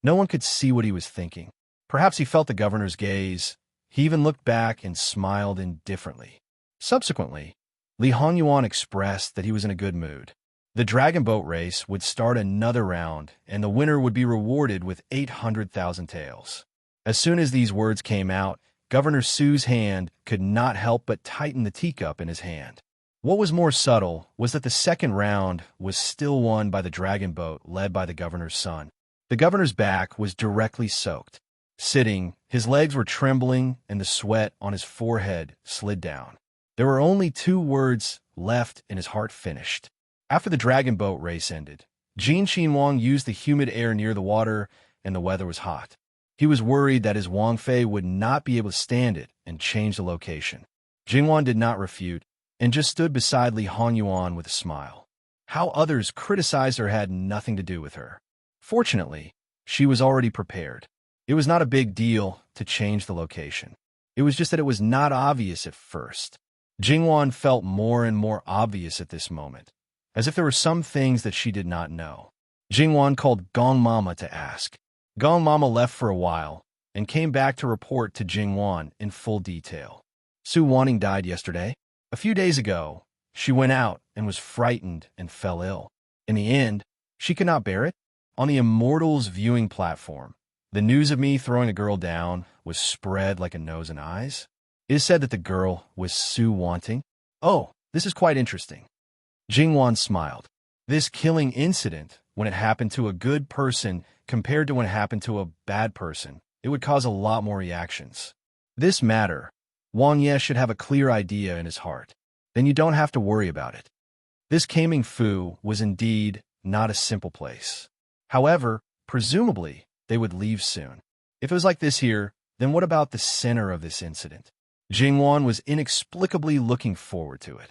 No one could see what he was thinking. Perhaps he felt the governor's gaze. He even looked back and smiled indifferently. Subsequently, Li Hanyuan expressed that he was in a good mood. The dragon boat race would start another round, and the winner would be rewarded with 800,000 taels. As soon as these words came out, Governor Su's hand could not help but tighten the teacup in his hand. What was more subtle was that the second round was still won by the dragon boat led by the governor's son. The governor's back was directly soaked. Sitting, his legs were trembling and the sweat on his forehead slid down. There were only 2 words left and his heart finished. After the dragon boat race ended, Jin Xin Wang used the humid air near the water and the weather was hot. He was worried that his Wang Fei would not be able to stand it and change the location. Jingwan did not refute and just stood beside Li Hanyuan with a smile. How others criticized her had nothing to do with her. Fortunately, she was already prepared. It was not a big deal to change the location. It was just that it was not obvious at first. Jingwan felt more and more obvious at this moment, as if there were some things that she did not know. Jingwan called Gong Mama to ask. Gong Mama left for a while and came back to report to Jingwan in full detail. Su Wanning died yesterday. A few days ago, she went out and was frightened and fell ill. In the end, she could not bear it. On the Immortals viewing platform, the news of me throwing a girl down was spread like a nose and eyes. It is said that the girl was Su wanting. Oh, this is quite interesting. Jingwan smiled. This killing incident, when it happened to a good person compared to when it happened to a bad person, it would cause a lot more reactions. This matter, Wang Ye should have a clear idea in his heart. Then you don't have to worry about it. This Kaming Fu was indeed not a simple place. However, presumably, they would leave soon. If it was like this here, then what about the center of this incident? Jingwan was inexplicably looking forward to it.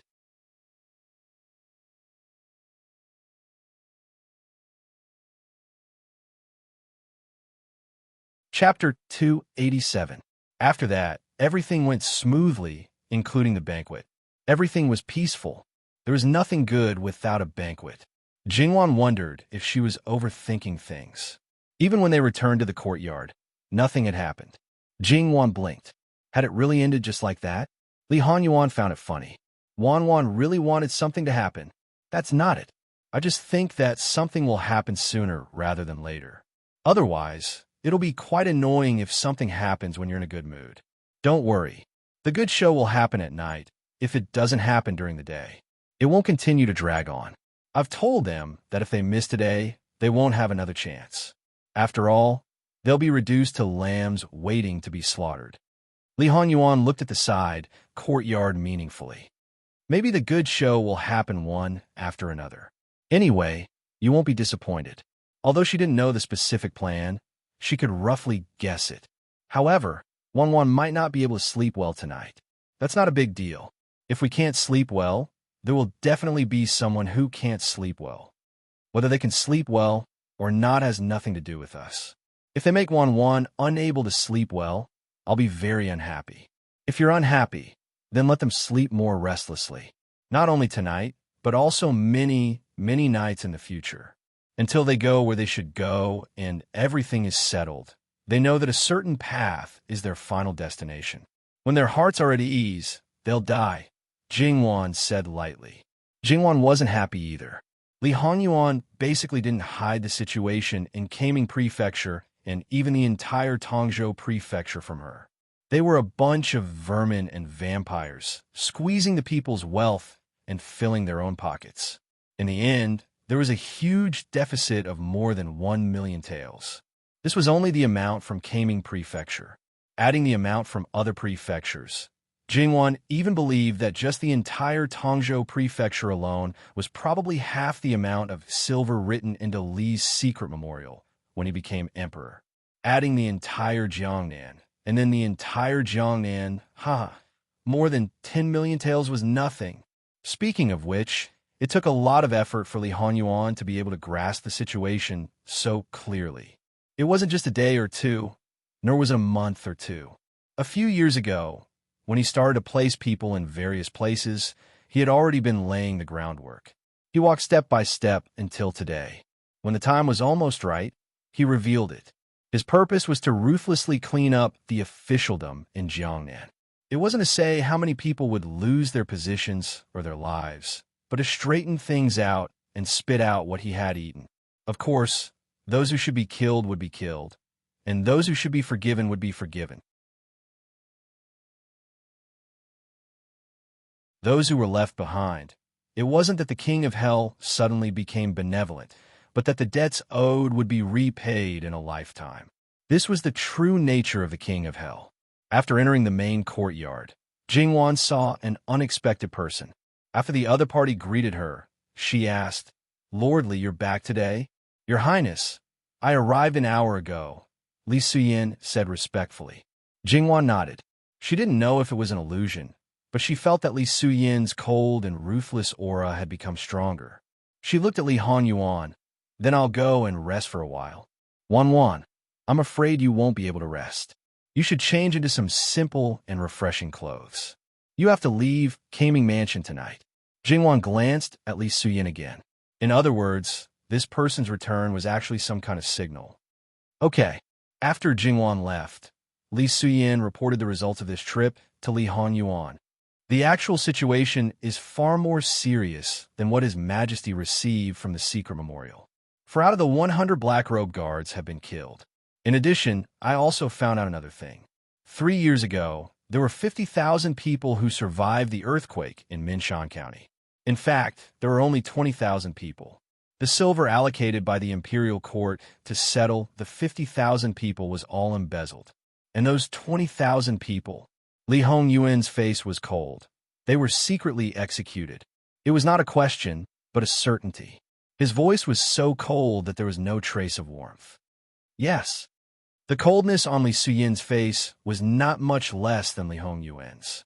Chapter 287. After that, everything went smoothly, including the banquet. Everything was peaceful. There was nothing good without a banquet. Jingwan wondered if she was overthinking things. Even when they returned to the courtyard, nothing had happened. Jingwan blinked. Had it really ended just like that? Li Hanyuan found it funny. Wanwan really wanted something to happen. That's not it. I just think that something will happen sooner rather than later. Otherwise, it'll be quite annoying if something happens when you're in a good mood. Don't worry. The good show will happen at night if it doesn't happen during the day. It won't continue to drag on. I've told them that if they miss today, they won't have another chance. After all, they'll be reduced to lambs waiting to be slaughtered. Li Hanyuan looked at the side courtyard meaningfully. Maybe the good show will happen one after another. Anyway, you won't be disappointed. Although she didn't know the specific plan, she could roughly guess it. However, Wanwan might not be able to sleep well tonight. That's not a big deal. If we can't sleep well, there will definitely be someone who can't sleep well. Whether they can sleep well or not has nothing to do with us. If they make Wanwan unable to sleep well, I'll be very unhappy. If you're unhappy, then let them sleep more restlessly. Not only tonight, but also many, many nights in the future. Until they go where they should go and everything is settled. They know that a certain path is their final destination. When their hearts are at ease, they'll die, Jingwan said lightly. Jingwan wasn't happy either. Li Hanyuan basically didn't hide the situation in Kaming Prefecture and even the entire Tongzhou Prefecture from her. They were a bunch of vermin and vampires, squeezing the people's wealth and filling their own pockets. In the end, there was a huge deficit of more than 1 million taels. This was only the amount from Kaming Prefecture. Adding the amount from other prefectures, Jingwan even believed that just the entire Tongzhou Prefecture alone was probably half the amount of silver written into Li's secret memorial when he became emperor. Adding the entire Jiangnan, and then the entire Jiangnan, more than 10 million taels was nothing. Speaking of which, it took a lot of effort for Li Hanyuan to be able to grasp the situation so clearly. It wasn't just a day or two, nor was it a month or two. A few years ago, when he started to place people in various places, he had already been laying the groundwork. He walked step by step until today. When the time was almost right, he revealed it. His purpose was to ruthlessly clean up the officialdom in Jiangnan. It wasn't to say how many people would lose their positions or their lives, but to straighten things out and spit out what he had eaten. Of course, those who should be killed would be killed, and those who should be forgiven would be forgiven. Those who were left behind, it wasn't that the king of hell suddenly became benevolent, but that the debts owed would be repaid in a lifetime. This was the true nature of the king of hell. After entering the main courtyard, Jingwan saw an unexpected person. After the other party greeted her, she asked, "Lordly, you're back today?" "Your Highness, I arrived an hour ago," Li Suyin said respectfully. Jingwan nodded. She didn't know if it was an illusion, but she felt that Li Suyin's cold and ruthless aura had become stronger. She looked at Li Hanyuan. "Then I'll go and rest for a while." "Wanwan, I'm afraid you won't be able to rest. You should change into some simple and refreshing clothes. You have to leave Kaming Mansion tonight." Jingwan glanced at Li Suyin again. In other words, this person's return was actually some kind of signal. Okay. After Jingwan left, Li Suyin reported the results of this trip to Li Hanyuan. The actual situation is far more serious than what His Majesty received from the secret memorial. For out of the 100 black robe guards have been killed. In addition, I also found out another thing. 3 years ago, there were 50,000 people who survived the earthquake in Minshan County. In fact, there were only 20,000 people. The silver allocated by the imperial court to settle the 50,000 people was all embezzled. And those 20,000 people, Li Hongyuan's face was cold. They were secretly executed. It was not a question, but a certainty. His voice was so cold that there was no trace of warmth. Yes. The coldness on Li Suyin's face was not much less than Li Hongyuan's.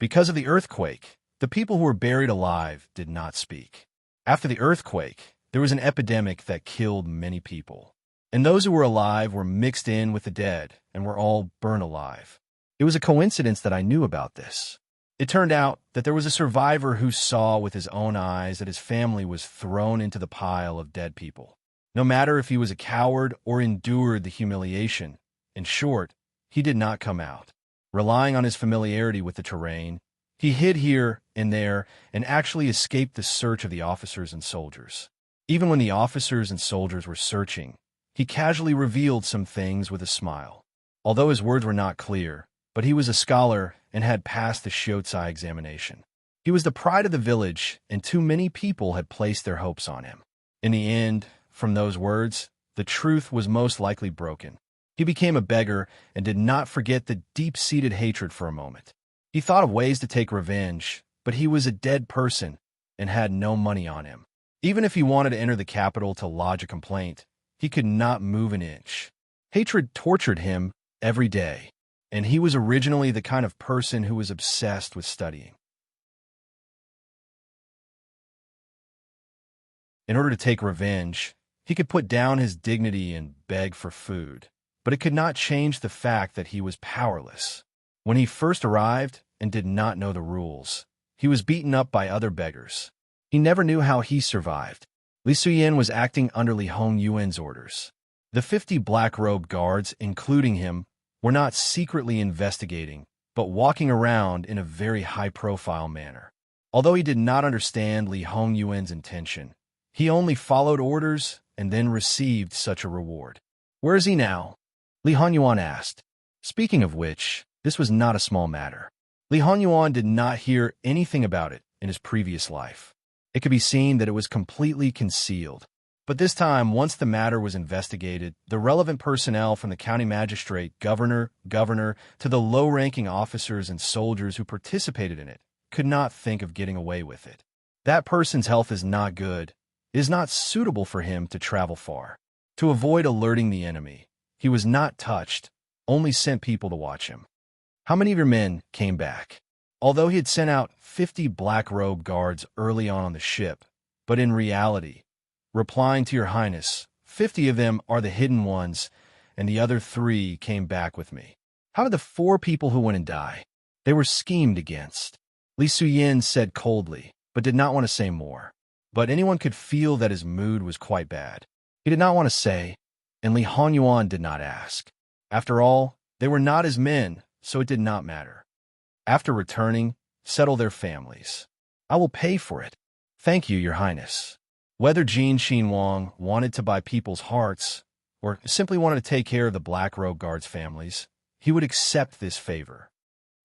Because of the earthquake, the people who were buried alive did not speak. After the earthquake, there was an epidemic that killed many people. And those who were alive were mixed in with the dead and were all burned alive. It was a coincidence that I knew about this. It turned out that there was a survivor who saw with his own eyes that his family was thrown into the pile of dead people. No matter if he was a coward or endured the humiliation, in short, he did not come out. Relying on his familiarity with the terrain, he hid here and there and actually escaped the search of the officers and soldiers. Even when the officers and soldiers were searching, he casually revealed some things with a smile. Although his words were not clear, but he was a scholar and had passed the Shiozai examination. He was the pride of the village, and too many people had placed their hopes on him. In the end, from those words, the truth was most likely broken. He became a beggar and did not forget the deep-seated hatred for a moment. He thought of ways to take revenge, but he was a dead person and had no money on him. Even if he wanted to enter the capital to lodge a complaint, he could not move an inch. Hatred tortured him every day, and he was originally the kind of person who was obsessed with studying. In order to take revenge, he could put down his dignity and beg for food, but it could not change the fact that he was powerless. When he first arrived and did not know the rules, he was beaten up by other beggars. He never knew how he survived. Li Suyin was acting under Li Hongyuan's orders. The 50 black-robed guards, including him, were not secretly investigating, but walking around in a very high-profile manner. Although he did not understand Li Hongyuan's intention, he only followed orders and then received such a reward. "Where is he now?" Li Hongyuan asked. Speaking of which, this was not a small matter. Li Hongyuan did not hear anything about it in his previous life. It could be seen that it was completely concealed. But this time, once the matter was investigated, the relevant personnel from the county magistrate, governor, to the low-ranking officers and soldiers who participated in it could not think of getting away with it. That person's health is not good. It is not suitable for him to travel far. To avoid alerting the enemy, he was not touched, only sent people to watch him. "How many of your men came back?" Although he had sent out 50 black-robed guards early on the ship, but in reality, replying to your highness, 50 of them are the hidden ones, and the other 3 came back with me. How did the 4 people who went and die? They were schemed against. Li Suyin said coldly, but did not want to say more. But anyone could feel that his mood was quite bad. He did not want to say, and Li Hongyuan did not ask. After all, they were not his men, so it did not matter. After returning, settle their families. I will pay for it. Thank you, your highness. Whether Jin Xinwang wanted to buy people's hearts, or simply wanted to take care of the Black Robe Guards' families, he would accept this favor.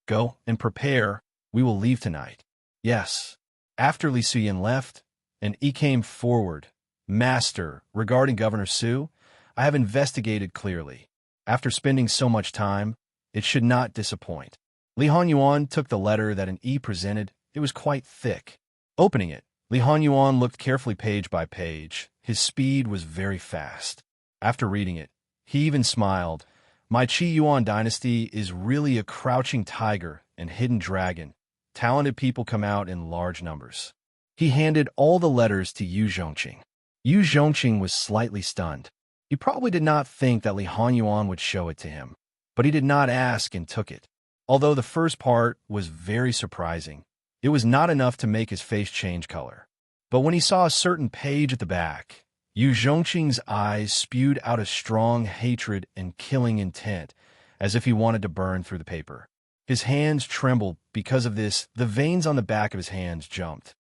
Go and prepare. We will leave tonight. Yes. After Li Suyin left, and he came forward. Master, regarding Governor Su, I have investigated clearly. After spending so much time, it should not disappoint. Li Hongyuan took the letter that an E presented. It was quite thick. Opening it, Li Hongyuan looked carefully page by page. His speed was very fast. After reading it, he even smiled. My Qi Yuan dynasty is really a crouching tiger and hidden dragon. Talented people come out in large numbers. He handed all the letters to Yu Zhongqing. Yu Zhongqing was slightly stunned. He probably did not think that Li Hongyuan would show it to him, but he did not ask and took it. Although the first part was very surprising, it was not enough to make his face change color. But when he saw a certain page at the back, Yu Zhongqing's eyes spewed out a strong hatred and killing intent, as if he wanted to burn through the paper. His hands trembled. Because of this, the veins on the back of his hands jumped.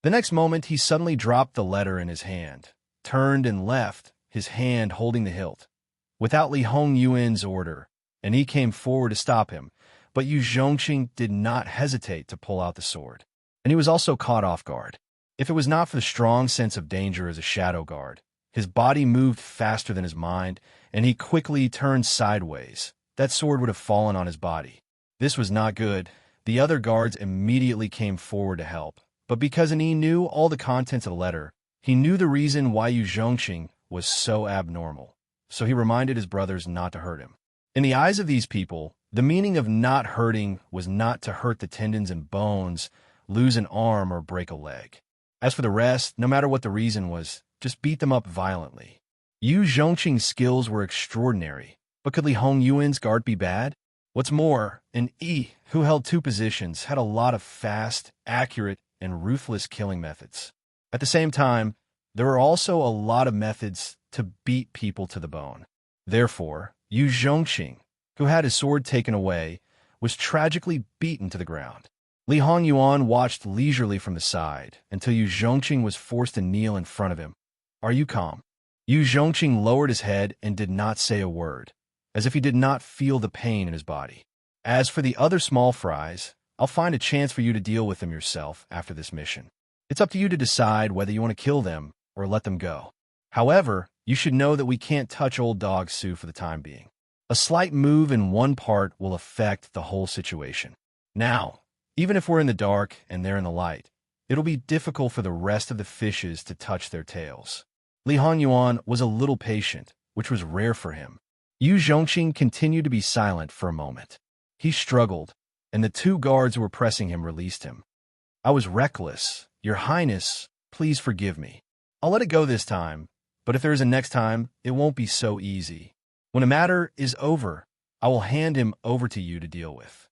The next moment, he suddenly dropped the letter in his hand, turned and left, his hand holding the hilt, without Li Hongyuan's order, and he came forward to stop him. But Yu Zhongqing did not hesitate to pull out the sword, and he was also caught off guard. If it was not for the strong sense of danger as a shadow guard, his body moved faster than his mind, and he quickly turned sideways. That sword would have fallen on his body. This was not good. The other guards immediately came forward to help, but because he knew all the contents of the letter, he knew the reason why Yu Zhongqing was so abnormal, so he reminded his brothers not to hurt him. In the eyes of these people, the meaning of not hurting was not to hurt the tendons and bones, lose an arm, or break a leg. As for the rest, no matter what the reason was, just beat them up violently. Yu Zhongqing's skills were extraordinary, but could Li Hongyuan's guard be bad? What's more, an Yi, who held 2 positions, had a lot of fast, accurate, and ruthless killing methods. At the same time, there were also a lot of methods to beat people to the bone. Therefore, Yu Zhongqing, who had his sword taken away, was tragically beaten to the ground. Li Hongyuan watched leisurely from the side until Yu Zhongqing was forced to kneel in front of him. "Are you calm?" Yu Zhongqing lowered his head and did not say a word, as if he did not feel the pain in his body. "As for the other small fries, I'll find a chance for you to deal with them yourself after this mission. It's up to you to decide whether you want to kill them or let them go. However, you should know that we can't touch Old Dog Sue for the time being. A slight move in one part will affect the whole situation. Now, even if we're in the dark and they're in the light, it'll be difficult for the rest of the fishes to touch their tails." Li Hongyuan was a little patient, which was rare for him. Yu Zhongqing continued to be silent for a moment. He struggled, and the 2 guards who were pressing him released him. "I was reckless. Your Highness, please forgive me. I'll let it go this time, but if there is a next time, it won't be so easy. When a matter is over, I will hand him over to you to deal with."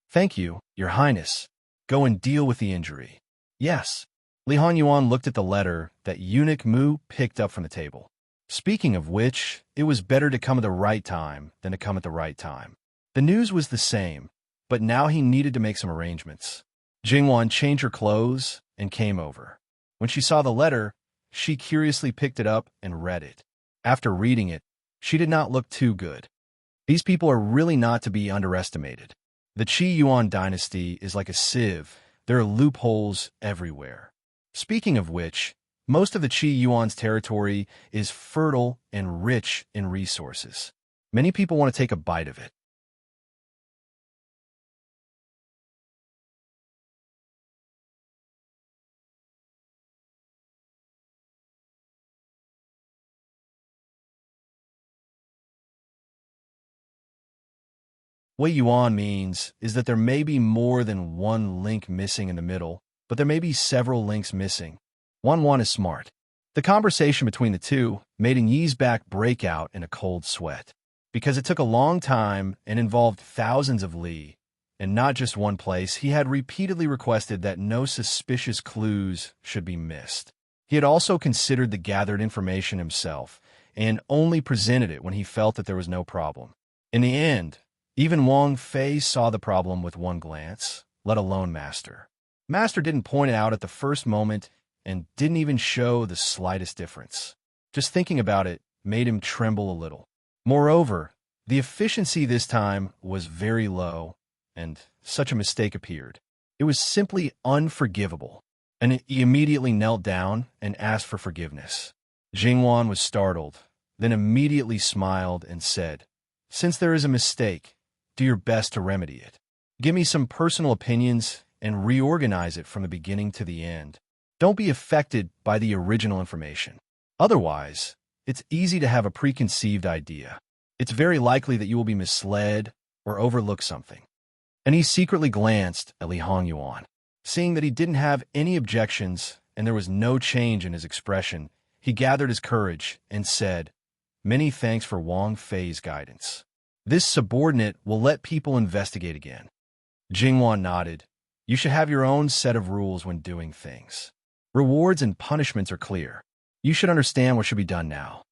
"Thank you, Your Highness. Go and deal with the injury." "Yes." Li Hongyuan looked at the letter that Eunuch Mu picked up from the table. Speaking of which, it was better to come at the right time than to come at the right time. The news was the same, but now he needed to make some arrangements. Jingwan changed her clothes and came over. When she saw the letter, she curiously picked it up and read it. After reading it, she did not look too good. These people are really not to be underestimated. The Qi Yuan dynasty is like a sieve. There are loopholes everywhere. Speaking of which, most of the Qi Yuan's territory is fertile and rich in resources. Many people want to take a bite of it. What Yuan means is that there may be more than one link missing in the middle, but there may be several links missing. Wan is smart. The conversation between the two made Yi's back break out in a cold sweat, because it took a long time and involved thousands of li, and not just one place. He had repeatedly requested that no suspicious clues should be missed. He had also considered the gathered information himself, and only presented it when he felt that there was no problem. In the end, even Wang Fei saw the problem with one glance, let alone Master. Master didn't point it out at the first moment and didn't even show the slightest difference. Just thinking about it made him tremble a little. Moreover, the efficiency this time was very low, and such a mistake appeared. It was simply unforgivable, and he immediately knelt down and asked for forgiveness. Jingwan was startled, then immediately smiled and said, "Since there is a mistake, do your best to remedy it. Give me some personal opinions and reorganize it from the beginning to the end. Don't be affected by the original information. Otherwise, it's easy to have a preconceived idea. It's very likely that you will be misled or overlook something." And he secretly glanced at Li Hongyuan. Seeing that he didn't have any objections and there was no change in his expression, he gathered his courage and said, "Many thanks for Wang Fei's guidance. This subordinate will let people investigate again." Jingwan nodded. "You should have your own set of rules when doing things. Rewards and punishments are clear. You should understand what should be done now."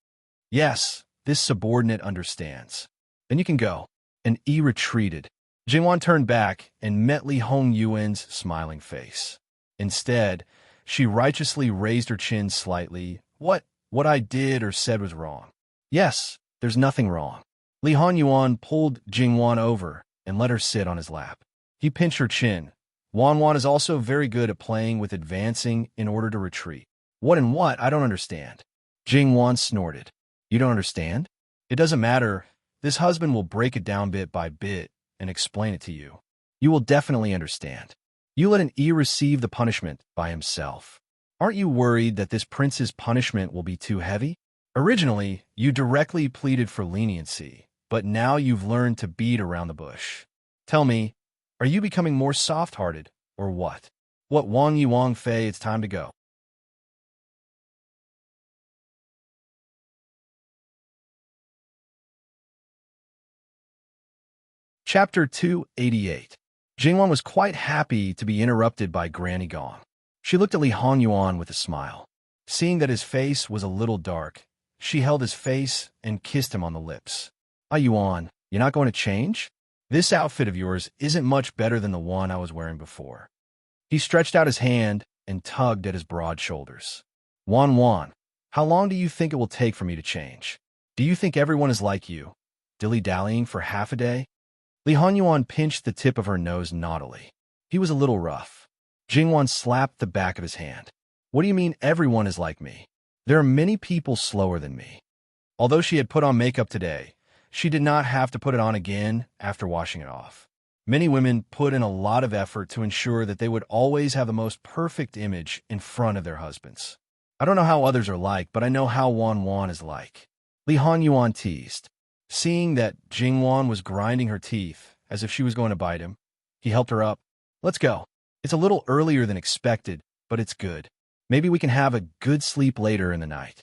"Yes, this subordinate understands." "Then you can go." And Yi retreated. Jingwan turned back and met Li Hongyuan's smiling face. Instead, she righteously raised her chin slightly. What what I did or said was wrong. Yes, there's nothing wrong. Li Hanyuan pulled Jingwan over and let her sit on his lap. He pinched her chin. Wanwan is also very good at playing with advancing in order to retreat. What and what? I don't understand. Jingwan snorted. You don't understand? It doesn't matter. This husband will break it down bit by bit and explain it to you. You will definitely understand. You let an E receive the punishment by himself. Aren't you worried that this prince's punishment will be too heavy? Originally, you directly pleaded for leniency, but now you've learned to beat around the bush. Tell me, are you becoming more soft-hearted, or what? What Wang Yuang Fei, it's time to go. Chapter 288. Jingwan was quite happy to be interrupted by Granny Gong. She looked at Li Hongyuan with a smile. Seeing that his face was a little dark, she held his face and kissed him on the lips. Ah, Yuan, you're not going to change? This outfit of yours isn't much better than the one I was wearing before. He stretched out his hand and tugged at his broad shoulders. Wan, how long do you think it will take for me to change? Do you think everyone is like you, dilly-dallying for half a day? Li Hanyuan pinched the tip of her nose naughtily. He was a little rough. Jingwan slapped the back of his hand. What do you mean everyone is like me? There are many people slower than me. Although she had put on makeup today, she did not have to put it on again after washing it off. Many women put in a lot of effort to ensure that they would always have the most perfect image in front of their husbands. I don't know how others are like, but I know how Wan is like. Li Hanyuan teased. Seeing that Jingwan was grinding her teeth as if she was going to bite him, he helped her up. Let's go. It's a little earlier than expected, but it's good. Maybe we can have a good sleep later in the night.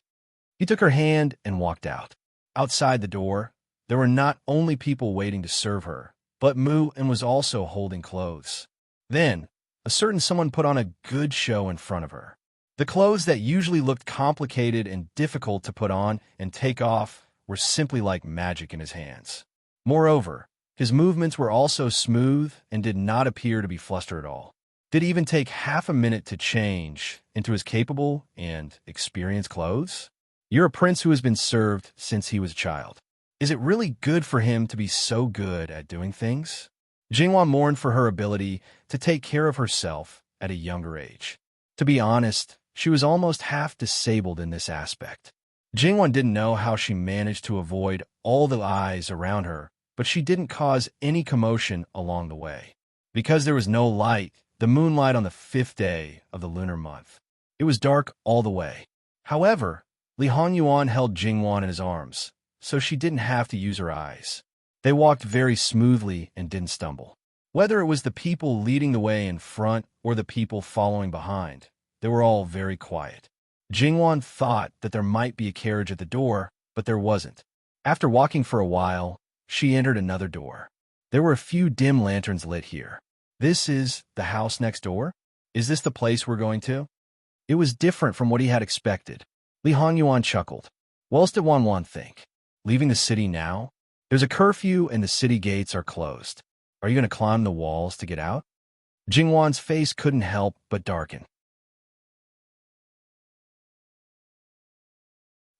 He took her hand and walked out. Outside the door, there were not only people waiting to serve her, but Mu and was also holding clothes. Then, a certain someone put on a good show in front of her. The clothes that usually looked complicated and difficult to put on and take off were simply like magic in his hands. Moreover, his movements were also smooth and did not appear to be flustered at all. Did it even take half a minute to change into his capable and experienced clothes? You're a prince who has been served since he was a child. Is it really good for him to be so good at doing things? Jingwan mourned for her ability to take care of herself at a younger age. To be honest, she was almost half disabled in this aspect. Jingwan didn't know how she managed to avoid all the eyes around her, but she didn't cause any commotion along the way. Because there was no light, the moonlight on the 5th day of the lunar month. It was dark all the way. However, Li Hanyuan held Jingwan in his arms, so she didn't have to use her eyes. They walked very smoothly and didn't stumble. Whether it was the people leading the way in front or the people following behind, they were all very quiet. Jingwan thought that there might be a carriage at the door, but there wasn't. After walking for a while, she entered another door. There were a few dim lanterns lit here. This is the house next door? Is this the place we're going to? It was different from what he had expected. Li Hanyuan chuckled. What else did Wan think? Leaving the city now? There's a curfew and the city gates are closed. Are you going to climb the walls to get out? Jingwan's face couldn't help but darken.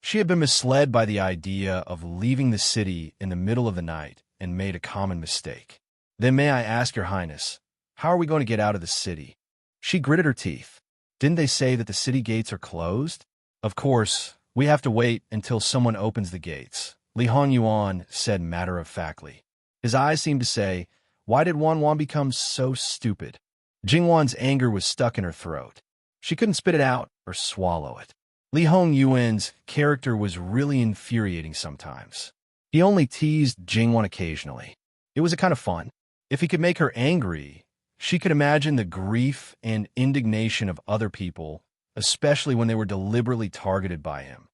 She had been misled by the idea of leaving the city in the middle of the night and made a common mistake. Then may I ask your highness, how are we going to get out of the city? She gritted her teeth. Didn't they say that the city gates are closed? Of course, we have to wait until someone opens the gates, Li Hanyuan said matter-of-factly. His eyes seemed to say, why did Wan become so stupid? Jingwan's anger was stuck in her throat. She couldn't spit it out or swallow it. Li Hongyuan's character was really infuriating sometimes. He only teased Jingwan occasionally. It was a kind of fun. If he could make her angry, she could imagine the grief and indignation of other people, especially when they were deliberately targeted by him.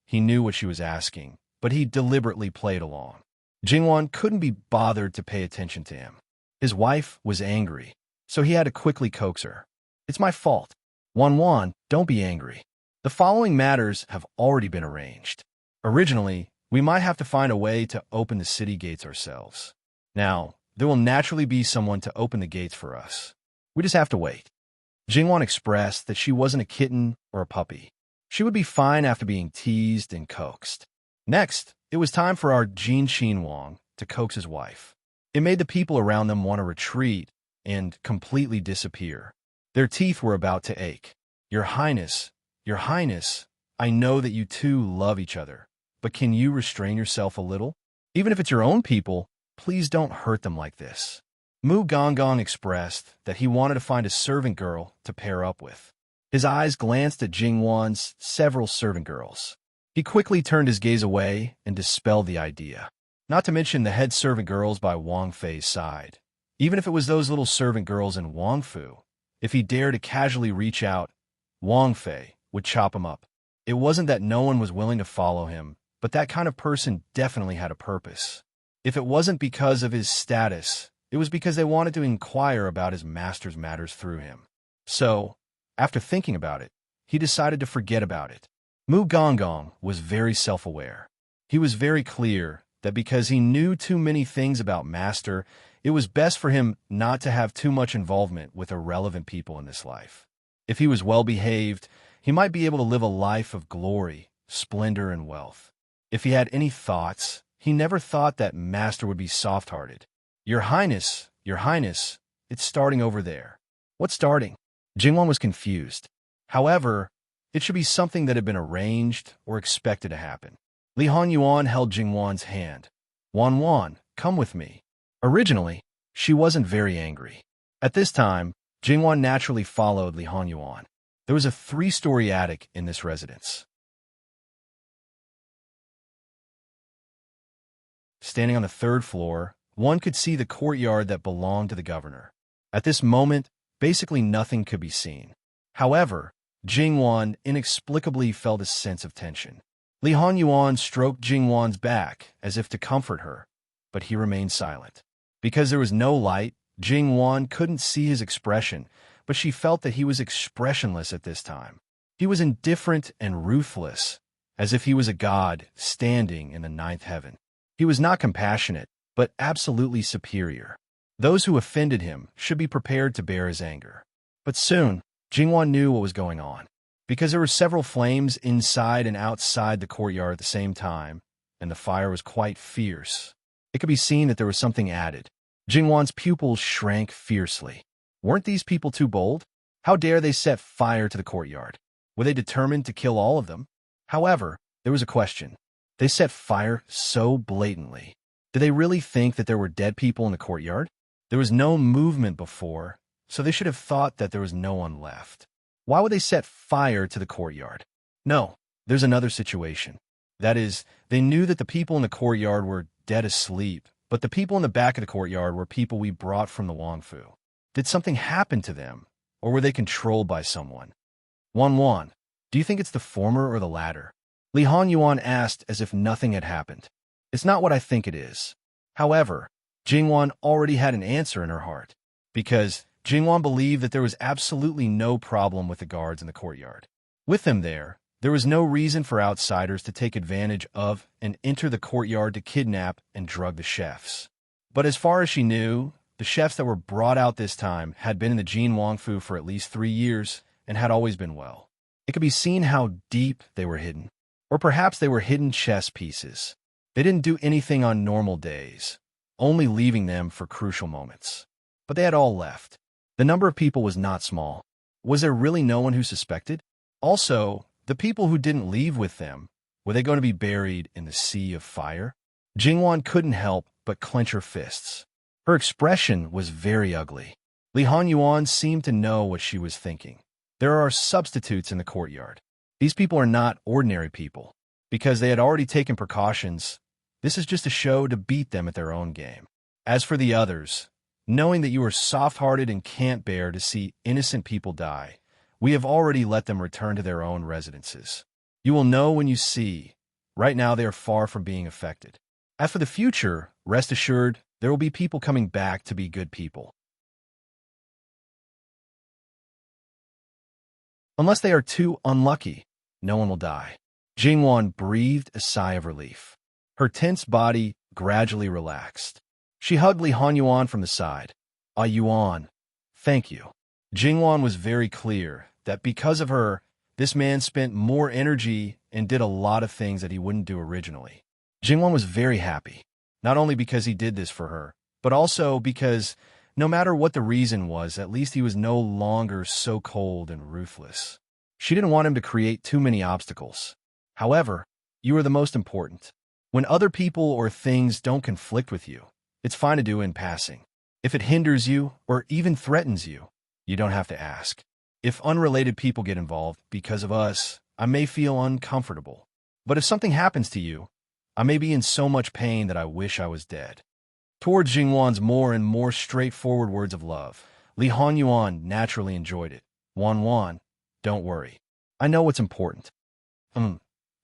He knew what she was asking, but he deliberately played along. Jingwan couldn't be bothered to pay attention to him. His wife was angry, so he had to quickly coax her. It's my fault. Wan, don't be angry. The following matters have already been arranged. Originally, we might have to find a way to open the city gates ourselves. Now, there will naturally be someone to open the gates for us. We just have to wait. Jingwan expressed that she wasn't a kitten or a puppy. She would be fine after being teased and coaxed. Next, it was time for our Jin Wang to coax his wife. It made the people around them want to retreat and completely disappear. Their teeth were about to ache. Your Highness, I know that you two love each other, but can you restrain yourself a little? Even if it's your own people, please don't hurt them like this. Mu Gonggong expressed that he wanted to find a servant girl to pair up with. His eyes glanced at Jingwan's several servant girls. He quickly turned his gaze away and dispelled the idea. Not to mention the head servant girls by Wang Fei's side. Even if it was those little servant girls in Wang Fu, if he dared to casually reach out, Wang Fei would chop him up. It wasn't that no one was willing to follow him, but that kind of person definitely had a purpose. If it wasn't because of his status, it was because they wanted to inquire about his master's matters through him. So, after thinking about it, he decided to forget about it. Mu Gonggong was very self-aware. He was very clear that because he knew too many things about Master, it was best for him not to have too much involvement with irrelevant people in this life. If he was well-behaved, he might be able to live a life of glory, splendor, and wealth. If he had any thoughts, he never thought that Master would be soft-hearted. Your Highness, it's starting over there. What's starting? Jingwan was confused. However, it should be something that had been arranged or expected to happen. Li Hanyuan held Jingwan's hand. Wan, come with me. Originally, she wasn't very angry. At this time, Jingwan naturally followed Li Hanyuan. There was a 3-story attic in this residence. Standing on the 3rd floor, one could see the courtyard that belonged to the governor. At this moment, basically nothing could be seen. However, Jingwan inexplicably felt a sense of tension. Li Hanyuan stroked Jingwan's back as if to comfort her, but he remained silent. Because there was no light, Jingwan couldn't see his expression, but she felt that he was expressionless at this time. He was indifferent and ruthless, as if he was a god standing in the 9th heaven. He was not compassionate, but absolutely superior. Those who offended him should be prepared to bear his anger. But soon, Jingwan knew what was going on. Because there were several flames inside and outside the courtyard at the same time, and the fire was quite fierce. It could be seen that there was something added. Jingwan's pupils shrank fiercely. Weren't these people too bold? How dare they set fire to the courtyard? Were they determined to kill all of them? However, there was a question. They set fire so blatantly. Did they really think that there were dead people in the courtyard? There was no movement before, so they should have thought that there was no one left. Why would they set fire to the courtyard? No, there's another situation. That is, they knew that the people in the courtyard were dead asleep, but the people in the back of the courtyard were people we brought from the Wangfu. Did something happen to them, or were they controlled by someone? Wan, do you think it's the former or the latter? Li Hanyuan asked as if nothing had happened. It's not what I think it is. However, Jingwan already had an answer in her heart, because Jingwan believed that there was absolutely no problem with the guards in the courtyard. With them there was no reason for outsiders to take advantage of and enter the courtyard to kidnap and drug the chefs. But as far as she knew, the chefs that were brought out this time had been in the Jin Wangfu for at least 3 years and had always been well. It could be seen how deep they were hidden. Or perhaps they were hidden chess pieces. They didn't do anything on normal days, only leaving them for crucial moments. But they had all left. The number of people was not small. Was there really no one who suspected? Also, the people who didn't leave with them, were they going to be buried in the sea of fire? Jingwan couldn't help but clench her fists. Her expression was very ugly. Li Hanyuan seemed to know what she was thinking. There are substitutes in the courtyard. These people are not ordinary people. Because they had already taken precautions, this is just a show to beat them at their own game. As for the others, knowing that you are soft-hearted and can't bear to see innocent people die, we have already let them return to their own residences. You will know when you see. Right now they are far from being affected. As for the future, rest assured, there will be people coming back to be good people. Unless they are too unlucky, no one will die. Jingwan breathed a sigh of relief. Her tense body gradually relaxed. She hugged Li Hanyuan from the side. Ah Yuan, thank you. Jingwan was very clear that because of her, This man spent more energy and did a lot of things that he wouldn't do originally. Jingwan was very happy, not only because he did this for her, but also because no matter what the reason was, at least he was no longer so cold and ruthless. She didn't want him to create too many obstacles. However, you are the most important. When other people or things don't conflict with you, it's fine to do in passing. If it hinders you or even threatens you, you don't have to ask. If unrelated people get involved because of us, I may feel uncomfortable. But if something happens to you, I may be in so much pain that I wish I was dead. Towards Jingwan's more and more straightforward words of love, Li Honyuan naturally enjoyed it. Wan, don't worry. I know what's important.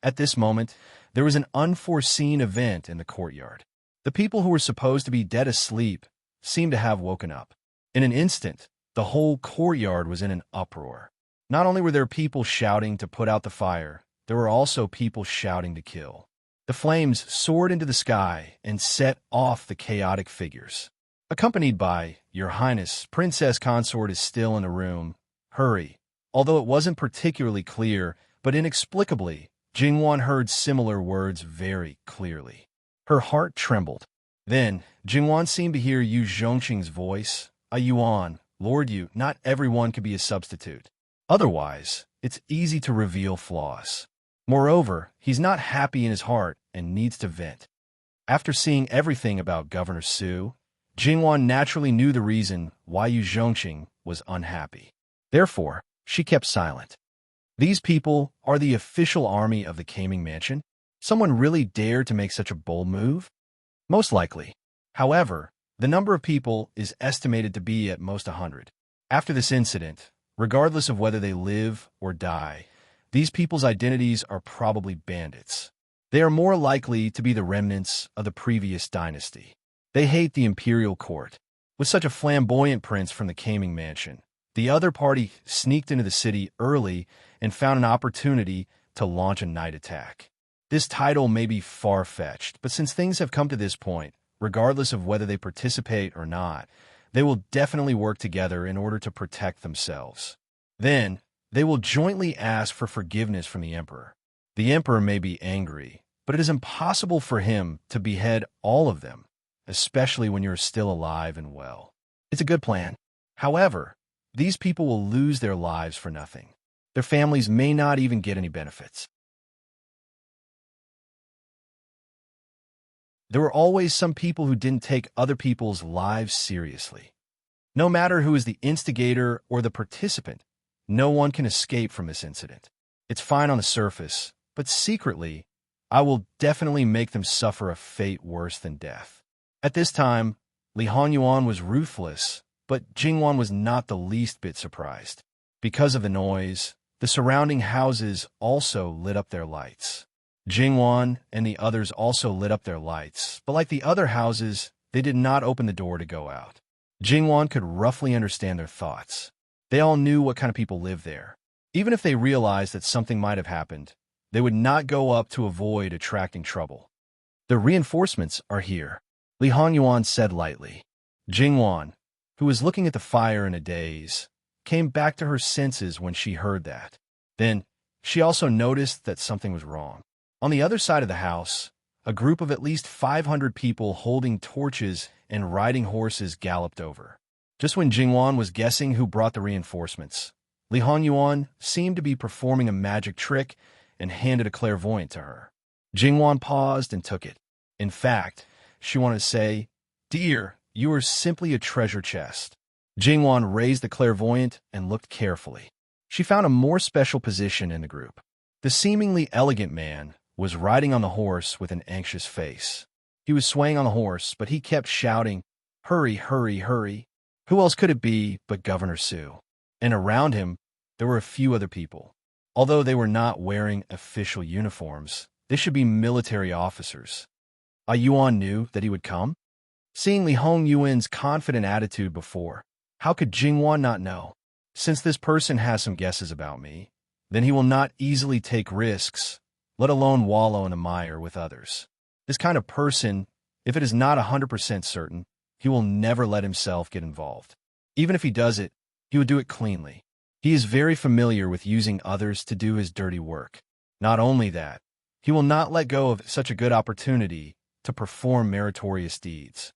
At this moment, there was an unforeseen event in the courtyard. The people who were supposed to be dead asleep seemed to have woken up. In an instant, the whole courtyard was in an uproar. Not only were there people shouting to put out the fire, there were also people shouting to kill. The flames soared into the sky and set off the chaotic figures. Accompanied by, Your Highness, Princess Consort is still in the room. Hurry. Although it wasn't particularly clear, but inexplicably, Jingwan heard similar words very clearly. Her heart trembled. Then, Jingwan seemed to hear Yu Zhongqing's voice. Yuan, Lord Yu, not everyone can be a substitute. Otherwise, it's easy to reveal flaws. Moreover, he's not happy in his heart and needs to vent. After seeing everything about Governor Su, Jingwan naturally knew the reason why Yu Zhongqing was unhappy. Therefore, she kept silent. These people are the official army of the Kaming Mansion? Someone really dared to make such a bold move? Most likely. However, the number of people is estimated to be at most 100. After this incident, regardless of whether they live or die, these people's identities are probably bandits. They are more likely to be the remnants of the previous dynasty. They hate the imperial court. With such a flamboyant prince from the Kaming Mansion, the other party sneaked into the city early and found an opportunity to launch a night attack. This title may be far-fetched, but since things have come to this point, regardless of whether they participate or not, they will definitely work together in order to protect themselves. Then, they will jointly ask for forgiveness from the emperor. The emperor may be angry, but it is impossible for him to behead all of them, especially when you're still alive and well. It's a good plan. However, these people will lose their lives for nothing. Their families may not even get any benefits. There were always some people who didn't take other people's lives seriously. No matter who is the instigator or the participant, no one can escape from this incident. It's fine on the surface, but secretly, I will definitely make them suffer a fate worse than death. At this time, Li Honyuan was ruthless, but Jingwan was not the least bit surprised. Because of the noise, the surrounding houses also lit up their lights. Jingwan and the others also lit up their lights, but like the other houses, they did not open the door to go out. Jingwan could roughly understand their thoughts. They all knew what kind of people lived there. Even if they realized that something might have happened, they would not go up to avoid attracting trouble. The reinforcements are here, Li Honyuan said lightly. Jingwan, who was looking at the fire in a daze, came back to her senses when she heard that. Then, she also noticed that something was wrong. On the other side of the house, a group of at least 500 people holding torches and riding horses galloped over. Just when Jingwan was guessing who brought the reinforcements, Li Honyuan seemed to be performing a magic trick and handed a clairvoyant to her. Jingwan paused and took it. In fact, she wanted to say, "Dear, you are simply a treasure chest." Jingwan raised the clairvoyant and looked carefully. She found a more special position in the group. The seemingly elegant man was riding on the horse with an anxious face. He was swaying on the horse, but he kept shouting, "Hurry, hurry, hurry." Who else could it be but Governor Su? And around him, there were a few other people. Although they were not wearing official uniforms, they should be military officers. Yuan knew that he would come. Seeing Li Hongyuan's confident attitude before, how could Jingwan not know? Since this person has some guesses about me, then he will not easily take risks, let alone wallow in the mire with others. This kind of person, if it is not 100% certain, he will never let himself get involved. Even if he does it, he would do it cleanly. He is very familiar with using others to do his dirty work. Not only that, he will not let go of such a good opportunity to perform meritorious deeds.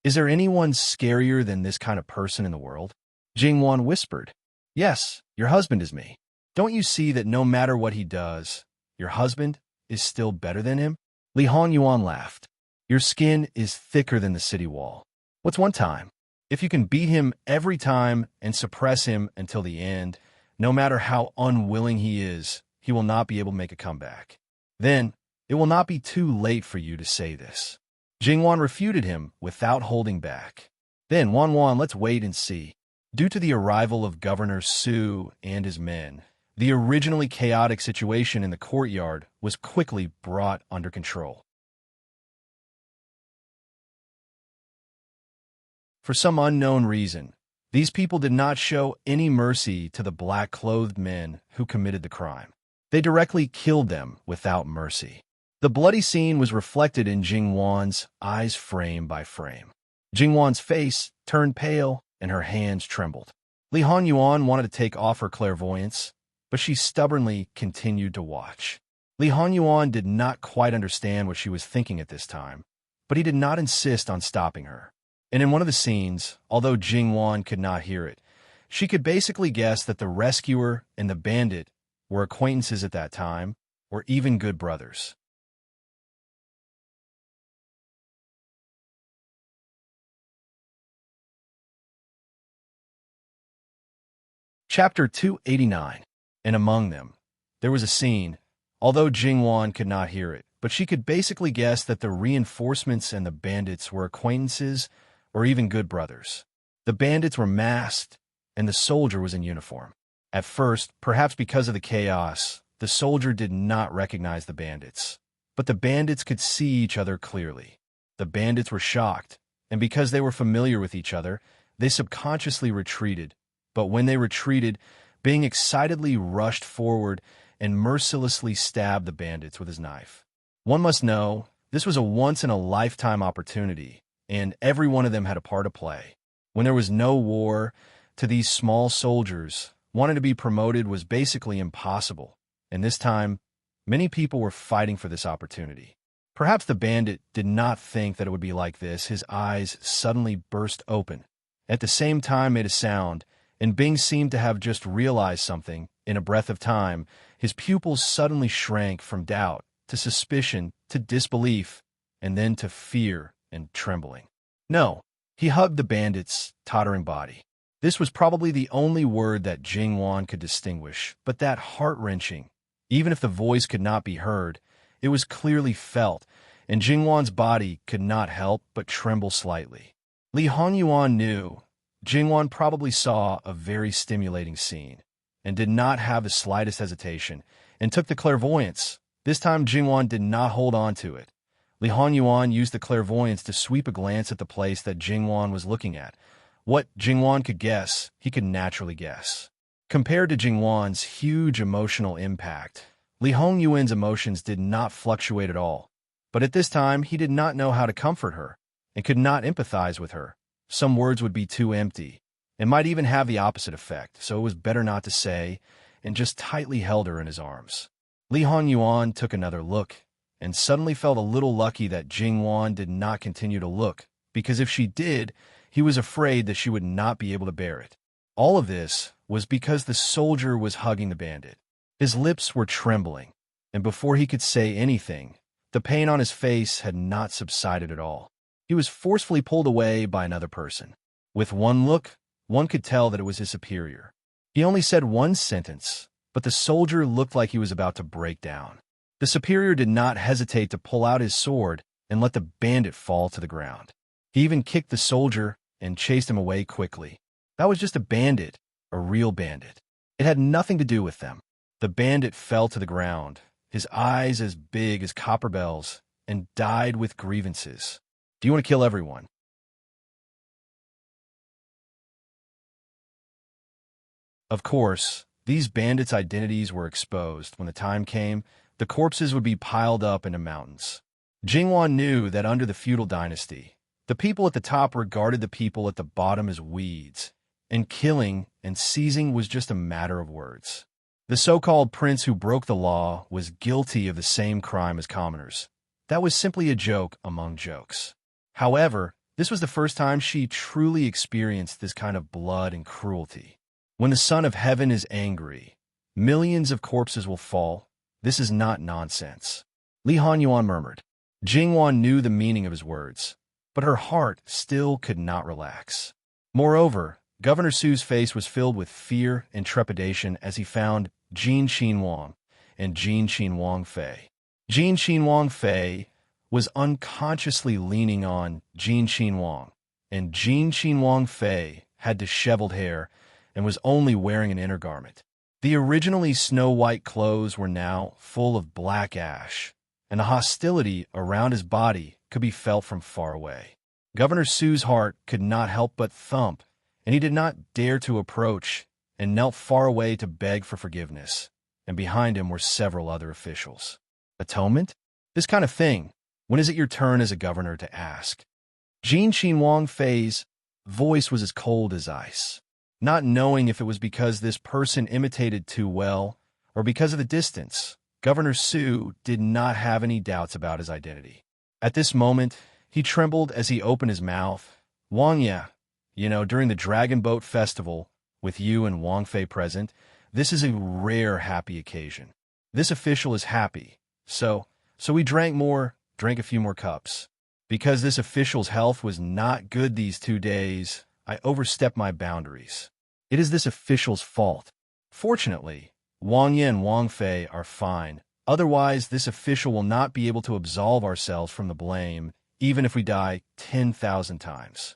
Is there anyone scarier than this kind of person in the world? Jingwan whispered. Yes, your husband is me. Don't you see that no matter what he does, your husband is still better than him? Li Hongyuan laughed. Your skin is thicker than the city wall. What's one time? If you can beat him every time and suppress him until the end, no matter how unwilling he is, he will not be able to make a comeback. Then, it will not be too late for you to say this. Jingwan refuted him without holding back. Then, Wanwan, let's wait and see. Due to the arrival of Governor Su and his men, the originally chaotic situation in the courtyard was quickly brought under control. For some unknown reason, these people did not show any mercy to the black-clothed men who committed the crime. They directly killed them without mercy. The bloody scene was reflected in Jingwan's eyes frame by frame. Jingwan's face turned pale and her hands trembled. Li Honyuan wanted to take off her clairvoyance, but she stubbornly continued to watch. Li Honyuan did not quite understand what she was thinking at this time, but he did not insist on stopping her. And in one of the scenes, although Jingwan could not hear it, she could basically guess that the rescuer and the bandit were acquaintances at that time, or even good brothers. Chapter 289. And among them, there was a scene, although Jingwan could not hear it, but she could basically guess that the reinforcements and the bandits were acquaintances or even good brothers. The bandits were masked, and the soldier was in uniform. At first, perhaps because of the chaos, the soldier did not recognize the bandits. But the bandits could see each other clearly. The bandits were shocked, and because they were familiar with each other, they subconsciously retreated. But when they retreated, Bing excitedly rushed forward and mercilessly stabbed the bandits with his knife. One must know, this was a once-in-a-lifetime opportunity, and every one of them had a part to play. When there was no war, to these small soldiers, wanting to be promoted was basically impossible, and this time, many people were fighting for this opportunity. Perhaps the bandit did not think that it would be like this. His eyes suddenly burst open. At the same time made a sound, and Bing seemed to have just realized something. In a breath of time, his pupils suddenly shrank from doubt to suspicion to disbelief, and then to fear and trembling. No, he hugged the bandit's tottering body. This was probably the only word that Jingwan could distinguish, but that heart-wrenching. Even if the voice could not be heard, it was clearly felt, and Jingwan's body could not help but tremble slightly. Li Honyuan knew Jingwan probably saw a very stimulating scene, and did not have the slightest hesitation, and took the clairvoyance. This time Jingwan did not hold on to it. Li Honyuan used the clairvoyance to sweep a glance at the place that Jingwan was looking at. What Jingwan could guess, he could naturally guess. Compared to Jingwan's huge emotional impact, Li Hongyuan's emotions did not fluctuate at all. But at this time, he did not know how to comfort her, and could not empathize with her. Some words would be too empty, and might even have the opposite effect, so it was better not to say, and just tightly held her in his arms. Li Honyuan took another look, and suddenly felt a little lucky that Jingwan did not continue to look, because if she did, he was afraid that she would not be able to bear it. All of this was because the soldier was hugging the bandit. His lips were trembling, and before he could say anything, the pain on his face had not subsided at all. He was forcefully pulled away by another person. With one look, one could tell that it was his superior. He only said one sentence, but the soldier looked like he was about to break down. The superior did not hesitate to pull out his sword and let the bandit fall to the ground. He even kicked the soldier and chased him away quickly. That was just a bandit, a real bandit. It had nothing to do with them. The bandit fell to the ground, his eyes as big as copper bells, and died with grievances. Do you want to kill everyone? Of course, these bandits' identities were exposed. When the time came, the corpses would be piled up into mountains. Jingwan knew that under the feudal dynasty, the people at the top regarded the people at the bottom as weeds, and killing and seizing was just a matter of words. The so-called prince who broke the law was guilty of the same crime as commoners. That was simply a joke among jokes. However, this was the first time she truly experienced this kind of blood and cruelty. When the Son of Heaven is angry, millions of corpses will fall. This is not nonsense. Li Hanyuan murmured. Jingwan knew the meaning of his words, but her heart still could not relax. Moreover, Governor Su's face was filled with fear and trepidation as he found Jin Xinhuang and Jin Xinhuang Fei. Jin Xinhuang Fei was unconsciously leaning on Jin Xinhuang, and Jin Xinhuang Fei had disheveled hair and was only wearing an inner garment. The originally snow-white clothes were now full of black ash, and the hostility around his body could be felt from far away. Governor Su's heart could not help but thump, and he did not dare to approach and knelt far away to beg for forgiveness, and behind him were several other officials. Atonement? This kind of thing. When is it your turn as a governor to ask? Jin Xinhuang Fei's voice was as cold as ice. Not knowing if it was because this person imitated too well or because of the distance, Governor Su did not have any doubts about his identity. At this moment, he trembled as he opened his mouth. Wang Ya, during the Dragon Boat Festival, with you and Wang Fei present, this is a rare happy occasion. This official is happy. So we drank a few more cups. Because this official's health was not good these 2 days, I overstepped my boundaries. It is this official's fault. Fortunately, Wang Yan and Wang Fei are fine. Otherwise, this official will not be able to absolve ourselves from the blame, even if we die 10,000 times.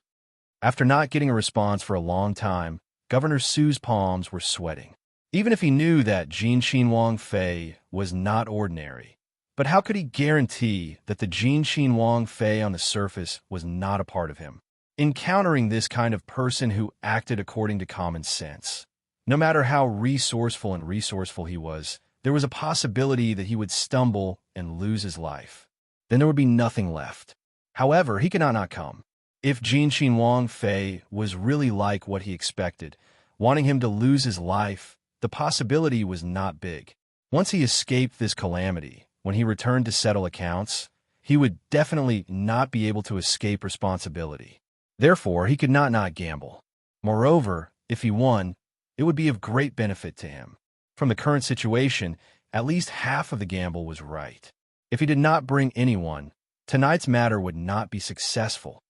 After not getting a response for a long time, Governor Su's palms were sweating. Even if he knew that Jin Xinhuang Fei was not ordinary, but how could he guarantee that the Jin Xinhuang Fei on the surface was not a part of him? Encountering this kind of person who acted according to common sense, no matter how resourceful he was, there was a possibility that he would stumble and lose his life. Then there would be nothing left. However, he could not come. If Jin Xinhuang Fei was really like what he expected, wanting him to lose his life, the possibility was not big. Once he escaped this calamity, when he returned to settle accounts, he would definitely not be able to escape responsibility. Therefore, he could not gamble. Moreover, if he won, it would be of great benefit to him. From the current situation, at least half of the gamble was right. If he did not bring anyone, tonight's matter would not be successful.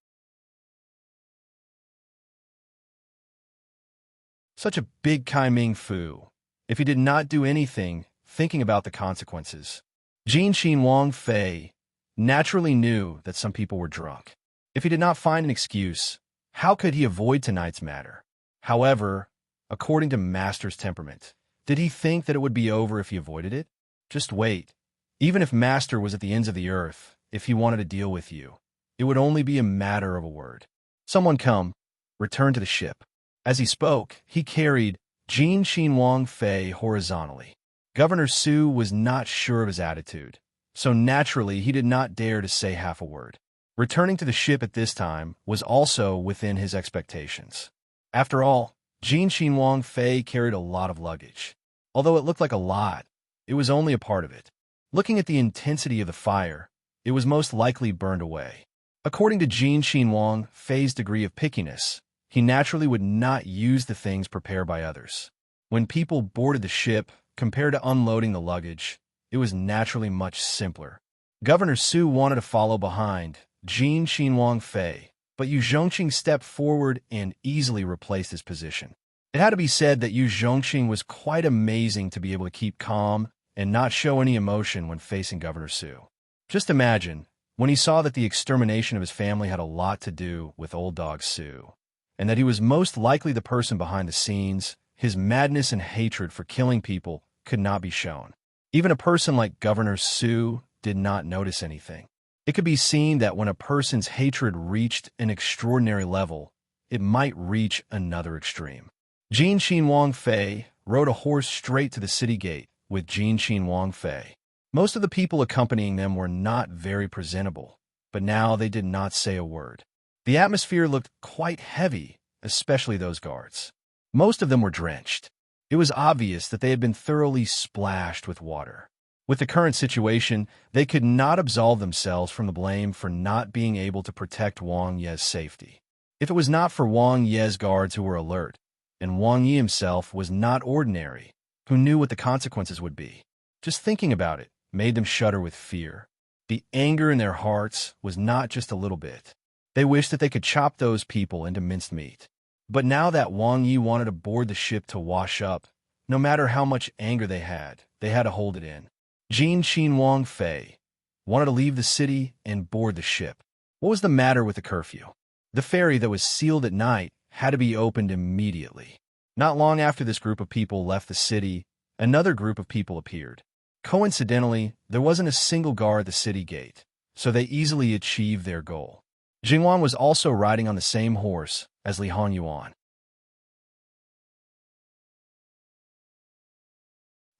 Such a big Kai Ming Fu, if he did not do anything, thinking about the consequences. Jin Xinhuang Fei naturally knew that some people were drunk. If he did not find an excuse, how could he avoid tonight's matter? However, according to Master's temperament, did he think that it would be over if he avoided it? Just wait. Even if Master was at the ends of the earth, if he wanted to deal with you, it would only be a matter of a word. Someone come, return to the ship. As he spoke, he carried Jin Xinhuang Fei horizontally. Governor Su was not sure of his attitude, so naturally he did not dare to say half a word. Returning to the ship at this time was also within his expectations. After all, Jin Xinhuang Fei carried a lot of luggage. Although it looked like a lot, it was only a part of it. Looking at the intensity of the fire, it was most likely burned away. According to Jin Xinhuang Fei's degree of pickiness, he naturally would not use the things prepared by others. When people boarded the ship, compared to unloading the luggage, it was naturally much simpler. Governor Su wanted to follow behind Jin Xinhuang Fei, but Yu Zhongqing stepped forward and easily replaced his position. It had to be said that Yu Zhongqing was quite amazing to be able to keep calm and not show any emotion when facing Governor Su. Just imagine, when he saw that the extermination of his family had a lot to do with Old Dog Su, and that he was most likely the person behind the scenes, his madness and hatred for killing people could not be shown. Even a person like Governor Su did not notice anything. It could be seen that when a person's hatred reached an extraordinary level, it might reach another extreme. Jin Xinhuang Fei rode a horse straight to the city gate with Jin Xinhuang Fei. Most of the people accompanying them were not very presentable, but now they did not say a word. The atmosphere looked quite heavy, especially those guards. Most of them were drenched. It was obvious that they had been thoroughly splashed with water. With the current situation, they could not absolve themselves from the blame for not being able to protect Wang Ye's safety. If it was not for Wang Ye's guards who were alert, and Wang Yi himself was not ordinary, who knew what the consequences would be, just thinking about it made them shudder with fear. The anger in their hearts was not just a little bit. They wished that they could chop those people into minced meat. But now that Wang Yi wanted to board the ship to wash up, no matter how much anger they had to hold it in. Jin Qin Wang Fei wanted to leave the city and board the ship. What was the matter with the curfew? The ferry that was sealed at night had to be opened immediately. Not long after this group of people left the city, another group of people appeared. Coincidentally, there wasn't a single guard at the city gate, so they easily achieved their goal. Jingwan was also riding on the same horse as Li Hongyuan.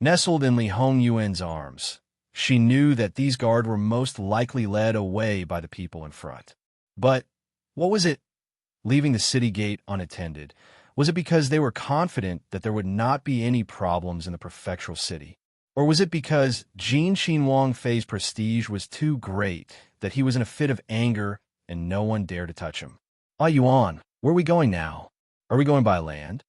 Nestled in Li Hongyuan's arms, she knew that these guards were most likely led away by the people in front. But what was it? Leaving the city gate unattended, was it because they were confident that there would not be any problems in the prefectural city? Or was it because Jin Qin Wang Fei's prestige was too great that he was in a fit of anger and no one dared to touch him? Ah Yuan, where are we going now? Are we going by land?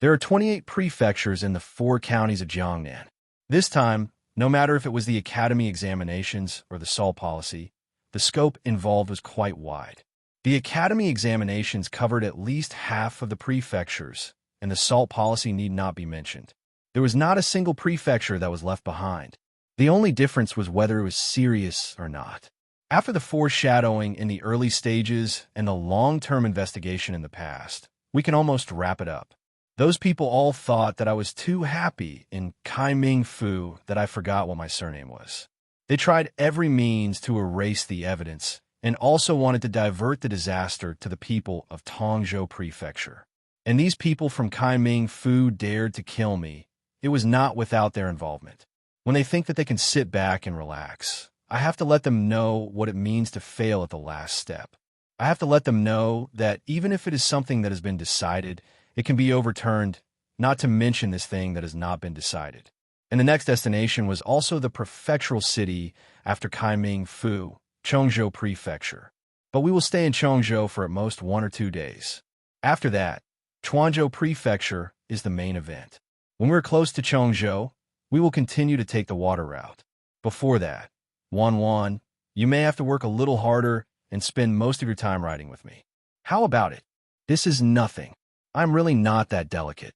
There are 28 prefectures in the 4 counties of Jiangnan. This time, no matter if it was the academy examinations or the salt policy, the scope involved was quite wide. The academy examinations covered at least half of the prefectures, and the salt policy need not be mentioned. There was not a single prefecture that was left behind. The only difference was whether it was serious or not. After the foreshadowing in the early stages and the long-term investigation in the past, we can almost wrap it up. Those people all thought that I was too happy in Kai Ming Fu that I forgot what my surname was. They tried every means to erase the evidence and also wanted to divert the disaster to the people of Tongzhou Prefecture. And these people from Kai Ming Fu dared to kill me. It was not without their involvement. When they think that they can sit back and relax, I have to let them know what it means to fail at the last step. I have to let them know that even if it is something that has been decided, it can be overturned, not to mention this thing that has not been decided. And the next destination was also the prefectural city after Kai Ming Fu, Chongzhou Prefecture. But we will stay in Chongzhou for at most 1 or 2 days. After that, Chuanzhou Prefecture is the main event. When we're close to Chongzhou, we will continue to take the water route. Before that, Wan, you may have to work a little harder and spend most of your time riding with me. How about it? This is nothing. I'm really not that delicate.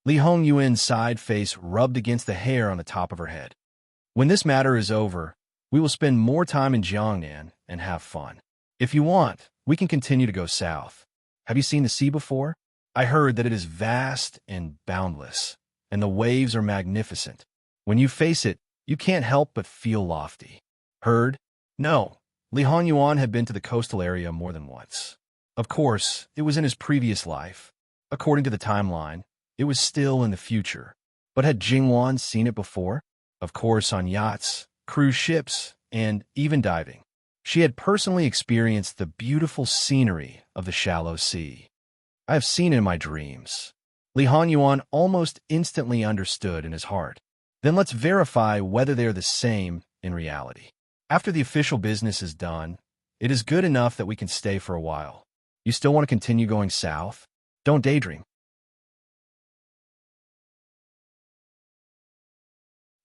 Li Hongyuan's side face rubbed against the hair on the top of her head. When this matter is over, we will spend more time in Jiangnan and have fun. If you want, we can continue to go south. Have you seen the sea before? I heard that it is vast and boundless, and the waves are magnificent. When you face it, you can't help but feel lofty. Heard? No. Li Hongyuan had been to the coastal area more than once. Of course, it was in his previous life. According to the timeline, it was still in the future. But had Jingwan seen it before? Of course, on yachts, cruise ships, and even diving. She had personally experienced the beautiful scenery of the shallow sea. I have seen it in my dreams. Li Hongyuan almost instantly understood in his heart. Then let's verify whether they are the same in reality. After the official business is done, it is good enough that we can stay for a while. You still want to continue going south? Don't daydream.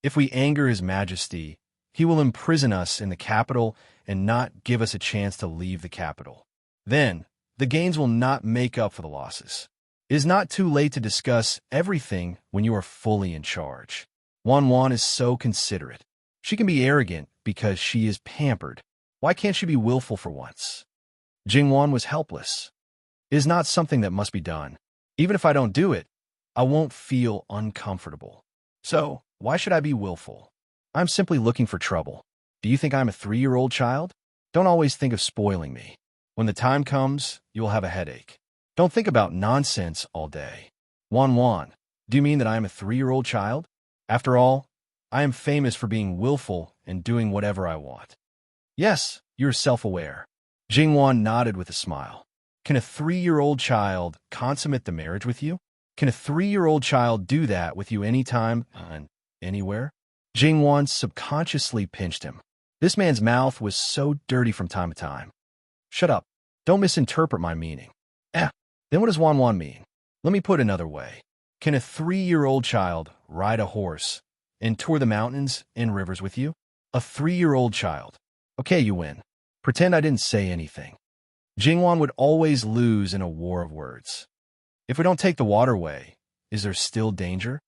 If we anger His Majesty, He will imprison us in the capital and not give us a chance to leave the capital. Then, the gains will not make up for the losses. It is not too late to discuss everything when you are fully in charge. Wan is so considerate. She can be arrogant because she is pampered. Why can't she be willful for once? Jingwan was helpless. It is not something that must be done. Even if I don't do it, I won't feel uncomfortable. So, why should I be willful? I'm simply looking for trouble. Do you think I'm a 3-year-old child? Don't always think of spoiling me. When the time comes, you will have a headache. Don't think about nonsense all day. Wan, do you mean that I am a 3-year-old child? After all, I am famous for being willful and doing whatever I want. Yes, you're self-aware. Jingwan nodded with a smile. Can a 3-year-old child consummate the marriage with you? Can a 3-year-old child do that with you anytime and anywhere? Jingwan subconsciously pinched him. This man's mouth was so dirty from time to time. Shut up. Don't misinterpret my meaning. Then what does Wan mean? Let me put it another way. Can a 3-year-old child ride a horse and tour the mountains and rivers with you? A 3-year-old child. Okay, you win. Pretend I didn't say anything. Jingwan would always lose in a war of words. If we don't take the waterway, is there still danger?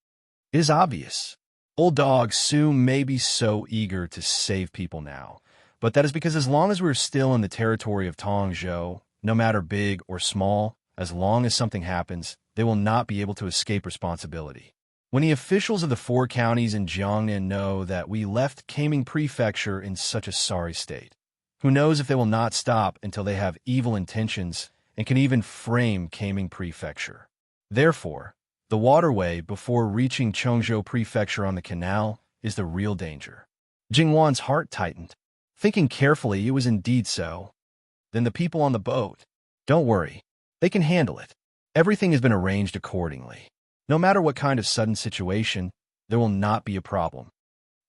It is obvious. Old dog Su may be so eager to save people now, but that is because as long as we're still in the territory of Tongzhou, no matter big or small, as long as something happens, they will not be able to escape responsibility. When the officials of the 4 counties in Jiangnan know that we left Kaming Prefecture in such a sorry state, who knows if they will not stop until they have evil intentions and can even frame Kaming Prefecture. Therefore, the waterway before reaching Chongzhou Prefecture on the canal is the real danger. Jingwan's heart tightened. Thinking carefully, it was indeed so. Then the people on the boat. Don't worry. They can handle it. Everything has been arranged accordingly. No matter what kind of sudden situation, there will not be a problem.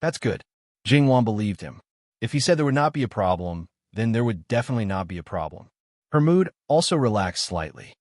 That's good. Jingwan believed him. If he said there would not be a problem, then there would definitely not be a problem. Her mood also relaxed slightly.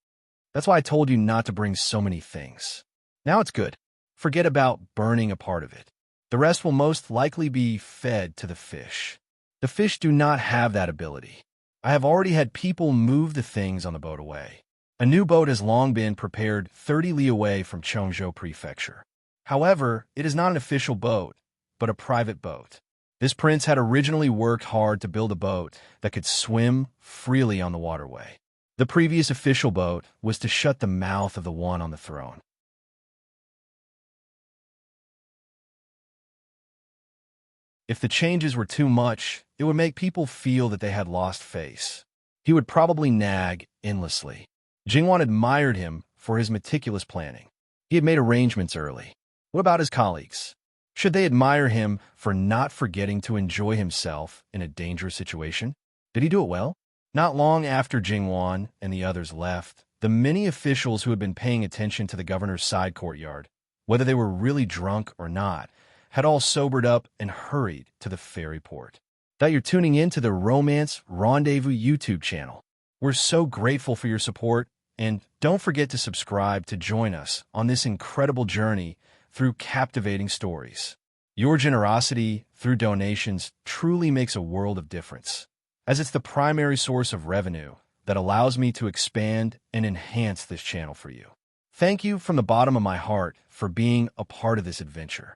That's why I told you not to bring so many things. Now it's good. Forget about burning a part of it. The rest will most likely be fed to the fish. The fish do not have that ability. I have already had people move the things on the boat away. A new boat has long been prepared 30 li away from Chongzhou Prefecture. However, it is not an official boat, but a private boat. This prince had originally worked hard to build a boat that could swim freely on the waterway. The previous official boat was to shut the mouth of the one on the throne. If the changes were too much, it would make people feel that they had lost face. He would probably nag endlessly. Jingwan admired him for his meticulous planning. He had made arrangements early. What about his colleagues? Should they admire him for not forgetting to enjoy himself in a dangerous situation? Did he do it well? Not long after Jingwan and the others left, the many officials who had been paying attention to the governor's side courtyard, whether they were really drunk or not, had all sobered up and hurried to the ferry port. That you're tuning in to the Romance Rendezvous YouTube channel. We're so grateful for your support, and don't forget to subscribe to join us on this incredible journey through captivating stories. Your generosity through donations truly makes a world of difference, as it's the primary source of revenue that allows me to expand and enhance this channel for you. Thank you from the bottom of my heart for being a part of this adventure.